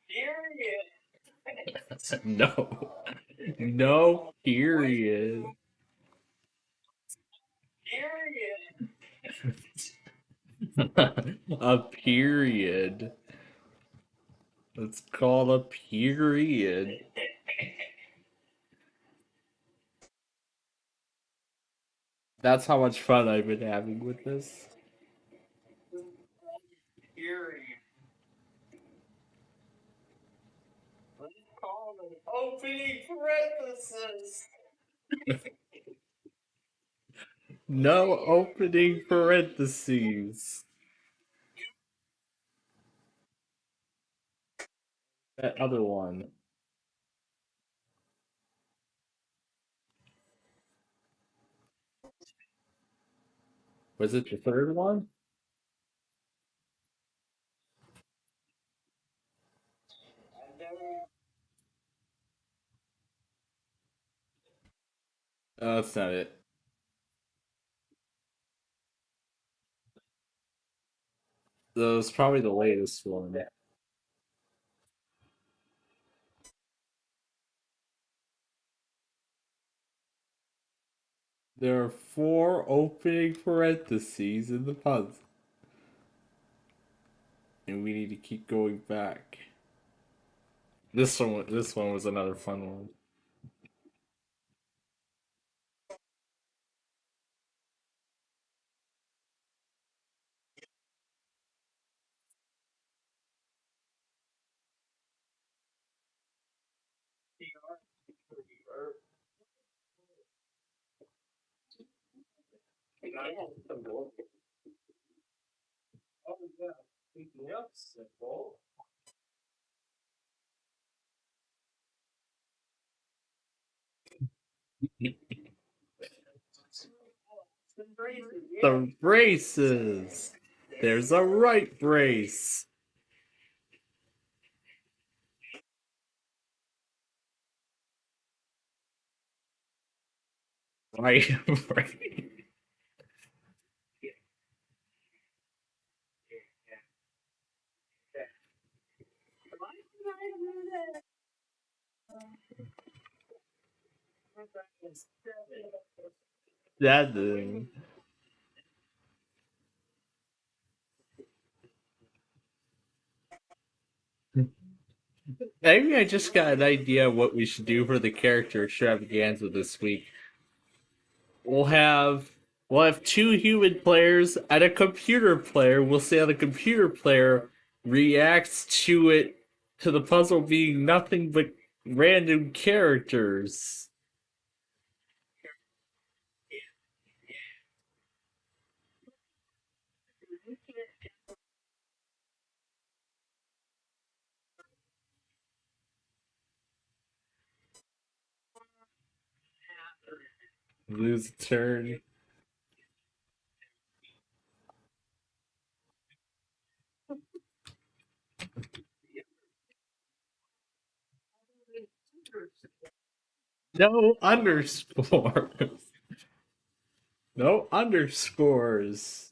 Period. No. No period. Period. A period. Let's call a period. That's how much fun I've been having with this. Period. Let's call an opening parenthesis. No opening parentheses. That other one. Was it the third one? That's not it. That was probably the latest one. There are 4 opening parentheses in the puzzle. And we need to keep going back. This one was another fun one. The braces. There's a right brace. Right brace. That Maybe I just got an idea of what we should do for the character extravaganza this week. We'll have we'll have 2 human players and a computer player. We'll see how the computer player reacts to the puzzle being nothing but random characters. Lose a turn. No underscores. No underscores.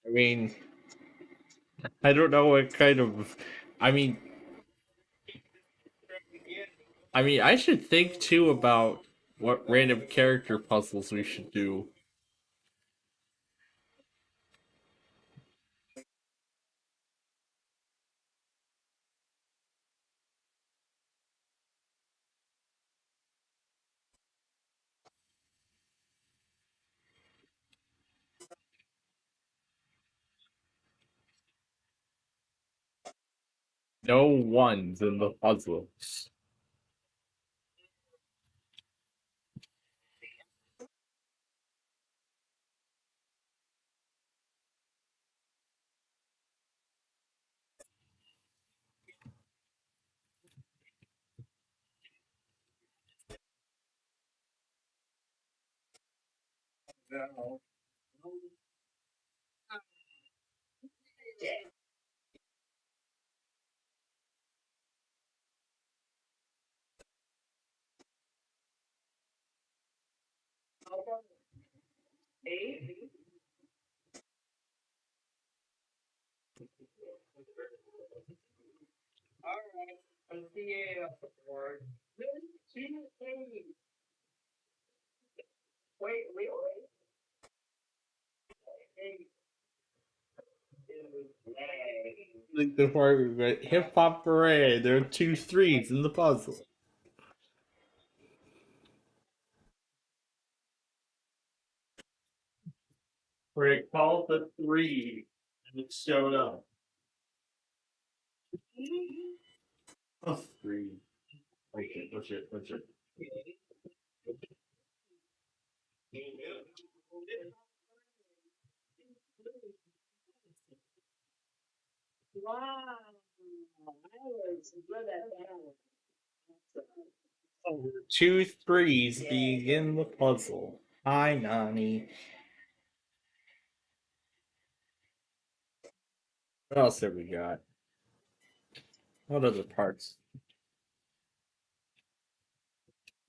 I mean, I don't know what kind of. I mean, I should think too about what random character puzzles we should do. No ones in the puzzles. Like the part where hip hop parade, there are 2 3s in the puzzle. Where it called the 3 and it showed up. A 3. Okay, what's it? Oh, 2 3s being in the puzzle. Hi, Nani. What else have we got? What other parts?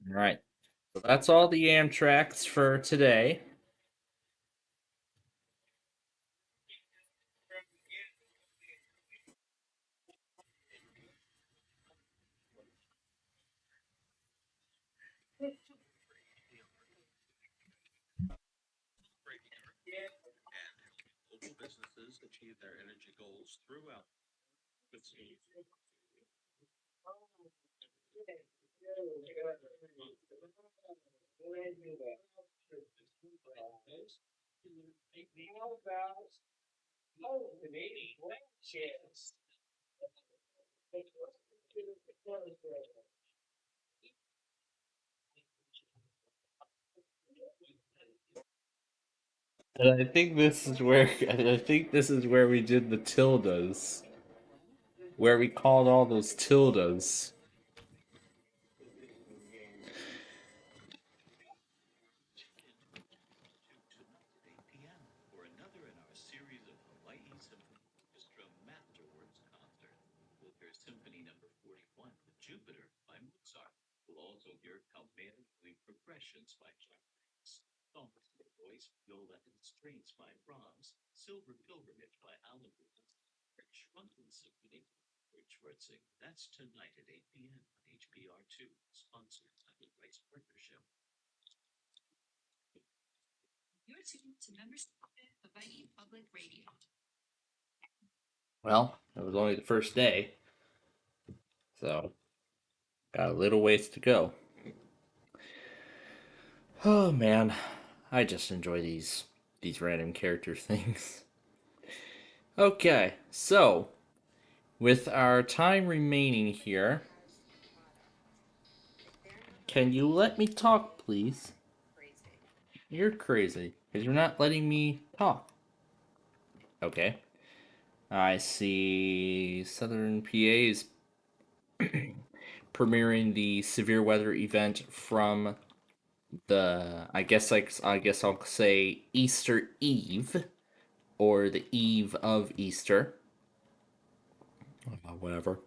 All right. So that's all the Amtraks for today. And I think this is where we did the tildes. Where we called all those tildes. Silver Pilgrimage by Alan Shrunken Symphony, Schwartzing. That's tonight at 8 p.m. on HBR2, sponsored by the Rights Partnership. You're tuned to membership of IE Public Radio. Well, it was only the first day, so got a little ways to go. Oh man, I just enjoy these random character things. Okay, so with our time remaining here, can you let me talk, please? You're crazy, because you're not letting me talk. Okay. I see Southern PA is premiering the severe weather event from the, I guess I'll say Easter Eve, or the eve of Easter. Whatever.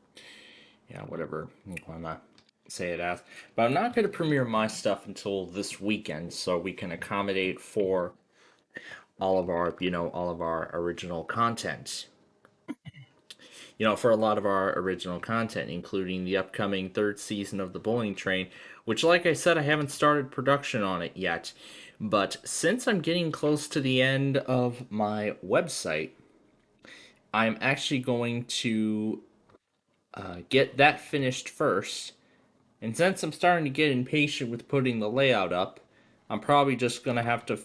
Yeah, whatever you wanna say it as. But I'm not going to premiere my stuff until this weekend, so we can accommodate for all of our original content. For a lot of our original content, including the upcoming 3rd season of The Bowling Train, which, like I said, I haven't started production on it yet. But since I'm getting close to the end of my website, I'm actually going to get that finished first. And since I'm starting to get impatient with putting the layout up, I'm probably just going to have to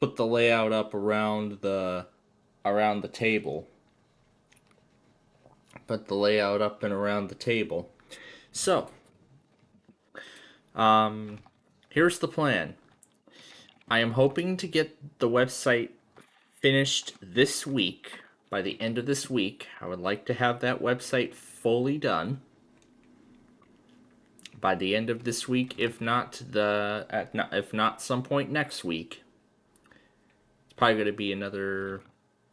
put the layout up around the table. Put the layout up and around the table. So, here's the plan. I am hoping to get the website finished this week. By the end of this week, I would like to have that website fully done. By the end of this week, if not some point next week. It's probably going to be another,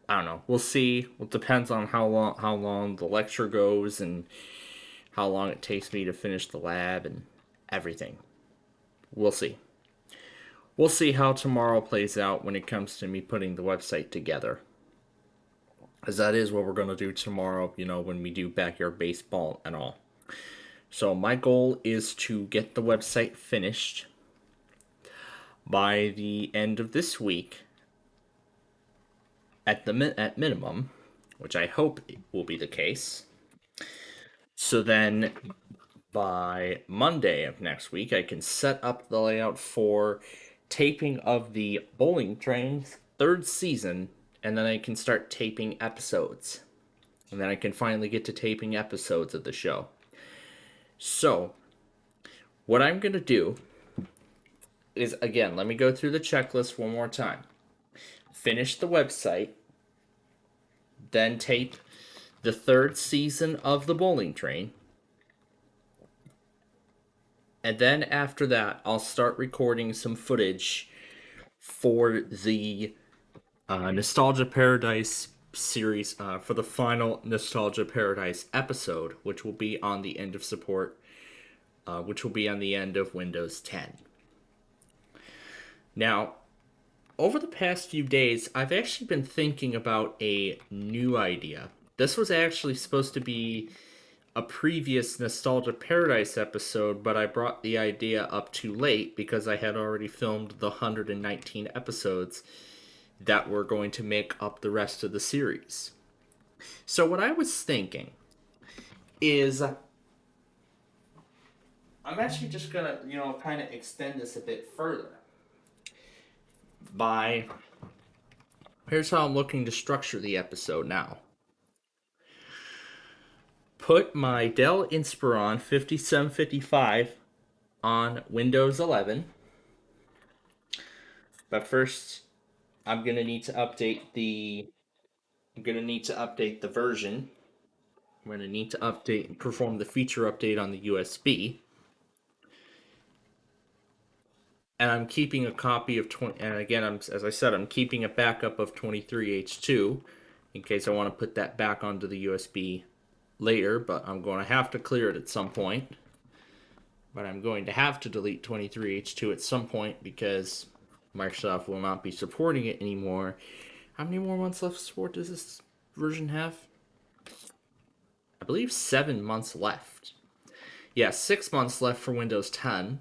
I don't know. We'll see. It depends on how long the lecture goes and how long it takes me to finish the lab and everything. We'll see. We'll see how tomorrow plays out when it comes to me putting the website together. As that is what we're going to do tomorrow, when we do backyard baseball and all. So my goal is to get the website finished by the end of this week. At minimum, which I hope will be the case. So then, by Monday of next week, I can set up the layout for taping of the Bowling Train's 3rd season, and then I can start taping episodes. And then I can finally get to taping episodes of the show. So, what I'm going to do is, again, let me go through the checklist one more time. Finish the website, then tape the 3rd season of The Bowling Train, and then after that, I'll start recording some footage for the Nostalgia Paradise series, for the final Nostalgia Paradise episode, which will be on the end of support, which will be on the end of Windows 10. Now, over the past few days, I've actually been thinking about a new idea. This was actually supposed to be a previous Nostalgia Paradise episode, but I brought the idea up too late because I had already filmed the 119 episodes that were going to make up the rest of the series. So what I was thinking is, I'm actually just going to, kind of extend this a bit further. Here's how I'm looking to structure the episode now. Put my Dell Inspiron 5755 on Windows 11. But first, I'm going to need to update the version. I'm going to need to perform the feature update on the USB. And I'm keeping a copy of as I said, I'm keeping a backup of 23H2 in case I want to put that back onto the USB later, but I'm going to have to clear it at some point. But I'm going to have to delete 23H2 at some point because Microsoft will not be supporting it anymore how many more months left of support does this version have? I believe 7 months left. Yeah, 6 months left for Windows 10,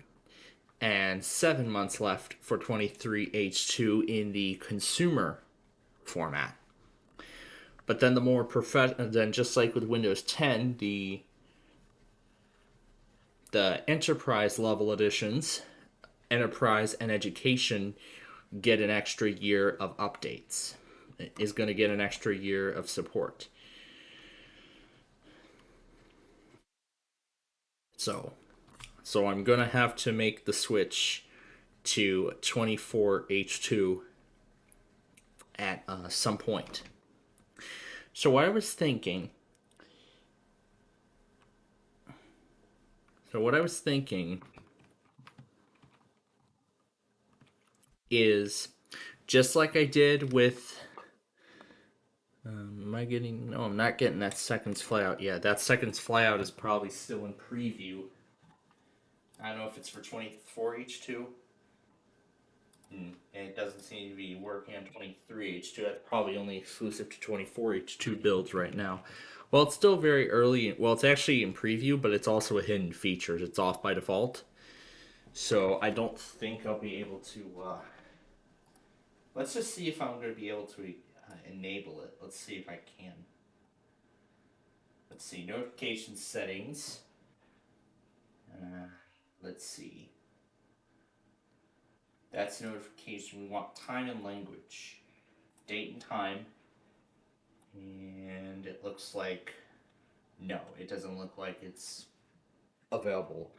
and 7 months left for 23H2 in the consumer format. But then the more then just like with Windows 10, the enterprise level editions, enterprise and education, get an extra year of updates. It is going to get an extra year of support. So I'm going to have to make the switch to 24H2 at some point. So what I was thinking is, just like I did with am I getting... No, I'm not getting that seconds flyout yet. That seconds flyout is probably still in preview. I don't know if it's for 24H2. And it doesn't seem to be working on 23H2. That's probably only exclusive to 24H2 builds right now. Well, it's still very early. Well, it's actually in preview, but it's also a hidden feature. It's off by default. So I don't think I'll be able to... Let's just see if I'm going to be able to enable it. Let's see if I can. Let's see. Notification settings. Let's see. That's notification. We want time and language. Date and time. And it looks like... No, it doesn't look like it's available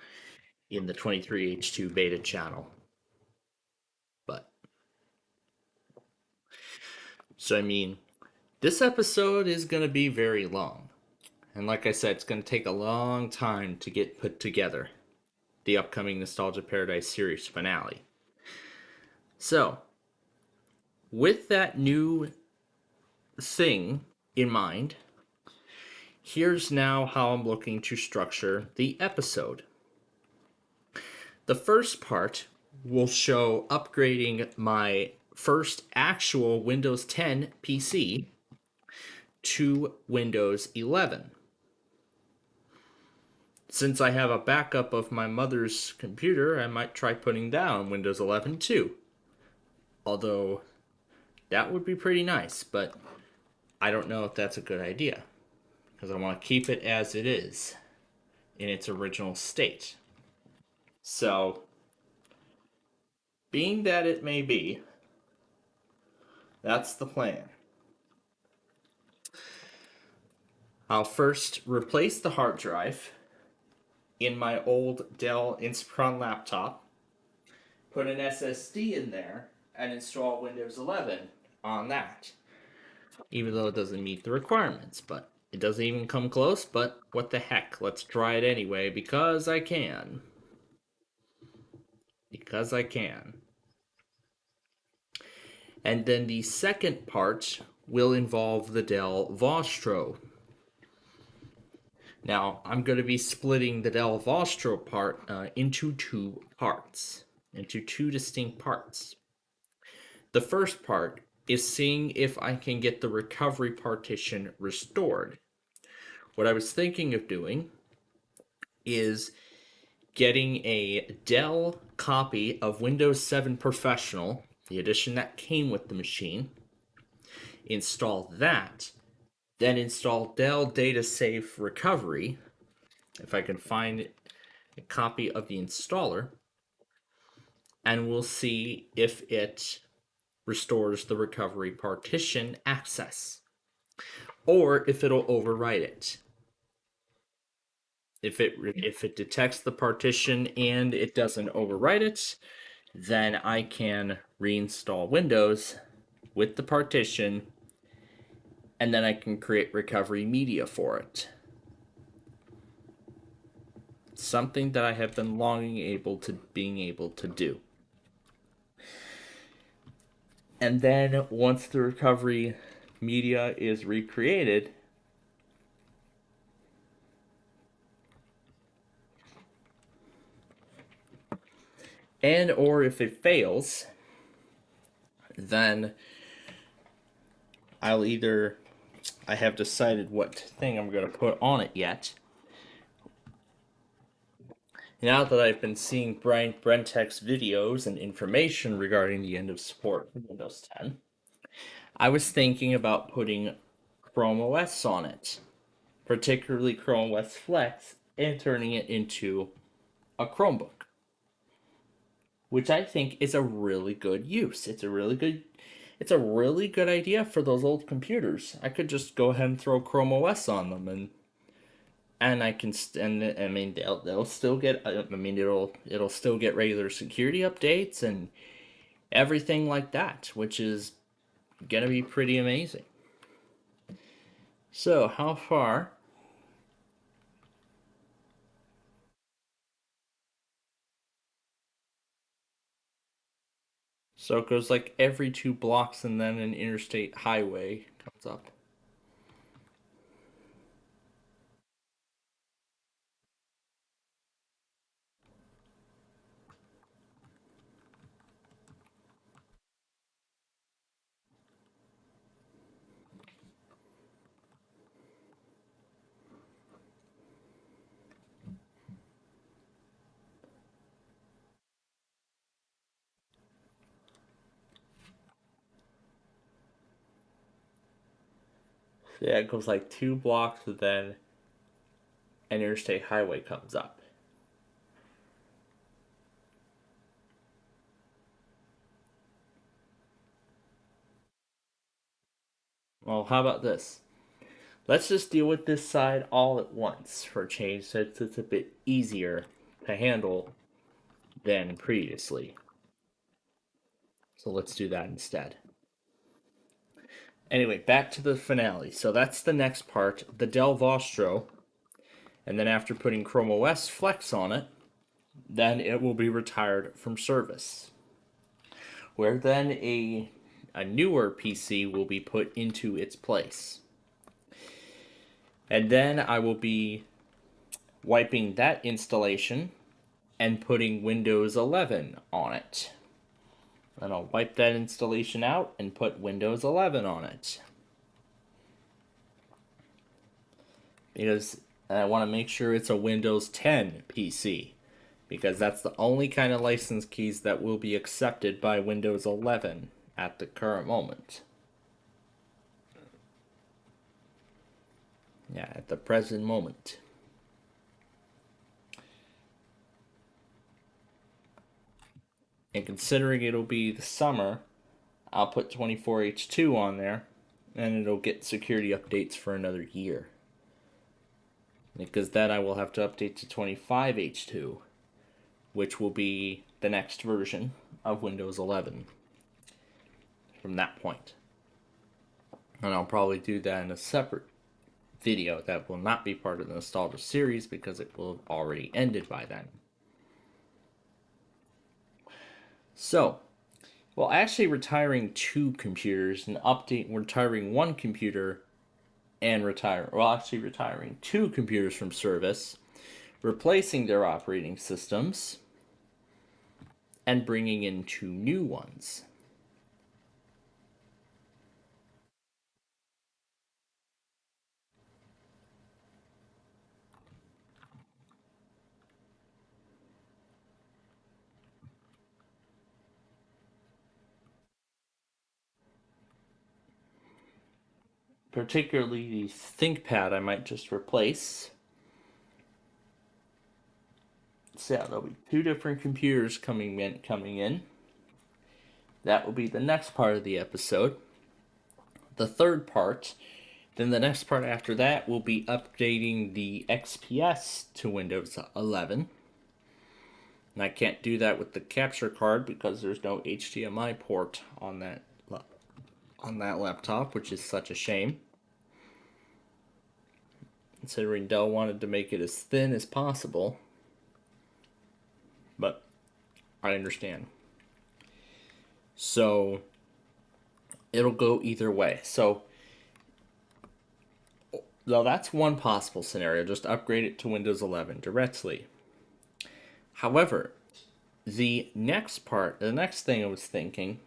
in the 23H2 beta channel. But... So, I mean, this episode is going to be very long. And like I said, it's going to take a long time to get put together. The upcoming Nostalgia Paradise series finale. So, with that new thing in mind, here's now how I'm looking to structure the episode. The first part will show upgrading my first actual Windows 10 PC to Windows 11. Since I have a backup of my mother's computer, I might try putting down Windows 11 too. Although, that would be pretty nice, but I don't know if that's a good idea. Because I want to keep it as it is, in its original state. So, being that it may be, that's the plan. I'll first replace the hard drive in my old Dell Inspiron laptop, put an SSD in there, and install Windows 11 on that. Even though it doesn't meet the requirements, but it doesn't even come close, but what the heck, let's try it anyway, because I can. Because I can. And then the second part will involve the Dell Vostro. Now, I'm going to be splitting the Dell Vostro part into two parts, into two distinct parts. The first part is seeing if I can get the recovery partition restored. What I was thinking of doing is getting a Dell copy of Windows 7 Professional, the edition that came with the machine, install that, then install Dell Data Safe Recovery, if I can find a copy of the installer, and we'll see if it restores the recovery partition access, or if it'll overwrite it. If it detects the partition and it doesn't overwrite it, then I can reinstall Windows with the partition, and then I can create recovery media for it. Something that I have been being able to do. And then once the recovery media is recreated, and or if it fails, then I have decided what thing I'm going to put on it yet. Now that I've been seeing Brian Brentek's videos and information regarding the end of support for Windows 10, I was thinking about putting Chrome OS on it, particularly Chrome OS Flex, and turning it into a Chromebook, which I think is a really good use. It's a really good idea for those old computers. I could just go ahead and throw Chrome OS on them, and I can, I mean, they'll still get, I mean, it'll still get regular security updates and everything like that, which is gonna be pretty amazing. So, how far? So it goes like every 2 blocks, and then an interstate highway comes up. So yeah, it goes like 2 blocks, and then an interstate highway comes up. Well, how about this? Let's just deal with this side all at once for a change, so it's a bit easier to handle than previously. So let's do that instead. Anyway, back to the finale. So that's the next part, the Del Vostro. And then after putting Chrome OS Flex on it, then it will be retired from service. Where then a newer PC will be put into its place. And then I will be wiping that installation and putting Windows 11 on it. And I'll wipe that installation out and put Windows 11 on it. Because I want to make sure it's a Windows 10 PC. Because that's the only kind of license keys that will be accepted by Windows 11 at the current moment. Yeah, at the present moment. And considering it'll be the summer, I'll put 24H2 on there, and it'll get security updates for another year. Because then I will have to update to 25H2, which will be the next version of Windows 11 from that point. And I'll probably do that in a separate video that will not be part of the Nostalgia series because it will have already ended by then. So, well, actually retiring 2 computers and retiring 1 computer and retiring 2 computers from service, replacing their operating systems, and bringing in 2 new ones. Particularly the ThinkPad I might just replace. So yeah, there'll be 2 different computers coming in. That will be the next part of the episode. The third part, then the next part after that will be updating the XPS to Windows 11. And I can't do that with the capture card because there's no HDMI port on that laptop, which is such a shame. Considering Dell wanted to make it as thin as possible. But I understand. So it'll go either way. So though that's one possible scenario, just upgrade it to Windows 11 directly. However, the next thing I was thinking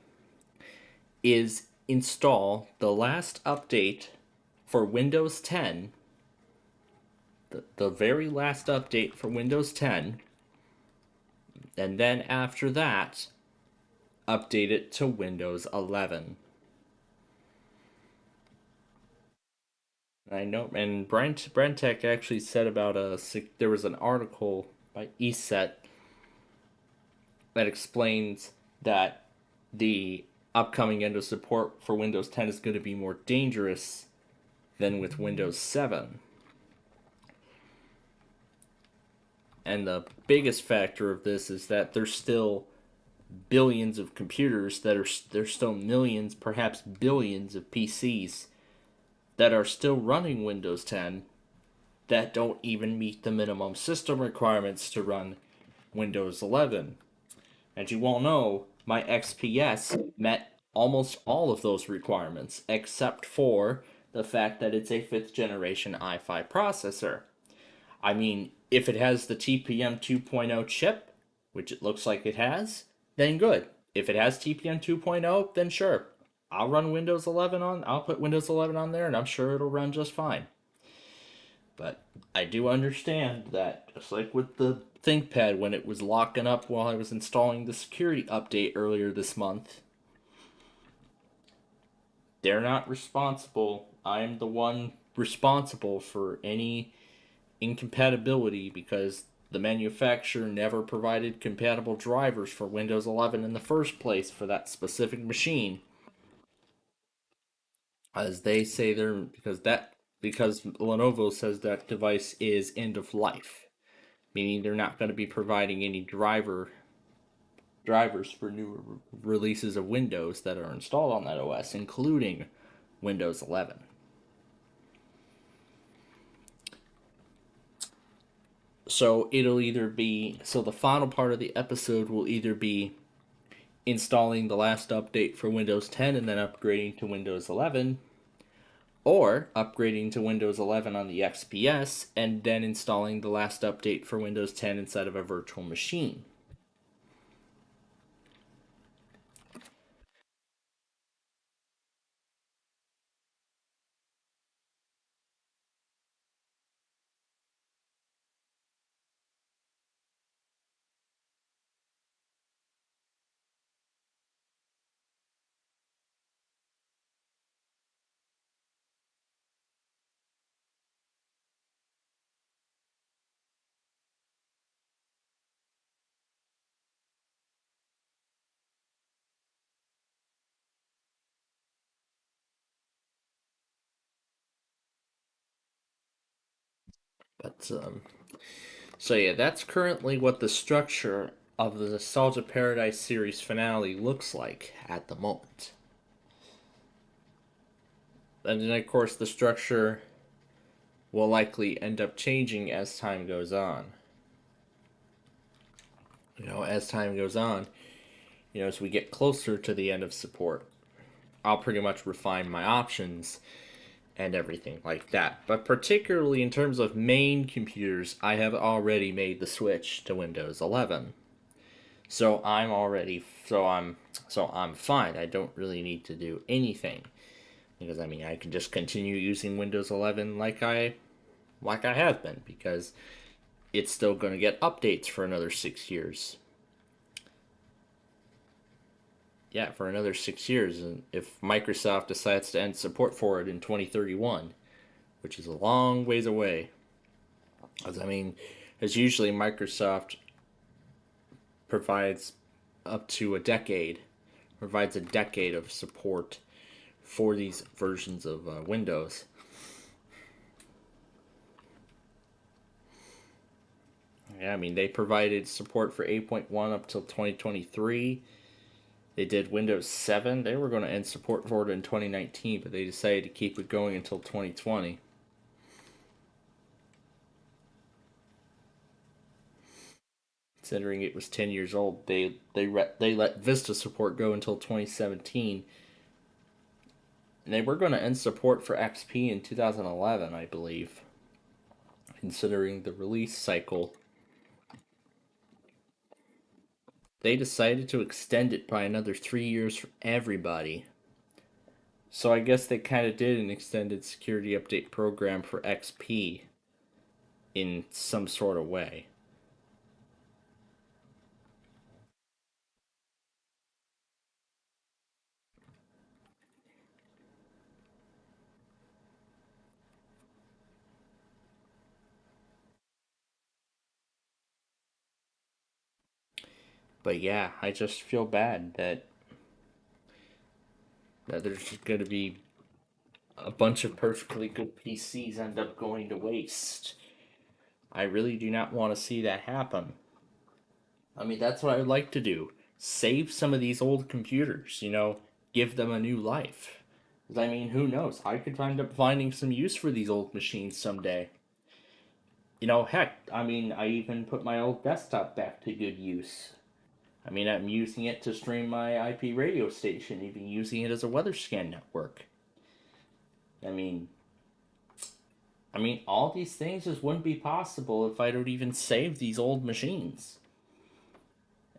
is install the last update for Windows 10, the very last update for Windows 10, and then after that, update it to Windows 11. I know, and Brentech actually said about there was an article by ESET that explains that the upcoming end of support for Windows 10 is going to be more dangerous than with Windows 7. And the biggest factor of this is that there's still billions of computers there's still millions, perhaps billions of PCs that are still running Windows 10 that don't even meet the minimum system requirements to run Windows 11. As you all know, my XPS met almost all of those requirements, except for the fact that it's a 5th generation i5 processor. I mean, if it has the TPM 2.0 chip, which it looks like it has, then good. If it has TPM 2.0, then sure. I'll put Windows 11 on there, and I'm sure it'll run just fine. But I do understand that, just like with the ThinkPad when it was locking up while I was installing the security update earlier this month, they're not responsible. I'm the one responsible for any incompatibility because the manufacturer never provided compatible drivers for Windows 11 in the first place for that specific machine. As they say because Lenovo says that device is end of life, meaning they're not going to be providing any drivers for new releases of Windows that are installed on that OS, including Windows 11. So the final part of the episode will either be installing the last update for Windows 10 and then upgrading to Windows 11, or upgrading to Windows 11 on the XPS and then installing the last update for Windows 10 inside of a virtual machine. But so yeah, that's currently what the structure of the Nostalgia Paradise series finale looks like at the moment. And then of course the structure will likely end up changing as time goes on. As time goes on, as we get closer to the end of support, I'll pretty much refine my options and everything like that. But particularly in terms of main computers, I have already made the switch to Windows 11. So I'm fine. I don't really need to do anything because I can just continue using Windows 11 like I have been because it's still going to get updates for another 6 years. Yeah, for another 6 years, and if Microsoft decides to end support for it in 2031, which is a long ways away. As usually Microsoft provides a decade of support for these versions of Windows. Yeah, they provided support for 8.1 up till 2023. They did Windows 7. They were going to end support for it in 2019, but they decided to keep it going until 2020. Considering it was 10 years old, they let Vista support go until 2017. And they were going to end support for XP in 2011, I believe. Considering the release cycle, they decided to extend it by another 3 years for everybody. So I guess they kind of did an extended security update program for XP in some sort of way. But yeah, I just feel bad that there's going to be a bunch of perfectly good PCs end up going to waste. I really do not want to see that happen. I mean, that's what I would like to do. Save some of these old computers, give them a new life. 'Cause, I mean, who knows? I could end up finding some use for these old machines someday. Heck, I mean, I even put my old desktop back to good use. I mean, I'm using it to stream my IP radio station, even using it as a weather scan network. I mean, all these things just wouldn't be possible if I don't even save these old machines.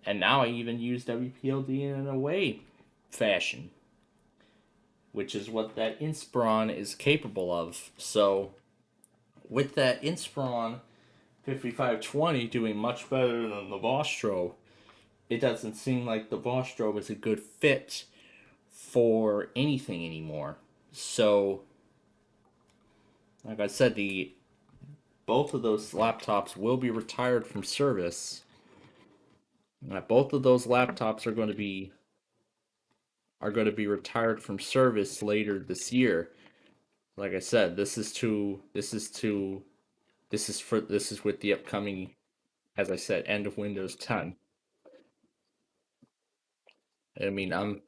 And now I even use WPLD in an away fashion, which is what that Inspiron is capable of. So, with that Inspiron 5520 doing much better than the Vostro, it doesn't seem like the Vostro is a good fit for anything anymore. So, like I said, both of those laptops will be retired from service. Both of those laptops are going to be retired from service later this year. Like I said, this is with the upcoming, as I said, end of Windows 10. I'm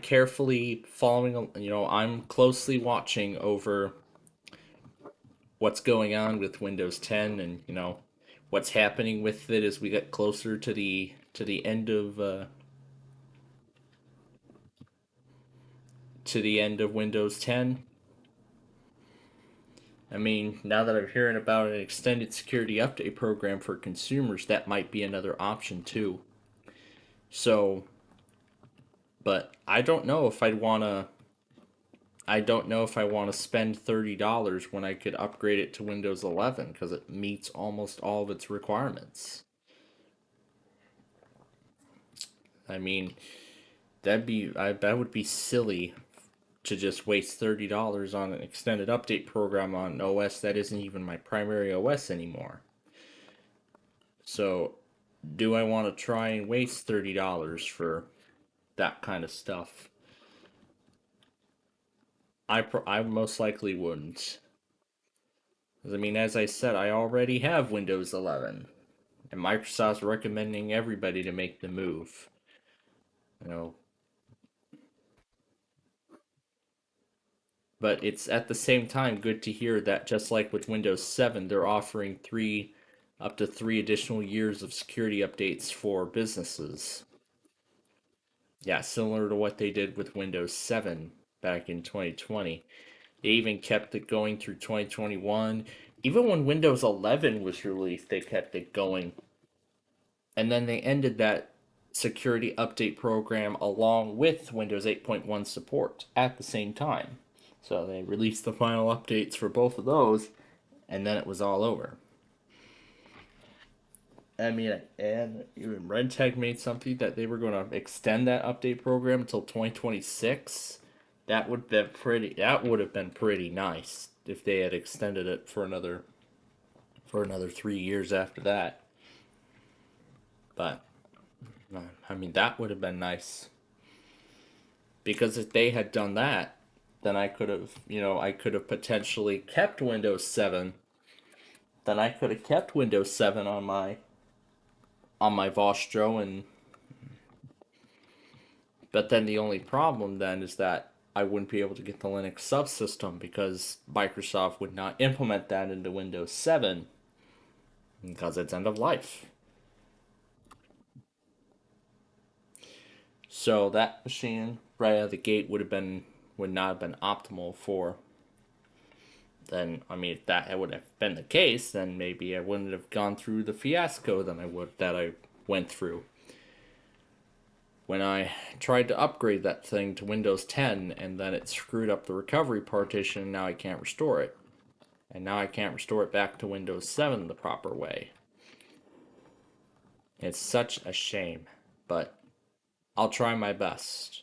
carefully following, I'm closely watching over what's going on with Windows 10 and, what's happening with it as we get closer to the end of Windows 10. I mean, now that I'm hearing about an extended security update program for consumers, that might be another option too. So, but I don't know if I want to spend $30 when I could upgrade it to Windows 11 because it meets almost all of its requirements. I mean, that would be silly to just waste $30 on an extended update program on an OS that isn't even my primary OS anymore. So, do I want to try and waste $30 for that kind of stuff? I most likely wouldn't. I mean, as I said, I already have Windows 11, and Microsoft's recommending everybody to make the move. You know, but it's at the same time good to hear that just like with Windows 7, they're offering up to 3 additional years of security updates for businesses. Yeah, similar to what they did with Windows 7 back in 2020. They even kept it going through 2021. Even when Windows 11 was released, they kept it going. And then they ended that security update program along with Windows 8.1 support at the same time. So they released the final updates for both of those, and then it was all over. I mean, and even RedTech made something that they were going to extend that update program until 2026. That would have been pretty nice if they had extended it for another 3 years after that. But I mean, that would have been nice. Because if they had done that, then I could have potentially kept Windows 7. Then I could have kept Windows 7 on my Vostro, but then the only problem then is that I wouldn't be able to get the Linux subsystem because Microsoft would not implement that into Windows 7 because it's end of life. So that machine right out of the gate would not have been optimal for. Then I mean, if that would have been the case, then maybe I wouldn't have gone through the fiasco that I went through. when I tried to upgrade that thing to Windows 10, and then it screwed up the recovery partition, and now I can't restore it. And now I can't restore it back to Windows 7 the proper way. It's such a shame, but I'll try my best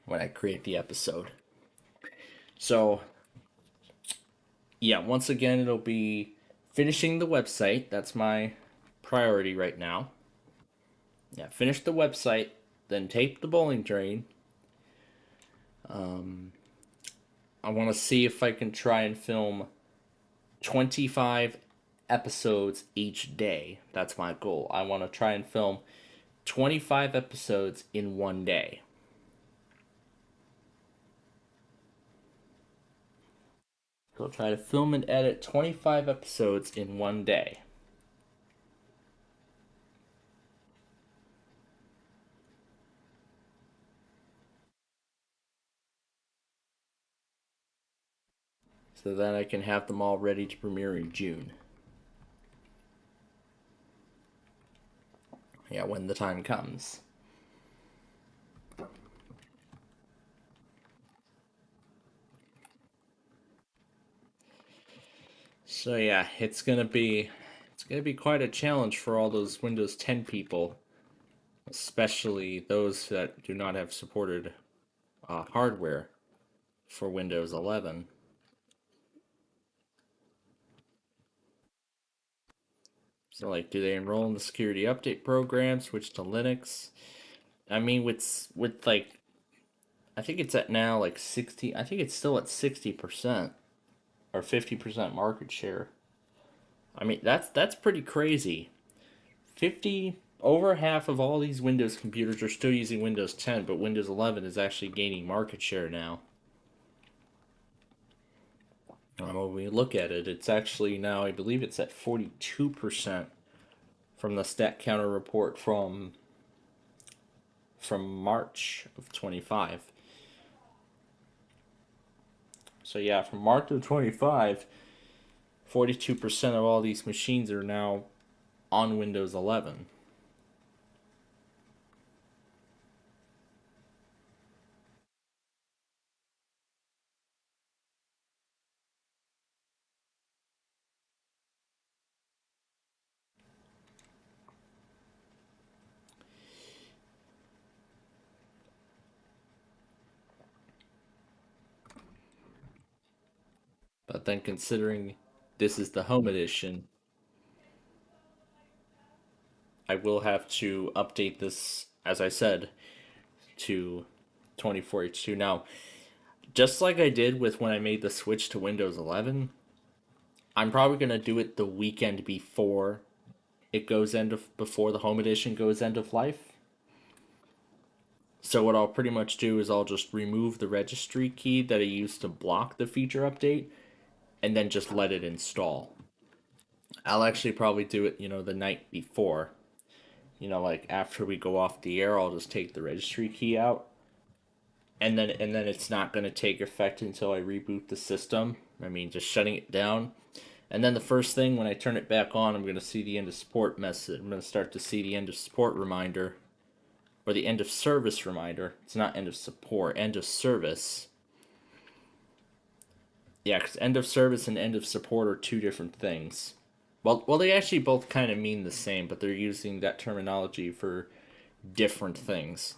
when I create the episode. So, yeah, once again, it'll be finishing the website. That's my priority right now. Yeah, finish the website, then tape the bowling drain. I want to see if I can try and film 25 episodes each day. That's my goal. I want to try and film 25 episodes in one day. So I'll try to film and edit 25 episodes in one day. So then I can have them all ready to premiere in June. Yeah, when the time comes. So yeah, it's gonna be quite a challenge for all those Windows 10 people, especially those that do not have supported hardware for Windows 11. So like, do they enroll in the security update program, switch to Linux? I mean, with like, I think it's at now like 60. I think it's still at 60% or 50% market share. I mean, that's pretty crazy. 50 over half of all these Windows computers are still using Windows 10, but Windows 11 is actually gaining market share now. When we look at it, it's actually now, I believe it's at 42% from the Stat Counter report from March of 25. So yeah, from March of 25, 42% of all these machines are now on Windows 11. But then considering this is the home edition, I will have to update this, as I said, to 24H2. Now, just like I did with when I made the switch to Windows 11, I'm probably going to do it the weekend before before the home edition goes end of life. So what I'll pretty much do is I'll just remove the registry key that I used to block the feature update, and then just let it install. I'll actually probably do it, the night before. Like after we go off the air, I'll just take the registry key out, and then it's not going to take effect until I reboot the system. I mean, just shutting it down. And then the first thing when I turn it back on, I'm going to see the end of support message. I'm going to start to see the end of support reminder, or the end of service reminder. It's not end of support, end of service. Yeah, because end of service and end of support are two different things. Well, they actually both kind of mean the same, but they're using that terminology for different things.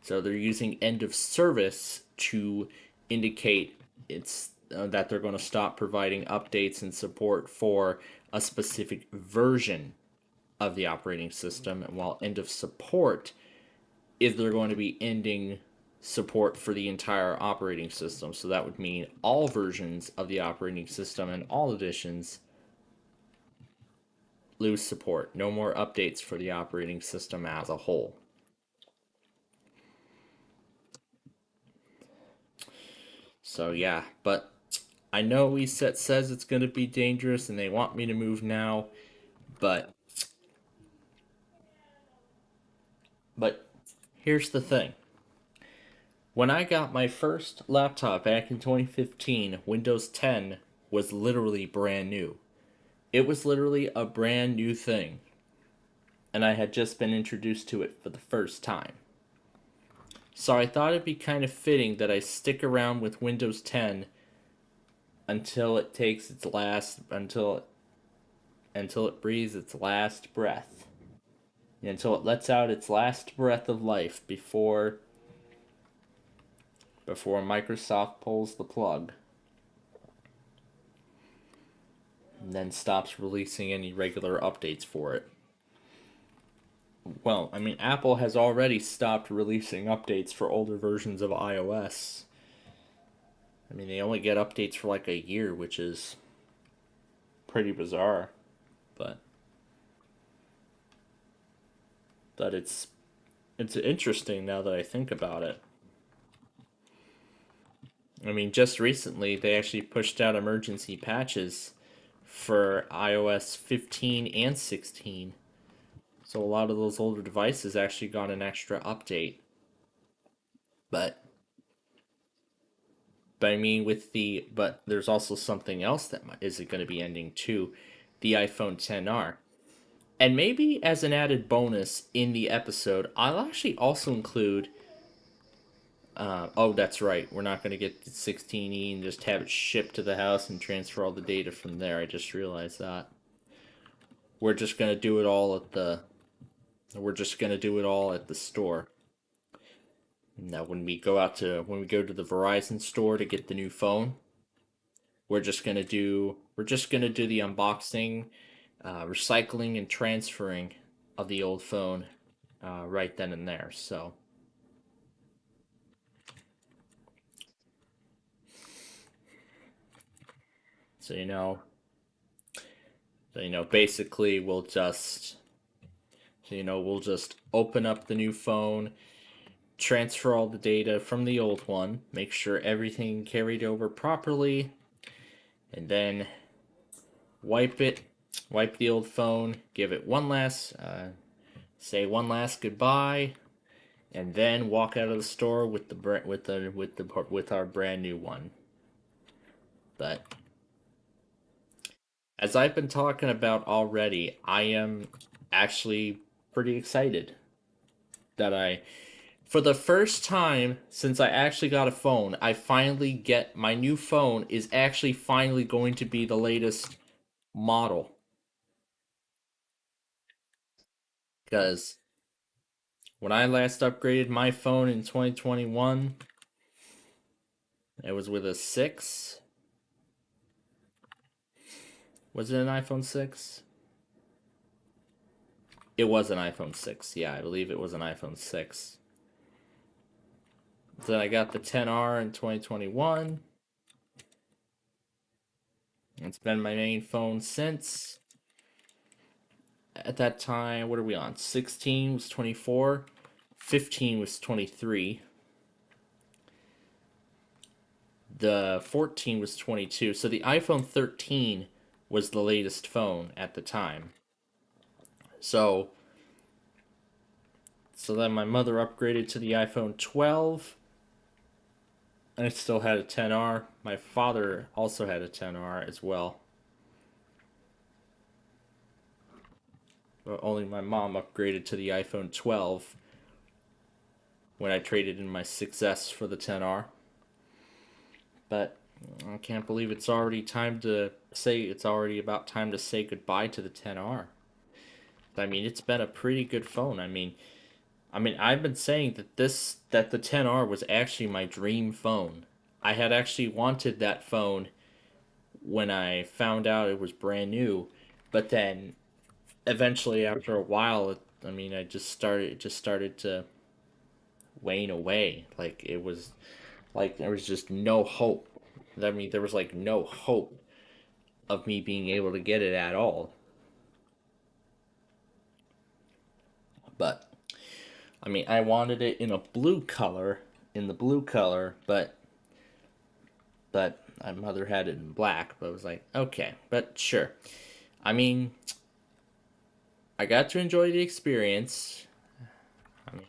So they're using end of service to indicate it's that they're going to stop providing updates and support for a specific version of the operating system, while end of support is they're going to be ending support for the entire operating system. So that would mean all versions of the operating system and all editions lose support. No more updates for the operating system as a whole. So yeah, but I know ESET says it's going to be dangerous and they want me to move now, but here's the thing. When I got my first laptop back in 2015, Windows 10 was literally brand new. It was literally a brand new thing. and I had just been introduced to it for the first time. So I thought it'd be kind of fitting that I stick around with Windows 10 until it takes its last, until it breathes its last breath. Until it lets out its last breath of life before Microsoft pulls the plug and then stops releasing any regular updates for it. Well, I mean, Apple has already stopped releasing updates for older versions of iOS. I mean, they only get updates for like a year, which is pretty bizarre. But it's interesting now that I think about it. I mean, just recently they actually pushed out emergency patches for iOS 15 and 16. So a lot of those older devices actually got an extra update. But I mean, but there's also something else that is going to be ending too, the iPhone XR. And maybe as an added bonus in the episode, I'll actually also include. Oh, that's right. We're not going to get the 16E and just have it shipped to the house and transfer all the data from there. I just realized that. We're just going to do it all at the. We're just going to do it all at the store. Now, when we go to the Verizon store to get the new phone, we're just gonna do the unboxing, recycling, and transferring of the old phone right then and there. So basically we'll just open up the new phone, transfer all the data from the old one, make sure everything carried over properly, and then wipe the old phone, give it say one last goodbye, and then walk out of the store with our brand new one. But as I've been talking about already, I am actually pretty excited that for the first time since I actually got a phone, I finally get my new phone is actually finally going to be the latest model. Because when I last upgraded my phone in 2021, it was with a 6. Was it an iPhone 6? It was an iPhone 6. Yeah, I believe it was an iPhone 6. Then I got the XR in 2021. It's been my main phone since. At that time, what are we on? 16 was 24. 15 was 23. The 14 was 22. So the iPhone 13 was the latest phone at the time. So then my mother upgraded to the iPhone 12. And it still had a XR. My father also had a XR as well. But only my mom upgraded to the iPhone 12 when I traded in my 6S for the XR. But I can't believe it's already about time to say goodbye to the XR. I mean, it's been a pretty good phone. I mean, I've been saying that the XR was actually my dream phone. I had actually wanted that phone when I found out it was brand new, but then eventually after a while, it just started to wane away. Like it was like there was just no hope. I mean, there was like no hope of me being able to get it at all. But I mean, I wanted it in the blue color, but my mother had it in black, but I was like, okay, but sure. I mean, I got to enjoy the experience. I mean,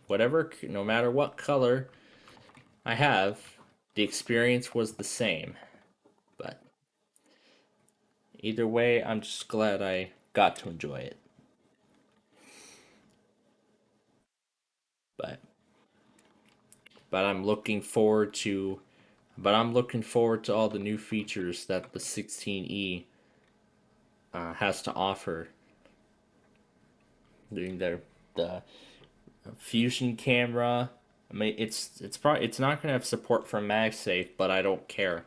no matter what color I have, the experience was the same. But either way, I'm just glad I got to enjoy it. but I'm looking forward to all the new features that the 16E has to offer. Doing the Fusion camera. I mean, it's not gonna have support for MagSafe, but I don't care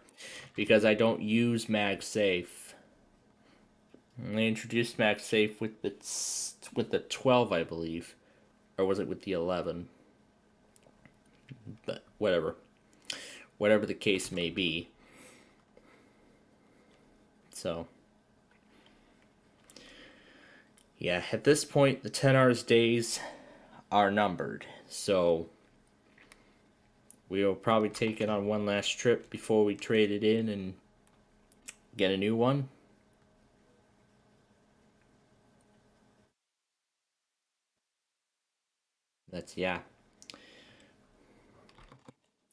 because I don't use MagSafe. They introduced MagSafe with the 12, I believe, or was it with the 11? But whatever the case may be. So, yeah, at this point, the 10 hours days are numbered. So, we will probably take it on one last trip before we trade it in and get a new one. Yeah.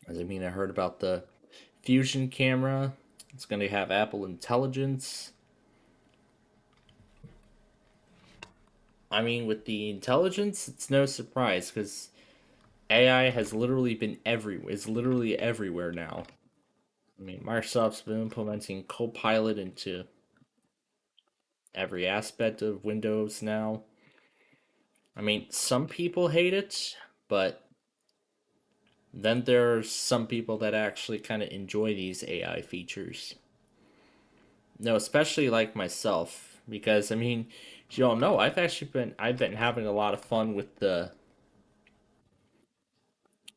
As I mean, I heard about the Fusion camera. It's going to have Apple Intelligence. I mean, with the intelligence, it's no surprise because AI has literally been everywhere. Is literally everywhere now. I mean, Microsoft's been implementing Copilot into every aspect of Windows now. I mean, some people hate it, but then there's some people that actually kind of enjoy these AI features. No, especially like myself, because I mean, you all know I've been having a lot of fun with the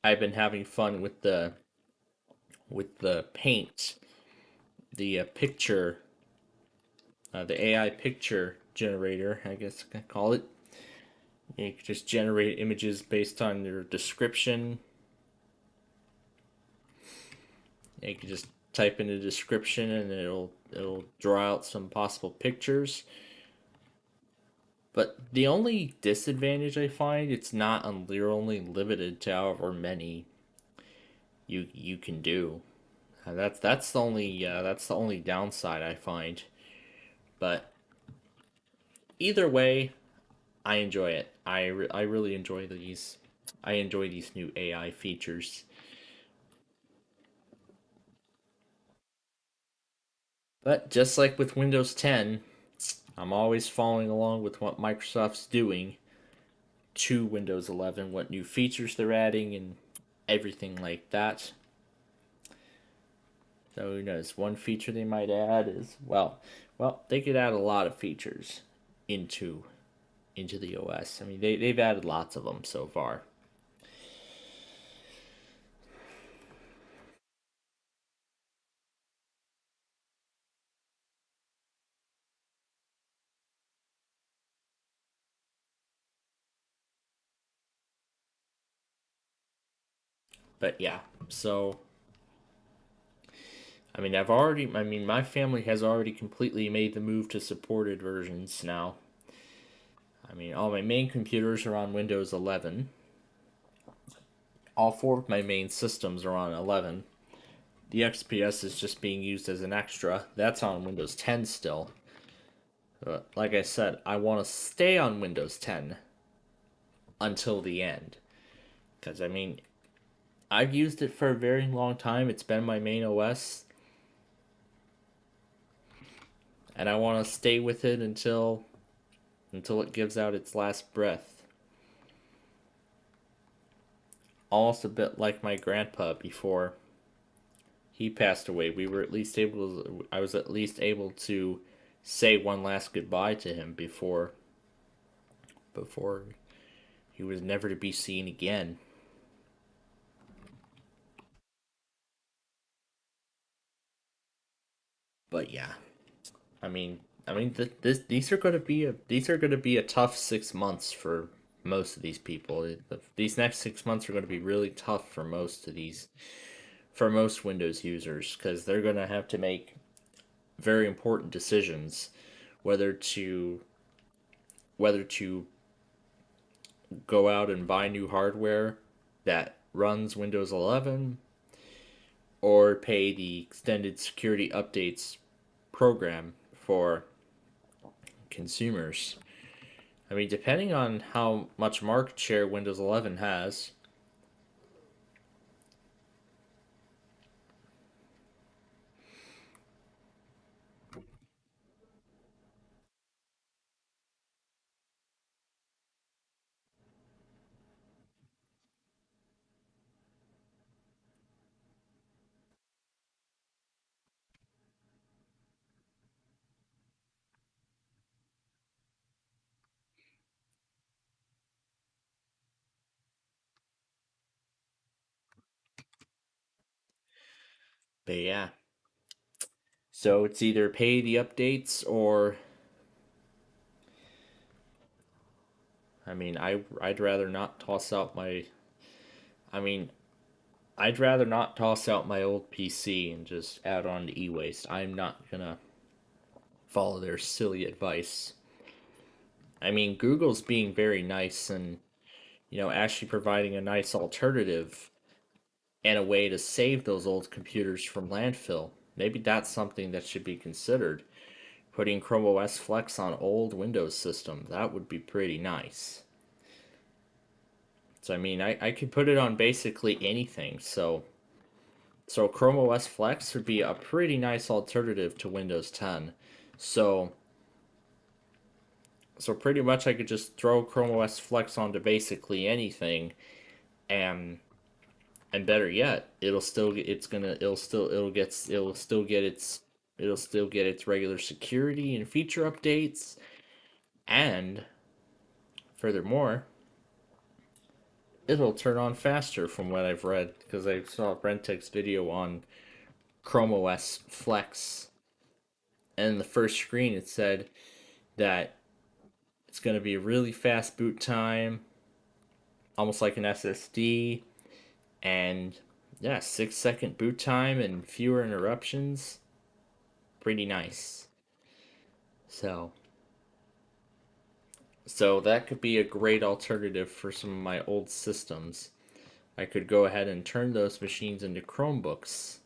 I've been having fun with the paint, the picture, the AI picture generator, I guess I can call it. You can just generate images based on your description. You can just type in a description and it'll draw out some possible pictures. But the only disadvantage I find, you're only limited to however many you can do. That's the only downside I find. But either way, I enjoy it. I really enjoy these. I enjoy these new AI features. But just like with Windows 10, I'm always following along with what Microsoft's doing to Windows 11, what new features they're adding, and everything like that. So who knows? One feature they might add is they could add a lot of features into the OS. I mean, they've added lots of them so far. But yeah, so I mean, my family has already completely made the move to supported versions now. I mean, all my main computers are on Windows 11. All four of my main systems are on 11. The XPS is just being used as an extra. That's on Windows 10 still. But like I said, I want to stay on Windows 10 until the end. Because, I mean, I've used it for a very long time. It's been my main OS. And I want to stay with it until it gives out its last breath. Almost a bit like my grandpa before he passed away. I was at least able to say one last goodbye to him before he was never to be seen again. But yeah, these are going to be a tough 6 months for most of these people. These next 6 months are going to be really tough for most Windows users because they're going to have to make very important decisions whether to go out and buy new hardware that runs Windows 11 or pay the extended security updates program for consumers. I mean, depending on how much market share Windows 11 has, But yeah. So it's either pay the updates or... I mean, I'd rather not toss out my... I'd rather not toss out my old PC and just add on to e-waste. I'm not gonna follow their silly advice. I mean, Google's being very nice and, actually providing a nice alternative and a way to save those old computers from landfill. Maybe that's something that should be considered. Putting Chrome OS Flex on old Windows systems. That would be pretty nice. So, I mean, I could put it on basically anything. So Chrome OS Flex would be a pretty nice alternative to Windows 10. So pretty much I could just throw Chrome OS Flex onto basically anything, and better yet, it'll still get its regular security and feature updates, and furthermore, it'll turn on faster from what I've read, because I saw Brentek's video on Chrome OS Flex, and in the first screen it said that it's going to be a really fast boot time, almost like an SSD, and yeah, 6-second boot time and fewer interruptions. Pretty nice. So that could be a great alternative for some of my old systems. I could go ahead and turn those machines into Chromebooks,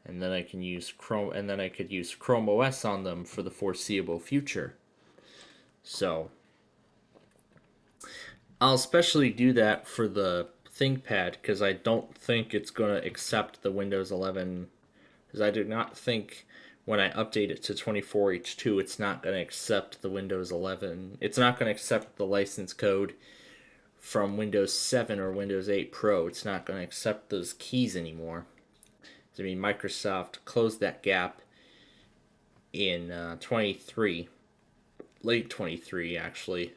and then I can use Chrome OS on them for the foreseeable future. So I'll especially do that for the ThinkPad, because I don't think it's going to accept the Windows 11, because I do not think when I update it to 24H2 it's not going to accept the Windows 11. It's not going to accept the license code from Windows 7 or Windows 8 Pro. It's not going to accept those keys anymore. I mean, Microsoft closed that gap in 23, late 23 actually,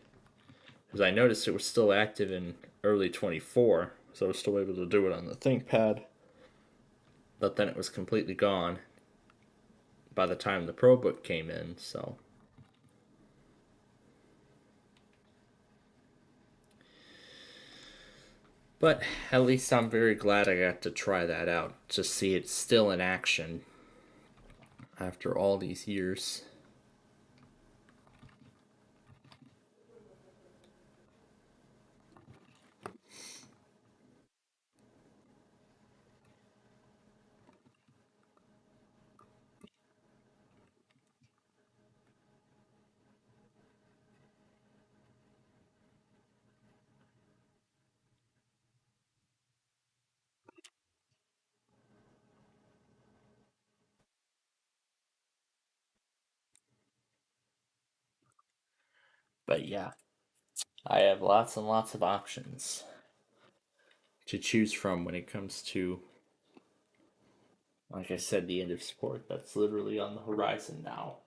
because I noticed it was still active in early 24, so I was still able to do it on the ThinkPad, but then it was completely gone by the time the ProBook came in. So but at least I'm very glad I got to try that out, to see it still in action after all these years. But yeah, I have lots and lots of options to choose from when it comes to, like I said, the end of support that's literally on the horizon now.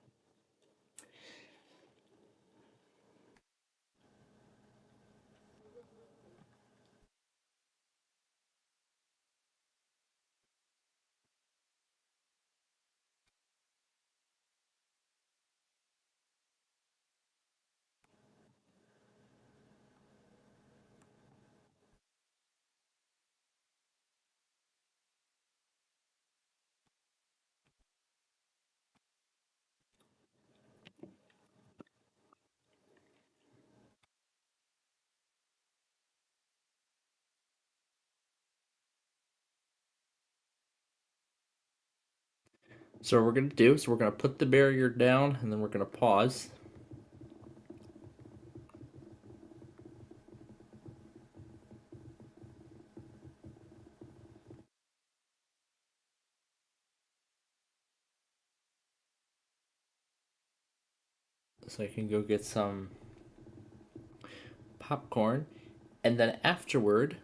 So what we're going to do is we're going to put the barrier down, and then we're going to pause. So I can go get some popcorn, and then afterward,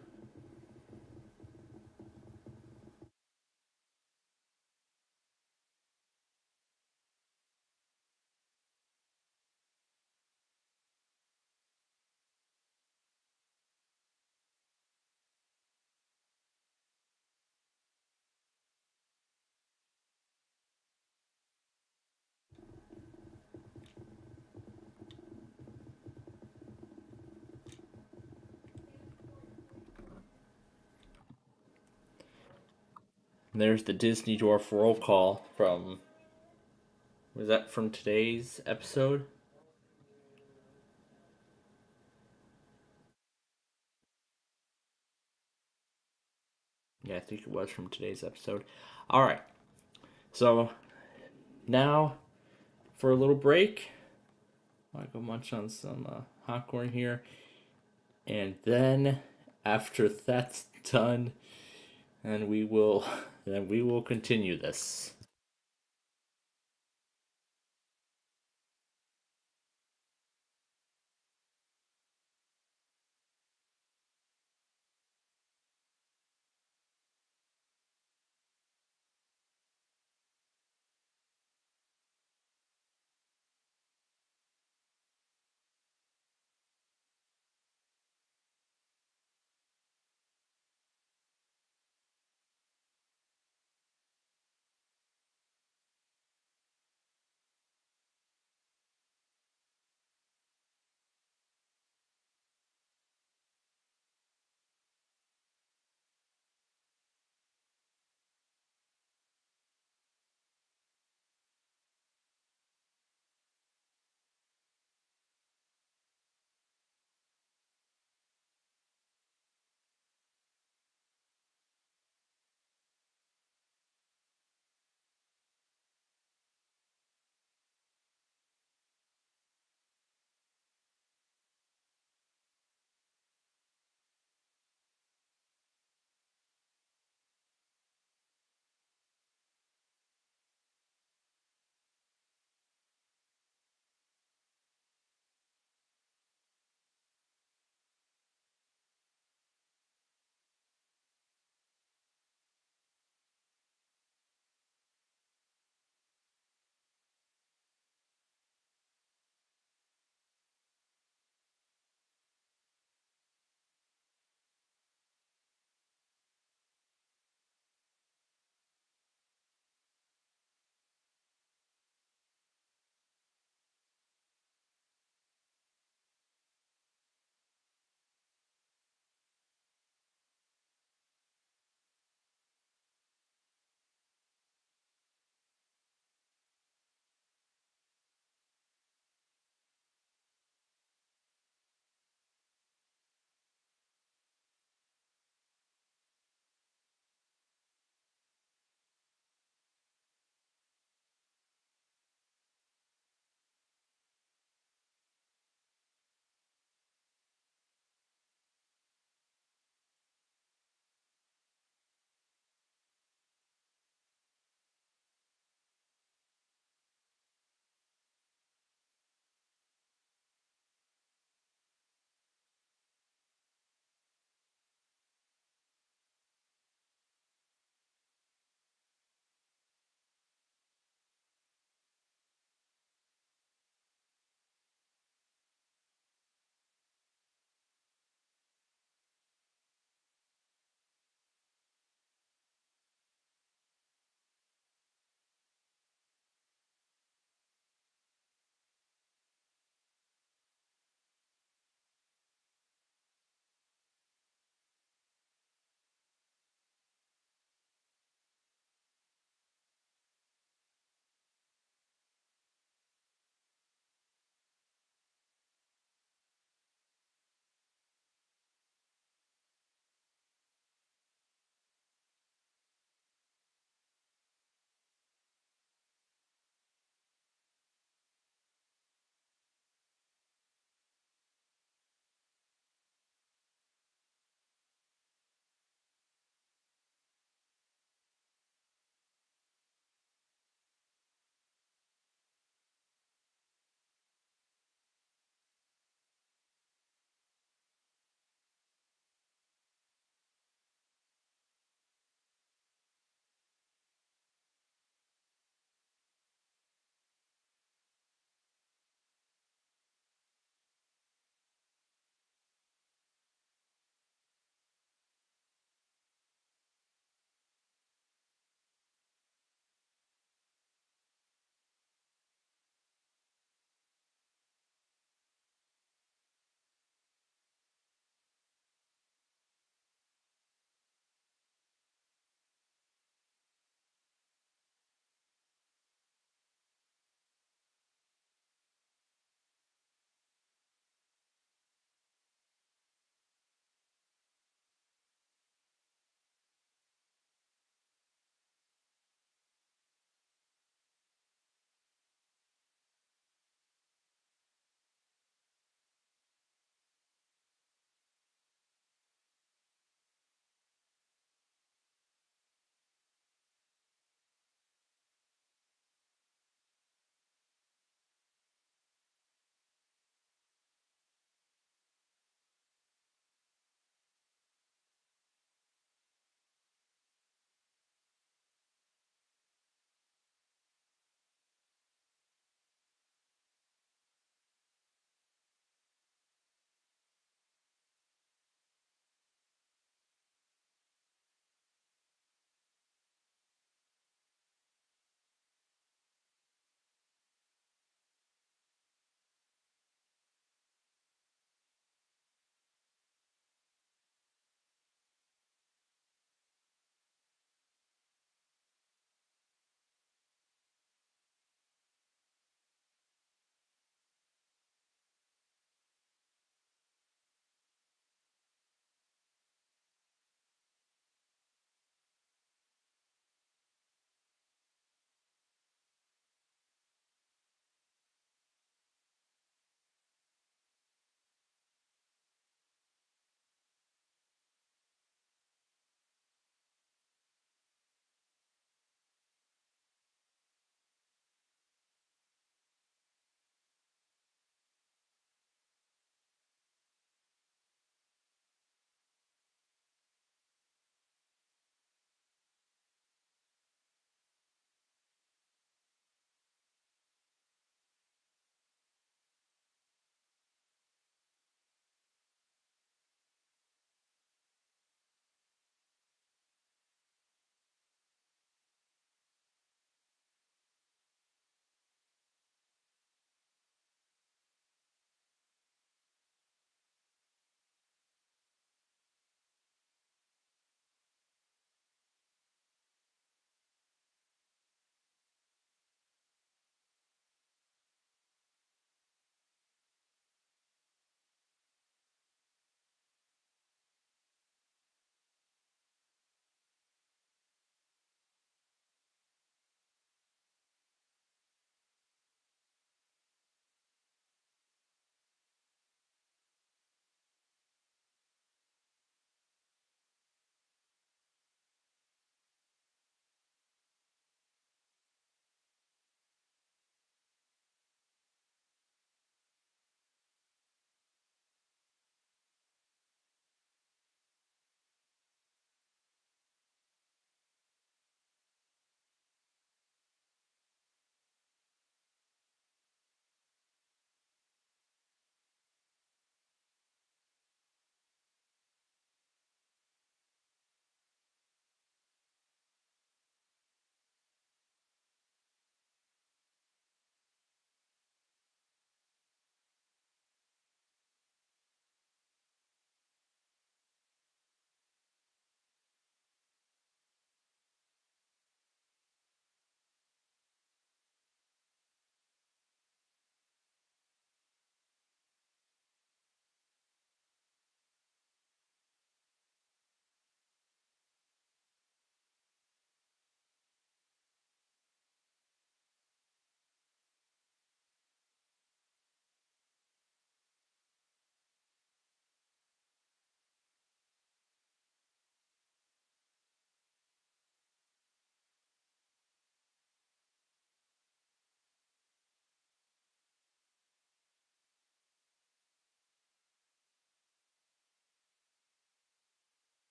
there's the Disney Dwarf roll call from... Was that from today's episode? Yeah, I think it was from today's episode. Alright. So, now, for a little break, I'll go munch on some popcorn here. And then, after that's done, then we will continue this.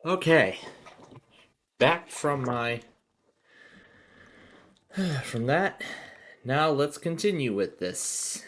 Okay. Back from my... from that. Now let's continue with this.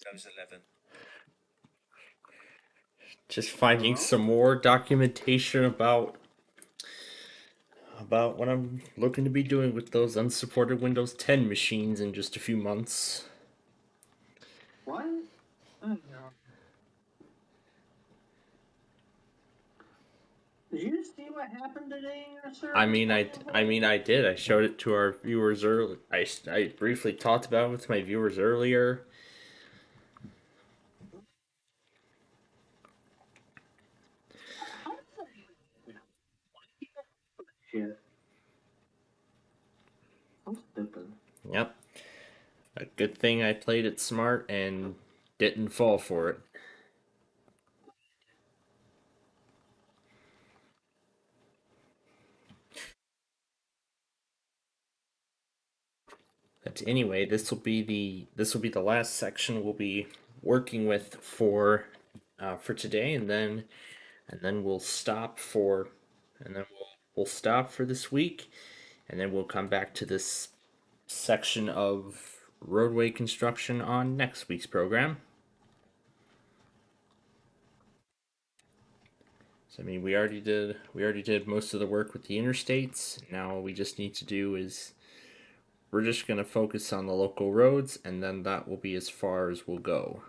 Windows 11. Just finding some more documentation about what I'm looking to be doing with those unsupported Windows 10 machines in just a few months. What? Oh, no. Did you see what happened today in your server? I did. I showed it to our viewers early. I briefly talked about it with my viewers earlier. How does that even happen? Shit. I'm stupid. Yep. A good thing I played it smart and didn't fall for it. But anyway, this will be the last section we'll be working with for today, and then we'll stop for we'll stop for this week, and then we'll come back to this section of roadway construction on next week's program. So I mean, we already did most of the work with the interstates. Now all we just need to do is we're just going to focus on the local roads, and then that will be as far as we'll go.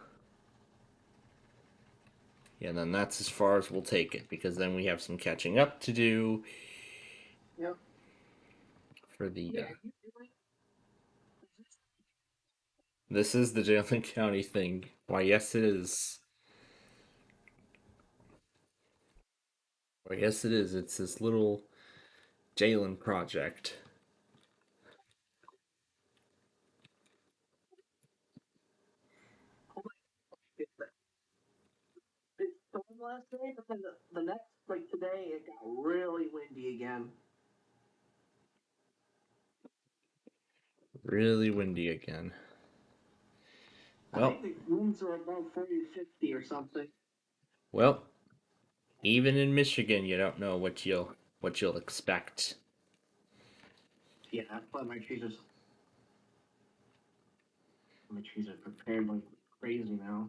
Yeah, and then that's as far as we'll take it, because then we have some catching up to do. Yep. For the this is the Jalen County thing. Why, yes, it is. Why, yes, it is. It's this little Jalen project. It stormed last night, but then the next, like today, it got really windy again. Really windy again. Well, I think the winds are above 40 to 50 or something. Well, even in Michigan, you don't know what you'll expect. Yeah, that's why my trees are prepared like crazy now.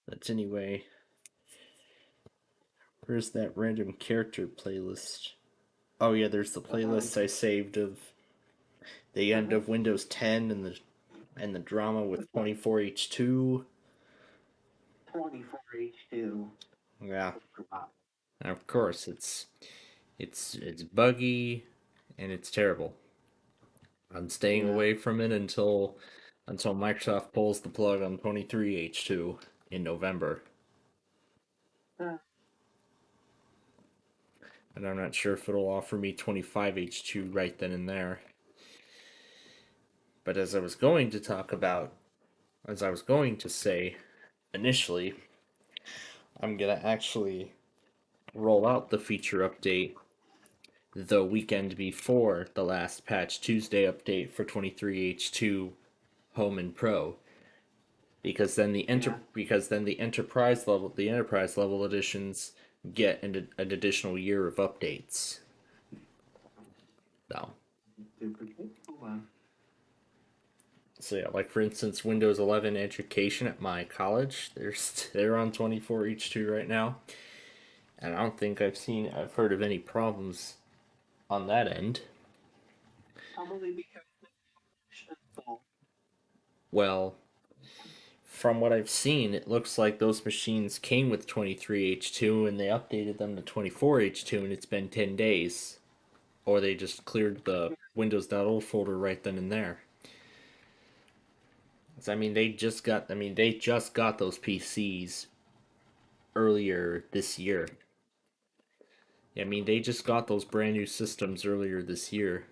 But anyway, where's that random character playlist? Oh yeah, there's the playlist I saved of the end of Windows 10 and the drama with 24H2. 24H2. Yeah. And of course, it's buggy and it's terrible. I'm staying away from it until Microsoft pulls the plug on 23H2 in November. And I'm not sure if it'll offer me 25H2 right then and there. But as I was going to say initially, I'm gonna actually roll out the feature update the weekend before the last Patch Tuesday update for 23H2 Home and Pro, because then the enterprise level editions get an additional year of updates. No. So yeah, like for instance, Windows 11 Education at my college, they're on 24H2 right now, and I don't think I've heard of any problems on that end. Probably because Well, from what I've seen, it looks like those machines came with 23H2 and they updated them to 24H2, and it's been 10 days. Or they just cleared the Windows.old folder right then and there. I mean, they just got those PCs earlier this year. I mean, they just got those brand new systems earlier this year.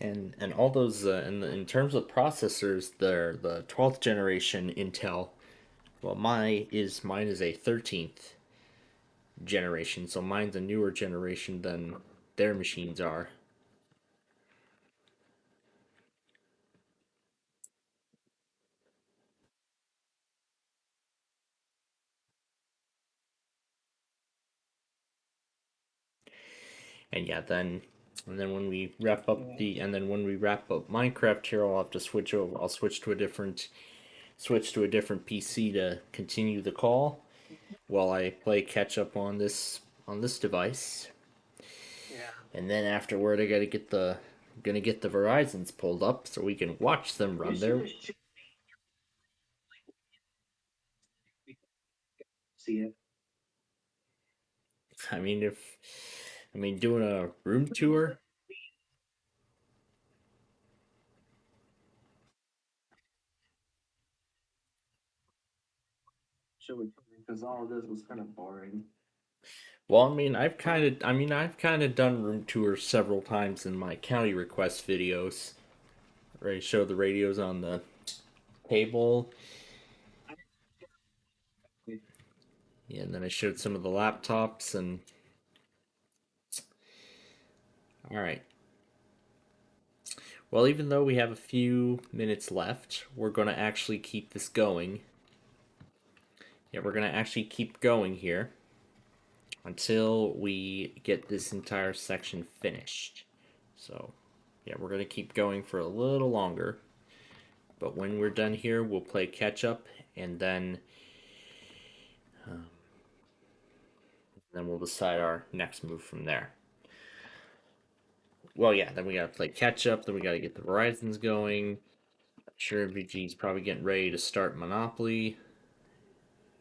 And all those in terms of processors, they're the 12th generation Intel. Well, mine is a 13th generation, so mine's a newer generation than their machines are. And yeah, then when we wrap up Minecraft here, I'll have to switch over. I'll switch to a different PC to continue the call while I play catch up on this device. Yeah. And then afterward, I gotta get the Verizons pulled up so we can watch them run their. See it. I mean, doing a room tour. Because all of this was kind of boring. Well, I've kind of done room tours several times in my county request videos, where I show the radios on the table. Yeah, and then I showed some of the laptops and. All right. Well, even though we have a few minutes left, we're gonna actually keep this going. Yeah, we're gonna actually keep going here until we get this entire section finished. So, yeah, we're gonna keep going for a little longer. But when we're done here, we'll play catch up, and then we'll decide our next move from there. Well, yeah, then we gotta play catch up. Then we gotta get the Verizons going. I'm sure MVG's probably getting ready to start Monopoly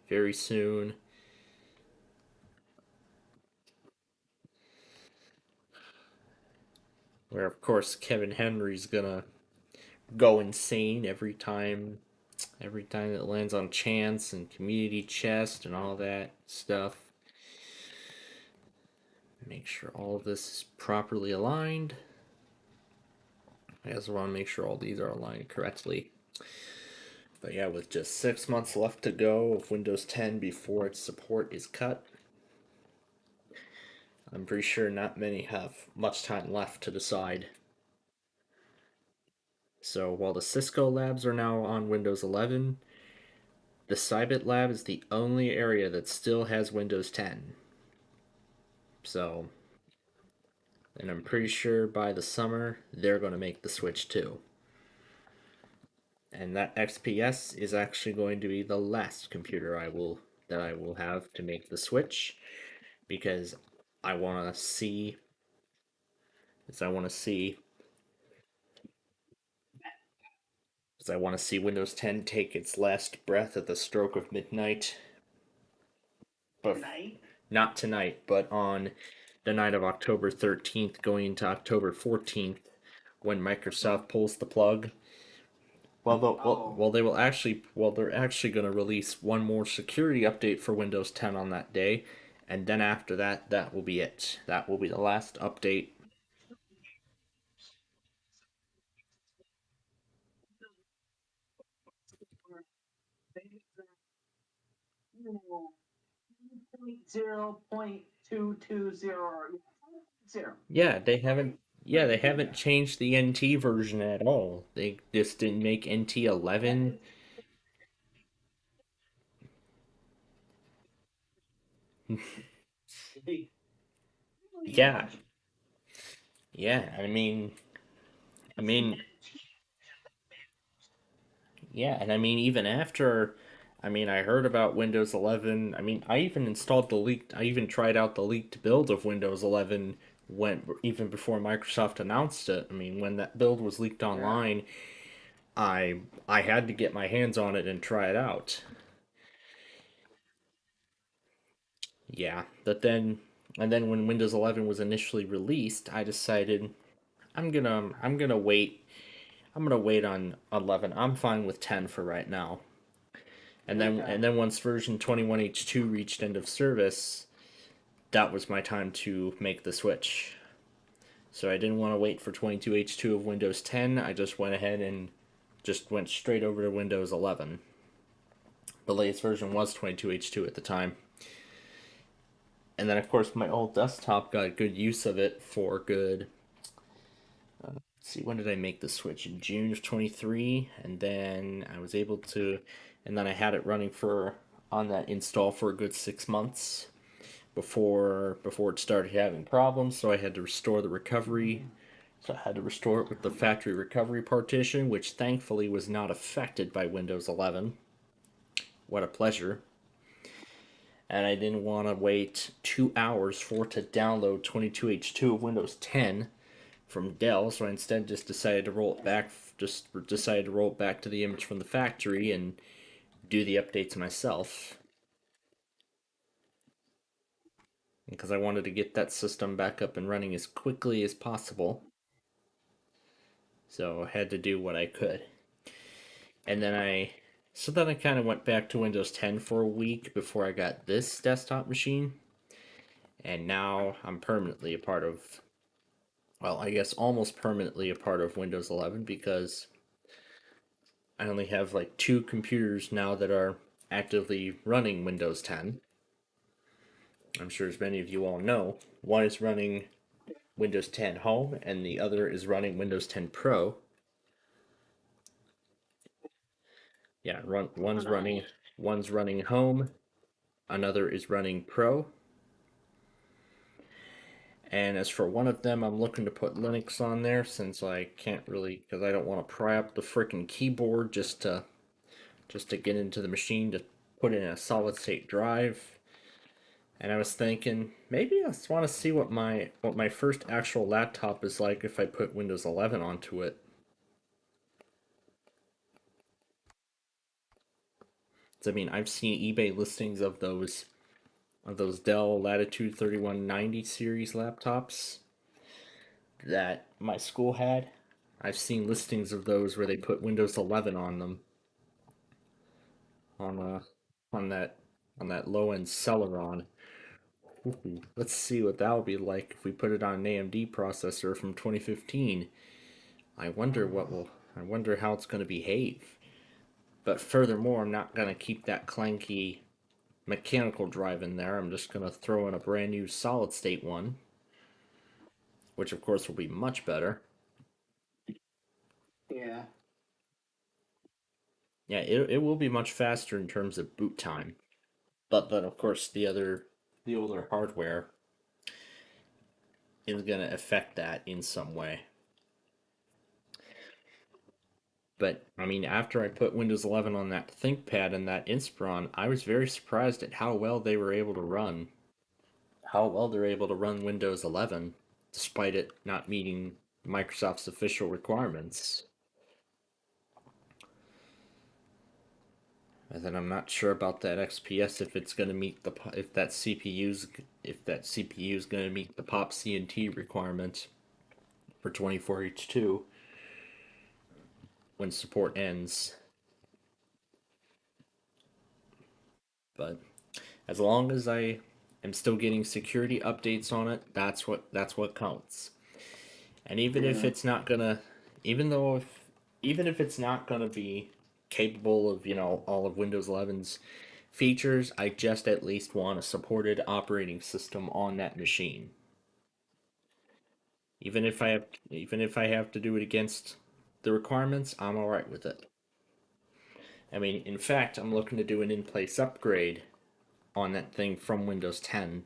very soon. Where of course Kevin Henry's gonna go insane every time it lands on chance and community chest and all that stuff. Make sure all of this is properly aligned. I also want to make sure all these are aligned correctly. But yeah, with just 6 months left to go of Windows 10 before its support is cut, I'm pretty sure not many have much time left to decide. So while the Cisco labs are now on Windows 11, the Cybit lab is the only area that still has Windows 10. So, and I'm pretty sure by the summer they're going to make the switch too. And that XPS is actually going to be the last computer I will have to make the switch, because I want to see is I want to see I want to see Windows 10 take its last breath at the stroke of midnight. But not tonight, but on the night of October 13th, going into October 14th, when Microsoft pulls the plug. They're actually going to release one more security update for Windows 10 on that day, and then after that, that will be it. That will be the last update. Yeah, they haven't. Yeah, they haven't changed the NT version at all. They just didn't make NT 11. Yeah, yeah. I mean, yeah, and I mean, even after, I heard about Windows 11. I even installed the leaked, I even tried out the leaked build of Windows 11 even before Microsoft announced it. When that build was leaked online, I had to get my hands on it and try it out. Yeah, and then when Windows 11 was initially released, I decided I'm gonna wait. I'm gonna wait on 11. I'm fine with 10 for right now. And then once version 21H2 reached end of service, that was my time to make the switch. So I didn't want to wait for 22H2 of Windows 10. I just went ahead and just went straight over to Windows 11. The latest version was 22H2 at the time. And then, of course, my old desktop got good use of it for good. Let's see, when did I make the switch? In June of 23. And then I was able to, and then I had it running on that install for a good 6 months before it started having problems. So I had to restore the recovery. So I had to restore it with the factory recovery partition, which thankfully was not affected by Windows 11. What a pleasure. And I didn't want to wait 2 hours for it to download 22H2 of Windows 10 from Dell, so I instead just decided to roll it back to the image from the factory and do the updates myself. Because I wanted to get that system back up and running as quickly as possible. So I had to do what I could. And then I kind of went back to Windows 10 for a week before I got this desktop machine. And now I'm permanently a part of, well, I guess almost permanently a part of Windows 11 because I only have like 2 computers now that are actively running Windows 10. I'm sure as many of you all know, one is running Windows 10 Home and the other is running Windows 10 Pro. Yeah, one's running Home, another is running Pro. And as for one of them, I'm looking to put Linux on there since I can't really, because I don't want to pry up the frickin' keyboard just to get into the machine to put in a solid state drive. And I was thinking, maybe I just want to see what my first actual laptop is like if I put Windows 11 onto it. I mean, I've seen eBay listings of those Dell Latitude 3190 series laptops that my school had. I've seen listings of those where they put Windows 11 on them. On that low end Celeron. Ooh, let's see what that would be like if we put it on an AMD processor from 2015. I wonder how it's going to behave. But furthermore, I'm not going to keep that clanky mechanical drive in there. I'm just going to throw in a brand new solid state one, which of course will be much better. Yeah. Yeah, it will be much faster in terms of boot time. But then of course the older hardware is going to affect that in some way. But I mean, after I put Windows 11 on that ThinkPad and that Inspiron, I was very surprised at how well they were able to run. How well they're able to run Windows 11, despite it not meeting Microsoft's official requirements. And then I'm not sure about that XPS if it's going to meet if that CPU's going to meet the POP CNT requirement for 24H2 when support ends. But as long as I am still getting security updates on it, that's what counts. And even if it's not gonna, even if it's not gonna be capable of all of Windows 11's features, I just at least want a supported operating system on that machine. Even if I have to do it against the requirements, I'm all right with it. I mean, in fact, I'm looking to do an in-place upgrade on that thing from Windows 10.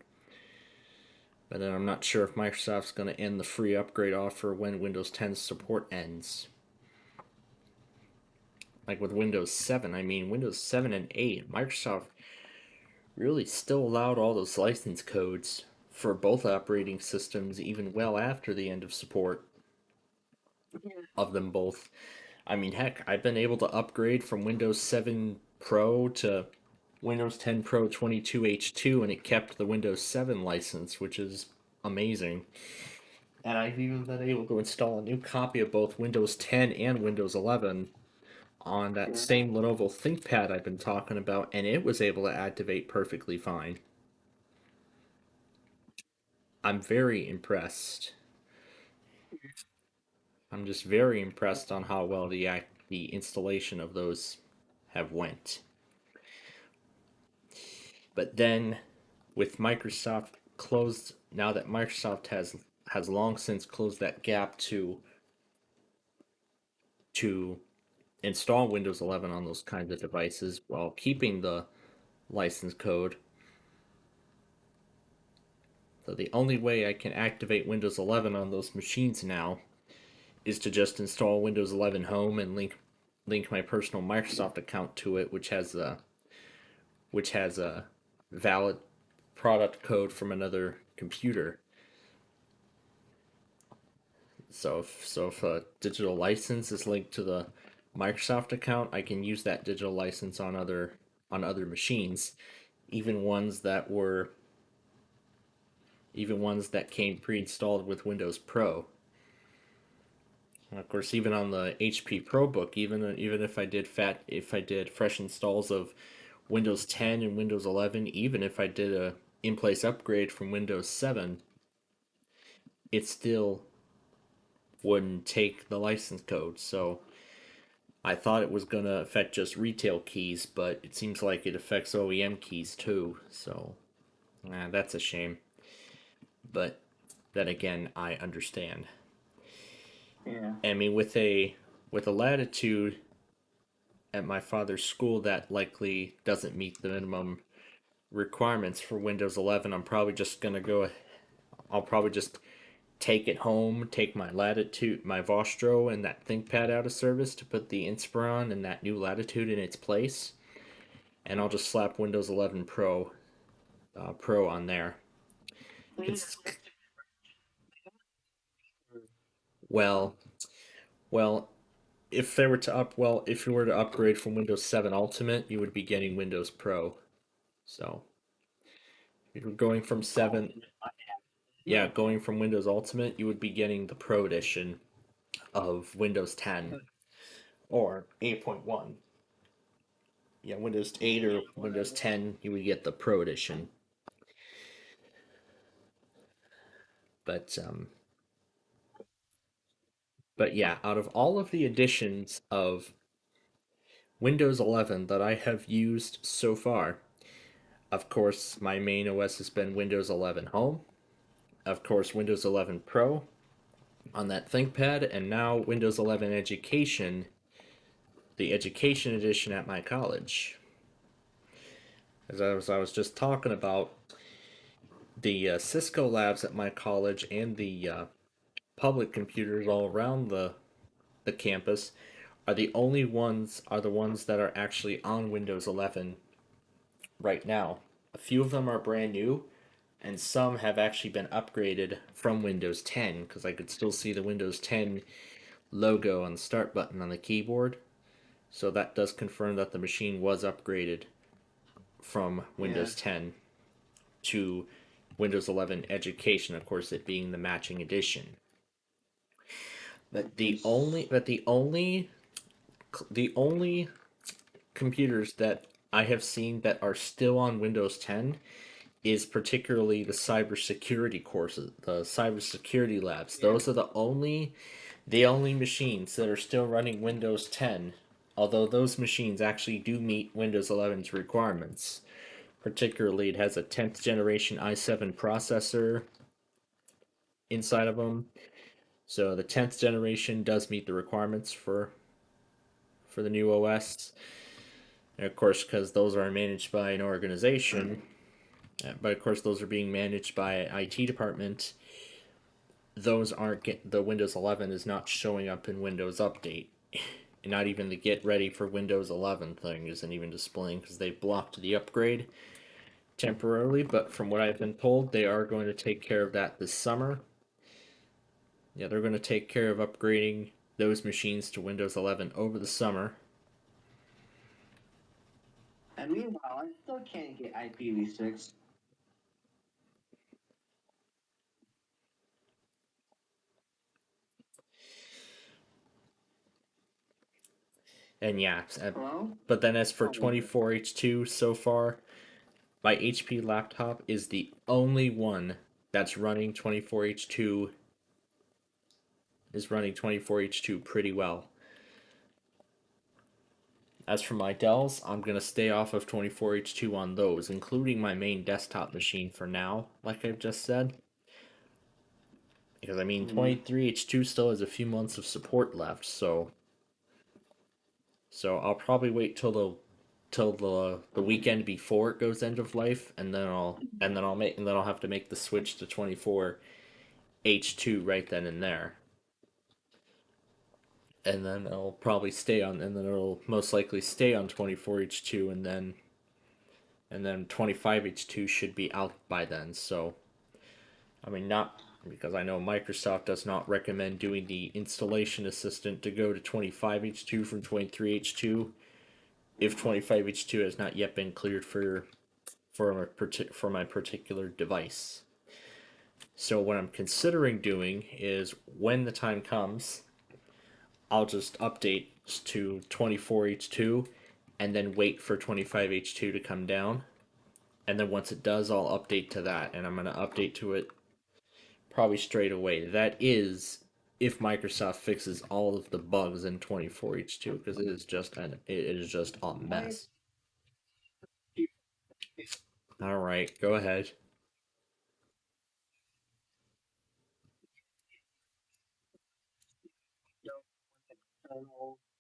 But then I'm not sure if Microsoft's going to end the free upgrade offer when Windows 10's support ends. Like with Windows 7, I mean, Windows 7 and 8, Microsoft really still allowed all those license codes for both operating systems even well after the end of support of them both. I mean, heck, I've been able to upgrade from Windows 7 Pro to Windows 10 Pro 22H2 and it kept the Windows 7 license, which is amazing. And I've even been able to install a new copy of both Windows 10 and Windows 11 on that same Lenovo ThinkPad I've been talking about, and it was able to activate perfectly fine. I'm very impressed. I'm just very impressed on how well the installation of those have went. But then, with Microsoft closed, now that Microsoft has long since closed that gap to install Windows 11 on those kinds of devices while keeping the license code. So the only way I can activate Windows 11 on those machines now is to just install Windows 11 Home and link my personal Microsoft account to it, which has a valid product code from another computer. So if a digital license is linked to the Microsoft account, I can use that digital license on other machines, even ones that came pre-installed with Windows Pro. And of course, even on the HP ProBook, even if I did fresh installs of Windows 10 and Windows 11, even if I did a in-place upgrade from Windows 7, it still wouldn't take the license code. So I thought it was going to affect just retail keys, but it seems like it affects OEM keys too. So that's a shame. But then again, I understand. Yeah. I mean, with a latitude at my father's school that likely doesn't meet the minimum requirements for Windows 11, I'll probably just take it home, take my Latitude, my Vostro, and that ThinkPad out of service to put the Inspiron and that new Latitude in its place, and I'll just slap Windows 11 Pro on there. It's, well, if you were to upgrade from Windows 7 Ultimate, you would be getting Windows Pro. So, if you're going from 7, going from Windows Ultimate, you would be getting the Pro edition of Windows 10 or 8.1. Yeah, Windows 8 or Windows 10, you would get the Pro edition. But yeah, out of all of the editions of Windows 11 that I have used so far, of course, my main OS has been Windows 11 Home, of course, Windows 11 Pro on that ThinkPad, and now Windows 11 Education, the Education Edition at my college. As I was just talking about, the Cisco labs at my college and the public computers all around the campus are the ones that are actually on Windows 11 right now. A few of them are brand new, and some have actually been upgraded from Windows 10 because I could still see the Windows 10 logo on the start button on the keyboard. So that does confirm that the machine was upgraded from Windows 10 to Windows 11 Education, of course, it being the matching edition. But the only computers that I have seen that are still on Windows 10 is particularly the cybersecurity courses, the cybersecurity labs. Those are the only machines that are still running Windows 10, although those machines actually do meet Windows 11's requirements. Particularly, it has a 10th generation i7 processor inside of them. So the 10th generation does meet the requirements for the new OS. And of course, because those are managed by an organization, but of course those are being managed by an IT department, those aren't the Windows 11 is not showing up in Windows Update. And not even the get ready for Windows 11 thing isn't even displaying because they blocked the upgrade temporarily, but from what I've been told, they are going to take care of that this summer. Yeah, they're going to take care of upgrading those machines to Windows 11 over the summer. And meanwhile, I still can't get IPv6. And yeah, but then as for 24H2 so far, my HP laptop is the only one that's running 24H2 is running 24H2 pretty well. As for my Dells, I'm going to stay off of 24H2 on those, including my main desktop machine for now, like I've just said. Because, I mean, 23H2 still has a few months of support left, so I'll probably wait till the weekend before it goes end of life, and then I'll have to make the switch to 24H2 right then and there. And then it'll most likely stay on 24H2, and then 25H2 should be out by then. So, I mean, not because I know Microsoft does not recommend doing the installation assistant to go to 25H2 from 23H2 if 25H2 has not yet been cleared for my particular device. So what I'm considering doing is when the time comes, I'll just update to 24H2 and then wait for 25H2 to come down. And then once it does, I'll update to that, and I'm going to update to it probably straight away. That is if Microsoft fixes all of the bugs in 24H2, because it is just a mess. All right, go ahead.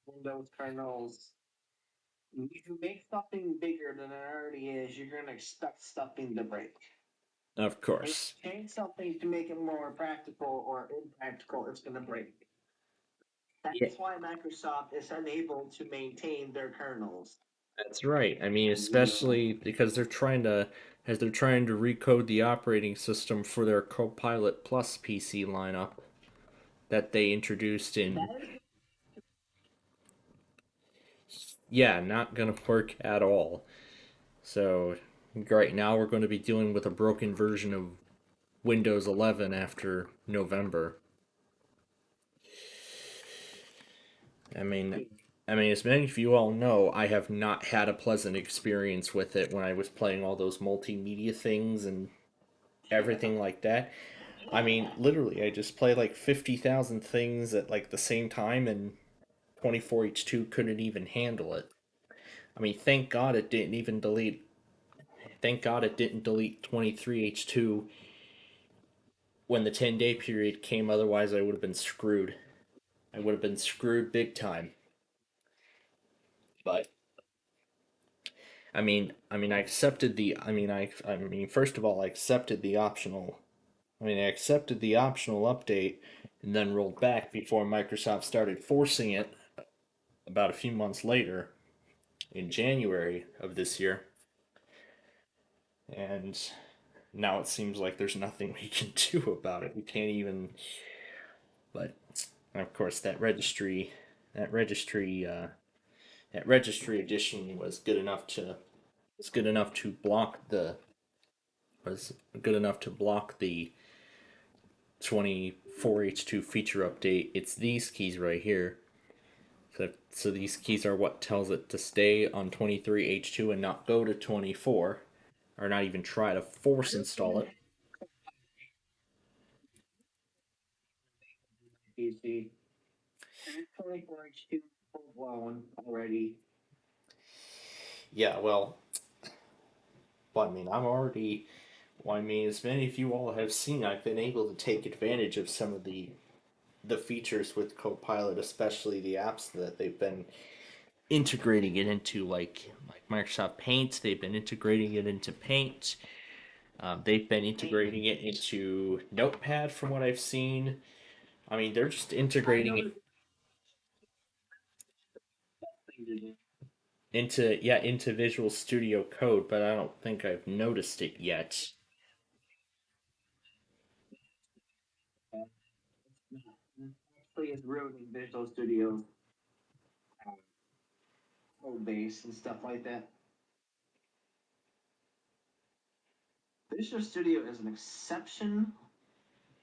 Windows kernels. If you make something bigger than it already is, you're going to expect something to break. Of course. If you change something to make it more practical or impractical, it's going to break. That's why Microsoft is unable to maintain their kernels. That's right. I mean, especially because they're trying to recode the operating system for their Copilot Plus PC lineup that they introduced in. Yeah, not gonna work at all. So right now we're going to be dealing with a broken version of Windows 11 after November. I mean, as many of you all know, I have not had a pleasant experience with it when I was playing all those multimedia things and everything like that. I mean, literally, I just play like 50,000 things at like the same time, and 24H2 couldn't even handle it. I mean, thank God it didn't even delete. Thank God it didn't delete 23H2 when the 10-day period came, otherwise, I would have been screwed. I would have been screwed big time. But I accepted the. First of all, I accepted the optional. I accepted the optional update, and then rolled back before Microsoft started forcing it about a few months later, in January of this year. And now it seems like there's nothing we can do about it. We can't even. But of course, that registry edition was good enough to block the 24H2 feature update. It's these keys right here. So these keys are what tells it to stay on 23H2 and not go to 24, or not even try to force install it. PC. 24H2 full blown already. Yeah, well, as many of you all have seen, I've been able to take advantage of some of the features with Copilot, especially the apps that they've been integrating it into, like Microsoft Paint. They've been integrating it into Paint. They've been integrating it into Notepad, from what I've seen. I mean, they're just integrating it into Visual Studio Code, but I don't think I've noticed it yet. Actually, it's ruining Visual Studio code base and stuff like that. Visual Studio is an exception.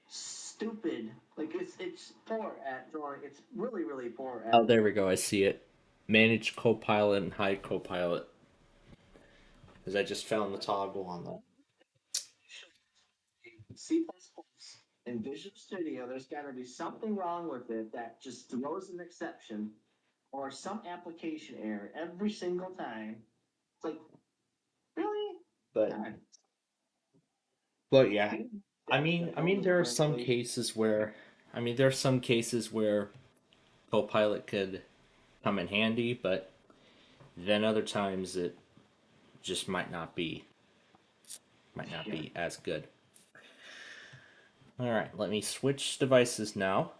Stupid. Like it's poor at drawing. It's really poor at. Oh, there we go. I see it. Manage Copilot and hide Copilot. Because I just found the toggle on that. C++. In Visual Studio, there's got to be something wrong with it that just throws an exception or some application error every single time. It's like, really? But God. but yeah, I mean, there are some cases where, there are some cases where Copilot could come in handy, but then other times it just might not be as good. All right, let me switch devices now,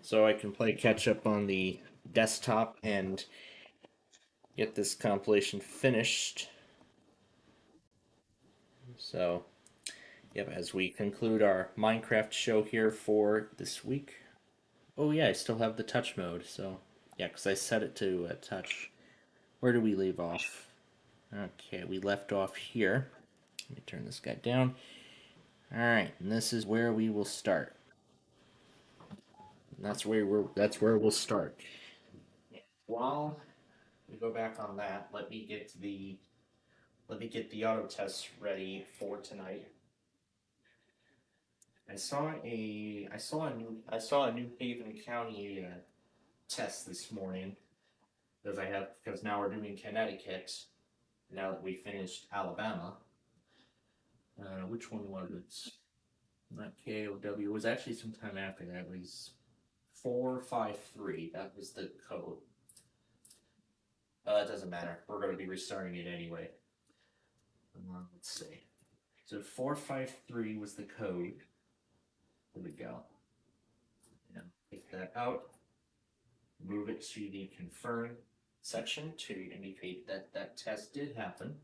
so I can play catch up on the desktop and get this compilation finished. So, yep, as we conclude our Minecraft show here for this week. Oh yeah, I still have the touch mode, so yeah, because I set it to touch. Where do we leave off? Okay, we left off here. Let me turn this guy down. Alright, and this is where we will start. And that's where we'll start. While we go back on that, let me get the auto test ready for tonight. I saw a New Haven County test this morning because now we're doing Connecticut. Now that we finished Alabama, which one was it? Not KOW. It was actually sometime after that. It was 453. That was the code. It doesn't matter. We're going to be restarting it anyway. Let's see. So 453 was the code. There we go. Yeah, take that out. Move it to the confirm section to indicate that that test did happen.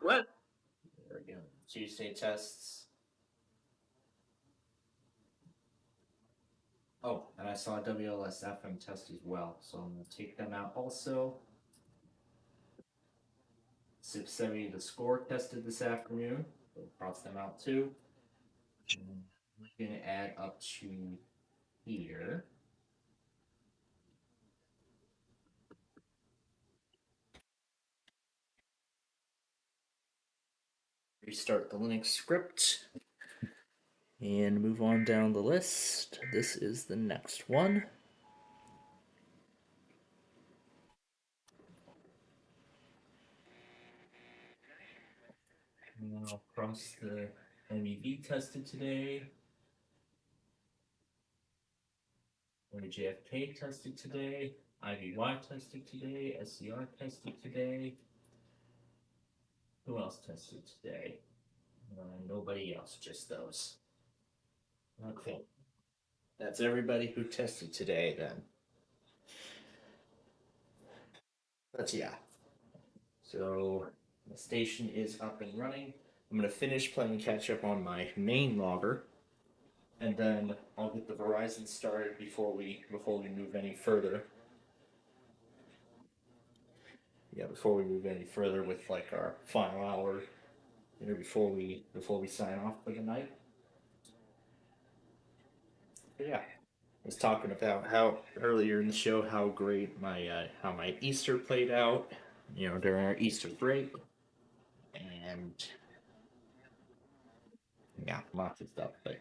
What? There we go. Tuesday tests. Oh, and I saw a WLS FM test as well, so I'm going to take them out also. SPCPlainfield the score tested this afternoon. We'll cross them out too. And we're going to add up to here. Restart the Linux script and move on down the list. This is the next one. Now across the MEV tested today. JFK tested today. IVY tested today. SCR tested today. Who else tested today? Nobody else, just those. Okay. That's everybody who tested today then. But yeah. So the station is up and running. I'm gonna finish playing catch up on my main logger, and then I'll get the Verizon started before we move any further. Yeah, before we move any further with like our final hour, before we sign off for the night. But yeah, I was talking about how earlier in the show how great how my Easter played out, during our Easter break, and yeah, lots of stuff. But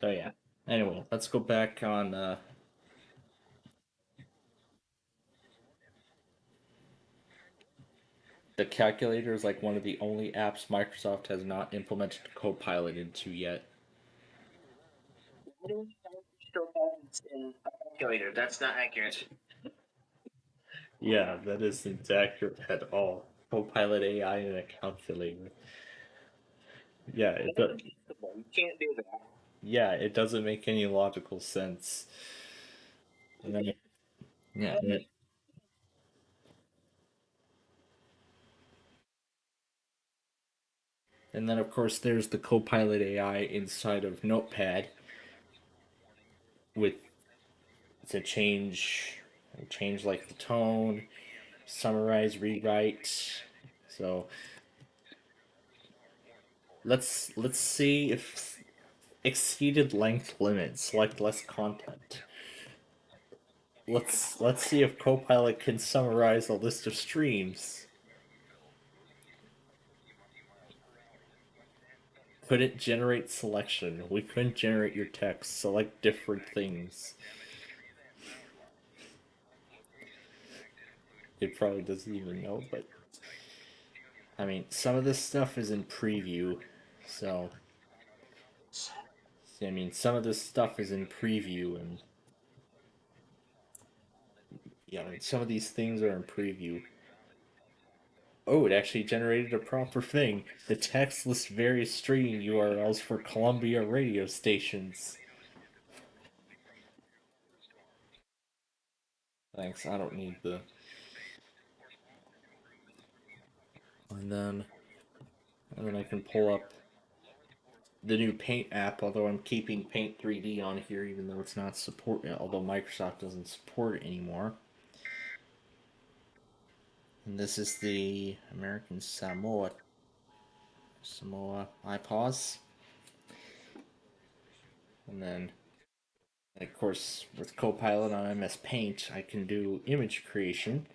so yeah. Anyway, let's go back on. The calculator is like one of the only apps Microsoft has not implemented Copilot into yet. Calculator. That's not accurate. Yeah, that isn't accurate at all. Copilot AI in a calculator. Yeah, it does. You can't do that. Yeah, it doesn't make any logical sense. And then, yeah, and then of course there's the Copilot AI inside of Notepad with to change like the tone, summarize, rewrite. So let's see Exceeded length limit. Select less content. Let's see if Copilot can summarize a list of streams. Couldn't generate selection. We couldn't generate your text. Select different things. It probably doesn't even know, but I mean, some of this stuff is in preview, so I mean, some of this stuff is in preview, and yeah, I mean, some of these things are in preview. Oh, it actually generated a proper thing. The text lists various streaming URLs for Columbia radio stations. Thanks, I don't need the... And then I can pull up the new Paint app, although I'm keeping Paint 3D on here even though it's not although Microsoft doesn't support it anymore. And this is the American Samoa iPause. And then, of course, with Copilot on MS Paint, I can do image creation.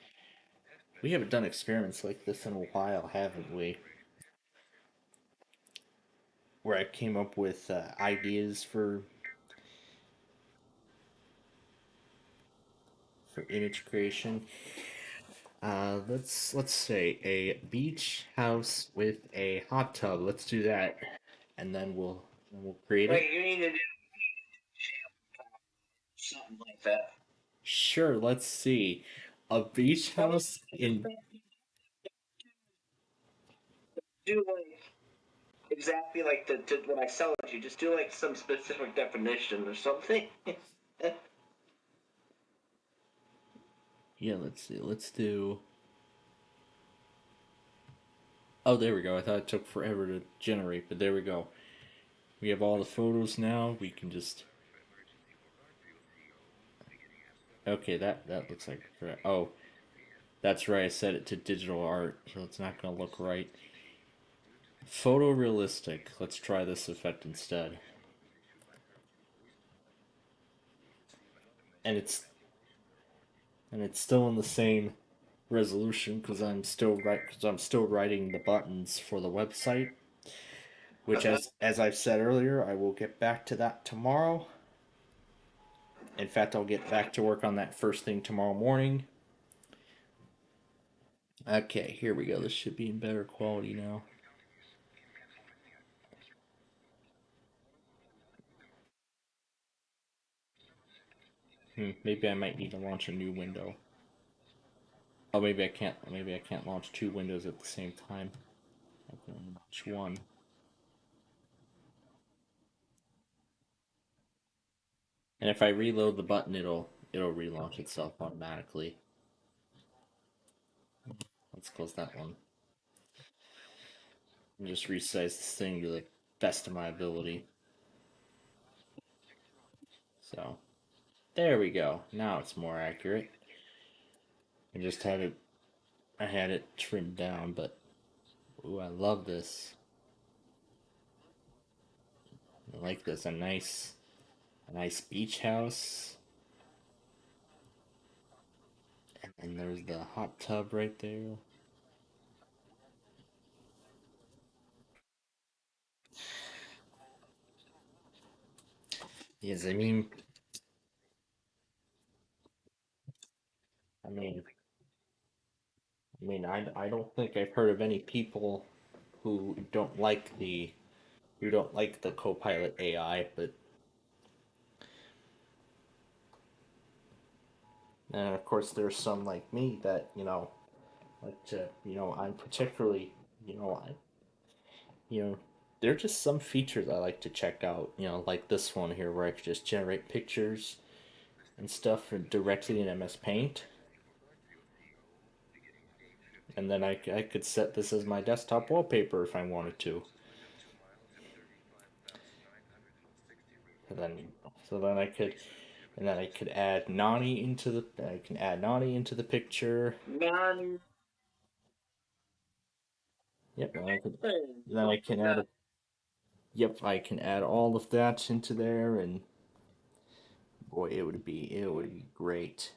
We haven't done experiments like this in a while, haven't we? Where I came up with ideas for image creation. Let's say a beach house with a hot tub. Let's do that, and then we'll create it. You need to do something like that. Sure. Let's see. A beach house in. Do like exactly like what I sell it you. Just do like some specific definition or something. Yeah. Let's see. Let's do. Oh, there we go. I thought it took forever to generate, but there we go. We have all the photos now. We can just... Okay, that looks like... Oh, that's right. I set it to digital art, so it's not going to look right. Photorealistic. Let's try this effect instead. And it's still in the same resolution because I'm still writing the buttons for the website. Which, as I've said earlier, I will get back to that tomorrow. In fact, I'll get back to work on that first thing tomorrow morning. Okay, here we go. This should be in better quality now. Maybe I might need to launch a new window. Oh, maybe I can't. Maybe I can't launch two windows at the same time. I can only launch one. And if I reload the button, it'll relaunch itself automatically. Let's close that one. And just resize this thing to the best of my ability. So, there we go. Now it's more accurate. I just had it trimmed down, but ooh, I love this. I like this. A nice beach house. And there's the hot tub right there. Yes, I mean, I don't think I've heard of any people who don't like the Copilot AI, but and of course there's some like me that like to I'm particularly there are just some features I like to check out, like this one here where I could just generate pictures and stuff directly in MS Paint. And then I could set this as my desktop wallpaper if I wanted to. And then I could add Nani into the picture. Nani. Yep. Then I can add Yep, I can add all of that into there, and boy, it would be great.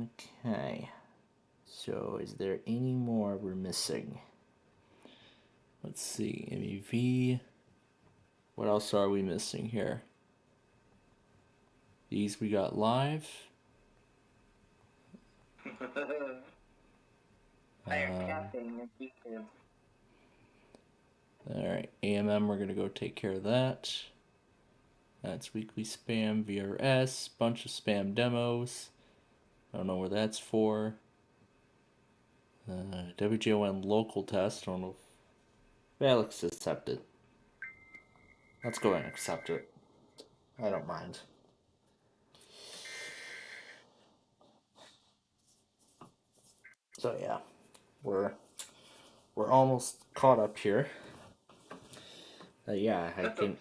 Okay. So, is there any more we're missing? Let's see, MEV. What else are we missing here? These we got live. Alright, AMM, we're going to go take care of that. That's weekly spam, VRS, bunch of spam demos. I don't know where that's for. WJON local test, I don't know if... Yeah, let's accept it. Let's go ahead and accept it. I don't mind. So yeah, we're almost caught up here. Yeah, I can...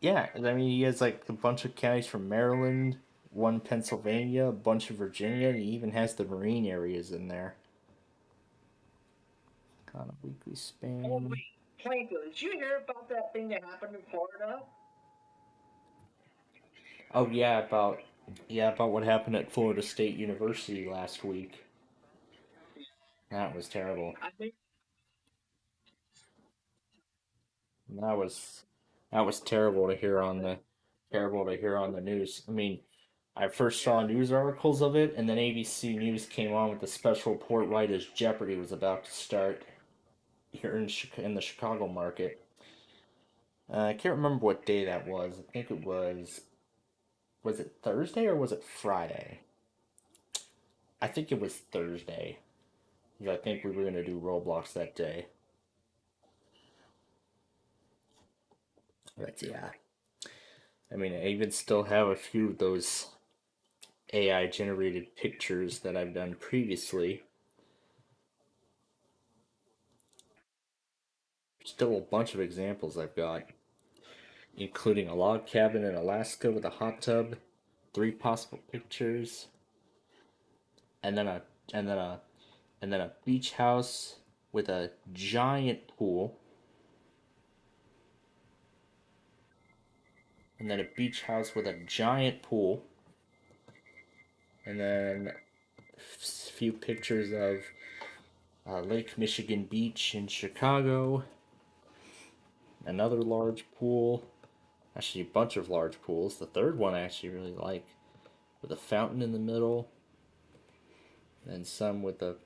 Yeah, I mean, he has like a bunch of counties from Maryland, one Pennsylvania, a bunch of Virginia, and he even has the marine areas in there. Kind of weekly spam. Oh, wait, Plainfield, did you hear about that thing that happened in Florida? Oh yeah, about what happened at Florida State University last week. That was terrible. I think That was terrible to hear on the news. I mean, I first saw news articles of it, and then ABC News came on with a special report right as Jeopardy was about to start here in the Chicago market. I can't remember what day that was. I think it was. Was it Thursday or was it Friday? I think it was Thursday. Because I think we were going to do Roblox that day. But yeah. I mean, I even still have a few of those AI generated pictures that I've done previously. Still a bunch of examples I've got, including a log cabin in Alaska with a hot tub, 3 possible pictures, and then a beach house with a giant pool, and then a beach house with a giant pool, and then a few pictures of Lake Michigan Beach in Chicago, another large pool, actually a bunch of large pools. The third one I actually really like, with a fountain in the middle, and some with a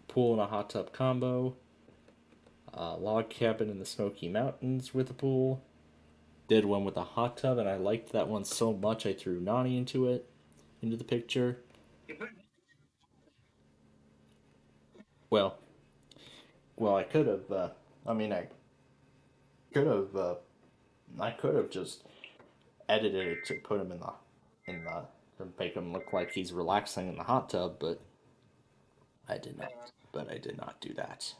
pool and a hot tub combo, a log cabin in the Smoky Mountains with a pool. Did one with a hot tub, and I liked that one so much I threw Nani into the picture. Well, I could have. I mean, could have. I could have just edited it to put him to make him look like he's relaxing in the hot tub, but I did not. But I did not do that.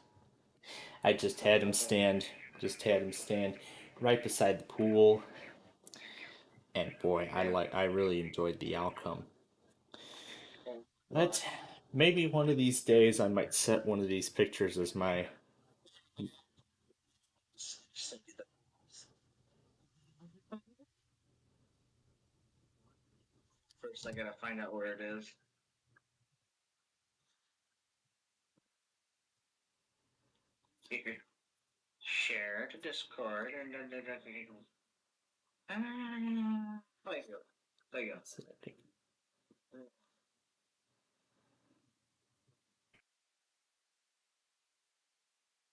I just had him stand. Right beside the pool, and boy, I really enjoyed the outcome. But maybe one of these days I might set one of these pictures as my... first I gotta find out where it is. Share to Discord and Plainfield. There you go.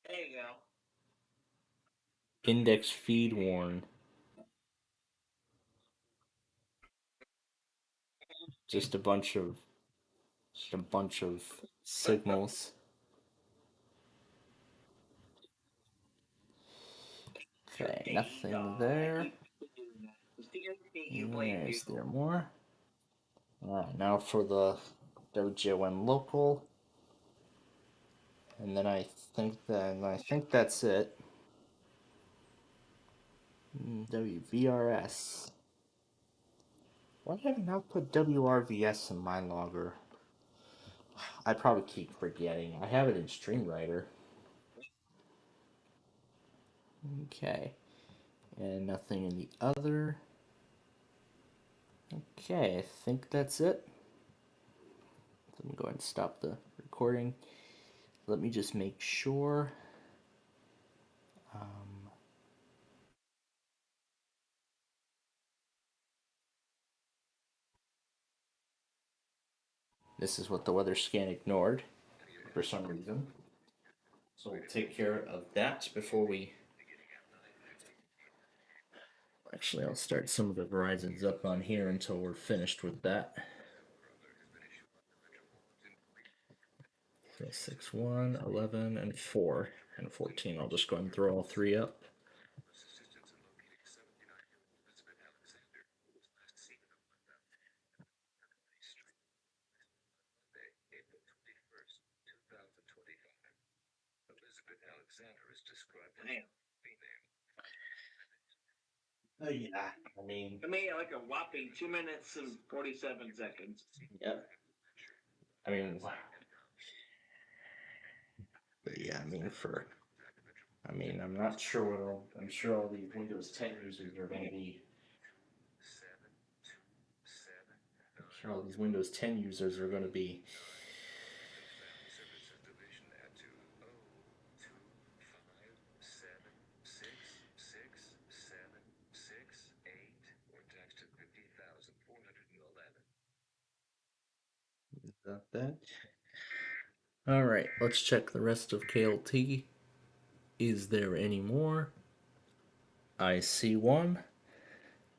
There you go. Index feed worn. Just a bunch of signals. Okay, nothing there. Is there more? Alright, now for the WJON local. And then I think that's it. WVRS. Why have I not put WRVS in my logger? I probably keep forgetting. I have it in StreamWriter. Okay. And nothing in the other. Okay, I think that's it. Let me go ahead and stop the recording. Let me just make sure. This is what the weather scan ignored for some reason. So we'll take care of that before we... Actually, I'll start some of the Verizons up on here until we're finished with that. So 6, 1, 11, and 4, and 14. I'll just go ahead and throw all three up. Oh yeah, I mean like a whopping 2 minutes and 47 seconds. Yep. I mean, but yeah, I'm not sure what I'm sure all these Windows 10 users are going to be. I'm sure all these Windows 10 users are going to be. Is that? All right, let's check the rest of KLT. Is there any more? I see one.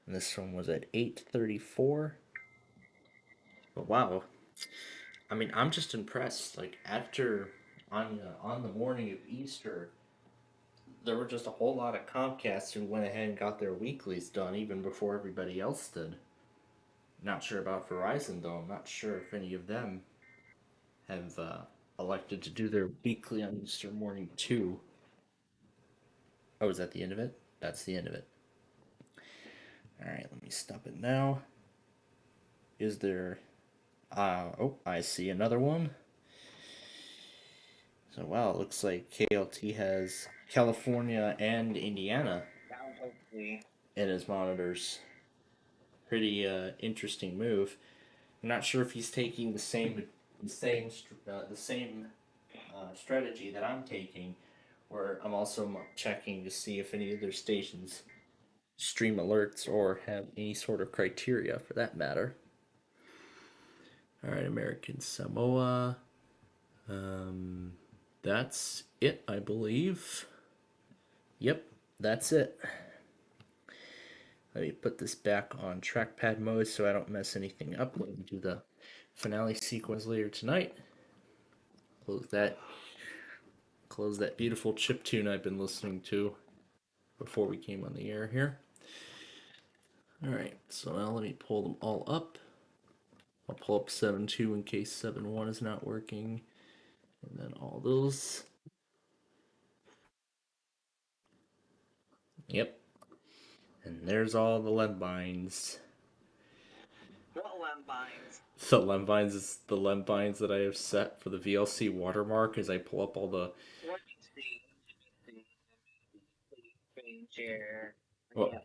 This one was at 8:34. But wow, I mean, I'm just impressed. Like after on the morning of Easter, there were just a whole lot of Comcasts who went ahead and got their weeklies done even before everybody else did. Not sure about Verizon though. I'm not sure if any of them have elected to do their weekly on Easter morning too. Oh, is that the end of it? That's the end of it. All right, let me stop it now. Is there? Oh, I see another one. So wow, it looks like KLT has California and Indiana in his monitors. Pretty interesting move. I'm not sure if he's taking the same strategy that I'm taking, where I'm also checking to see if any of their stations stream alerts or have any sort of criteria for that matter. All right, American Samoa. That's it, I believe. Yep, that's it. Let me put this back on trackpad mode so I don't mess anything up when we do the finale sequence later tonight. Close that. Close that beautiful chip tune I've been listening to before we came on the air here. Alright, so now let me pull them all up. I'll pull up 7.2 in case 7.1 is not working. And then all those. Yep. And there's all the lembines. What lembines? The lembines is the lembines that I have set for the VLC watermark as I pull up all the...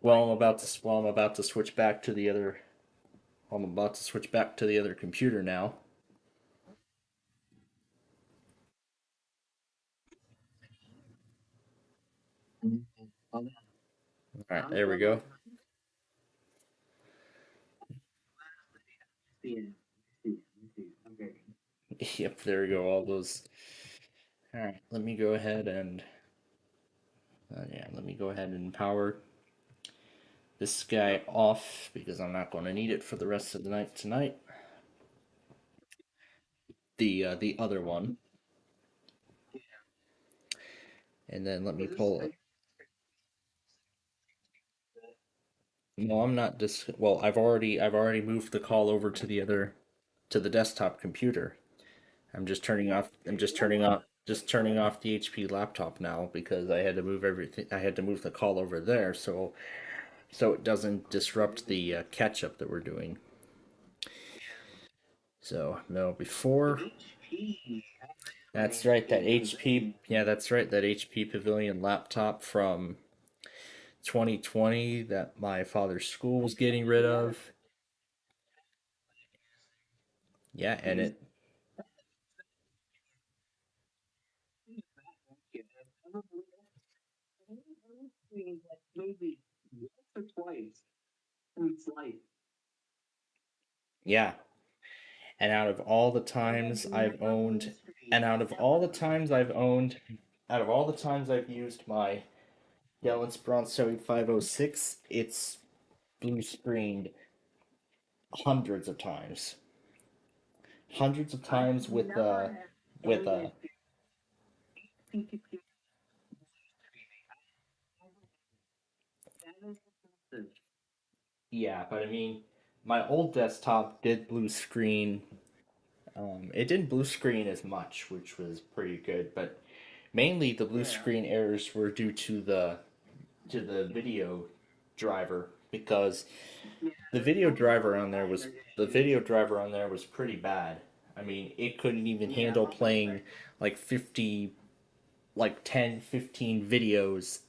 Well, I'm about to switch back to the other... I'm about to switch back to the other computer now. Alright, there we go. Yep, there we go, all those. Alright, let me go ahead and let me go ahead and power this guy off because I'm not going to need it for the rest of the night tonight. The other one. And then let me pull it. No, I'm not well, I've already moved the call over to the desktop computer. I'm just turning off the HP laptop now because I had to move everything. I had to move the call over there so it doesn't disrupt the catch up that we're doing. So no, before That's right, that HP. Yeah, that's right, that HP Pavilion laptop from 2020 that my father's school was getting rid of. Yeah, and it. Yeah, and out of all the times I've owned, and out of all the times I've owned, out of all the times I've used my Gallant's Bronze 506, it's blue screened hundreds of times. Hundreds of times with yeah, but I mean, my old desktop did blue screen. It didn't blue screen as much, which was pretty good, but mainly the blue screen errors were due to the video driver because the video driver on there was pretty bad. I mean, it couldn't even handle playing like 50 like 10, 15 videos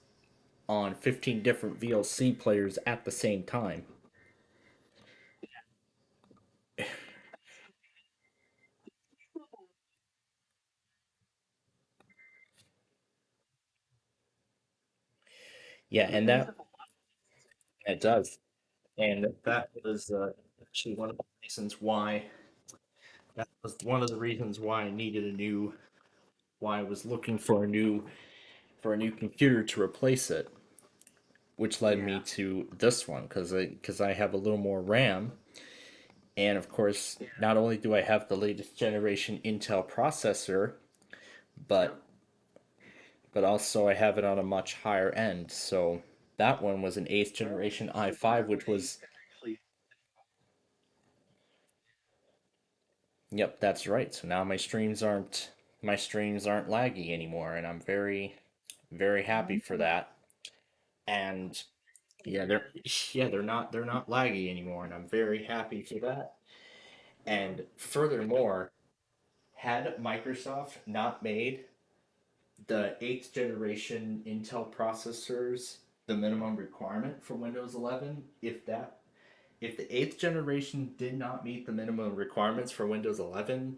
on 15 different VLC players at the same time. Yeah, and that it does. And that was actually one of the reasons why that was one of the reasons why I needed a new why I was looking for a new computer to replace it, which led me to this one because I have a little more RAM, and of course, not only do I have the latest generation Intel processor, but also I have it on a much higher end. So that one was an eighth generation i5, which was yep, that's right. So now my streams aren't laggy anymore, and I'm very happy for that. And yeah, they're not laggy anymore, and I'm very happy for that. And furthermore, had Microsoft not made the eighth generation Intel processors the minimum requirement for Windows 11, if the eighth generation did not meet the minimum requirements for Windows 11,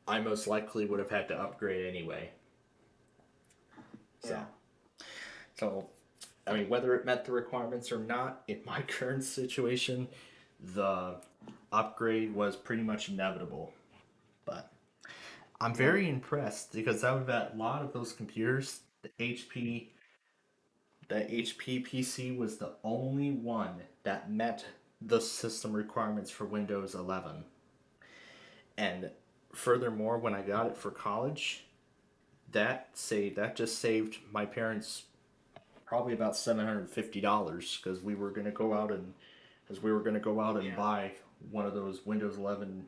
I most likely would have had to upgrade anyway. So, so I mean, whether it met the requirements or not, in my current situation, the upgrade was pretty much inevitable. But I'm very impressed because out of that lot of those computers, the HP PC was the only one that met the system requirements for Windows 11. And furthermore, when I got it for college, that just saved my parents probably about $750 because we were gonna go out and buy one of those Windows 11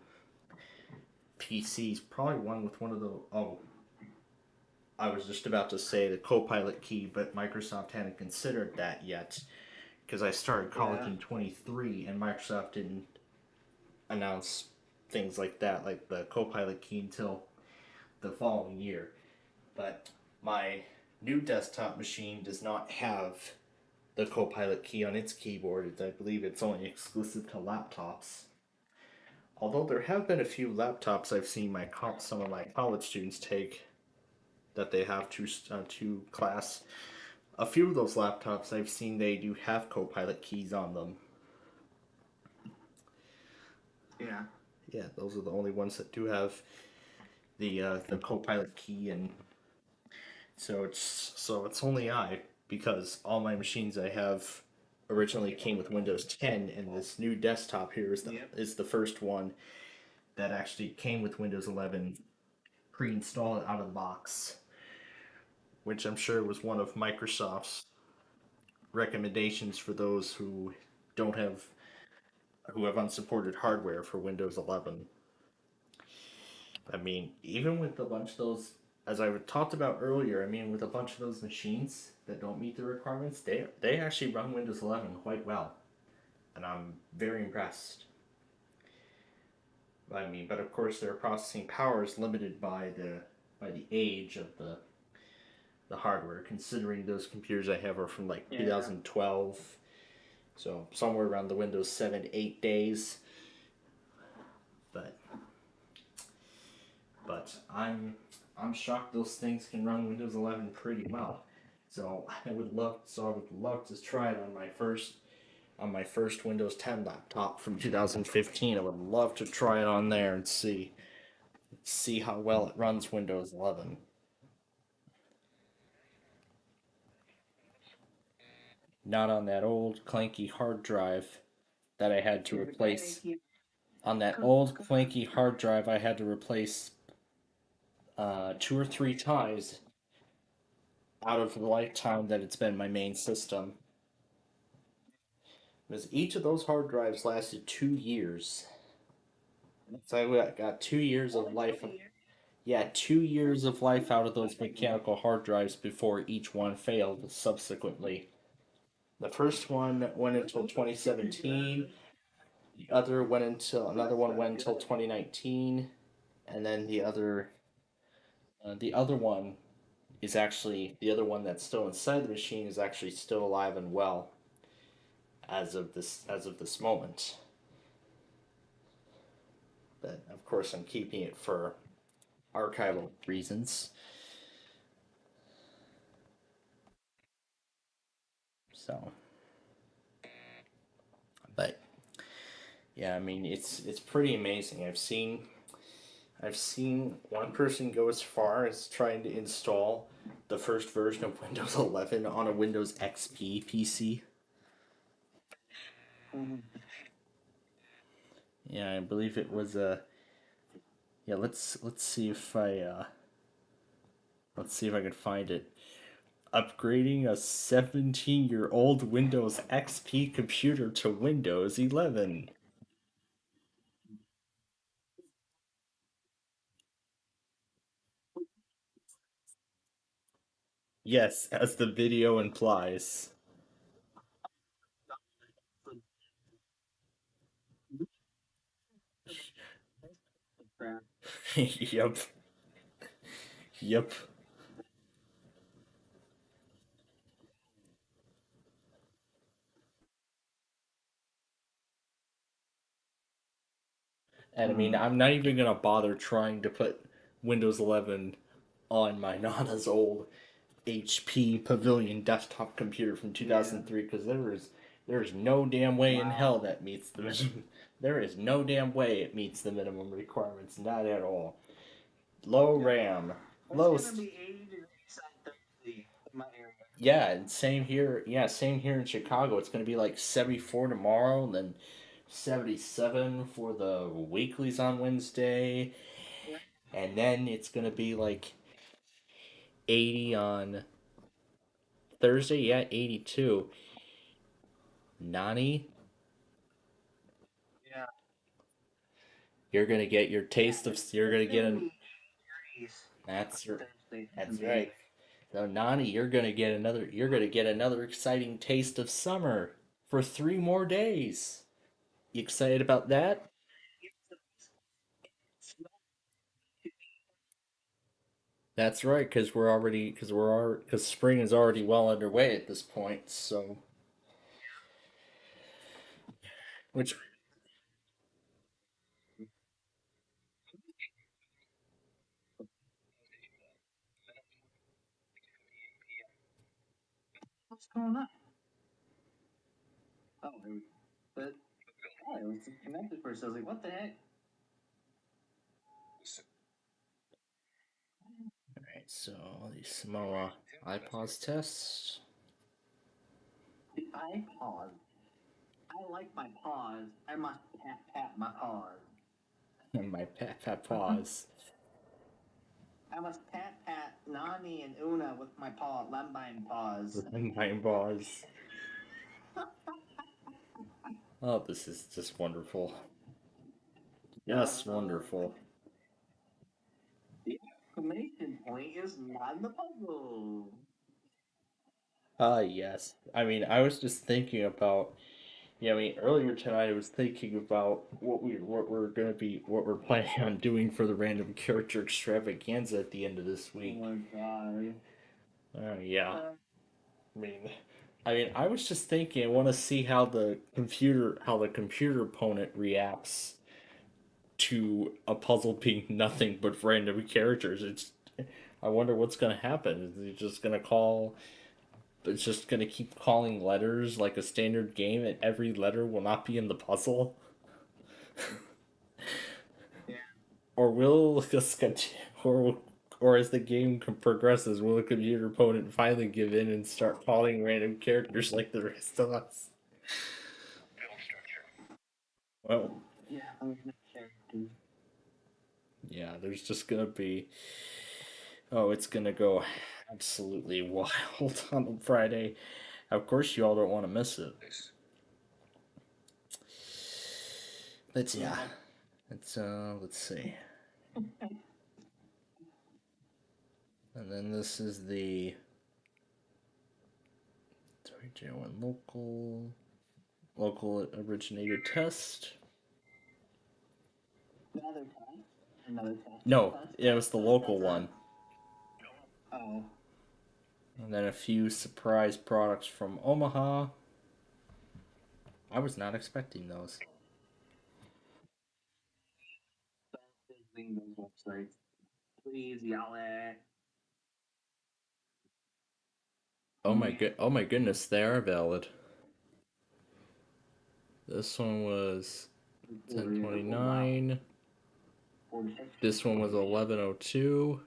PCs, probably one with one of the I was just about to say the Copilot key, but Microsoft hadn't considered that yet because I started college in 23 and Microsoft didn't announce things like that, like the Copilot key, until the following year. But my new desktop machine does not have the Copilot key on its keyboard. I believe it's only exclusive to laptops. Although there have been a few laptops I've seen some of my college students take that they have to class. A few of those laptops I've seen they do have Copilot keys on them. Yeah, those are the only ones that do have the Copilot key, and so it's only I, because all my machines I have originally came with Windows 10, and this new desktop here is the first one that actually came with Windows 11 pre-installed out of the box, which I'm sure was one of Microsoft's recommendations for those don't have who have unsupported hardware for Windows 11. I mean, even with a bunch of those, as I talked about earlier, I mean, with a bunch of those machines that don't meet the requirements, they actually run Windows 11 quite well, and I'm very impressed. I mean, but of course their processing power is limited by the age of the hardware. Considering those computers I have are from like 2012, so somewhere around the Windows 7 8 days. But I'm shocked those things can run Windows 11 pretty well. So I would love to try it on my first Windows 10 laptop from 2015. I would love to try it on there and see how well it runs Windows 11. Not on that old clanky hard drive that I had to replace. On that old clanky hard drive I had to replace 2 or 3 times out of the lifetime that it's been my main system. Because each of those hard drives lasted 2 years. So I got 2 years of life. Yeah, 2 years of life out of those mechanical hard drives before each one failed subsequently. The first one went until 2017. Another one went until 2019, and then the other one the other one that's still inside the machine is actually still alive and well as of this moment. But of course, I'm keeping it for archival reasons. So, but yeah, I mean it's pretty amazing. I've seen one person go as far as trying to install the first version of Windows 11 on a Windows XP PC. Yeah, I believe it was a. Yeah, let's see if I can find it. Upgrading a 17-year-old Windows XP computer to Windows 11. Yes, as the video implies. Yep. Yep. And I mean, I'm not even gonna bother trying to put Windows 11 on my Nana's old HP Pavilion desktop computer from 2003 because there is no damn way in hell that meets the minimum. There is no damn way it meets the minimum requirements, not at all. Low RAM, low. Yeah, and same here. Yeah, same here in Chicago. It's gonna be like 74 tomorrow, and then 77 for the weeklies on Wednesday, and then it's gonna be like 80 on Thursday. Yeah, 82. Nani, you're gonna get your taste of. You're gonna get an. That's that's right. So Nani, you're gonna get another. You're gonna get another exciting taste of summer for 3 more days. You excited about that? That's right, because spring is already well underway at this point. So, which all right. So the Samoa iPause test. And my pat pause. My pause. Oh, this is just wonderful. Yes, wonderful. Ah, yes. I mean, I was just thinking about Yeah, I mean, earlier tonight I was thinking about what we're planning on doing for the random character extravaganza at the end of this week. Oh my god. Yeah. I mean, I was just thinking. I want to see how the computer opponent reacts to a puzzle being nothing but random characters. I wonder what's gonna happen. Is he just gonna call? It's just gonna keep calling letters like a standard game, and every letter will not be in the puzzle. Or will just or as the game progresses, will the computer opponent finally give in and start calling random characters like the rest of us? Well, Yeah, I'm gonna character. yeah, there's just gonna be. Oh, it's gonna go absolutely wild on Friday. Of course, you all don't want to miss it. But yeah, let's see. And then this is the 3J1 local originator test. Another test. No, it was the local one. Oh. And then a few surprise products from Omaha. I was not expecting those. Visiting those websites. Please, y'all. Oh my goodness, they are valid. This one was 1029. This one was 1102.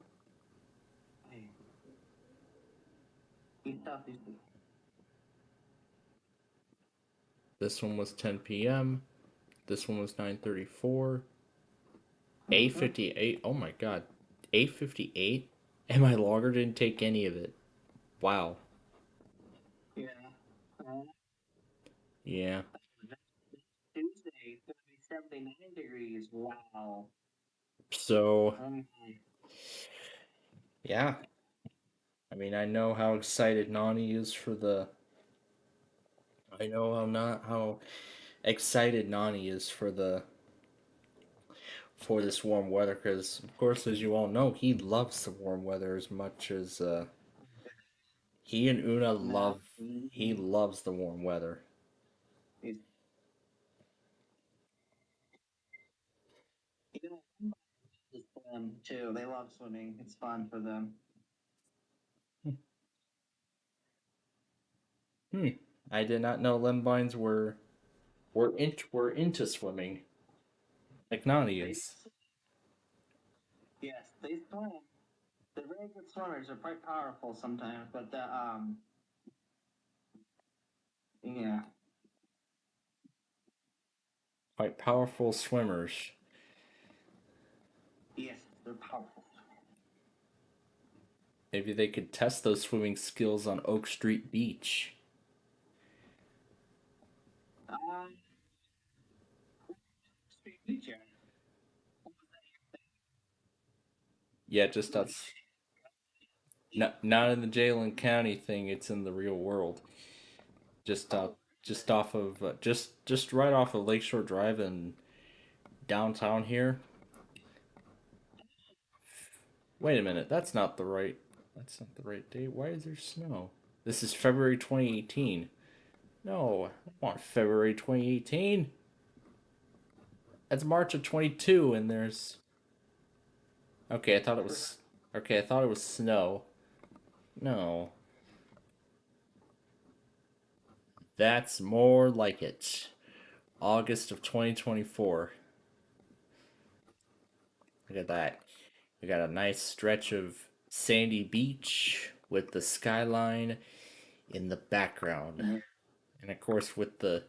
This one was 10 p.m. This one was 9:34. 8:58. Oh my god. 8:58? And my logger didn't take any of it. Wow. Yeah. Yeah. Tuesday, it's gonna be 79 degrees. Wow. So, yeah. I mean, I know how excited Nani is for the. I know how excited Nani is for this warm weather because, of course, as you all know, he loves the warm weather as much as he and Una love. He loves the warm weather. Swim too. They love swimming. It's fun for them. I did not know Lembines were into swimming, like Nani is. Yes, they swim. They're very good swimmers. They're quite powerful sometimes, but yeah. Quite powerful swimmers. Yes, they're powerful. Maybe they could test those swimming skills on Oak Street Beach. Street Beach, Yeah, just that's not in the Jalen County thing. It's in the real world. Just just off of just right off of Lakeshore Drive in downtown here. Wait a minute, that's not the right. That's not the right date. Why is there snow? This is February 2018. No, I want February 2018. That's March of 22, and there's. Okay, I thought it was. Okay, I thought it was snow. No. That's more like it. August of 2024. Look at that. We got a nice stretch of sandy beach with the skyline in the background. And of course with the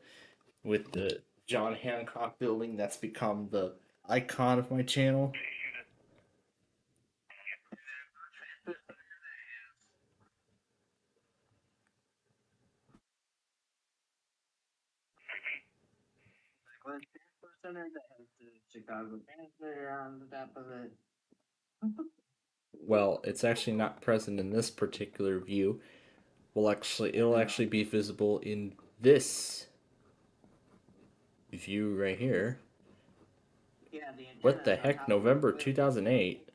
John Hancock building that's become the icon of my channel. Center that has the Chicago Panther on the top of it. Well, it's actually not present in this particular view. It'll actually be visible in this view right here. What the heck? November 2008.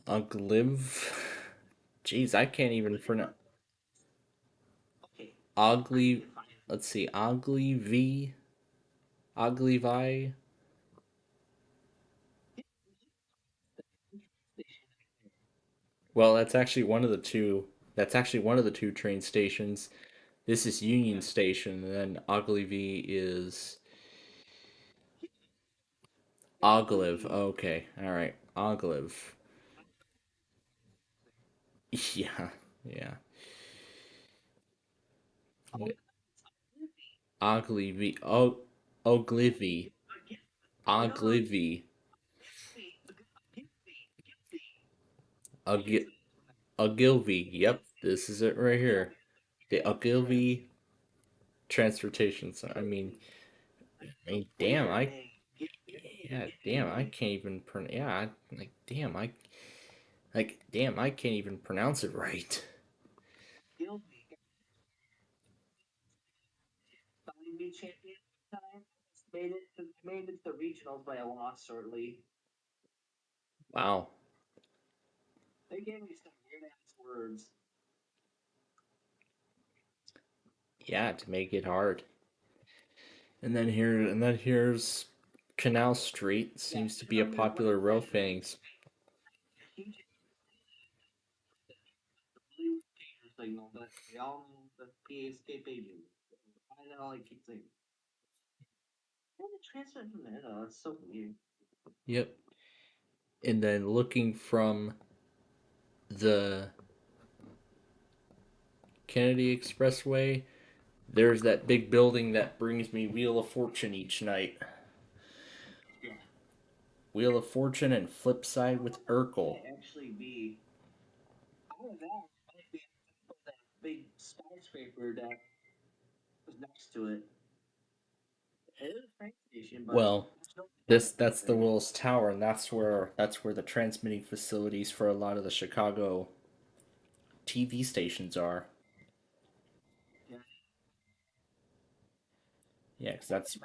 Ugliv. Jeez, I can't even pronounce. Ugly. Let's see. Ugly V. Ugly Vi. Well, that's actually one of the two. That's actually one of the two train stations. This is Union Station, and then Ugly V is Ogliv. Okay, all right, Ogliv. Yeah, yeah. Ogliv. Oh, Oglivy. Oglivy. Ogil- Ogilvy. Yep, this is it right here. The Ogilvy Transportation Center. Damn, yeah, damn, I can't even yeah, damn, I can't even pronounce it right. Wow. Yeah, to make it hard. And then here's Canal Street. Seems to be a popular rail fangs. Yep. And then looking from the Kennedy Expressway, there's that big building that brings me Wheel of Fortune each night. Wheel of Fortune and Flipside with Urkel. Well, that's the Willis Tower, and that's where the transmitting facilities for a lot of the Chicago TV stations are. Yeah, because that's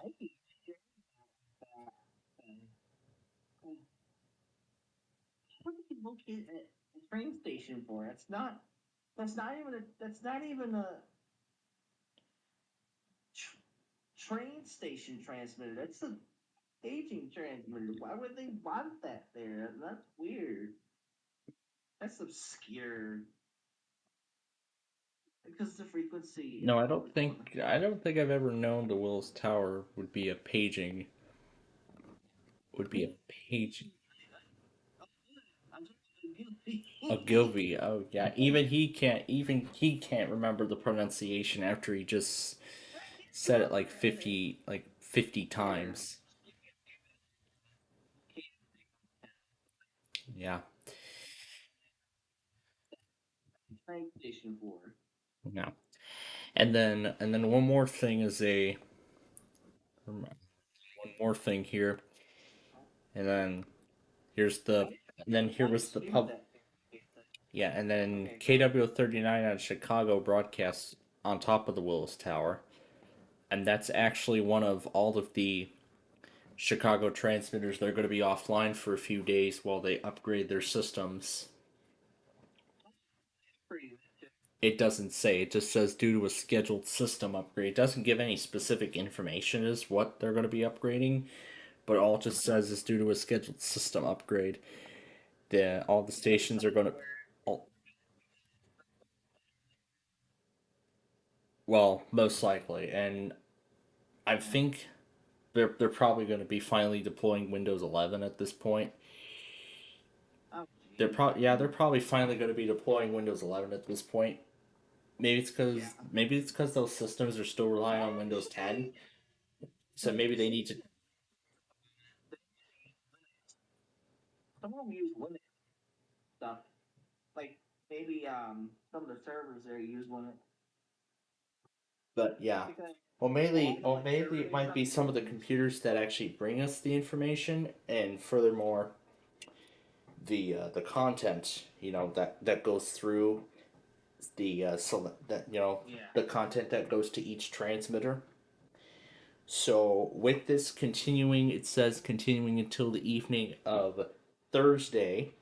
no. I don't think I've ever known the Willis Tower would be a paging Ogilvy. Oh yeah, even he can't remember the pronunciation after he just said it like 50 times. Yeah. No. And then one more thing here, and then here's the and then here was the pub. Yeah, and then KW39 out of Chicago broadcasts on top of the Willis Tower, and that's actually one of all of the Chicago transmitters. They're going to be offline for a few days while they upgrade their systems. It doesn't say. It just says due to a scheduled system upgrade. It doesn't give any specific information as what they're going to be upgrading, but all it just says is due to a scheduled system upgrade. All the stations are going to. All, well, most likely, and I think they're probably going to be finally deploying Windows 11 at this point. They're probably finally going to be deploying Windows 11 at this point. Maybe it's because those systems are still relying on Windows 10. So maybe they need to. But yeah. Well, maybe it might be some of the computers that actually bring us the information, and furthermore, the content that goes through. the content that goes to each transmitter. So with this continuing, it says continuing until the evening of Thursday.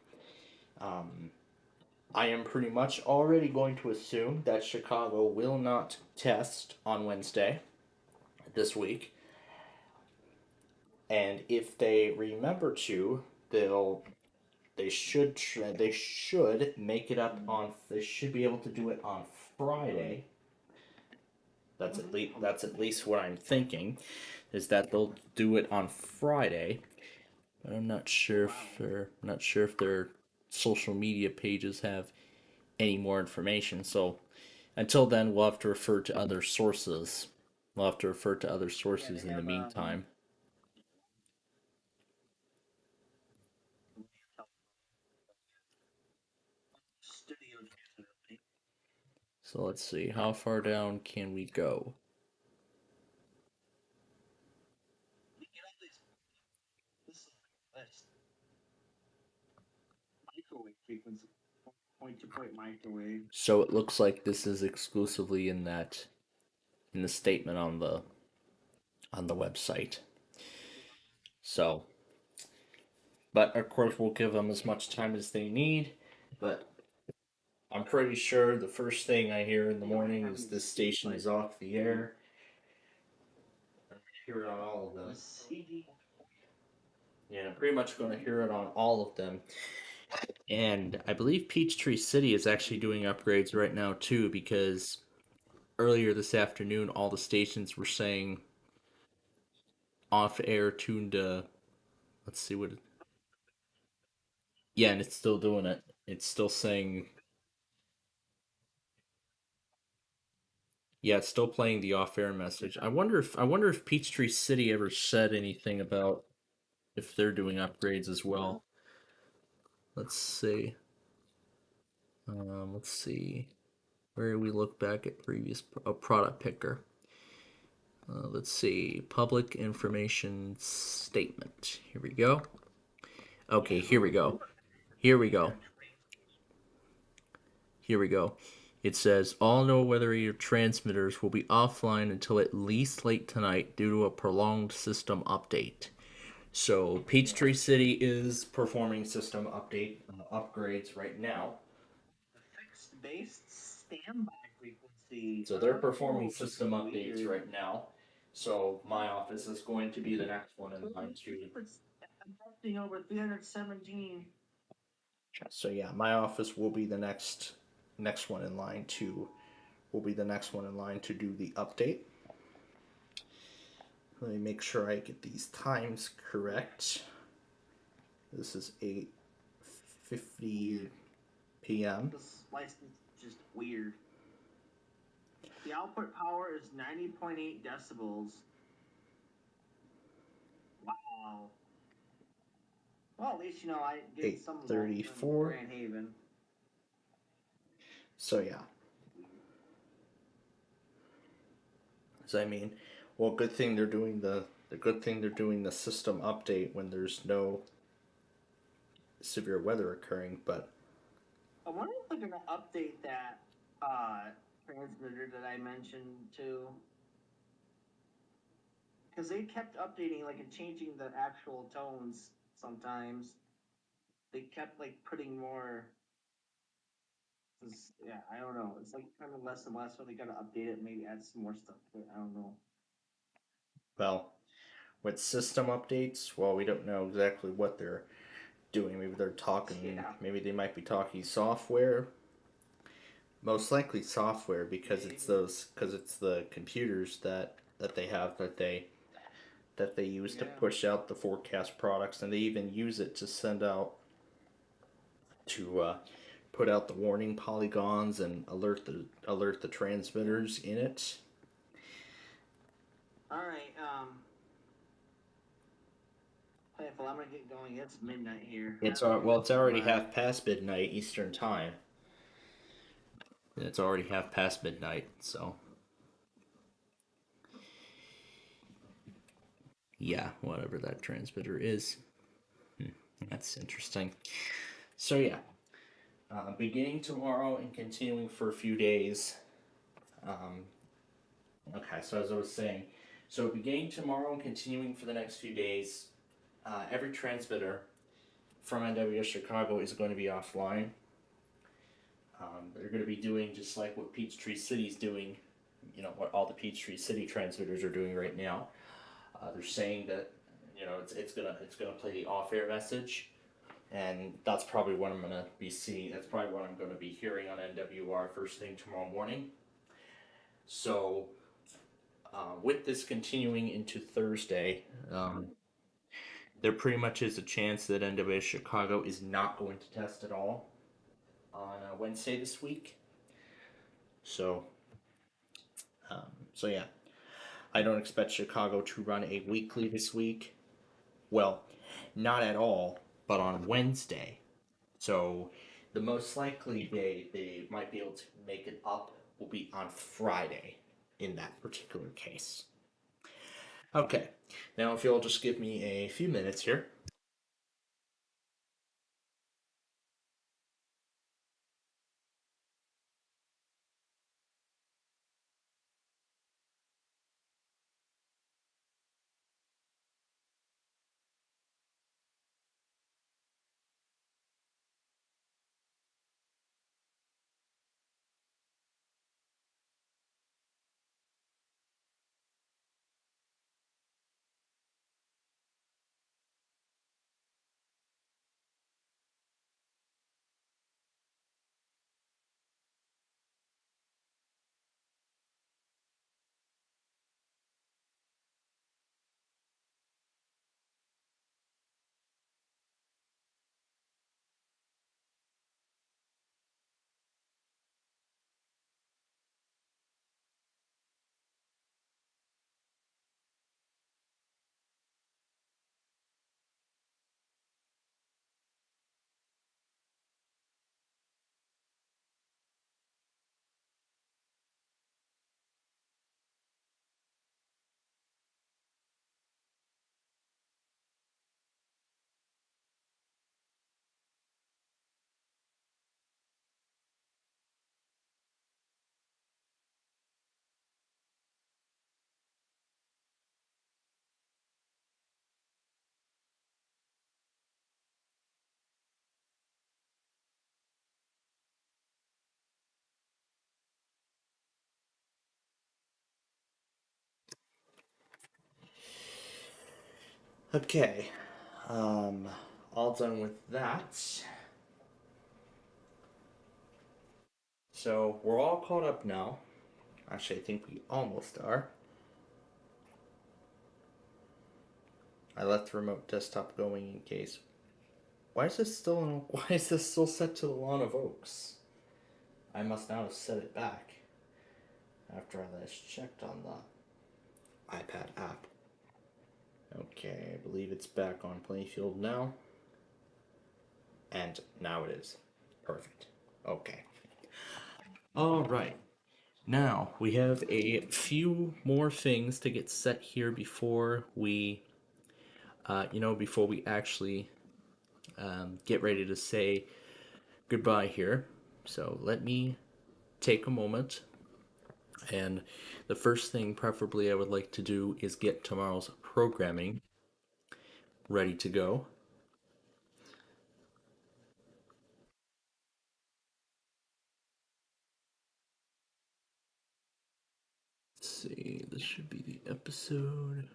I am pretty much already going to assume that Chicago will not test on Wednesday this week. And if they remember to, they should make it up on. They should be able to do it on Friday. That's at least what I'm thinking, is that they'll do it on Friday. But I'm not sure if their social media pages have any more information. So until then, we'll have to refer to other sources. We'll have to refer to other sources in the meantime. So let's see, how far down can we go? So it looks like this is exclusively in the statement on the website. So, but of course we'll give them as much time as they need. But I'm pretty sure the first thing I hear in the morning is this station is off the air. I'm gonna hear it on all of them. Yeah, I'm pretty much going to hear it on all of them. And I believe Peachtree City is actually doing upgrades right now too, because earlier this afternoon all the stations were saying off air tuned to, let's see what yeah, and it's still doing it. It's still saying, yeah, it's still playing the off air message. I wonder if Peachtree City ever said anything about if they're doing upgrades as well. Let's see. Let's see. Where we look back at previous product picker. Let's see. Public information statement. Here we go. Okay, here we go. Here we go. Here we go. It says all no weather radio transmitters will be offline until at least late tonight due to a prolonged system update. So Peachtree City is performing system upgrades right now. So they're performing system updates right now. So my office is going to be the next one in line too. So yeah, my office will be the next one in line to do the update. Let me make sure I get these times correct. This is 8:50 p.m. This license is just weird. The output power is 90.8 decibels. Wow. Well, at least I get some of that from 8:34. Grand Haven. So yeah. So I mean, well, good thing they're doing the system update when there's no severe weather occurring. But I wonder if they're gonna update that transmitter that I mentioned too, because they kept updating and changing the actual tones sometimes. They kept putting more. Yeah, I don't know. It's kind of less and less, so they gotta update it and maybe add some more stuff to it. I don't know. well, with system updates, well, we don't know exactly what they're doing. Maybe they're talking. Yeah. Maybe they might be talking software. Most likely software, because it's the computers that they have that they use to push out the forecast products, and they even use it to send out to put out the warning polygons and alert the transmitters in it. All right. Well, I'm gonna get going. It's midnight here. It's already half past midnight Eastern time. It's already half past midnight, so yeah, whatever that transmitter is. That's interesting. So yeah, Beginning tomorrow and continuing for a few days. Okay, so as I was saying, so beginning tomorrow and continuing for the next few days, every transmitter from NWS Chicago is going to be offline. They're going to be doing just like what Peachtree City's doing, you know, what all the Peachtree City transmitters are doing right now. They're saying that, you know, it's gonna play the off-air message, and that's probably what I'm gonna be seeing. That's probably what I'm gonna be hearing on NWR first thing tomorrow morning. So, with this continuing into Thursday, there pretty much is a chance that NWS Chicago is not going to test at all on Wednesday this week. So, so yeah, I don't expect Chicago to run a weekly this week. Well, not at all, but on Wednesday. So, the most likely day they might be able to make it up will be on Friday in that particular case. Okay, now if you'll just give me a few minutes here. Okay, all done with that. So we're all caught up now. Actually, I think we almost are. I left the remote desktop going in case. Why is this still set to the Lawn of Oaks? I must now have set it back after I last checked on the iPad app. Okay, I believe it's back on Plainfield now. And now it is. Perfect. Okay. All right. Now we have a few more things to get set here before we, before we actually get ready to say goodbye here. So let me take a moment. And the first thing, preferably, I would like to do is get tomorrow's programming ready to go. Let's see, this should be the episode.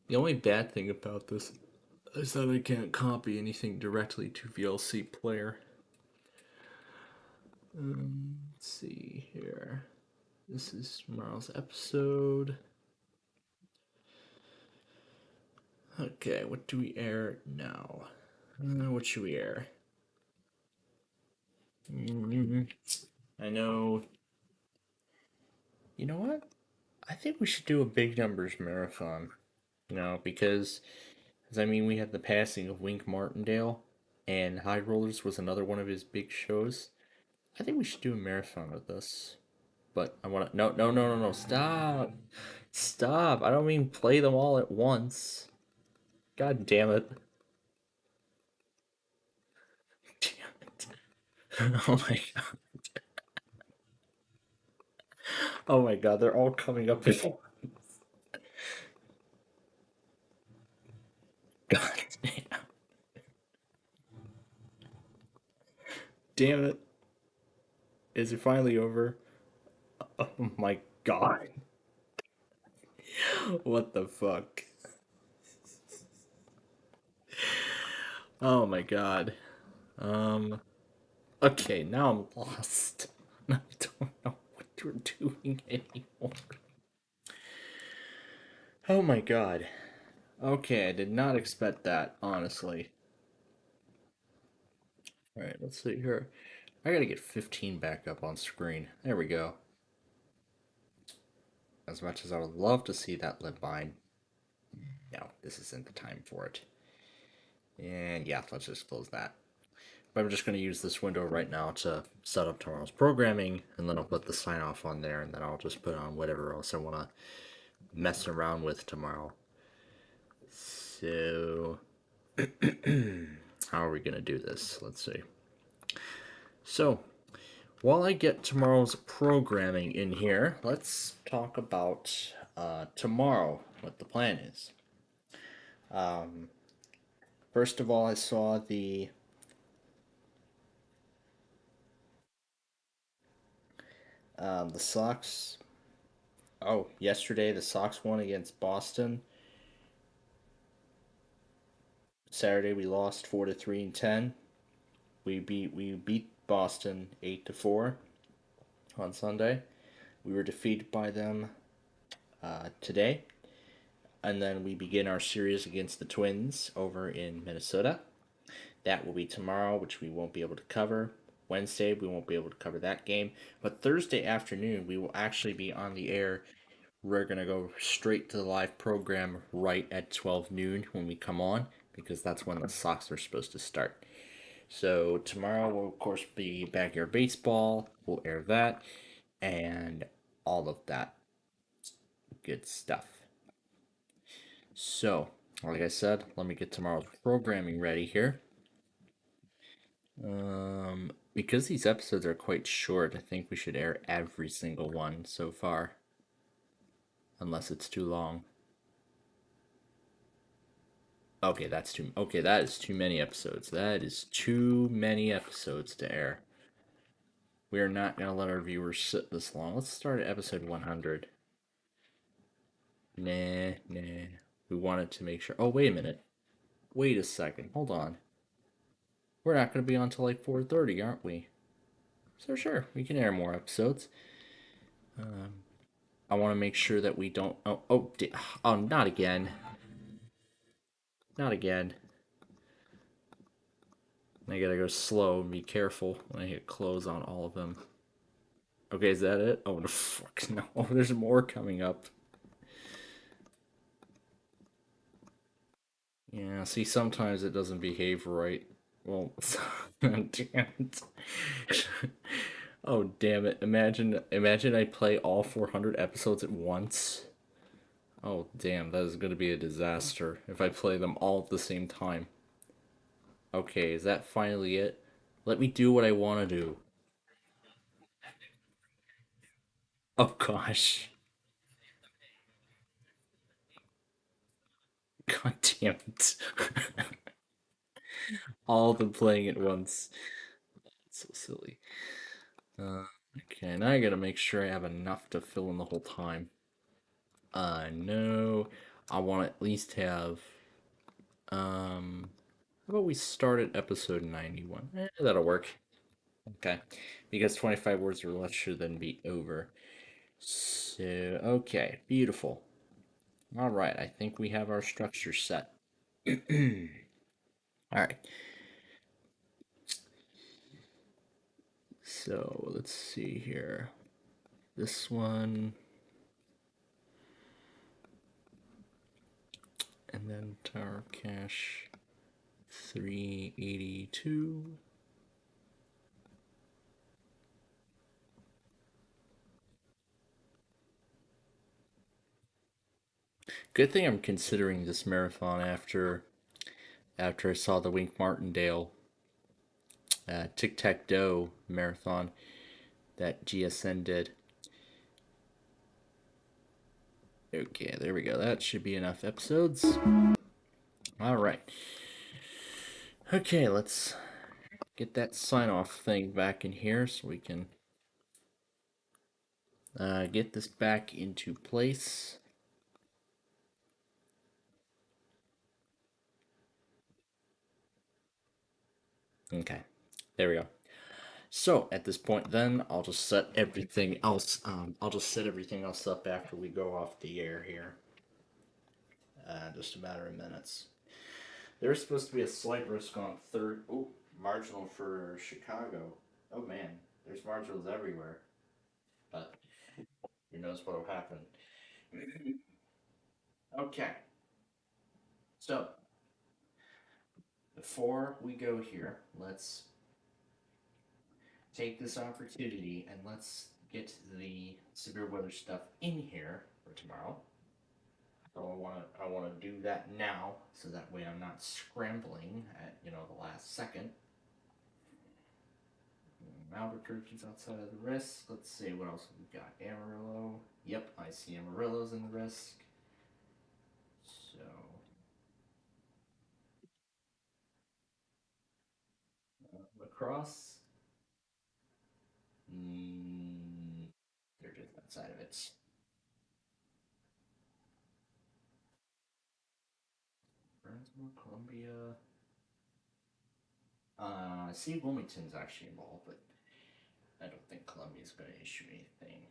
The only bad thing about this is that I can't copy anything directly to VLC Player. Let's see here. This is tomorrow's episode. Okay, what do we air now? What should we air? I know. You know what? I think we should do a big numbers marathon. Because I mean, we had the passing of Wink Martindale, and High Rollers was another one of his big shows. I think we should do a marathon with this. But I want to. No. Stop. Stop. I don't mean play them all at once. God damn it. Oh my god. Oh my god, they're all coming up at once. God damn. Damn it. Is it finally over? Oh my god. What the fuck? Oh my god. Um, okay, now I'm lost. I don't know what you're doing anymore. Oh my god. Okay, I did not expect that, honestly. Alright, let's see here. I gotta get 15 back up on screen. There we go. As much as I would love to see that lib bind, no, this isn't the time for it. And yeah, let's just close that. But I'm just going to use this window right now to set up tomorrow's programming, and then I'll put the sign off on there, and then I'll just put on whatever else I want to mess around with tomorrow. So, how are we going to do this? Let's see. So, while I get tomorrow's programming in here, let's talk about tomorrow, what the plan is. First of all, I saw the Sox. Oh, yesterday the Sox won against Boston. Saturday we lost 4-3 and 10. We beat Boston 8-4 on Sunday. We were defeated by them today, and then we begin our series against the Twins over in Minnesota. That will be tomorrow, which we won't be able to cover. Wednesday we won't be able to cover that game, but Thursday afternoon we will actually be on the air. We're going to go straight to the live program right at 12 noon when we come on, because that's when the Sox are supposed to start. So tomorrow will, of course, be Backyard Baseball. We'll air that and all of that good stuff. So, like I said, let me get tomorrow's programming ready here. Because these episodes are quite short, I think we should air every single one so far. Unless it's too long. Okay, that is too many episodes. That is too many episodes to air. We are not going to let our viewers sit this long. Let's start at episode 100. Nah. We wanted to make sure. Oh, wait a minute. Wait a second. Hold on. We're not going to be on till like 4:30, aren't we? So sure, we can air more episodes. I want to make sure that we don't. Oh, not again. Not again. I gotta go slow and be careful when I hit close on all of them. Okay, is that it? Oh, the fuck no. There's more coming up. Yeah, see, sometimes it doesn't behave right. Well, damn it. Oh, damn it. Imagine I play all 400 episodes at once. Oh, damn, that is going to be a disaster if I play them all at the same time. Okay, is that finally it? Let me do what I want to do. Oh, gosh. God damn it. All of them playing at once. It's so silly. Okay, now I gotta make sure I have enough to fill in the whole time. No. I want to at least have, how about we start at episode 91? That'll work. Okay. Because 25 words or less should then be over. So, okay, beautiful. Alright, I think we have our structure set. Alright. So, let's see here. This one. And then tower cache 382. Good thing I'm considering this marathon after I saw the Wink Martindale tic-tac-toe marathon that GSN did. Okay, there we go. That should be enough episodes. All right. Okay, let's get that sign-off thing back in here so we can get this back into place. Okay, there we go. So at this point, then I'll just set everything else. I'll just set everything else up after we go off the air here. Just a matter of minutes. There's supposed to be a slight risk on third. Oh, marginal for Chicago. Oh man, there's marginals everywhere. But who knows what'll happen. Okay. So before we go here, let's take this opportunity and let's get the severe weather stuff in here for tomorrow. So I wanna do that now, so that way I'm not scrambling at the last second. Albuquerque's outside of the risk. Let's see what else we got. Amarillo. Yep, I see Amarillo's in the risk. So lacrosse. They're just outside of it. Burnsville, Columbia. I see Wilmington's actually involved, but I don't think Columbia's going to issue anything.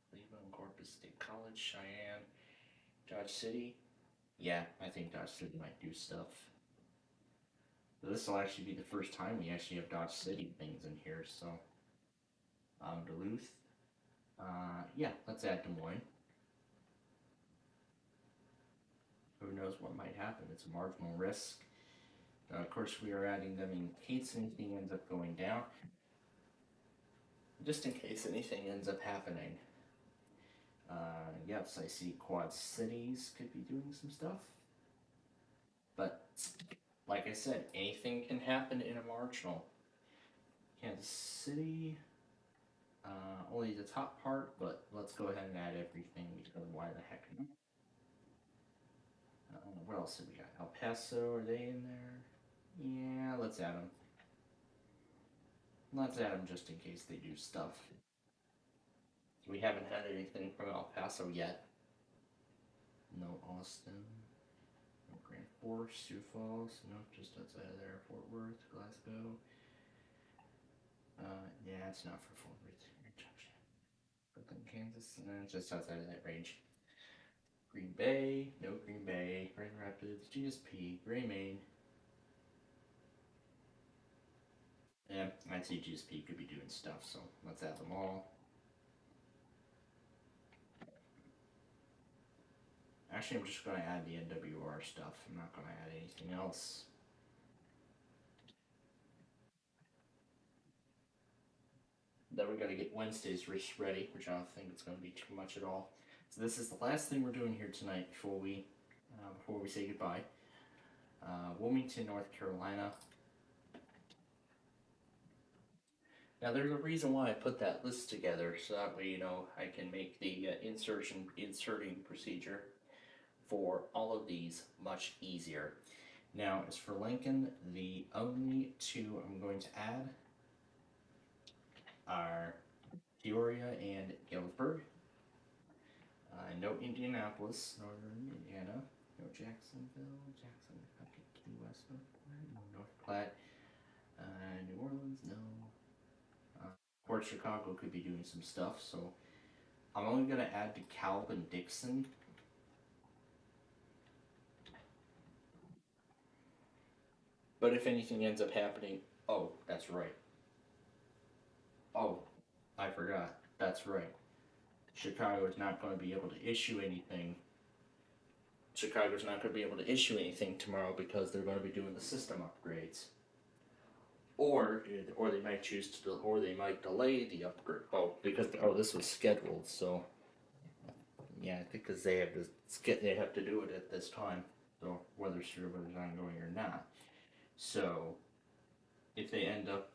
Cleveland, Corpus State College, Cheyenne, Dodge City. Yeah, I think Dodge City might do stuff. So this will actually be the first time we actually have Dodge City things in here, so. Duluth. Yeah, let's add Des Moines. Who knows what might happen? It's a marginal risk. Of course, we are adding them in case anything ends up going down. Just in case anything ends up happening. Yes, I see Quad Cities could be doing some stuff. But, like I said, anything can happen in a marginal. Kansas City, only the top part, but let's go ahead and add everything because why the heck not? What else have we got? El Paso, are they in there? Yeah, let's add them. Let's add them just in case they do stuff. We haven't had anything from El Paso yet. No Austin. No Grand Forks, Sioux Falls. No, just outside of there. Fort Worth, Glasgow. Yeah, it's not for Fort Worth. Brooklyn, Kansas. Just outside of that range. Green Bay. No Green Bay. Grand Rapids. GSP. Gray, Maine. Yeah, I'd say GSP could be doing stuff, so let's add them all. Actually, I'm just going to add the NWR stuff. I'm not going to add anything else. Then we're going to get Wednesday's risk ready, which I don't think it's going to be too much at all. So this is the last thing we're doing here tonight before we say goodbye. Wilmington, North Carolina. Now there's a reason why I put that list together, so that way I can make the inserting procedure for all of these much easier. Now as for Lincoln, the only two I'm going to add are Peoria and Galesburg. No Indianapolis, Northern Indiana. No Jacksonville, okay, Key West, no North Platte. New Orleans, no. Port Chicago could be doing some stuff, so I'm only going to add DeKalb and Dixon. But if anything ends up happening, oh, that's right. Oh, I forgot. That's right. Chicago is not going to be able to issue anything. Chicago's not going to be able to issue anything tomorrow because they're going to be doing the system upgrades. Or they might choose to, or they might delay the upgrade. Oh, because this was scheduled, so yeah, I think because they have to do it at this time. So whether it's ongoing or not. So if they end up,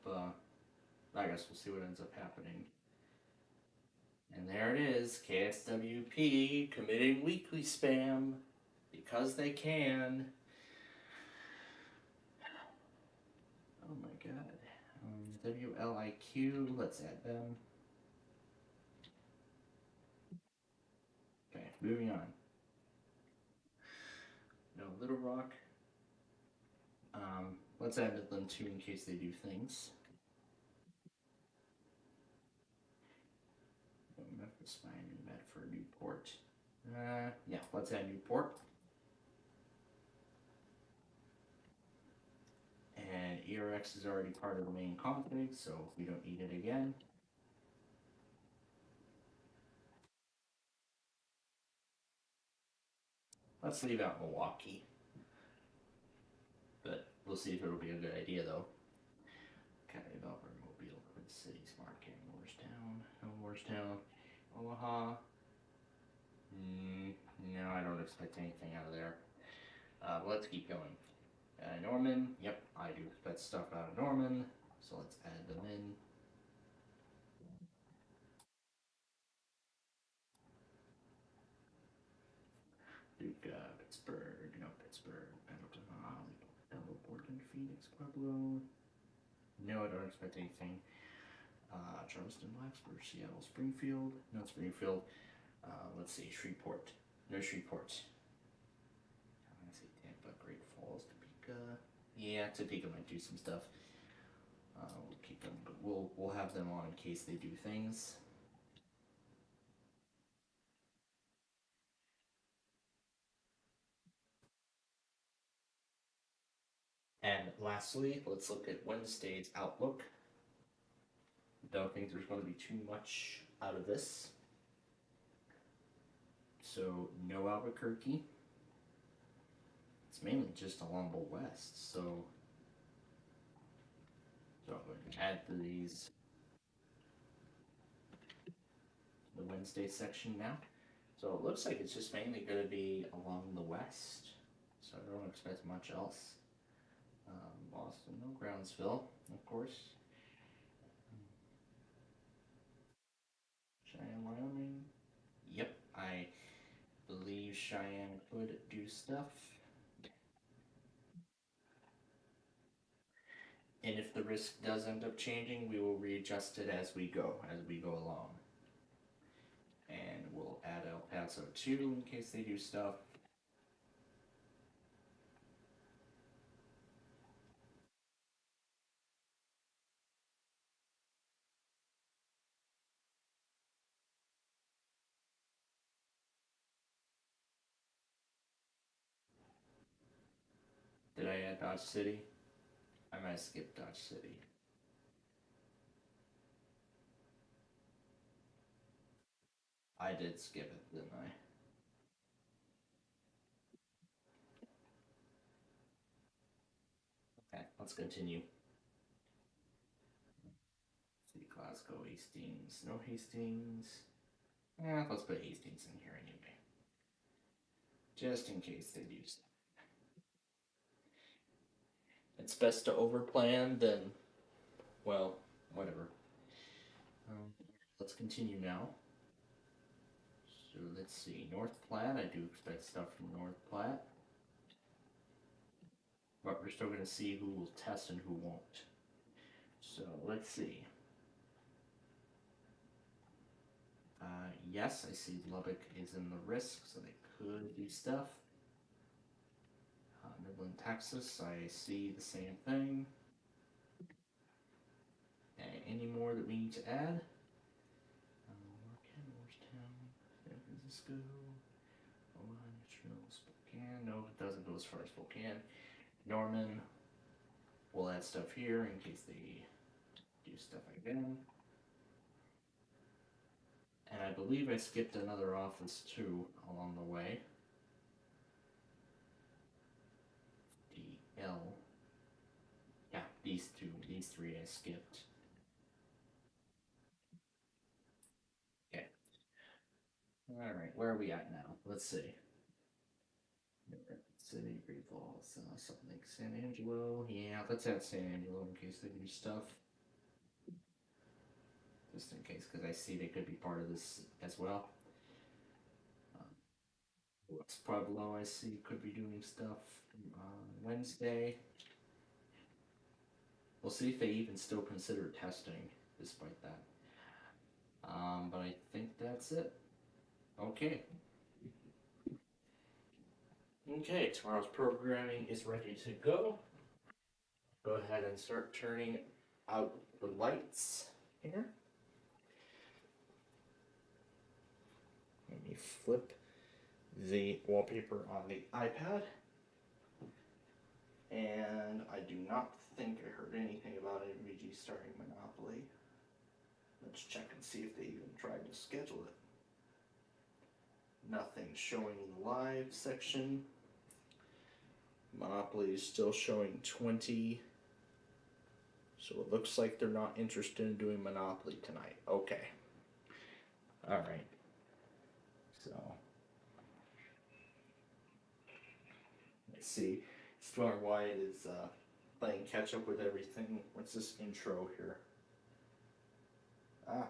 I guess we'll see what ends up happening. And there it is, KSWP committing weekly spam because they can. Oh my god. WLIQ, let's add them. Okay, moving on. No, Little Rock. Let's add them too in case they do things. No, Memphis, Miami, Medford, Newport. Yeah, let's add Newport. And ERX is already part of the main config, so we don't need it again. Let's leave out Milwaukee. But we'll see if it'll be a good idea though. County Developer, Mobile, Queen City, Smart King, Moorestown, Omaha. No, I don't expect anything out of there. Let's keep going. Norman, yep, I do expect stuff out of Norman, so let's add them in. Duke, Pittsburgh, no, Pittsburgh, Pendleton, Delaware, Portland, Phoenix, Pueblo. No, I don't expect anything. Charleston, Blacksburg, Seattle, Springfield, no Springfield. Let's see, Shreveport, no Shreveport. Let's see, Tampa, Great Falls, Topeka. Yeah, Topeka might do some stuff. We'll keep them, but we'll have them on in case they do things. And lastly, let's look at Wednesday's outlook. Don't think there's going to be too much out of this. So, no Albuquerque. It's mainly just along the west, so I'm going to add these the Wednesday section now. So it looks like it's just mainly going to be along the west. So I don't expect much else. Boston, no Brownsville, of course. Cheyenne, Wyoming. Yep, I believe Cheyenne could do stuff. And if the risk does end up changing, we will readjust it as we go along. And we'll add El Paso too in case they do stuff. Did I add Dodge City? I might have skipped Dodge City. I did skip it, didn't I? Okay, let's continue. See, Glasgow, Hastings, no Hastings. Let's put Hastings in here anyway. Just in case they do stuff. It's best to overplan than, well, whatever. Let's continue now. So let's see, North Platte, I do expect stuff from North Platte. But we're still going to see who will test and who won't. So let's see. Yes, I see Lubbock is in the risk, so they could do stuff. Midland, Texas, I see the same thing. Any more that we need to add? Morristown, San Francisco, Omaha, Spokane. No, it doesn't go as far as Spokane. Norman, we'll add stuff here in case they do stuff again. And I believe I skipped another office too along the way. DL. Yeah, these three I skipped. Okay. Alright, where are we at now? Let's see. City Great Falls, something like San Angelo. Yeah, let's add San Angelo in case they do stuff. Just in case, because I see they could be part of this as well. West Pueblo, I see, could be doing stuff on Wednesday. We'll see if they even still consider testing despite that. But I think that's it. Okay. Okay, tomorrow's programming is ready to go. Go ahead and start turning out the lights here. Let me flip the wallpaper on the iPad. And I do not think I heard anything about MVG starting Monopoly. Let's check and see if they even tried to schedule it. Nothing showing in the live section. Monopoly is still showing 20. So it looks like they're not interested in doing Monopoly tonight. Okay. Alright. So. Let's see. Storm White is playing catch up with everything. What's this intro here? Ah.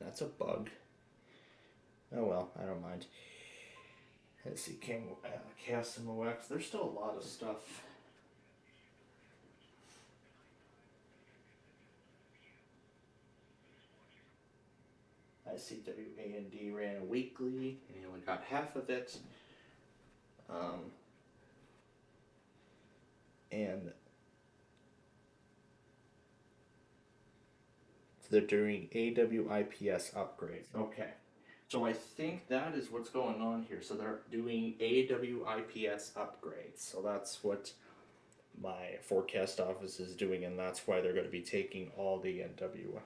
That's a bug. Oh well, I don't mind. Let's see, Chaos MOX. There's still a lot of stuff. I see WAND ran a weekly, and he only got half of it. And they're doing AWIPS upgrades. Okay. So I think that is what's going on here. So they're doing AWIPS upgrades. So that's what my forecast office is doing, and that's why they're going to be taking all the NW.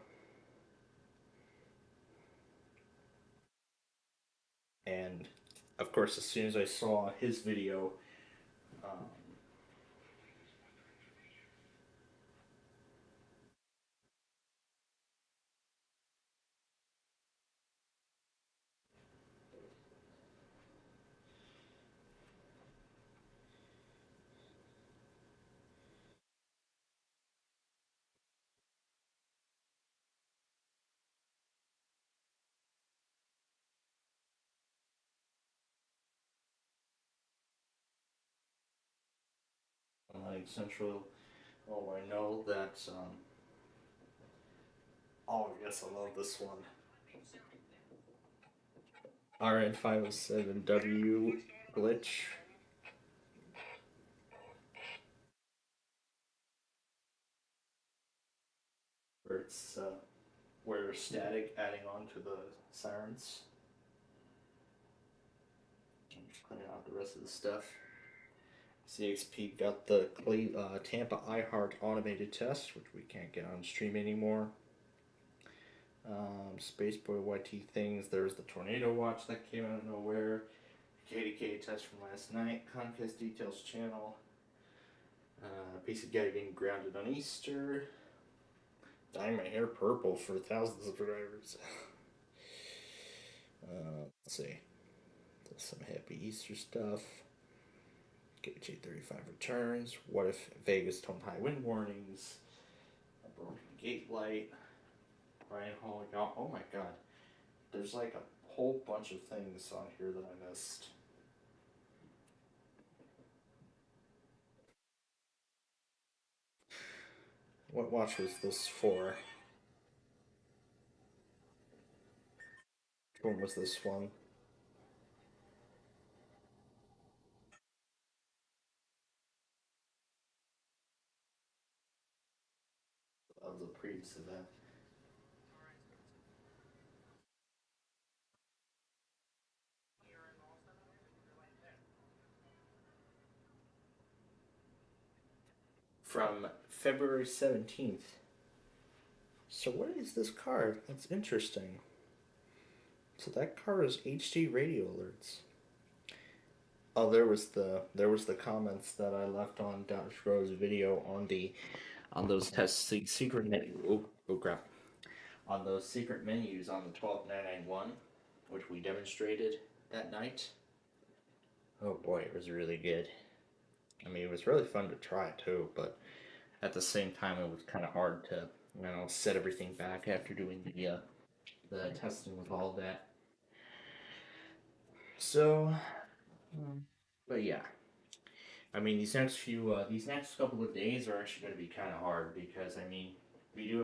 And of course, as soon as I saw his video, like Central, oh, I know that, oh, yes, I love this one. RN507W glitch. Where it's, where static adding on to the sirens. I'm just cleaning out the rest of the stuff. CXP got the Tampa iHeart automated test, which we can't get on stream anymore. Spaceboy YT things. There's the tornado watch that came out of nowhere. KDK test from last night. Comcast details channel. PC guy getting grounded on Easter. Dyeing my hair purple for thousands of drivers. Let's see. There's some happy Easter stuff. KJ35 returns. What if Vegas toned high wind warnings? A broken gate light. Ryan Hall. Oh my god. There's like a whole bunch of things on here that I missed. What watch was this for? Which one was this one? Of the previous event. From February 17th. So what is this card? That's interesting. So that card is HD radio alerts. Oh, there was the comments that I left on Dr. Rose video on those secret menu. Oh crap! On those secret menus on the 12991, which we demonstrated that night. Oh boy, it was really good. I mean, it was really fun to try too, but at the same time, it was kind of hard to, set everything back after doing the testing with all that. So, but yeah. I mean, these next couple of days are actually going to be kind of hard because, I mean, we do